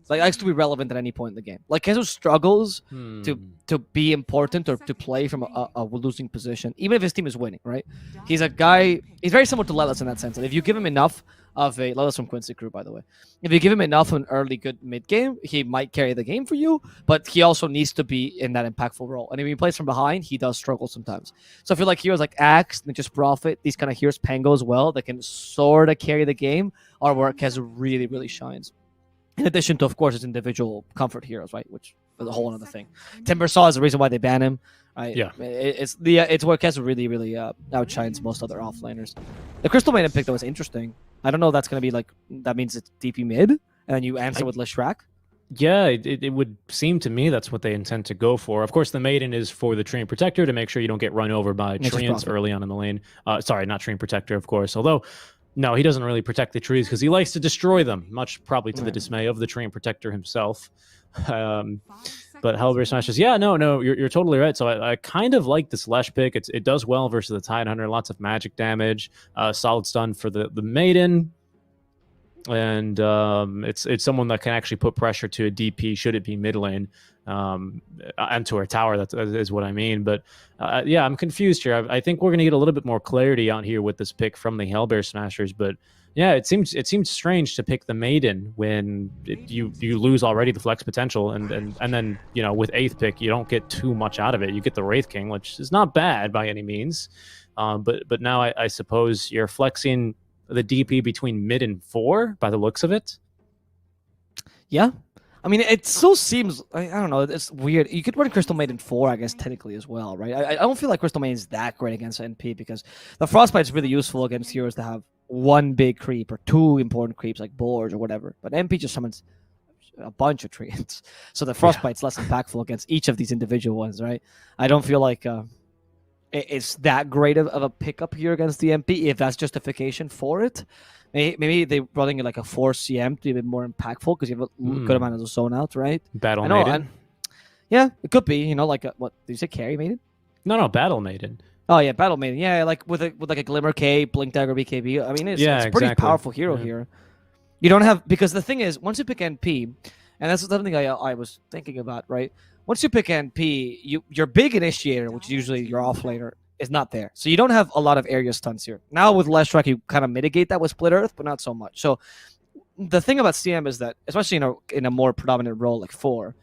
like likes to be relevant at any point in the game. Like Kezu struggles to be important or to play from a losing position, even if his team is winning, right? He's a guy, he's very similar to Lelis in that sense. And if you give him enough of a, Lelis from Quincy Crew, by the way, if you give him enough of an early good mid game, he might carry the game for you, but he also needs to be in that impactful role. And if he plays from behind, he does struggle sometimes. So I feel like heroes like Axe, Ninja's Prophet, these kind of heroes, Pango as well, that can sort of carry the game, are where Kezu really, really shines. In addition to, of course, his individual comfort heroes, right? Which is a whole other thing. Timbersaw is the reason why they ban him. Right? Yeah, it's where Kezu really, really outshines most other offlaners. The Crystal Maiden pick, though, is interesting. I don't know if that's going to be like, that means it's DP mid, and then you answer with Leshrac. Yeah, it would seem to me that's what they intend to go for. Of course, the Maiden is for the Treant Protector to make sure you don't get run over by Treants early on in the lane. Sorry, not Treant Protector, of course. Although, no, he doesn't really protect the trees because he likes to destroy them, much probably to the dismay of the Treant Protector himself. But HELLBEARSMASHERS, yeah, no, you're totally right. So I kind of like this Lesh pick. It does well versus the Tidehunter, lots of magic damage, solid stun for the Maiden, and it's someone that can actually put pressure to a DP should it be mid lane, and to our tower. That is what I mean. But yeah, I'm confused here. I think we're gonna get a little bit more clarity out here with this pick from the HELLBEARSMASHERS, but. Yeah, it seems strange to pick the Maiden when you lose already the flex potential, and then, you know, with 8th pick you don't get too much out of it. You get the Wraith King, which is not bad by any means, but now I suppose you're flexing the DP between mid and 4 by the looks of it. Yeah, I mean, it still seems, I don't know, it's weird. You could run Crystal Maiden 4, I guess, technically as well, right? I don't feel like Crystal Maiden is that great against NP, because the Frostbite is really useful against heroes that have one big creep or 2 important creeps like Boars or whatever. But NP just summons a bunch of treants. So the Frostbite's less impactful against each of these individual ones, right? I don't feel like it's that great of a pickup here against the MP, if that's justification for it. Maybe they're running like a 4 CM to be a bit more impactful because you have a good amount of the zone out, right? Battle Maiden. Yeah, it could be, you know, like what did you say, Carry Maiden? No, Battle Maiden. Oh yeah, Battle Maiden. Yeah, like with like a Glimmer K, Blink Dagger BKB. I mean, it's a pretty powerful hero here. You don't have, because the thing is, once you pick NP, and that's something I was thinking about, right? Once you pick NP, your big initiator, which is usually your offlaner, is not there. So you don't have a lot of area stunts here. Now with Leshrac, you kind of mitigate that with Split Earth, but not so much. So the thing about CM is that, especially in a more predominant role like 4,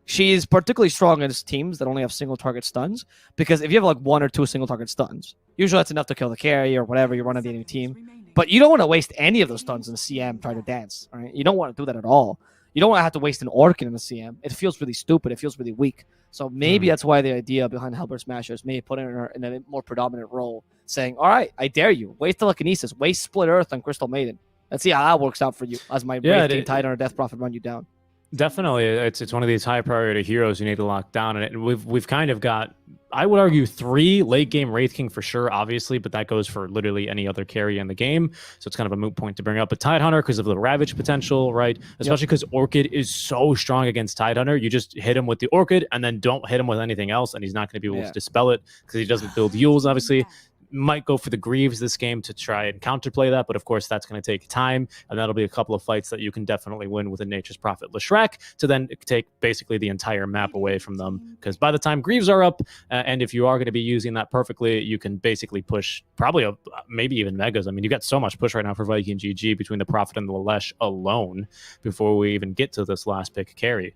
She is particularly strong against teams that only have single target stuns, because if you have like 1 or 2 single target stuns, usually that's enough to kill the carry or whatever you run on the enemy team. But you don't want to waste any of those stuns in the CM trying to dance. Right? You don't want to do that at all. You don't want to have to waste an Orchid in the CM. It feels really stupid. It feels really weak. So maybe that's why the idea behind HELLBEARSMASHERS may put her in a more predominant role, saying, all right, I dare you. Waste Telekinesis. Waste Split Earth on Crystal Maiden. Let's see how that works out for you as my Wraith King Titan or Death Prophet run you down. Definitely, it's one of these high priority heroes you need to lock down, and we've kind of got, I would argue, 3 late game Wraith King for sure, obviously, but that goes for literally any other carry in the game, so it's kind of a moot point to bring up. But Tidehunter, because of the Ravage potential, right? Especially because Orchid is so strong against Tidehunter, you just hit him with the Orchid and then don't hit him with anything else, and he's not going to be able to dispel it because he doesn't build Yules, obviously. Might go for the Greaves this game to try and counterplay that, but of course that's going to take time, and that'll be a couple of fights that you can definitely win with a Nature's Prophet Leshrac to then take basically the entire map away from them, because by the time Greaves are up, and if you are going to be using that perfectly, you can basically push probably maybe even Megas. I mean, you got so much push right now for Viking GG between the Prophet and the Lesh alone before we even get to this last pick carry.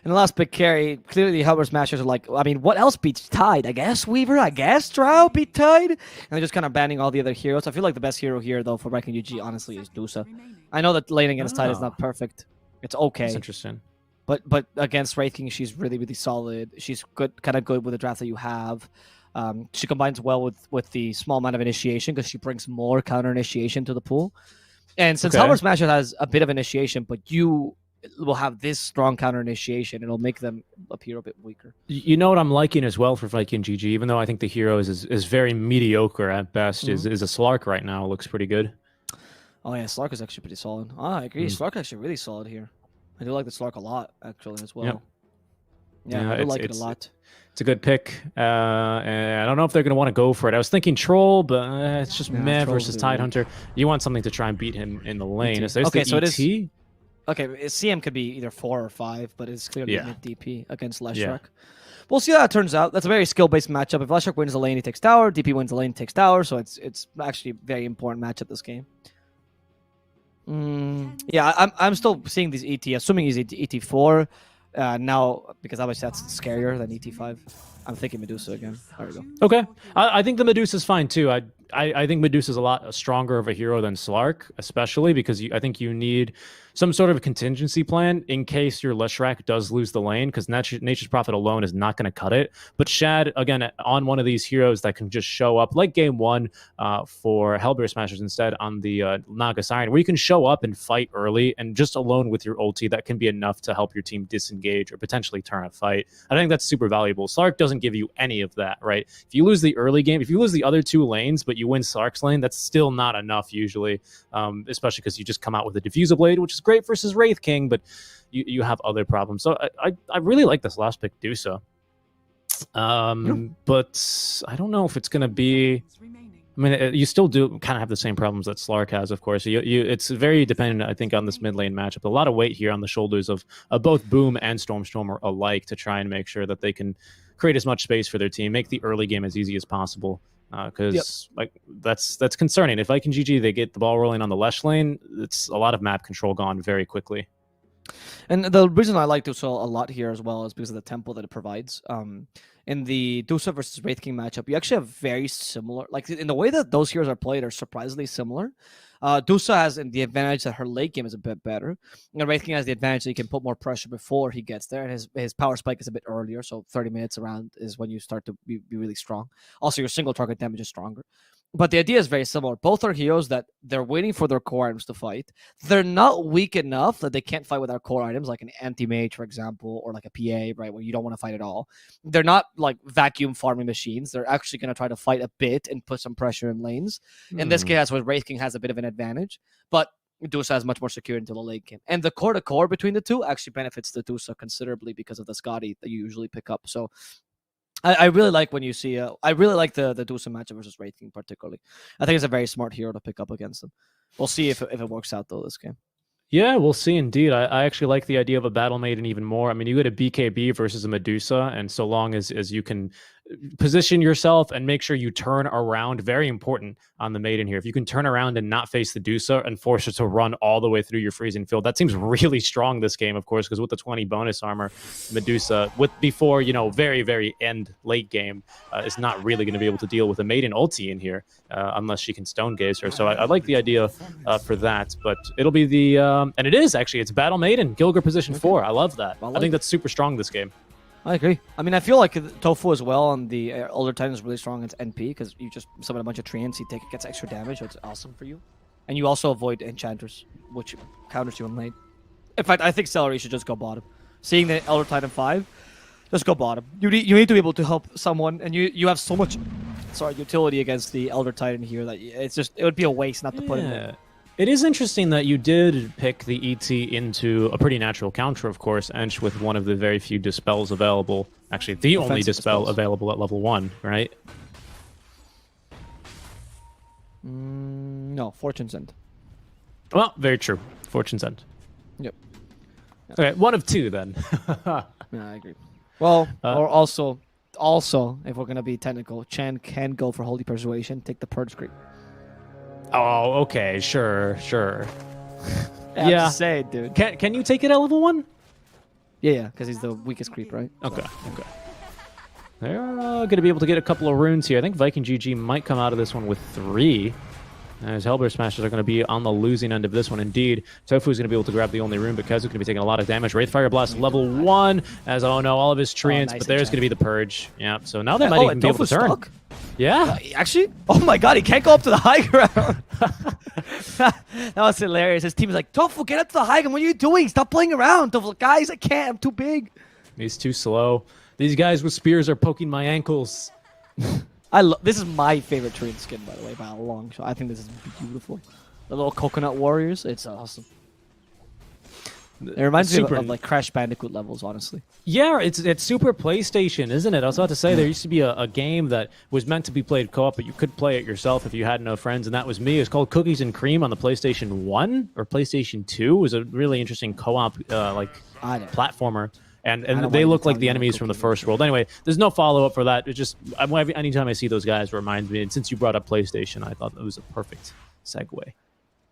And the last big carry, clearly the HELLBEARSMASHERS are like, I mean, what else beats Tide? I guess Weaver, I guess Drow beat Tide? And they're just kind of banning all the other heroes. I feel like the best hero here, though, for Viking GG, honestly, is DOTA. I know that lane against Tide is not perfect. It's okay. That's interesting. But against Wraith King, she's really, really solid. She's good, kind of good with the draft that you have. She combines well with the small amount of initiation because she brings more counter initiation to the pool. And since HELLBEARSMASHERS has a bit of initiation, but you will have this strong counter initiation, it'll make them appear a bit weaker. You know what I'm liking as well for Viking GG, even though I think the hero is very mediocre at best, is a Slark right now. It looks pretty good. Oh yeah, Slark is actually pretty solid. I agree. Slark is actually really solid here. I do like the Slark a lot, actually, as well. Yeah, I do like it a lot. It's a good pick. And I don't know if they're going to want to go for it. I was thinking Troll, but it's just meh versus Tidehunter. You want something to try and beat him in the lane. Okay, so it is... Okay, CM could be either 4 or 5, but it's clearly mid DP against Leshrac. We'll see how that turns out. That's a very skill-based matchup. If Leshrac wins the lane, he takes tower. DP wins the lane, takes tower. So it's actually a very important matchup this game. Yeah, I'm still seeing these ET. Assuming he's ET4 now, because obviously that's scarier than ET5. I'm thinking Medusa again. There we go. Okay, I think the Medusa's fine too. I think Medusa's a lot stronger of a hero than Slark, especially because I think you need some sort of contingency plan in case your Leshrac does lose the lane, because Nature's Prophet alone is not going to cut it. But Shad, again, on one of these heroes that can just show up, like game 1 for HELLBEARSMASHERS instead on the Naga Siren, where you can show up and fight early, and just alone with your ulti, that can be enough to help your team disengage or potentially turn a fight. I think that's super valuable. Slark doesn't give you any of that, right? If you lose the early game, if you lose the other 2 lanes, but you win Slark's lane, that's still not enough usually, especially because you just come out with a Diffuser Blade, which is great versus Wraith King, but you have other problems. So I really like this last pick, Dusa. But I don't know if it's going to be... I mean, you still do kind of have the same problems that Slark has, of course. It's very dependent, I think, on this mid lane matchup. A lot of weight here on the shoulders of both Boom and Stormstormer alike to try and make sure that they can create as much space for their team, make the early game as easy as possible. Because like that's concerning. If Viking GG, they get the ball rolling on the Lesh lane, it's a lot of map control gone very quickly. And the reason I like Dusa a lot here as well is because of the tempo that it provides. In the Dusa versus Wraith King matchup, you actually have very similar, like in the way that those heroes are played are surprisingly similar. Dusa has the advantage that her late game is a bit better. And Wraith King has the advantage that he can put more pressure before he gets there, and his power spike is a bit earlier, so 30 minutes around is when you start to be really strong. Also, your single target damage is stronger. But the idea is very similar. Both are heroes that they're waiting for their core items to fight. They're not weak enough that they can't fight without core items, like an anti-mage, for example, or like a PA, right, where you don't want to fight at all. They're not like vacuum farming machines. They're actually going to try to fight a bit and put some pressure in lanes. In this case, that's where Wraith King has a bit of an advantage. But Dusa is much more secure until the late game. And the core-to-core between the two actually benefits the Dusa considerably because of the Scotty that you usually pick up. So I really like when you see... I really like the Dusa matchup versus Wraith King particularly. I think it's a very smart hero to pick up against them. We'll see if it works out, though, this game. Yeah, we'll see indeed. I actually like the idea of a Battle Maiden even more. I mean, you get a BKB versus a Medusa, and so long as you can position yourself and make sure you turn around. Very important on the Maiden here. If you can turn around and not face the DOTA and force it to run all the way through your freezing field, that seems really strong this game, of course, because with the 20 bonus armor, Medusa, before, very, very late game, is not really going to be able to deal with a Maiden ulti in here unless she can stone gaze her. So I like the idea for that, but it'll be the, and it is actually, it's Battle Maiden, Gilgir position 4. I love that. I think that's super strong this game. I agree. I mean, I feel like Tofu as well on the Elder Titan is really strong against NP because you just summon a bunch of treants, it gets extra damage, so it's awesome for you. And you also avoid enchanters, which counters you in lane. In fact, I think Celery should just go bottom. Seeing the Elder Titan 5, just go bottom. You need to be able to help someone, and you have so much utility against the Elder Titan here that it would be a waste not to put him there. It is interesting that you did pick the ET into a pretty natural counter, of course, Ench with one of the very few dispels available. Actually, the only dispel available at level 1, right? No, Fortune's End. Well, very true. Fortune's End. Yep. Okay, 1 of 2 then. Yeah, I agree. Well, or also, if we're going to be technical, Chan can go for Holy Persuasion, take the Purge Creep. Oh, okay, sure. I'm just saying, dude. Can you take it at level 1? Yeah, because he's the weakest creep, right? Okay. They're going to be able to get a couple of runes here. I think Viking GG might come out of this one with 3. As HELLBEARSMASHERS are going to be on the losing end of this one. Indeed, Tofu is going to be able to grab the only rune, but Kezu's going to be taking a lot of damage. Wraithfire Blast level 1, as all of his treants, nice, but there's going to be the Purge. Yeah, so now they might even be able to turn. Stuck? Yeah. Actually? Oh my god, he can't go up to the high ground. That was hilarious. His team is like, Tofu, get up to the high ground. What are you doing? Stop playing around. Tofu, guys, I can't. I'm too big. He's too slow. These guys with spears are poking my ankles. This is my favorite treant skin, by the way, by a long shot. I think this is beautiful. The little coconut warriors, it's awesome. It reminds me of like Crash Bandicoot levels, honestly. Yeah, it's super PlayStation, isn't it? I was about to say there used to be a game that was meant to be played co-op, but you could play it yourself if you had no friends, and that was me. It's called Cookies and Cream on the PlayStation 1 or PlayStation 2. It was a really interesting co-op platformer. And they look like the enemies from the first world. Anyway, there's no follow-up for that. It's just, anytime I see those guys, it reminds me. And since you brought up PlayStation, I thought it was a perfect segue.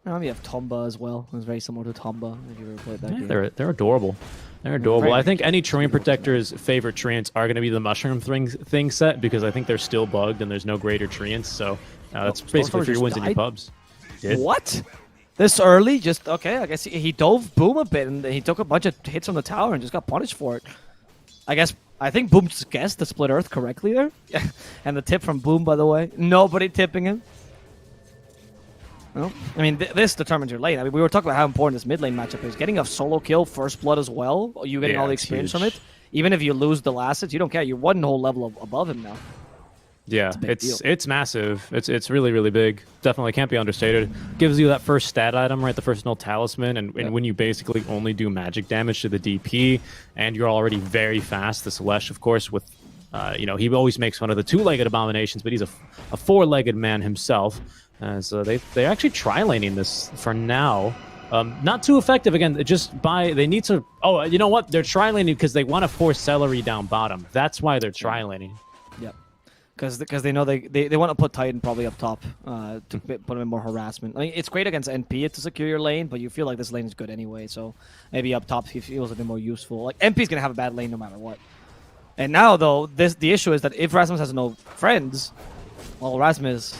We have Tomba as well. It was very similar to Tomba, if you ever played that game. They're adorable. They're adorable. I think any Terrain Protector's favorite treants are going to be the Mushroom thing set, because I think they're still bugged and there's no greater treants. So that's basically 3 wins in your pubs. What? This early? Just, okay, I guess he dove Boom a bit, and he took a bunch of hits from the tower and just got punished for it. I think Boom just guessed the Split Earth correctly there. And the tip from Boom, by the way. Nobody tipping him. Well, I mean, this determines your lane. I mean, we were talking about how important this mid lane matchup is. Getting a solo kill, first blood as well, you getting all the experience from it. Even if you lose the last hits, you don't care. You're 1 whole level above him now. Yeah, it's massive. It's really, really big. Definitely can't be understated. Gives you that first stat item, right? The first null talisman, and when you basically only do magic damage to the DP, and you're already very fast. The Celesh, of course, with he always makes fun of the 2-legged abominations, but he's a 4-legged man himself. So they're actually tri-laning this for now. Not too effective again. They need to. Oh, you know what? They're tri-laning because they want to force Celery down bottom. That's why they're tri-laning. Yep. Because they know they want to put Titan probably up top to put him in more harassment. I mean, it's great against NP to secure your lane, but you feel like this lane is good anyway. So maybe up top he feels a bit more useful. Like NP's gonna have a bad lane no matter what. And now though, the issue is that if Rasmus has no friends, well, Rasmus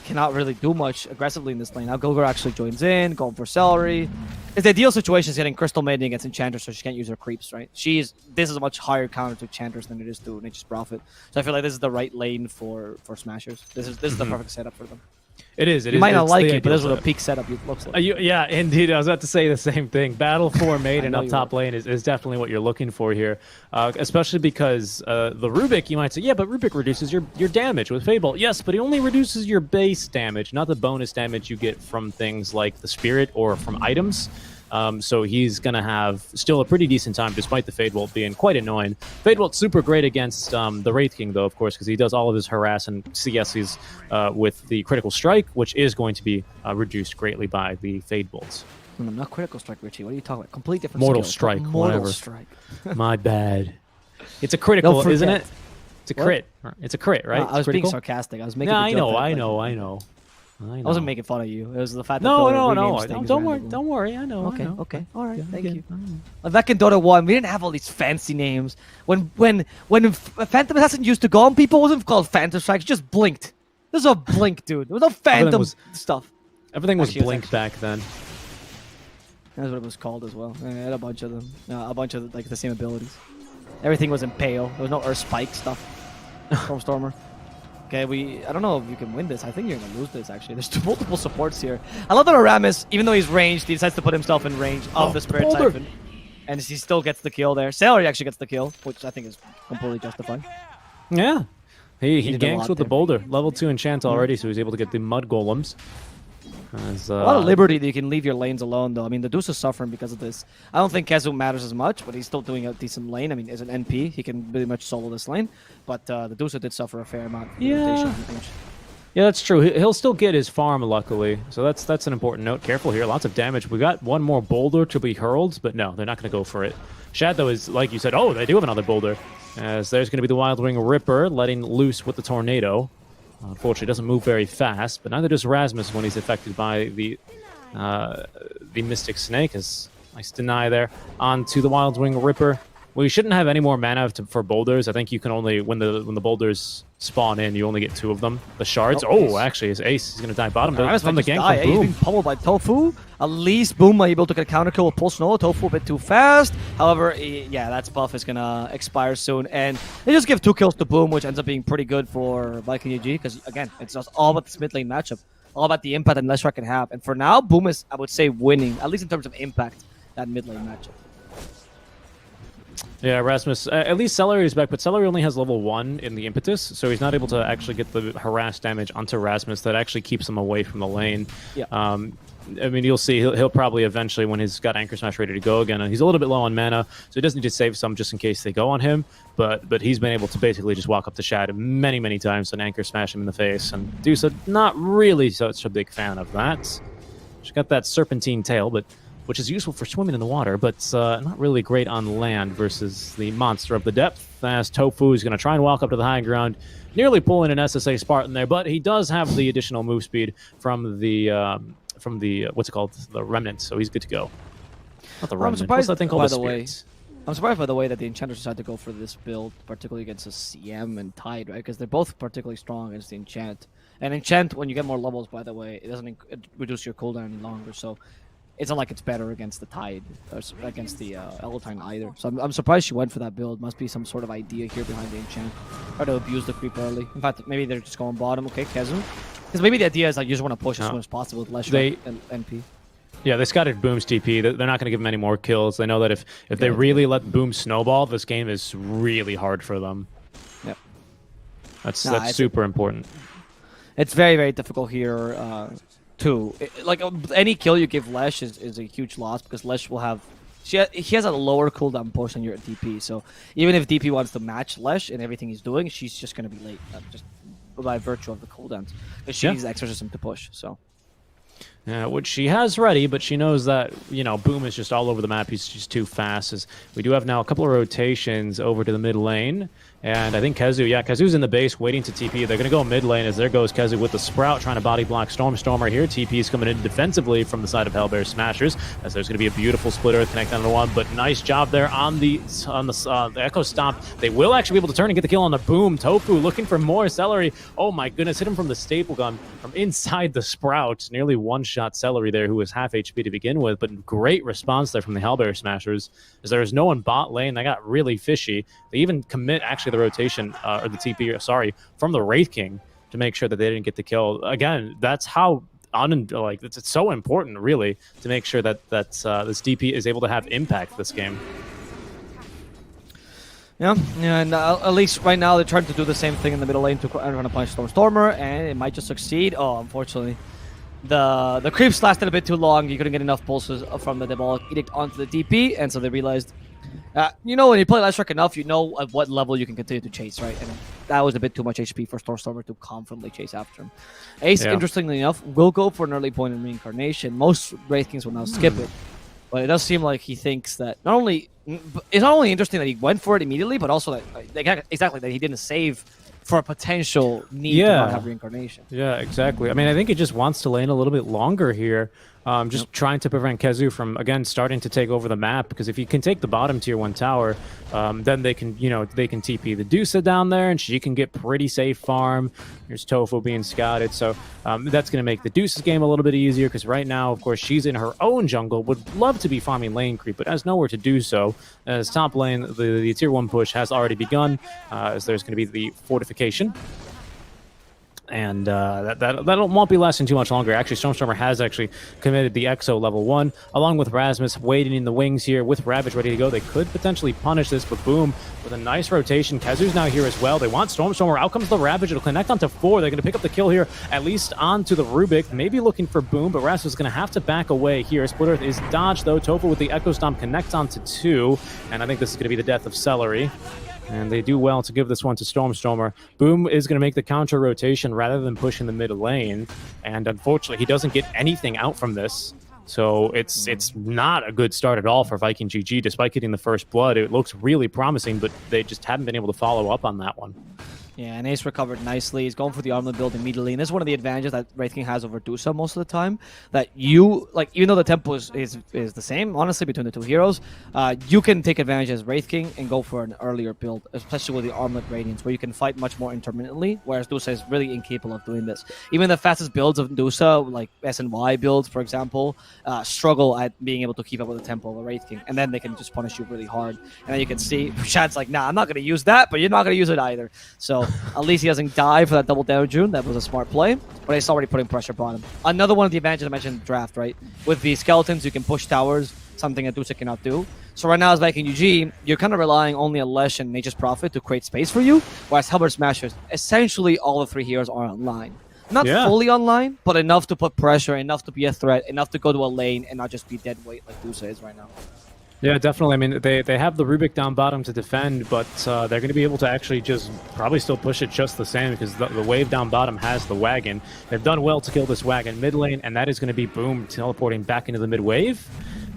cannot really do much aggressively in this lane. Now Gilgir actually joins in, going for Celery. It's the ideal situation is getting Crystal Maiden against Enchanters, so she can't use her creeps, right? This is a much higher counter to Enchanters than it is to Nature's Prophet. So I feel like this is the right lane for Smashers. This is the perfect setup for them. It is. You might not like it, but this is what a peak setup looks like. Yeah, indeed. I was about to say the same thing. Battle for Maiden up top lane is definitely what you're looking for here, especially because the Rubik, you might say, yeah, but Rubik reduces your damage with Fable. Yes, but he only reduces your base damage, not the bonus damage you get from things like the Spirit or from items. So he's going to have still a pretty decent time, despite the Fade Bolt being quite annoying. Fade Bolt's super great against the Wraith King, though, of course, because he does all of his harass and CSs with the Critical Strike, which is going to be reduced greatly by the Fade Bolts. No, not Critical Strike, Richie. What are you talking about? Complete different Mortal skill. Strike, Mortal whatever. Strike. My bad. It's a critical, isn't it? It's a crit. It's a crit, right? I was being sarcastic. I was making. No, I know. I know. I wasn't making fun of you. It was the fact that no. Don't worry. I know. Okay. All right. Thank you. Back in Dota 1, we didn't have all these fancy names. When Phantom Assassin used to go on people, it wasn't called Phantom Strike. It just blinked. This was a blink, dude. There was no Phantom stuff. Everything was blink back then. That's what it was called as well. I had a bunch of them. A bunch of like the same abilities. Everything was Impale. There was no Earth Spike stuff. Stormstormer. Okay, I don't know if you can win this. I think you're going to lose this, actually. There's multiple supports here. I love that Aramis, even though he's ranged, he decides to put himself in range of the Spirit Siphon. And he still gets the kill there. Celery actually gets the kill, which I think is completely justified. Yeah. He ganks with the boulder. Level 2 enchant already, so he's able to get the mud golems. A lot of liberty that you can leave your lanes alone, though. I mean, the Deuce is suffering because of this. I don't think Kezu matters as much, but he's still doing a decent lane. I mean, as an NP, he can pretty much solo this lane. But the Deuce did suffer a fair amount. Yeah, that's true. He'll still get his farm, luckily. So that's an important note. Careful here. Lots of damage. We got one more boulder to be hurled, but no, they're not going to go for it. Shad, though, is, like you said, oh, they do have another boulder. As there's going to be the Wild Wing Ripper letting loose with the Tornado. Unfortunately, it doesn't move very fast, but neither does Rasmus when he's affected by the Mystic Snake. As nice deny there onto the Wild Wing Ripper. Well, you shouldn't have any more mana for boulders. I think you can only, when the boulders spawn in, you only get 2 of them. The shards. Oh, actually, his ace is going to die bottom. From the gank from Boom. He's being pummeled by Tofu. At least Boom might be able to get a counter kill with Pulse Nova. Tofu a bit too fast. However, yeah, that buff is going to expire soon. And they just give 2 kills to Boom, which ends up being pretty good for Viking UG. Because, again, it's just all about this mid lane matchup. All about the impact that Leshrac can have. And for now, Boom is, I would say, winning, at least in terms of impact, that mid lane matchup. Yeah, Rasmus, at least Celery is back, but Celery only has level 1 in the Impetus, so he's not able to actually get the harass damage onto Rasmus that actually keeps him away from the lane. Yeah. I mean, you'll see he'll probably eventually, when he's got Anchor Smash ready to go again, and he's a little bit low on mana, so he does need to save some just in case they go on him, but he's been able to basically just walk up to Shad many times and Anchor Smash him in the face, and Deuce, not really such a big fan of that. She's got that serpentine tail, which is useful for swimming in the water, but not really great on land versus the monster of the depth, as Tofu is going to try and walk up to the high ground, nearly pulling an SSA Spartan there, but he does have the additional move speed from the what's it called, the Remnant, so he's good to go. Not the Remnant. I'm surprised, I'm surprised by the way that the Enchanters decided to go for this build, particularly against a CM and Tide, right? Because they're both particularly strong against the Enchant. And Enchant, when you get more levels, by the way, it doesn't reduce your cooldown any longer, so it's not like it's better against the Tide or against the Eletine either. So I'm surprised she went for that build. Must be some sort of idea here behind the enchant. Or to abuse the creep early. In fact, maybe they're just going bottom. Okay, Kezu. Because maybe the idea is like you just want to push as soon as possible with less NP. Yeah, they scouted Boom's TP. They're not going to give him any more kills. They know that if they really let Boom snowball, this game is really hard for them. Yep. That's super important. It's very difficult here. Too. Like any kill you give Lesh is a huge loss because Lesh will have he has a lower cooldown push than your DP. So even if DP wants to match Lesh in everything he's doing, she's just going to be late just by virtue of the cooldowns because she needs exorcism to push. So which she has ready, but she knows that, you know, Boom is just all over the map. He's just too fast. As we do have now a couple of rotations over to the mid lane. And I think Kezu's in the base waiting to TP. They're going to go mid lane as there goes Kezu with the Sprout trying to body block Stormstormer here. TP is coming in defensively from the side of HellBearSmashers as there's going to be a beautiful splitter connect on the one, but nice job there on the Echo Stomp. They will actually be able to turn and get the kill on the Boom. Tofu looking for more Celery. Oh my goodness, hit him from the staple gun from inside the Sprout. Nearly one-shot Celery there who was half HP to begin with, but great response there from the HellBearSmashers as there is no one bot lane. They got really fishy. They even commit actually the rotation or the TP, sorry, from the Wraith King to make sure that they didn't get the kill. Again, that's how it's so important, really, to make sure that this DP is able to have impact this game. Yeah, and at least right now they're trying to do the same thing in the middle lane to trying to punish Stormstormer, and it might just succeed. Oh, unfortunately, the creeps lasted a bit too long. You couldn't get enough pulses from the Demolic Edict onto the DP, and so they realized. You know, when you play Leshrac enough, you know at what level you can continue to chase, right? And that was a bit too much HP for Stormstormer to confidently chase after him. Ace, interestingly enough, will go for an early point in Reincarnation. Most Wraith Kings will now skip it. But it does seem like he thinks that it's not only interesting that he went for it immediately, but also that exactly that he didn't save for a potential need to not have reincarnation. Yeah, exactly. I mean, I think he just wants to lane a little bit longer here. Just trying to prevent Kezu from, again, starting to take over the map, because if you can take the bottom tier 1 tower, then they can, they can TP the DOTA down there, and she can get pretty safe farm. Here's Tofu being scouted, so that's going to make the DOTA's game a little bit easier, because right now, of course, she's in her own jungle, would love to be farming lane creep, but has nowhere to do so, as top lane, the tier 1 push has already begun, as there's going to be the fortification. And that won't be lasting too much longer. Actually, Stormstormer has actually committed the EXO level 1, along with Rasmus waiting in the wings here with Ravage ready to go. They could potentially punish this, but boom, with a nice rotation. Kezu's now here as well. They want Stormstormer. Out comes the Ravage. It'll connect onto 4. They're going to pick up the kill here, at least onto the Rubik. Maybe looking for boom, but Rasmus is going to have to back away here. Split Earth is dodged, though. Tofu with the Echo Stomp connects onto 2, and I think this is going to be the death of Celery. And they do well to give this one to Stormstormer. Boom is going to make the counter rotation rather than pushing the mid lane. And unfortunately, he doesn't get anything out from this. So it's not a good start at all for Viking GG. Despite getting the first blood, it looks really promising, but they just haven't been able to follow up on that one. Yeah, and Ace recovered nicely. He's going for the armlet build immediately. And this is one of the advantages that Wraith King has over DOTA most of the time. That you, even though the tempo is the same, honestly, between the two heroes, you can take advantage as Wraith King and go for an earlier build, especially with the armlet radiance, where you can fight much more intermittently, whereas DOTA is really incapable of doing this. Even the fastest builds of DOTA, like SNY builds, for example, struggle at being able to keep up with the tempo of a Wraith King, and then they can just punish you really hard. And then you can see, Shad's like, nah, I'm not going to use that, but you're not going to use it either. So at least he doesn't die for that double damage rune. That was a smart play, but he's already putting pressure upon him. Another one of the advantages I mentioned in the draft, right? With the skeletons, you can push towers, something that DOTA cannot do. So right now as Viking UG, you're kind of relying only on Lesh and Nature's Prophet to create space for you, whereas HELLBEARSMASHERS, essentially all the 3 heroes are online. Not fully online, but enough to put pressure, enough to be a threat, enough to go to a lane and not just be dead weight like DOTA is right now. Yeah, definitely. I mean, they have the Rubik down bottom to defend, but they're going to be able to actually just probably still push it just the same, because the wave down bottom has the wagon. They've done well to kill this wagon mid lane, and that is going to be Boom teleporting back into the mid wave.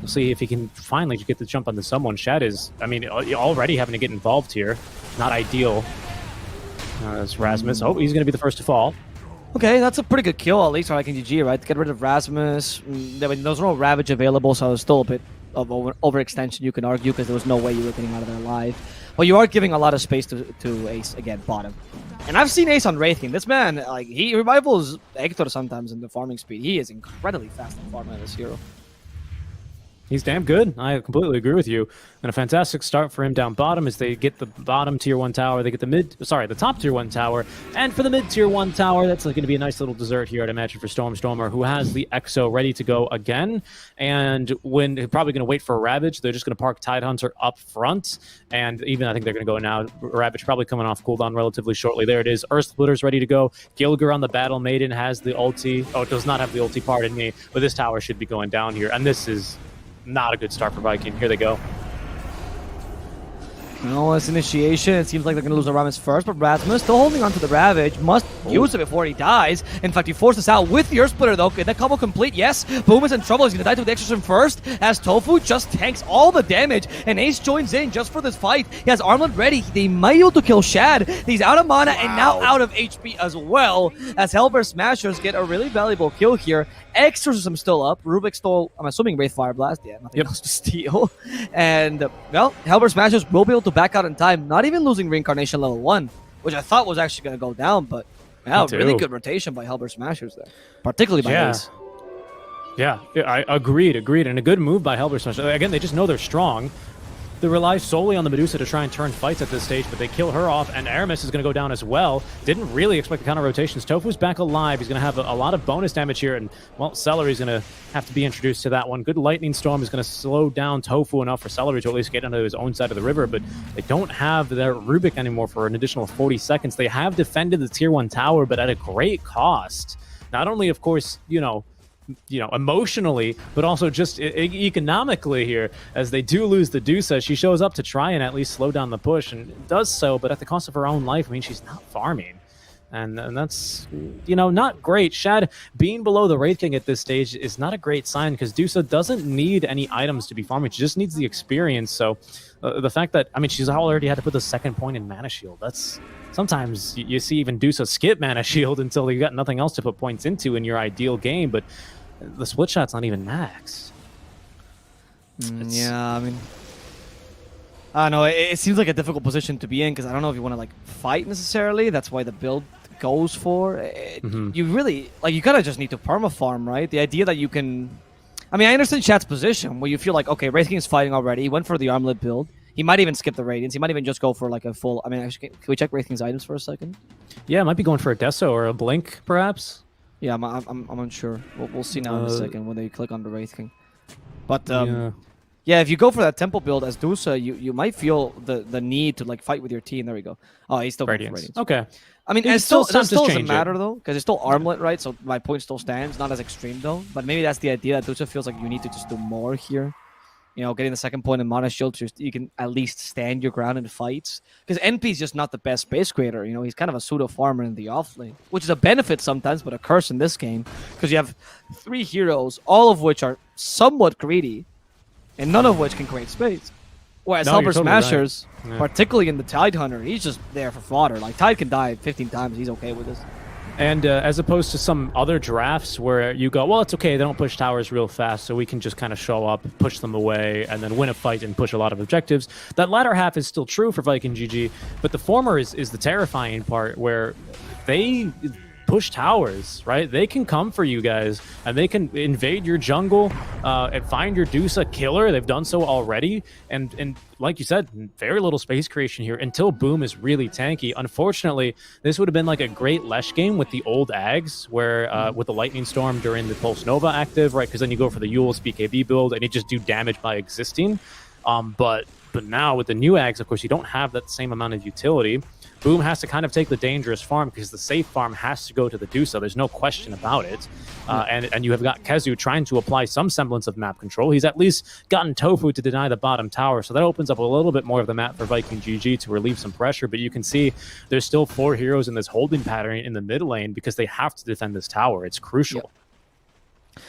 We'll see if he can finally get the jump onto someone. Shad is, I mean, already having to get involved here. Not ideal. It's Rasmus. Oh, he's going to be the first to fall. Okay, that's a pretty good kill, at least for Viking GG, right? To get rid of Rasmus. I mean, there's no Ravage available, so it's still a bit of overextension, you can argue, because there was no way you were getting out of there alive. But you are giving a lot of space to Ace, again, bottom. And I've seen Ace on Wraith King. This man, like, he rivals Hector sometimes in the farming speed. He is incredibly fast in farming this hero. He's damn good. I completely agree with you. And a fantastic start for him down bottom as they get the bottom tier 1 tower. They get the top tier 1 tower. And for the mid tier 1 tower, that's going to be a nice little dessert here, I'd imagine, for Stormstormer, who has the EXO ready to go again. And when they're probably going to wait for a Ravage, they're just going to park Tidehunter up front. And even I think they're going to go now. Ravage probably coming off cooldown relatively shortly. There it is. Earth Splitter's ready to go. Gilger on the Battle Maiden has the ulti. Oh, it does not have the ulti, pardon me. But this tower should be going down here. And this is not a good start for Viking. Here they go. No, it's initiation. It seems like they're going to lose the Rasmus first, but Rasmus still holding on to the Ravage. Must use it before he dies. In fact, he forces out with the Earth Splitter, though. That combo complete, yes. Boom is in trouble. He's going to die to the exorcism first, as Tofu just tanks all the damage, and Ace joins in just for this fight. He has Armlet ready. They might be able to kill Shad. He's out of mana and now out of HP as well, as HELLBEARSMASHERS get a really valuable kill here. Exorcism still up. Rubik stole, I'm assuming, Wraith Fire Blast. Yeah, nothing else to steal. And, well, HELLBEARSMASHERS will be able to back out in time, not even losing Reincarnation level 1, which I thought was actually going to go down, but yeah, really good rotation by HELLBEARSMASHERS there, particularly by Ace. Yeah, I agreed, and a good move by HELLBEARSMASHERS. Again, they just know they're strong. They rely solely on the Medusa to try and turn fights at this stage, but they kill her off, and Aramis is going to go down as well. Didn't really expect the counter rotations. Tofu's back alive. He's going to have a lot of bonus damage here, and, well, Celery's going to have to be introduced to that one. Good Lightning Storm is going to slow down Tofu enough for Celery to at least get onto his own side of the river, but they don't have their Rubik anymore for an additional 40 seconds. They have defended the Tier 1 tower, but at a great cost. Not only, of course, emotionally, but also just economically here, as they do lose the DOTA. She shows up to try and at least slow down the push, and does so, but at the cost of her own life. I mean, she's not farming. And that's, you know, not great. Shad being below the Wraith King at this stage is not a great sign because DOTA doesn't need any items to be farming. She just needs the experience. So the fact that, I mean, she's already had to put the second point in Mana Shield. That's sometimes you see even DOTA skip Mana Shield until you got nothing else to put points into in your ideal game. But the split shot's not even maxed. Yeah, I mean, I don't know. It seems like a difficult position to be in because I don't know if you want to like fight necessarily. That's why the build goes for. You really like you kind of just need to perma farm, right? The idea that you can. I mean, I understand Chat's position where you feel like, okay, Wraith King is fighting already. He went for the armlet build. He might even skip the Radiance. He might even just go for like a full. I mean, actually, can we check Wraith King's items for a second? Yeah, it might be going for a Deso or a Blink, perhaps. Yeah, I'm unsure. We'll see now in a second when they click on the Wraith King. But yeah, if you go for that temple build as DOTA, you might feel the need to like fight with your team. There we go. Oh, he's still Radiance. Radiance. Okay. I mean, that still doesn't matter though, because it's still armlet, right? So my point still stands. Not as extreme though, but maybe that's the idea. That DOTA feels like you need to just do more here. You know, getting the second point in Mana Shield, so you can at least stand your ground in fights. Because NP is just not the best space creator. You know, he's kind of a pseudo farmer in the offlane, which is a benefit sometimes, but a curse in this game. Because you have 3 heroes, all of which are somewhat greedy, and none of which can create space. Whereas HELLBEARSMASHERS, particularly in the Tide Hunter, he's just there for fodder. Like, Tide can die 15 times, he's okay with this. And as opposed to some other drafts where you go, well, it's okay, they don't push towers real fast, so we can just kind of show up, push them away, and then win a fight and push a lot of objectives. That latter half is still true for Viking GG, but the former is the terrifying part where they push towers, right? They can come for you guys, and they can invade your jungle and find your DOTA killer. They've done so already, and like you said, very little space creation here until Boom is really tanky. Unfortunately, this would have been like a great Lesh game with the old Ags, where with the Lightning Storm during the Pulse Nova active, right? Because then you go for the Eul's BKB build, and you just do damage by existing. But now with the new Ags, of course, you don't have that same amount of utility. Boom has to kind of take the dangerous farm because the safe farm has to go to the DOTA. There's no question about it. And you have got Kezu trying to apply some semblance of map control. He's at least gotten Tofu to deny the bottom tower, so that opens up a little bit more of the map for Viking GG to relieve some pressure. But you can see there's still 4 heroes in this holding pattern in the mid lane because they have to defend this tower. It's crucial. Yep.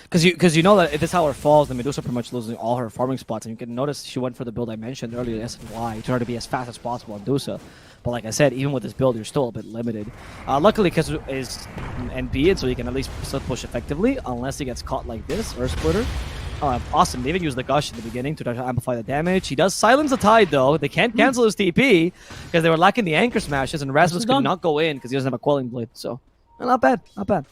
Because you know that if this tower falls, then Medusa pretty much losing all her farming spots. And you can notice she went for the build I mentioned earlier, SNY, to try to be as fast as possible on DOTA. But like I said, even with this build, you're still a bit limited. Luckily, Kezu is an NP, and so he can at least still push effectively, unless he gets caught like this, Earth Splitter. Awesome. They even used the Gush in the beginning to try to amplify the damage. He does silence the Tide, though. They can't cancel his TP because they were lacking the Anchor Smashes, and Rasmus could not go in because he doesn't have a Quelling Blade. So, not bad. Not bad.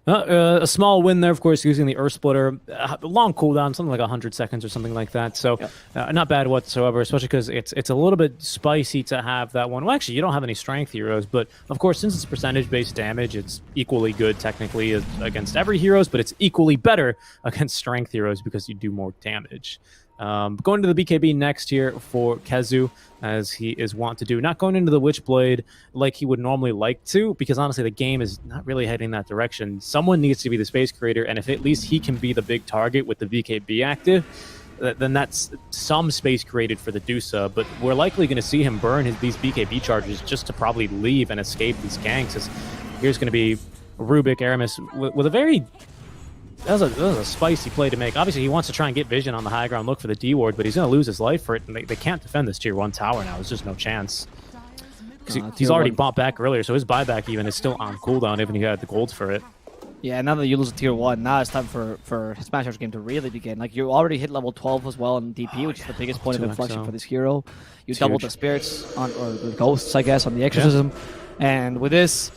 A small win there, of course, using the Earth Splitter. Long cooldown, something like 100 seconds or something like that. So not bad whatsoever, especially because it's a little bit spicy to have that one. Well, actually, you don't have any strength heroes, but of course, since it's percentage-based damage, it's equally good technically against every heroes, but it's equally better against strength heroes because you do more damage. Going to the BKB next here for Kezu, as he is wont to do. Not going into the Witchblade like he would normally like to, because honestly, the game is not really heading that direction. Someone needs to be the space creator, and if at least he can be the big target with the BKB active, then that's some space created for the DOTA, but we're likely going to see him burn these BKB charges just to probably leave and escape these ganks. As here's going to be Rubik Aramis with a very... That was a spicy play to make. Obviously, he wants to try and get vision on the high ground, look for the D ward, but he's going to lose his life for it, and they can't defend this tier 1 tower now. There's just no chance. He's already bought back earlier, so his buyback even is still on cooldown, even if he had the gold for it. Yeah, now that you lose a tier 1, now it's time for Smashers game to really begin. Like, you already hit level 12 as well in DP, which is the biggest point of inflection for this hero. You doubled the spirits, or the ghosts, I guess, on the exorcism. Yeah. And with this...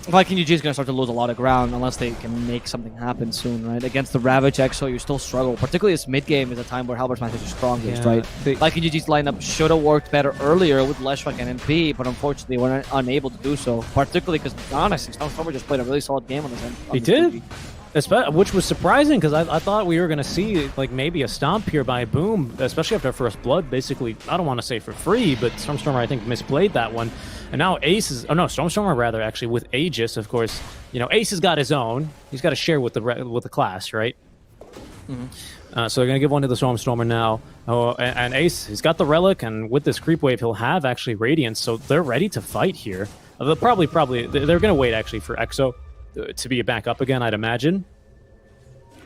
Viking GG is going to start to lose a lot of ground unless they can make something happen soon, right? Against the Ravage Exo, you still struggle. Particularly this mid-game is a time where HELLBEARSMASHERS are strongest, right? Viking GG's lineup should have worked better earlier with Leshrac and NP, but unfortunately we're unable to do so. Particularly because, honestly, Stormstormer just played a really solid game on this end. He did? Which was surprising because I thought we were going to see like maybe a stomp here by Boom, especially after First Blood, basically, I don't want to say for free, but Stormstormer I think misplayed that one. And now Ace is, oh no, Stormstormer rather actually with Aegis, of course. You know, Ace has got his own. He's got to share with the class, right? Mm-hmm. So they're going to give one to the Stormstormer now. Oh, and Ace, he's got the Relic, and with this creep wave, he'll have actually Radiance, so they're ready to fight here. They'll probably they're going to wait actually for Exo to be back up again, I'd imagine.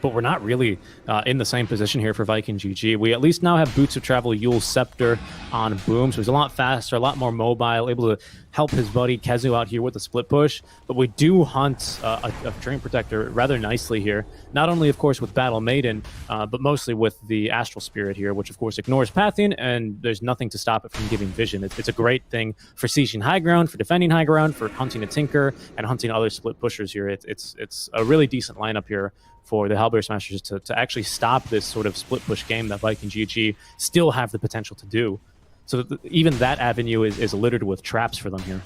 But we're not really in the same position here for Viking GG. We at least now have Boots of Travel Yule's Scepter on Boom, so he's a lot faster, a lot more mobile, able to help his buddy Kezu out here with the split push. But we do hunt a Dream Protector rather nicely here. Not only, of course, with Battle Maiden, but mostly with the Astral Spirit here, which, of course, ignores Pathian, and there's nothing to stop it from giving vision. It's a great thing for sieging high ground, for defending high ground, for hunting a Tinker, and hunting other split pushers here. It's a really decent lineup here for the HELLBEARSMASHERS to actually stop this sort of split push game that Viking GG still have the potential to do. So even that avenue is littered with traps for them here.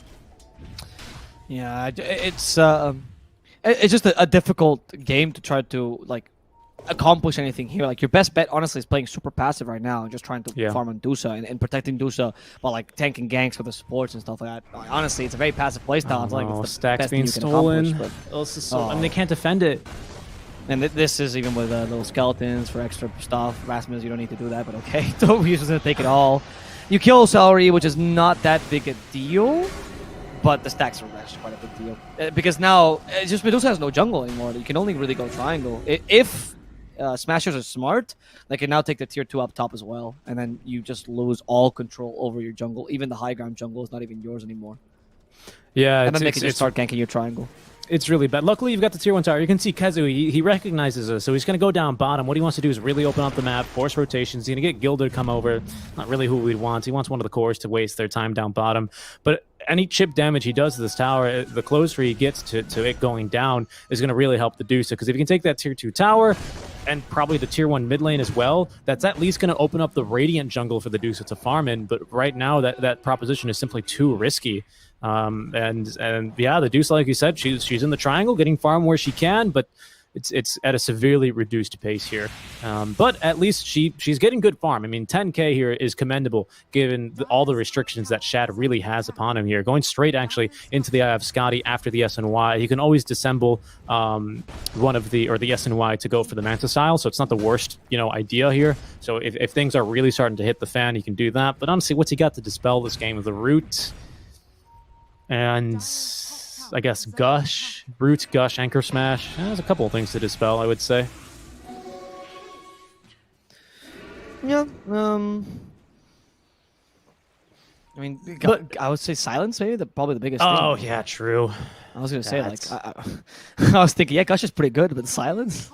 Yeah, it's just a difficult game to try to like accomplish anything here. Like your best bet, honestly, is playing super passive right now and just trying to farm on Dusa and protecting Dusa while like tanking ganks with the supports and stuff like that. Like, honestly, it's a very passive playstyle. It's like it's the stacks best being thing you can stolen. accomplish, I mean, they can't defend it. And this is even with little skeletons for extra stuff. Rasmus, you don't need to do that, but okay. So we're just going to take it all. You kill Celery, which is not that big a deal, but the stacks are actually quite a big deal. Because now, just Medusa has no jungle anymore. You can only really go triangle. If Smashers are smart, they can now take the tier 2 up top as well, and then you just lose all control over your jungle. Even the high ground jungle is not even yours anymore. Yeah, and then they can just start ganking your triangle. It's really bad. Luckily, you've got the tier 1 tower. You can see Kezu, he recognizes us, so he's going to go down bottom. What he wants to do is really open up the map, force rotations. He's going to get Gilder to come over. Not really who we'd want. He wants one of the cores to waste their time down bottom. But any chip damage he does to this tower, the closer he gets to it going down is going to really help the Dusa. Because if he can take that tier 2 tower, and probably the tier 1 mid lane as well, that's at least going to open up the Radiant jungle for the Dusa to farm in. But right now, that proposition is simply too risky. And yeah, the Dusa, like you said, she's in the triangle, getting farm where she can, but it's at a severely reduced pace here. But at least she's getting good farm. I mean, 10k here is commendable given all the restrictions that Shad really has upon him here. Going straight actually into the Eye of Scotty after the SNY. He can always dissemble one of the SNY to go for the Manta style, so it's not the worst idea here. So if things are really starting to hit the fan, he can do that. But honestly, what's he got to dispel this game with the root? And I guess Gush, Root, Gush, Anchor Smash. There's a couple of things to dispel, I would say. Yeah. I mean, but I would say Silence, maybe probably the biggest thing. Oh, yeah, true. I was going to say, like, I was thinking, yeah, Gush is pretty good, but Silence?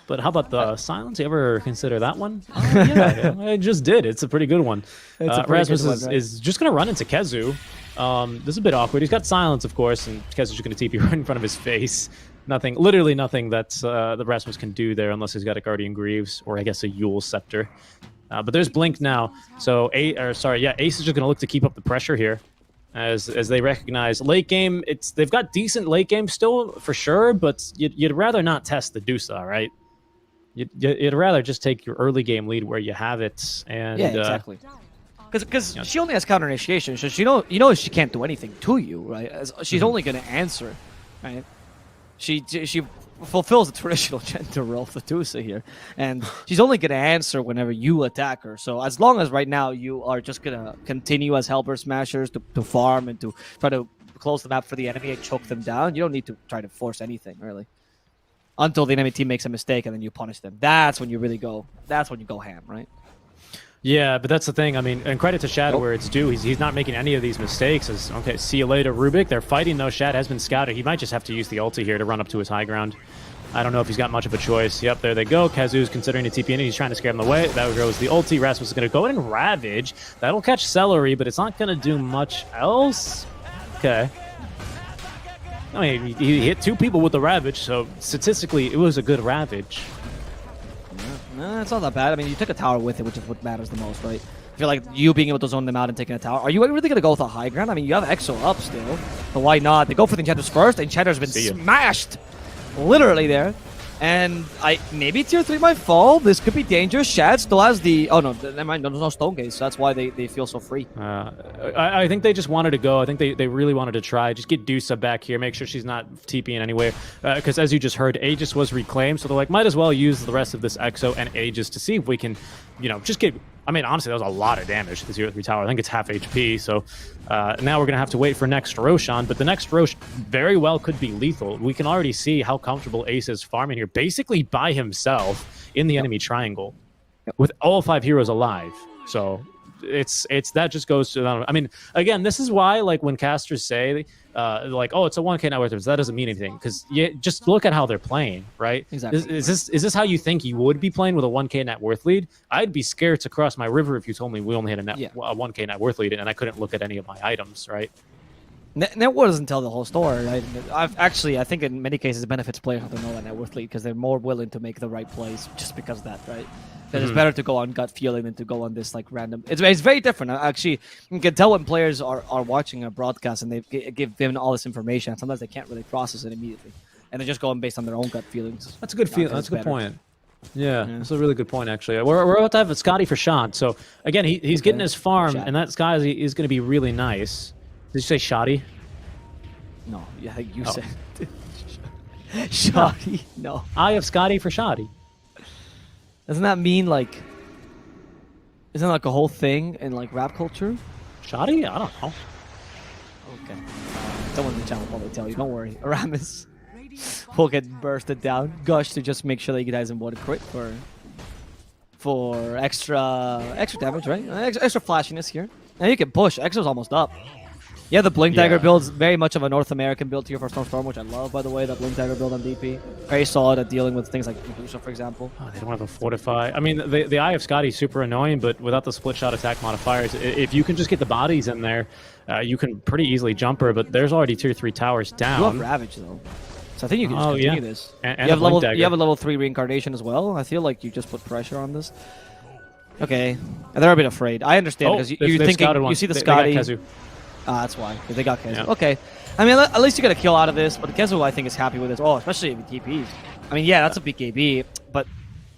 But how about the Silence? You ever consider that one? Yeah, I just did. It's a pretty good one. Rasmus is just going to run into Kezu. This is a bit awkward. He's got Silence, of course, and Kezu's just going to TP right in front of his face. Literally nothing that the Rasmus can do there unless he's got a Guardian Greaves or I guess a Yule Scepter. But there's Blink now. So Ace is just going to look to keep up the pressure here as they recognize late game. They've got decent late game still for sure, but you'd rather not test the Dusa, right? You'd rather just take your early game lead where you have it. And yeah, exactly. Because she only has counter initiation, so she can't do anything to you, right? She's only going to answer, right? She fulfills the traditional gender role of the Dusa here, and she's only going to answer whenever you attack her. So as long as right now you are just going to continue as HELLBEARSMASHERS to farm and to try to close the map for the enemy and choke them down, you don't need to try to force anything, really. Until the enemy team makes a mistake and then you punish them. That's when you really go. That's when you go ham, right? Yeah, but that's the thing. I mean, and credit to Shad where it's due. He's not making any of these mistakes. Okay, see you later, Rubik. They're fighting, though. Shad has been scouted. He might just have to use the ulti here to run up to his high ground. I don't know if he's got much of a choice. Yep, there they go. Kezu's considering a TP in. He's trying to scare him away. That goes the ulti. Rasmus is going to go in and Ravage. That'll catch Celery, but it's not going to do much else. Okay. I mean, he hit 2 people with the Ravage, so statistically, it was a good Ravage. No, it's not that bad. I mean, you took a tower with it, which is what matters the most, right? I feel like you being able to zone them out and taking a tower. Are you really going to go with a high ground? I mean, you have Exo up still, but why not? They go for the Enchanters first. The Enchanter's been smashed, literally there. And maybe tier 3 might fall. This could be dangerous. Shad still has the... Oh, no, never mind. There's no Stone Gaze, so that's why they feel so free. I think they just wanted to go. I think they really wanted to try. Just get Dusa back here. Make sure she's not TPing anywhere. Because as you just heard, Aegis was reclaimed. So they're like, might as well use the rest of this Exo and Aegis to see if we can, just get I mean, honestly, that was a lot of damage to the 0-3 tower. I think it's half HP, so now we're going to have to wait for next Roshan, but the next Rosh very well could be lethal. We can already see how comfortable Ace is farming here, basically by himself in the enemy triangle, with all 5 heroes alive. So it's that just goes to, I mean, again, this is why, like, when casters say like, oh, it's a 1k net worth, that doesn't mean anything, because you just look at how they're playing, right? Exactly. Is this how you think you would be playing with a 1k net worth lead? I'd be scared to cross my river if you told me we only had a 1k net worth lead and I couldn't look at any of my items, right? Net worth doesn't tell the whole story, right? I think in many cases it benefits players to know that net worth lead, because they're more willing to make the right plays just because of that, right? Because it's better to go on gut feeling than to go on this like random. It's very different. Actually, you can tell when players are watching a broadcast and they've given all this information. And sometimes they can't really process it immediately, and they're just going based on their own gut feelings. That's a good feel. That's a good point. Yeah, that's a really good point, actually. We're about to have a Scotty for Shant. So again, he's getting his farm, and that Scotty is going to be really nice. Did you say shoddy? No, yeah, you said shoddy. No, I have Scotty for shoddy. Doesn't that mean like? Isn't that like a whole thing in like rap culture? Shoddy? I don't know. Okay. Someone in the channel will probably tell you. Don't worry. Aramis will get bursted down. Gush to just make sure that you guys in one crit for extra damage, right? Extra flashiness here. And you can push. Exo's almost up. Yeah, the Blink Dagger build's very much of a North American build here for Storm, which I love, by the way, that Blink Dagger build on DP. Very solid at dealing with things like Medusa, for example. Oh, they don't have a Fortify. I mean, the Eye of Scotty is super annoying, but without the split shot attack modifiers, if you can just get the bodies in there, you can pretty easily jump her, but there's already 2 or 3 towers down. You have Ravage, though. So I think you can just continue this. And you have a level 3 reincarnation as well. I feel like you just put pressure on this. Okay. They're a bit afraid. I understand, because you're thinking, you see the Scotty. That's why. They got Kezu. Yeah. Okay. I mean, at least you got a kill out of this, but Kezu, I think, is happy with this. Oh, especially if he TPs. I mean, yeah, that's a BKB, but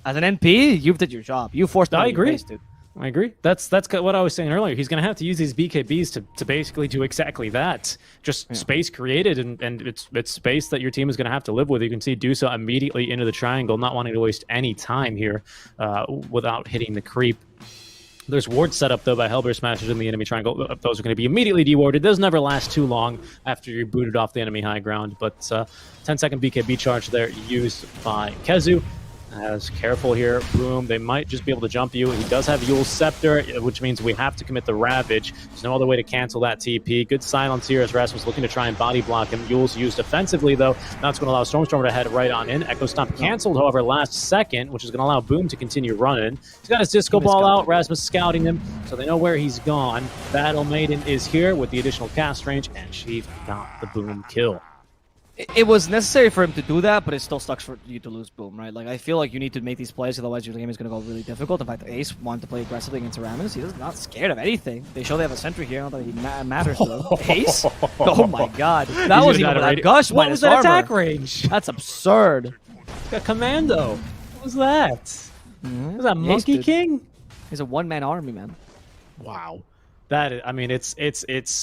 as an NP, you've did your job. You forced I agree. Face, dude. I agree. That's what I was saying earlier. He's going to have to use these BKBs to basically do exactly that. Just space created, and it's space that your team is going to have to live with. You can see Dusa immediately into the triangle, not wanting to waste any time here without hitting the creep. There's wards set up, though, by HELLBEARSMASHERS in the enemy triangle. Those are going to be immediately dewarded. Those never last too long after you're booted off the enemy high ground. But 10-second BKB charge there used by Kezu. As careful here. Boom. They might just be able to jump you. He does have Yule's Scepter, which means we have to commit the Ravage. There's no other way to cancel that TP. Good silence here as Rasmus looking to try and body block him. Yule's used defensively, though. Now it's going to allow Stormstormer to head right on in. Echo Stomp canceled, however, last second, which is going to allow Boom to continue running. He's got his Disco Ball out. Rasmus scouting him, so they know where he's gone. Battle Maiden is here with the additional cast range, and she got the Boom kill. It was necessary for him to do that, but it still sucks for you to lose Boom, right? Like, I feel like you need to make these plays, otherwise your game is going to go really difficult. In fact, Ace wanted to play aggressively against Aramis. He's not scared of anything. They show they have a sentry here, although he matters to them. Ace? Oh my god. That was even that Gush. What was that attack range? That's absurd. Got Commando. What was that? Was that Monkey King? He's a one-man army, man. Wow. That, I mean, it's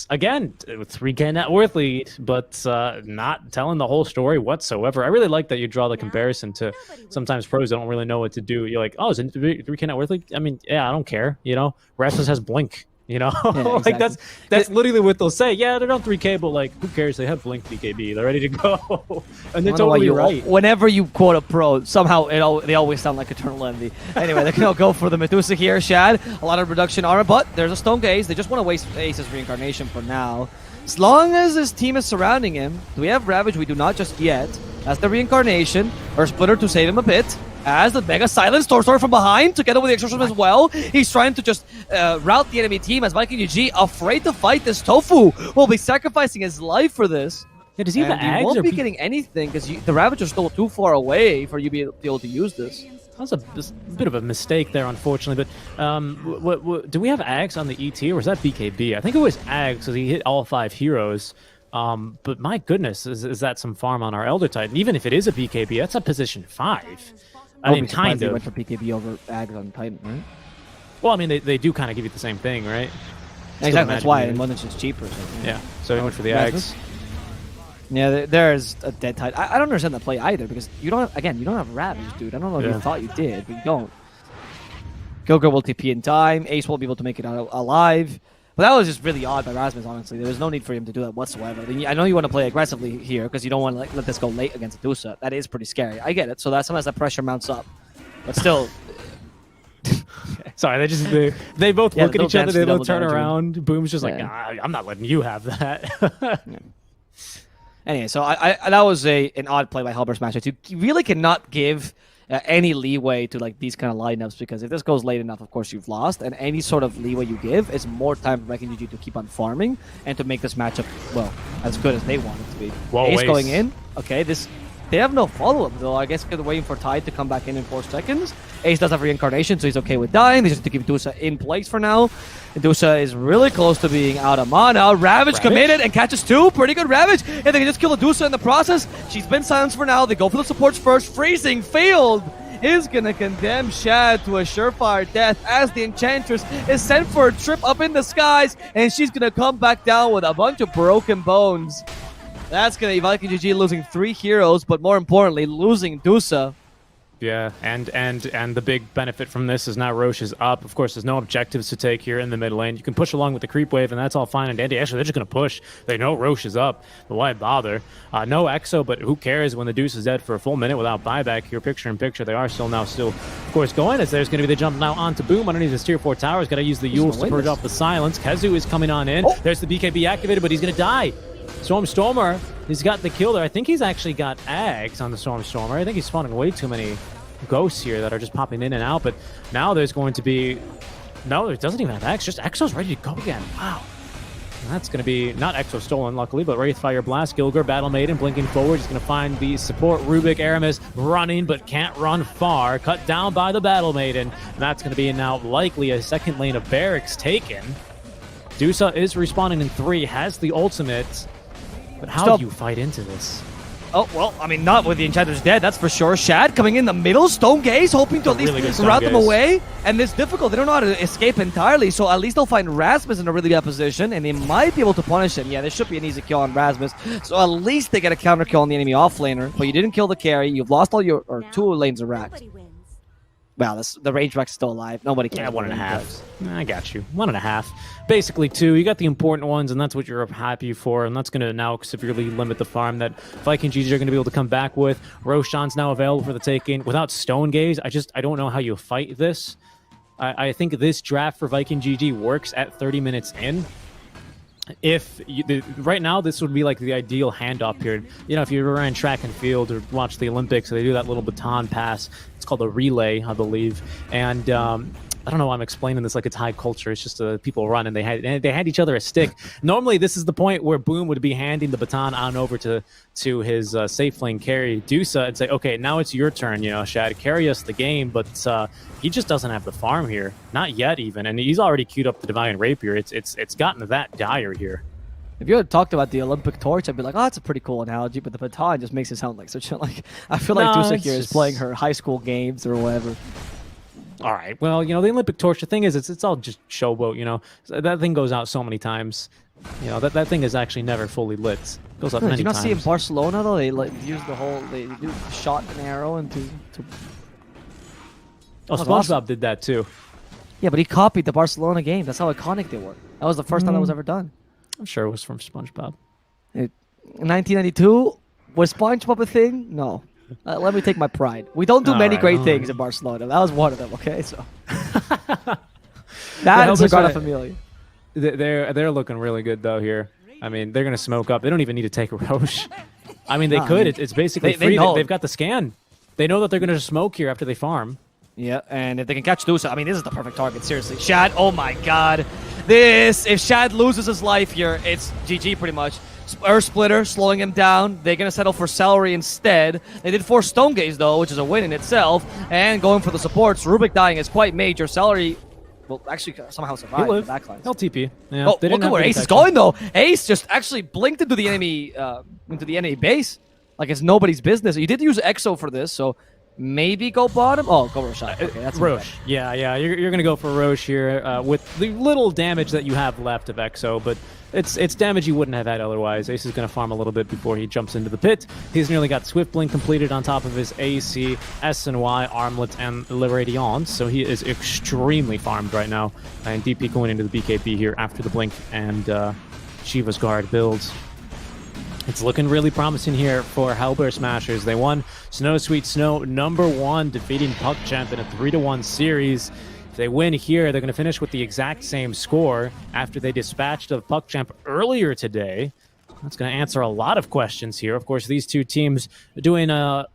again, 3K net worth lead, but not telling the whole story whatsoever. I really like that you draw the comparison to sometimes pros don't really know what to do. You're like, oh, is it 3K net worth lead? I mean, yeah, I don't care. You know, Rasmus has Blink. You know, yeah, exactly. Like that's literally what they'll say. Yeah, they're on 3K, but like, who cares? They have Blink BKB. They're ready to go, and they're totally right. Whenever you quote a pro, somehow they always sound like Eternal Envy. Anyway, they can go for the Medusa here. Shad, a lot of reduction armor, but there's a Stone Gaze. They just want to waste Ace's reincarnation for now. As long as his team is surrounding him, do we have Ravage? We do not just yet. As the reincarnation, or Splitter to save him a bit. As the Mega Silence Stormstormer from behind, together with the Exorcism as well. He's trying to just rout the enemy team as Viking UG, afraid to fight this Tofu, will be sacrificing his life for this. Yeah, does he have Ags? He won't be getting anything because the Ravage are still too far away for you to be able to use this. That was a bit of a mistake there, unfortunately. But do we have Ags on the ET, or was that BKB? I think it was Ags because he hit all 5 heroes. But my goodness, is that some farm on our Elder Titan? Even if it is a BKB, that's a position 5. I mean, kind of. Went for BKB over Ags on Titan, right? Well, I mean, they do kind of give you the same thing, right? Exactly, that's why. And one that's just cheaper. So, yeah, so he went for the Ags. Yeah, there's a dead Titan. I don't understand the play either, because you don't have, again, you don't have Ravage, dude. I don't know if you thought you did, but you don't. Gilgir will TP in time. Ace will be able to make it out alive. But that was just really odd by Rasmus, honestly. There was no need for him to do that whatsoever. I know you want to play aggressively here because you don't want to let this go late against DOTA. That is pretty scary. I get it. So that sometimes that pressure mounts up. But still... Sorry, they both look at each other, they both turn around. Boom's just like, nah, I'm not letting you have that. Anyway, so that was an odd play by HELLBearSMASHERS. You really cannot give any leeway to like these kind of lineups, because if this goes late enough, of course you've lost, and any sort of leeway you give is more time for VP.Prodigy to keep on farming and to make this matchup, well, as good as they want it to be. Whoa, Ace going in. Okay, they have no follow-up, though. I guess they're waiting for Tide to come back in 4 seconds. Ace does have reincarnation, so he's okay with dying. They just have to keep DOTA in place for now. And DOTA is really close to being out of mana. Ravage committed and catches 2. Pretty good Ravage. And they can just kill the DOTA in the process. She's been silenced for now. They go for the supports first. Freezing Field is going to condemn Shad to a surefire death as the Enchantress is sent for a trip up in the skies. And she's going to come back down with a bunch of broken bones. That's going to be VP.Prodigy losing 3 heroes, but more importantly, losing DOTA. Yeah, and the big benefit from this is now Roche is up. Of course, there's no objectives to take here in the mid lane. You can push along with the creep wave, and that's all fine and dandy. Actually, they're just going to push. They know Roche is up, but why bother? No Exo, but who cares when the Deuce is dead for a full minute without buyback here, picture in picture. They are still, of course, going, as there's going to be the jump now onto Boom underneath his tier 4 tower. He's got to use the Yules to purge off the silence. Kezu is coming on in. There's the BKB activated, but he's going to die. Stormer, he's got the kill there. I think he's actually got Ags on the Stormer. I think he's spawning way too many ghosts here that are just popping in and out, but now there's going to be... No, it doesn't even have Axe, just Exo's ready to go again. Wow. And that's going to be not Exo stolen, luckily, but Wraithfire Blast, Gilgir, Battle Maiden, blinking forward. He's going to find the support. Rubik, Aramis running, but can't run far. Cut down by the Battle Maiden. And that's going to be now likely a second lane of barracks taken. DOTA is respawning in 3, has the ultimate. But how do you fight into this? Oh, well, I mean, not with the Enchantress dead, that's for sure. Shad coming in the middle, Stone Gaze hoping to at least route them away. And it's difficult. They don't know how to escape entirely, so at least they'll find Rasmus in a really bad position, and they might be able to punish him. Yeah, there should be an easy kill on Rasmus, so at least they get a counter kill on the enemy offlaner. But you didn't kill the carry. You've lost all your 2 lanes of racks. Well, the range rack's still alive. Nobody cares. Yeah, 1.5. I got you. 1.5. Basically 2. You got the important ones, and that's what you're happy for, and that's going to now severely limit the farm that VP.Prodigy are going to be able to come back with. Roshan's now available for the taking. Without Stone Gaze, I don't know how you fight this. I think this draft for VP.Prodigy works at 30 minutes in. Right now, this would be like the ideal handoff period. You know, if you ran track and field or watch the Olympics, they do that little baton pass. It's called a relay, I believe. And I don't know why I'm explaining this like it's high culture. It's just people run and they had each other a stick. Normally, this is the point where Boom would be handing the baton on over to his safe lane carry, DOTA, and say, okay, now it's your turn, you know, Shad, carry us the game. But he just doesn't have the farm here. Not yet, even. And he's already queued up the Divine Rapier. It's gotten that dire here. If you had talked about the Olympic torch, I'd be like, oh, that's a pretty cool analogy, but the baton just makes it sound like such a, like, I feel like DOTA here is playing her high school games or whatever. All right, well, you know, the Olympic torch, the thing is, it's all just showboat, you know. That thing goes out so many times. You know, that thing is actually never fully lit. It goes up many times. Did you not see in Barcelona, though? They use they do shot and arrow into... Oh, SpongeBob did that too. Yeah, but he copied the Barcelona game. That's how iconic they were. That was the first time that was ever done. I'm sure it was from SpongeBob. In 1992, was SpongeBob a thing? No. Let me take my pride. We don't do many great things in Barcelona. That was one of them, okay? So that is Sagrada Familia. They're looking really good, though, here. I mean, they're going to smoke up. They don't even need to take a Roche. I mean, they could. It's basically free. They've got the scan. They know that they're going to smoke here after they farm. Yeah, and if they can catch DOTA, I mean, this is the perfect target, seriously. Shad, oh my god. If Shad loses his life here, it's GG pretty much. Earth Splitter slowing him down. They're going to settle for Celery instead. They did force Stone Gaze, though, which is a win in itself. And going for the supports. Rubik dying is quite major. Celery will actually somehow survive the backlines. LTP. Yeah, oh, look at where Ace is going, though. Ace just actually blinked into the enemy base. Like it's nobody's business. You did use Exo for this, so maybe go bottom. Oh, go Roche. Okay, that's Roche. Yeah, you're going to go for Roche here with the little damage that you have left of Exo, but it's damage you wouldn't have had otherwise. Ace is going to farm a little bit before he jumps into the pit. He's nearly got Swift Blink completed on top of his AC, SNY, Armlet, and L'Radiance, so he is extremely farmed right now. And DP going into the BKB here after the Blink and Shiva's Guard builds. It's looking really promising here for HELLBEARSMASHERS. They won Snow Sweet Snow #1, defeating PUCCHAMP in a 3-1 series. If they win here, they're going to finish with the exact same score after they dispatched of PUCCHAMP earlier today. That's going to answer a lot of questions here. Of course, these two teams are doing a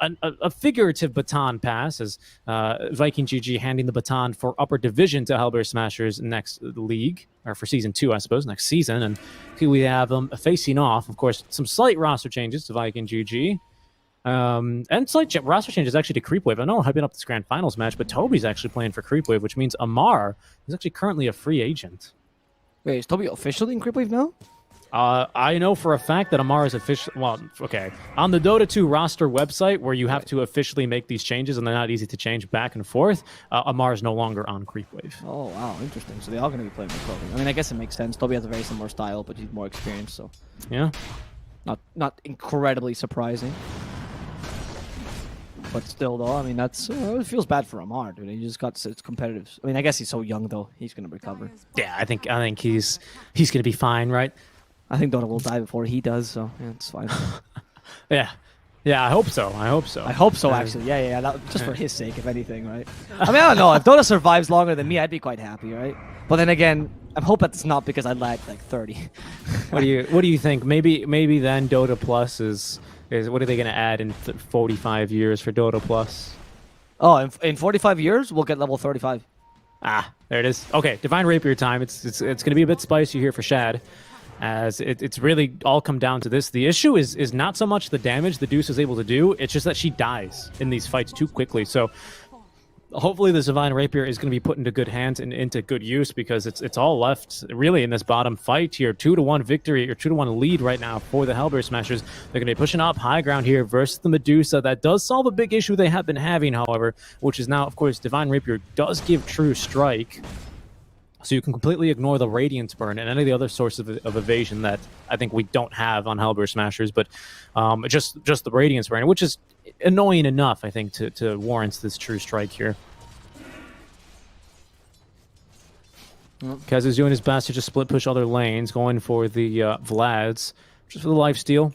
figurative baton pass as Viking GG handing the baton for upper division to HELLBEARSMASHERS next league, or for season 2, I suppose, next season. And here we have them facing off. Of course, some slight roster changes to Viking GG. And slight roster changes actually to Creepwave. I know I'm hyping up this grand finals match, but Toby's actually playing for Creepwave, which means Amar is actually currently a free agent. Wait, is Toby officially in Creepwave now? I know for a fact that Amar is official. Well, okay. On the Dota 2 roster website, where you have to officially make these changes, and they're not easy to change back and forth, Amar is no longer on Creepwave. Oh, wow. Interesting. So they're all going to be playing with Toby. I mean, I guess it makes sense. Toby has a very similar style, but he's more experienced, so... Yeah. Not incredibly surprising. But still, though, I mean, that's... it feels bad for Amar, dude. He just got... It's competitive. I mean, I guess he's so young, though. He's going to recover. Yeah, I think he's going to be fine, right? I think Dota will die before he does, so yeah, it's fine. Yeah, I hope so. I hope so, actually. Yeah. Just for his sake, if anything, right? I mean, I don't know. If Dota survives longer than me, I'd be quite happy, right? But then again, I'm hoping it's not because I lagged like 30. What do you think? Maybe then Dota Plus is what are they going to add in 45 years for Dota Plus? Oh, in 45 years, we'll get level 35. Ah, there it is. Okay, Divine Rapier time. It's going to be a bit spicy here for Shad. As it's really all come down to this. The issue is not so much the damage the Deuce is able to do, it's just that she dies in these fights too quickly. So hopefully the Divine Rapier is going to be put into good hands and into good use, because it's all left really in this bottom fight here. 2-1 victory, or 2-1 lead right now for the HELLBEARSMASHERS. They're going to be pushing up high ground here versus the Medusa. That does solve a big issue they have been having, however, which is now, of course, Divine Rapier does give True Strike. So you can completely ignore the Radiance Burn and any of the other sources of evasion that I think we don't have on HELLBEARSMASHERS, but just the Radiance Burn, which is annoying enough, I think, to warrant this True Strike here. Kaz is doing his best to just split push other lanes, going for the Vlads, just for the lifesteal.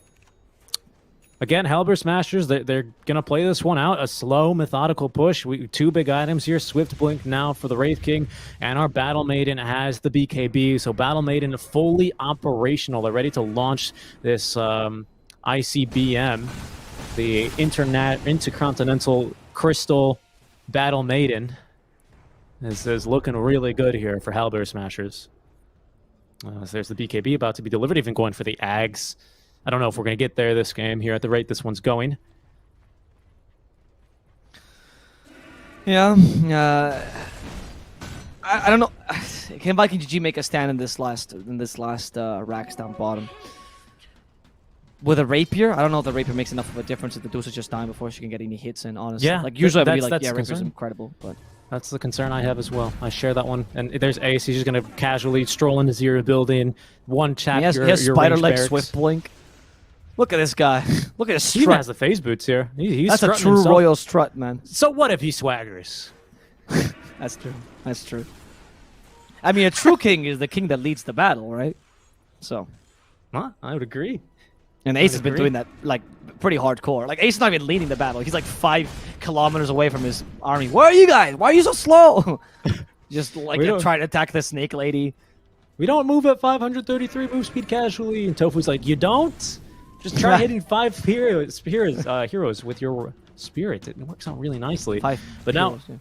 Again, HELLBEARSMASHERS, they're going to play this one out. A slow, methodical push. Two big items here. Swift Blink now for the Wraith King. And our Battle Maiden has the BKB. So Battle Maiden fully operational. They're ready to launch this ICBM, the Intercontinental Crystal Battle Maiden. This is looking really good here for HELLBEARSMASHERS. So there's the BKB about to be delivered, even going for the Ags. I don't know if we're going to get there this game here at the rate this one's going. Yeah. I don't know. Can Viking GG make a stand in this last racks down bottom? With a Rapier? I don't know if the Rapier makes enough of a difference if the Deuce is just dying before she can get any hits in, honestly. Yeah, like, usually I would be like, yeah, Rapier's incredible, but... That's the concern I have as well. I share that one. And there's Ace. He's just going to cazily stroll into Zero building. One tap. He has Spider Leg, Swift Blink. Look at this guy. Look at his strut. He has the phase boots here. He's That's a true himself. royal strut, man. So what if he swaggers? That's true. That's true. I mean, a true king is the king that leads the battle, right? So. Huh? I would agree. And Ace has been doing that, like, pretty hardcore. Like, Ace is not even leading the battle. He's like 5 kilometers away from his army. Where are you guys? Why are you so slow? Just, like, trying to attack the snake lady. We don't move at 533 move speed casually. And Tofu's like, you don't? Just try hitting 5 heroes with your spirit. It works out really nicely. 5 but heroes, now,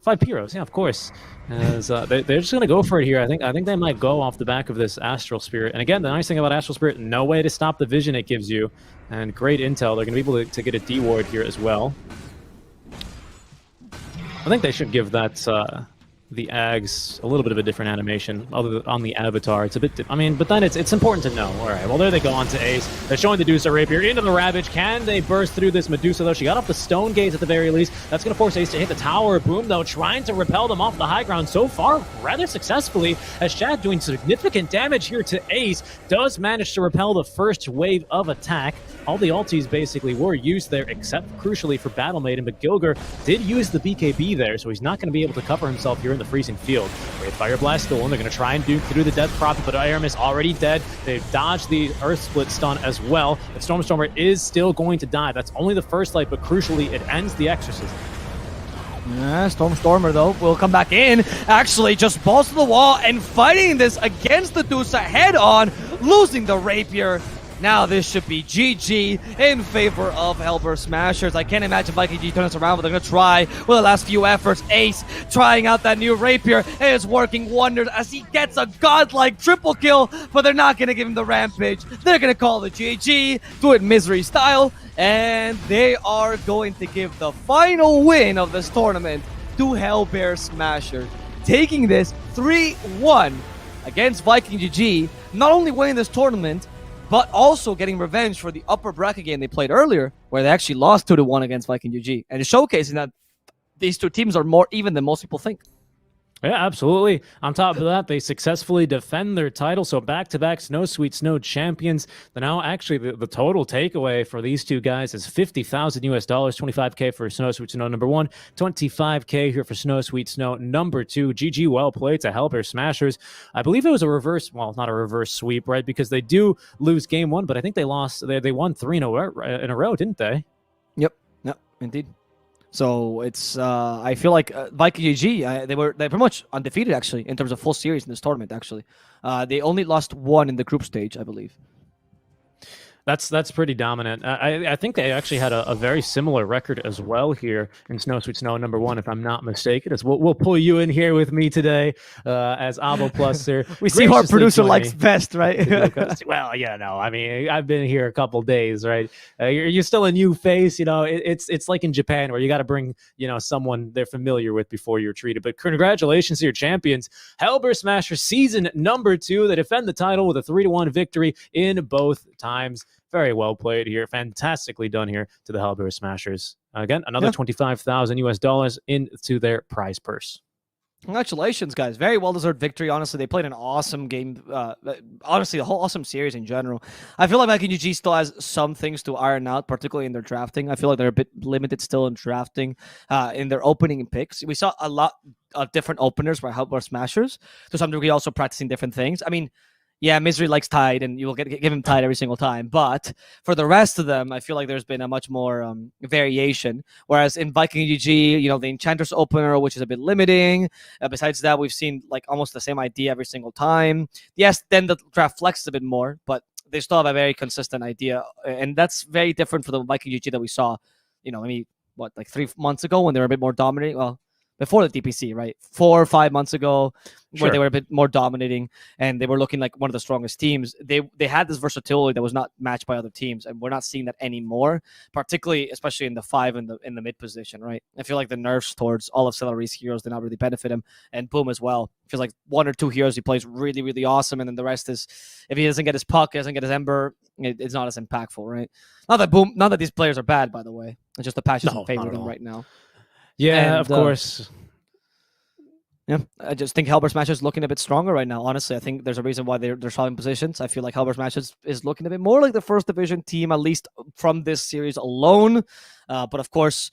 5 heroes, yeah, of course. As, they're just going to go for it here. I think they might go off the back of this Astral Spirit. And again, the nice thing about Astral Spirit, no way to stop the vision it gives you. And great intel. They're going to be able to get a D-ward here as well. I think they should give that the Ags a little bit of a different animation other on the avatar. It's a bit, but then it's important to know. All right, well, there they go on to Ace. They're showing the Medusa Rapier into the Ravage. Can they burst through this Medusa, though? She got off the Stone Gaze at the very least. That's going to force Ace to hit the tower. Boom, though, trying to repel them off the high ground so far rather successfully, as Shad doing significant damage here to Ace. Does manage to repel the first wave of attack. All the ultis basically were used there, except crucially for Battle Maiden, but Gilger did use the BKB there, so he's not going to be able to cover himself here in the freezing field. Wraith Fire Blast stolen. They're going to try and duke through the Death Prophet, but Aramis already dead. They've dodged the Earth Split stun as well. But Stormstormer is still going to die. That's only the first light, but crucially, it ends the exorcism. Yeah, Stormstormer, though, will come back in. Actually, just balls to the wall and fighting this against the Medusa head-on, losing the Rapier. Now this should be GG in favor of HELLBEARSMASHERS. I can't imagine VikingGG turns around, but they're going to try with the last few efforts. Ace trying out that new Rapier, and it's working wonders as he gets a godlike triple kill, but they're not going to give him the Rampage. They're going to call the GG, do it Misery style, and they are going to give the final win of this tournament to HELLBEARSMASHERS, taking this 3-1 against VikingGG, not only winning this tournament, but also getting revenge for the upper bracket game they played earlier, where they actually lost 2-1 against VikingGG, and showcasing that these two teams are more even than most people think. Yeah, absolutely. On top of that, they successfully defend their title. So back-to-back Snow Sweet Snow champions. But now, actually, the total takeaway for these two guys is $50,000 US, $25K for Snow Sweet Snow number 1, $25K here for Snow Sweet Snow number 2. GG, well played to HELLBEARSMASHERS. I believe it was a reverse, well, not a reverse sweep, right? Because they do lose game 1, but I think they lost. They won 3 in a row, didn't they? Yep, indeed. So it's I feel like VikingGG, they're pretty much undefeated actually in terms of full series in this tournament. Actually, they only lost 1 in the group stage, I believe. That's pretty dominant. I think they actually had a very similar record as well here in Snow Sweet Snow number 1, if I'm not mistaken. As we'll pull you in here with me today as Avo Pluster. We see who our producer likes best, right? Well, yeah, no, I mean, I've been here a couple days, right? You're still a new face, you know. It's like in Japan where you got to bring, you know, someone they're familiar with before you're treated. But congratulations to your champions, HELLBEARSMASHERS season number 2. They defend the title with a 3-1 victory in both times. Very well played here. Fantastically done here to the HELLBEARSMASHERS. Again, another $25,000 US into their prize purse. Congratulations, guys. Very well-deserved victory. Honestly, they played an awesome game. Honestly, the whole awesome series in general. I feel like VikingGG still has some things to iron out, particularly in their drafting. I feel like they're a bit limited still in drafting in their opening picks. We saw a lot of different openers by HELLBEARSMASHERS. To some degree, also practicing different things. I mean, yeah, Misery likes Tide, and you will give him Tide every single time. But for the rest of them, I feel like there's been a much more variation. Whereas in VikingGG, you know, the Enchantress opener, which is a bit limiting. Besides that, we've seen like almost the same idea every single time. Yes, then the draft flexes a bit more, but they still have a very consistent idea. And that's very different for the VikingGG that we saw, you know, maybe, like 3 months ago when they were a bit more dominating? Well, before the DPC, right? 4 or 5 months ago, where they were a bit more dominating and they were looking like one of the strongest teams. They had this versatility that was not matched by other teams, and we're not seeing that anymore, particularly, especially in the 5 in the mid position, right? I feel like the nerfs towards all of Celary's heroes did not really benefit him, and Boom as well. Feels like 1 or 2 heroes he plays really, really awesome, and then the rest is, if he doesn't get his puck, doesn't get his Ember, it's not as impactful, right? Not that these players are bad, by the way. It's just the patch isn't favoring them right now. Yeah, of course. Yeah, I just think HELLBEARSMASHERS is looking a bit stronger right now. Honestly, I think there's a reason why they're swapping positions. I feel like HELLBEARSMASHERS is looking a bit more like the first division team, at least from this series alone. But of course,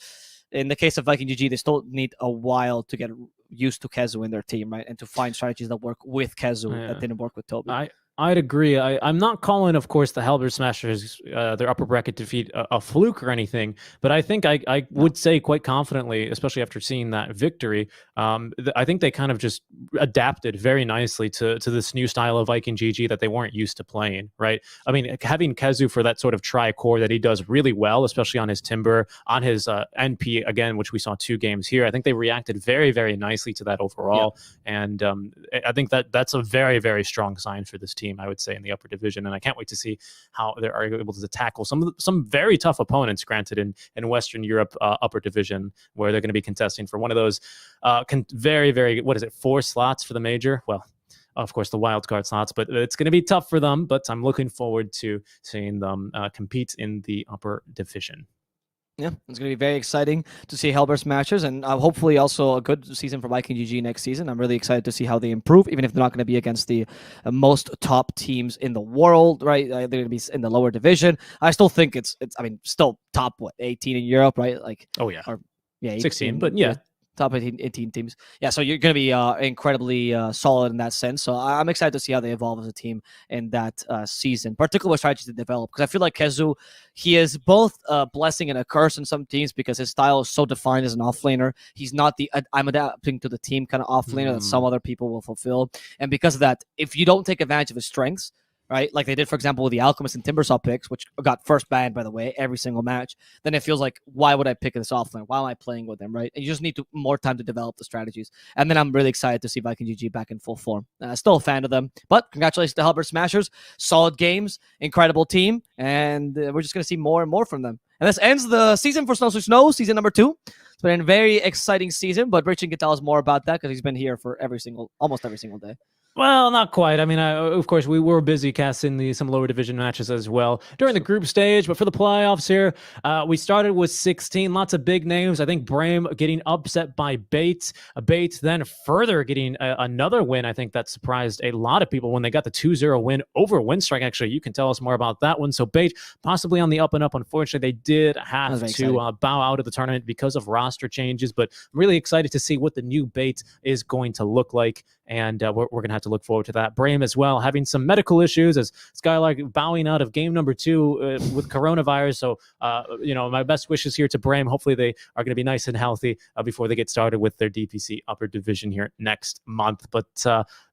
in the case of VikingGG, they still need a while to get used to Kezu in their team, right? And to find strategies that work with Kezu that didn't work with Toby. I'd agree. I'm not calling, of course, the HELLBEARSMASHERS their upper bracket defeat a fluke or anything, but I think I would say quite confidently, especially after seeing that victory, I think they kind of just adapted very nicely to this new style of VikingGG that they weren't used to playing, right? I mean, having Kezu for that sort of tri-core that he does really well, especially on his Timber, on his NP, again, which we saw 2 games here, I think they reacted very, very nicely to that overall, and I think that's a very, very strong sign for this team. team, I would say, in the upper division, and I can't wait to see how they are able to tackle some very tough opponents, granted, in Western Europe upper division, where they're going to be contesting for one of those very, very, 4 slots for the major? Well, of course, the wild card slots, but it's going to be tough for them. But I'm looking forward to seeing them compete in the upper division. Yeah, it's going to be very exciting to see HELLBEARSMASHERS, and hopefully also a good season for Viking GG next season. I'm really excited to see how they improve, even if they're not going to be against the most top teams in the world, right? They're going to be in the lower division. I still think it's still top, 18 in Europe, right? Like, oh yeah, or, yeah, 16, but yeah. Top 18 teams. Yeah, so you're going to be incredibly solid in that sense. So I'm excited to see how they evolve as a team in that season, particularly with strategies to develop. Because I feel like Kezu, he is both a blessing and a curse in some teams because his style is so defined as an offlaner. He's not the I'm adapting to the team kind of offlaner that some other people will fulfill. And because of that, if you don't take advantage of his strengths, right, like they did, for example, with the Alchemist and Timbersaw picks, which got first banned, by the way, every single match, then it feels like, why would I pick this offlane? Why am I playing with them, right? And you just need more time to develop the strategies. And then I'm really excited to see Viking GG back in full form. Still a fan of them, but congratulations to HELLBEARSMASHERS. Solid games, incredible team, and we're just going to see more and more from them. And this ends the season for Snow Sweet Snow, season number 2. It's been a very exciting season, but Richard can tell us more about that because he's been here for almost every single day. Well, not quite. I mean, of course, we were busy casting some lower division matches as well during the group stage. But for the playoffs here, we started with 16. Lots of big names. I think Brame getting upset by Bait. Bait then further getting another win. I think that surprised a lot of people when they got the 2-0 win over Windstrike. Actually, you can tell us more about that one. So Bait possibly on the up and up. Unfortunately, they did have to bow out of the tournament because of roster changes. But I'm really excited to see what the new Bait is going to look like. And we're going to have to look forward to that. Brame as well, having some medical issues as Skylark bowing out of game number 2 with coronavirus. So, my best wishes here to Brame. Hopefully they are going to be nice and healthy before they get started with their DPC upper division here next month. But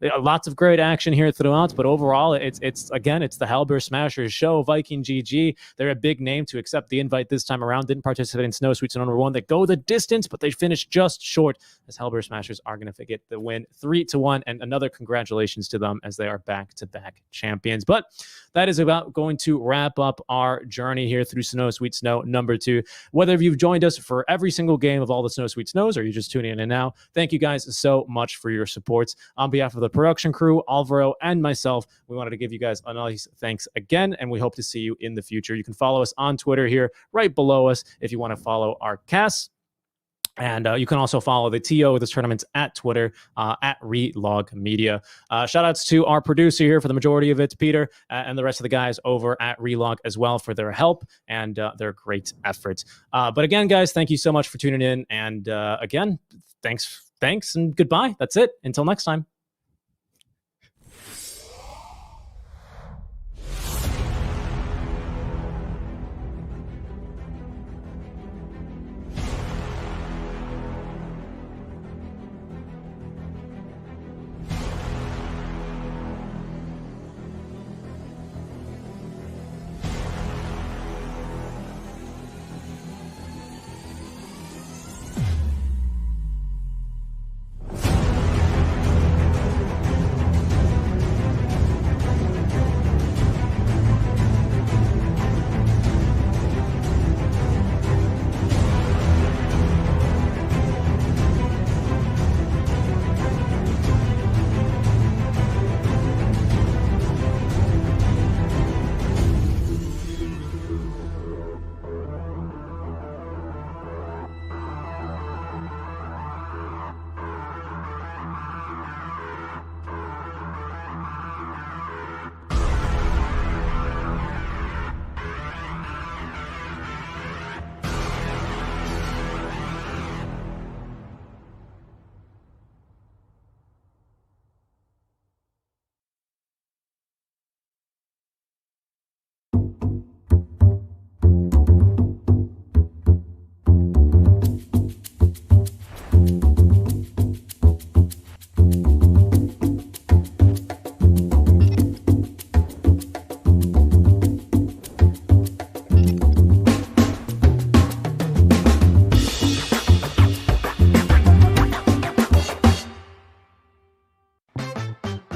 lots of great action here throughout. But overall, it's the HELLBEARSMASHERS show. Viking GG, they're a big name to accept the invite this time around. Didn't participate in Snow Sweet Snow number 1. They go the distance, but they finished just short as HELLBEARSMASHERS are going to get the win 3-1. And another congratulations to them as they are back-to-back champions. But that is about going to wrap up our journey here through Snow Sweet Snow number 2. Whether you've joined us for every single game of all the Snow Sweet Snows or you're just tuning in now, thank you guys so much for your support. On behalf of the production crew, Alvaro, and myself, we wanted to give you guys a nice thanks again, and we hope to see you in the future. You can follow us on Twitter here right below us if you want to follow our casts. And you can also follow the TO of this tournament at Twitter, at Relog Media. Shout outs to our producer here for the majority of it, Peter, and the rest of the guys over at Relog as well for their help and their great efforts. But again, guys, thank you so much for tuning in. And again, thanks, and goodbye. That's it. Until next time.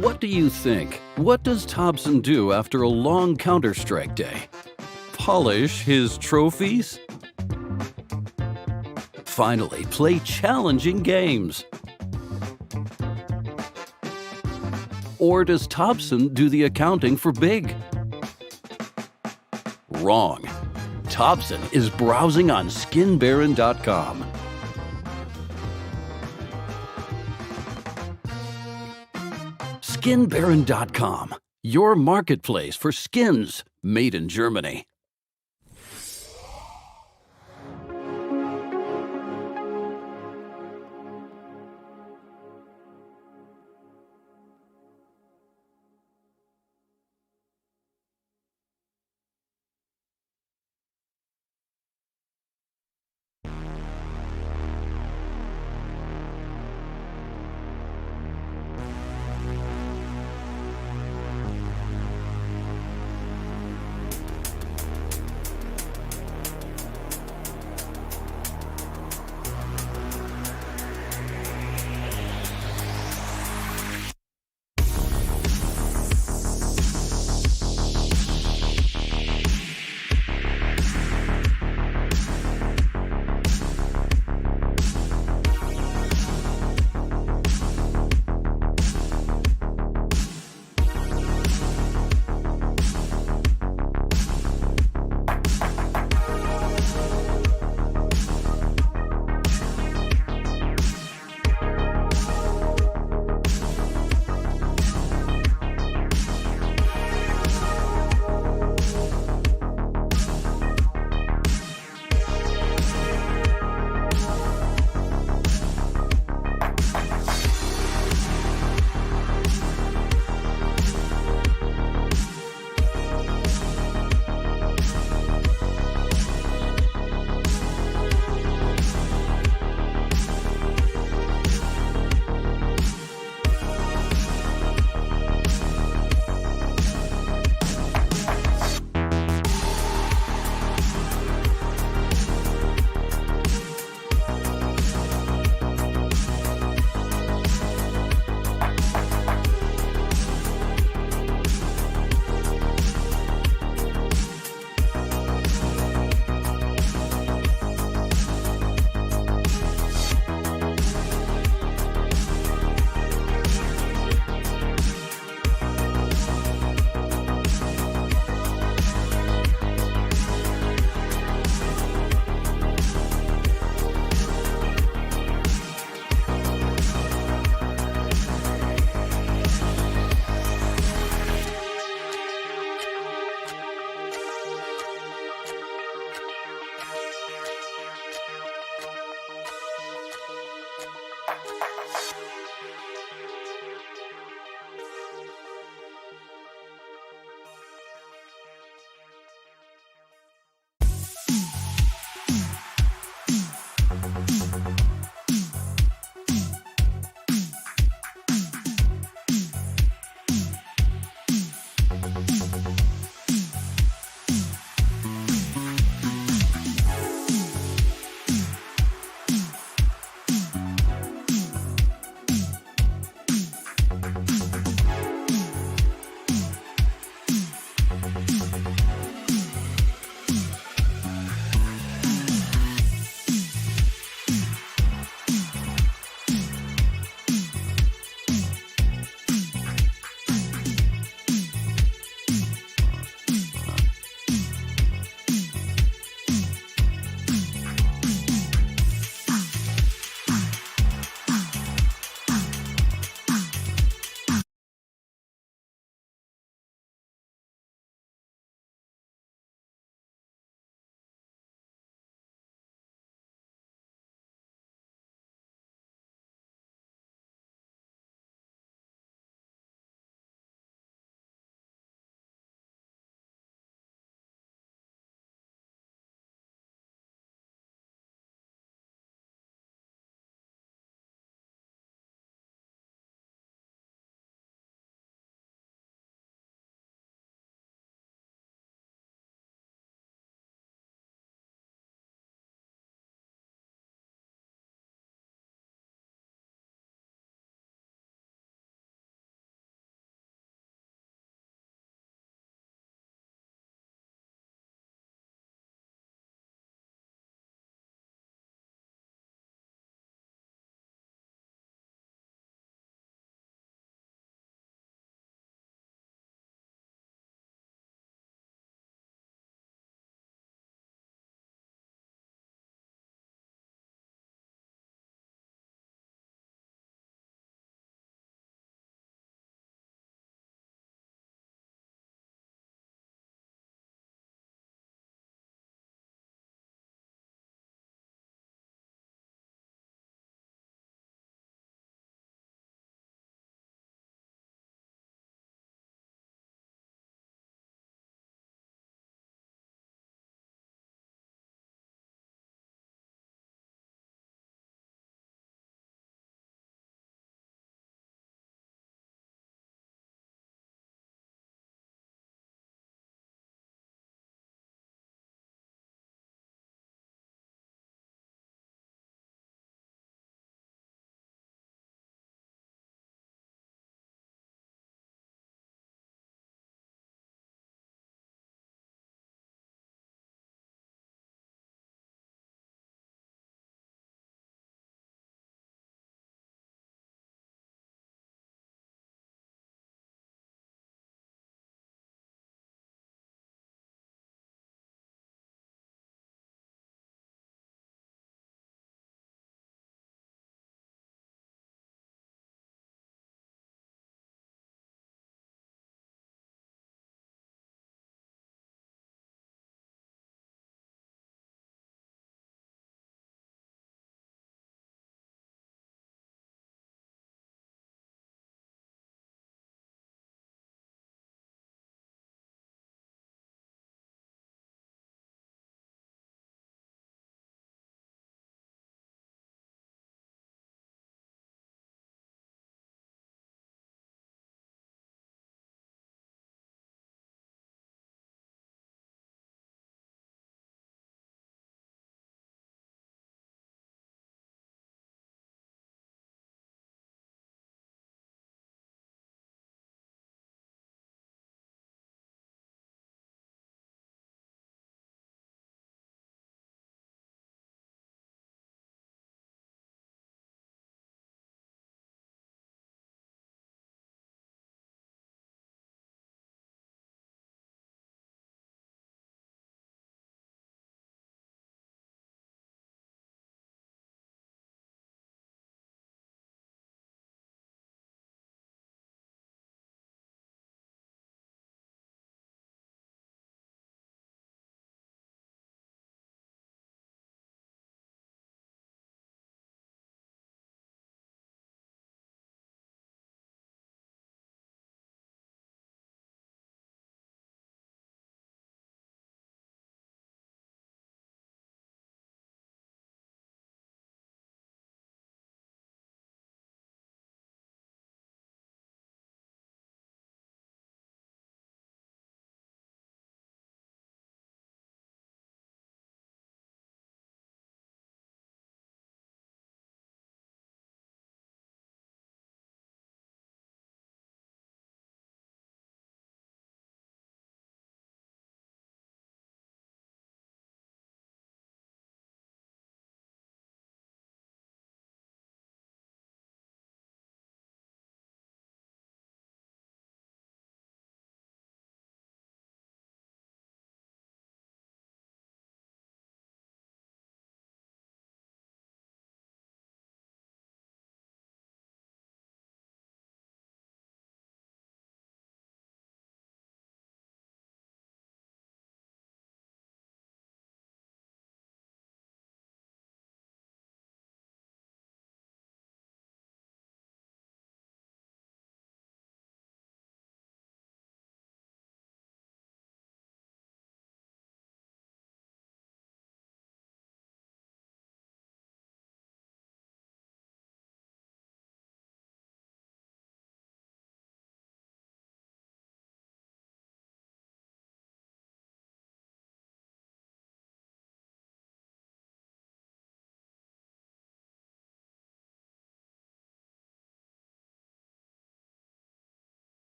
What do you think? What does Thompson do after a long Counter-Strike day? Polish his trophies? Finally, play challenging games. Or does Thompson do the accounting for big? Wrong. Thompson is browsing on skinbaron.com. Skinbaron.com, your marketplace for skins made in Germany.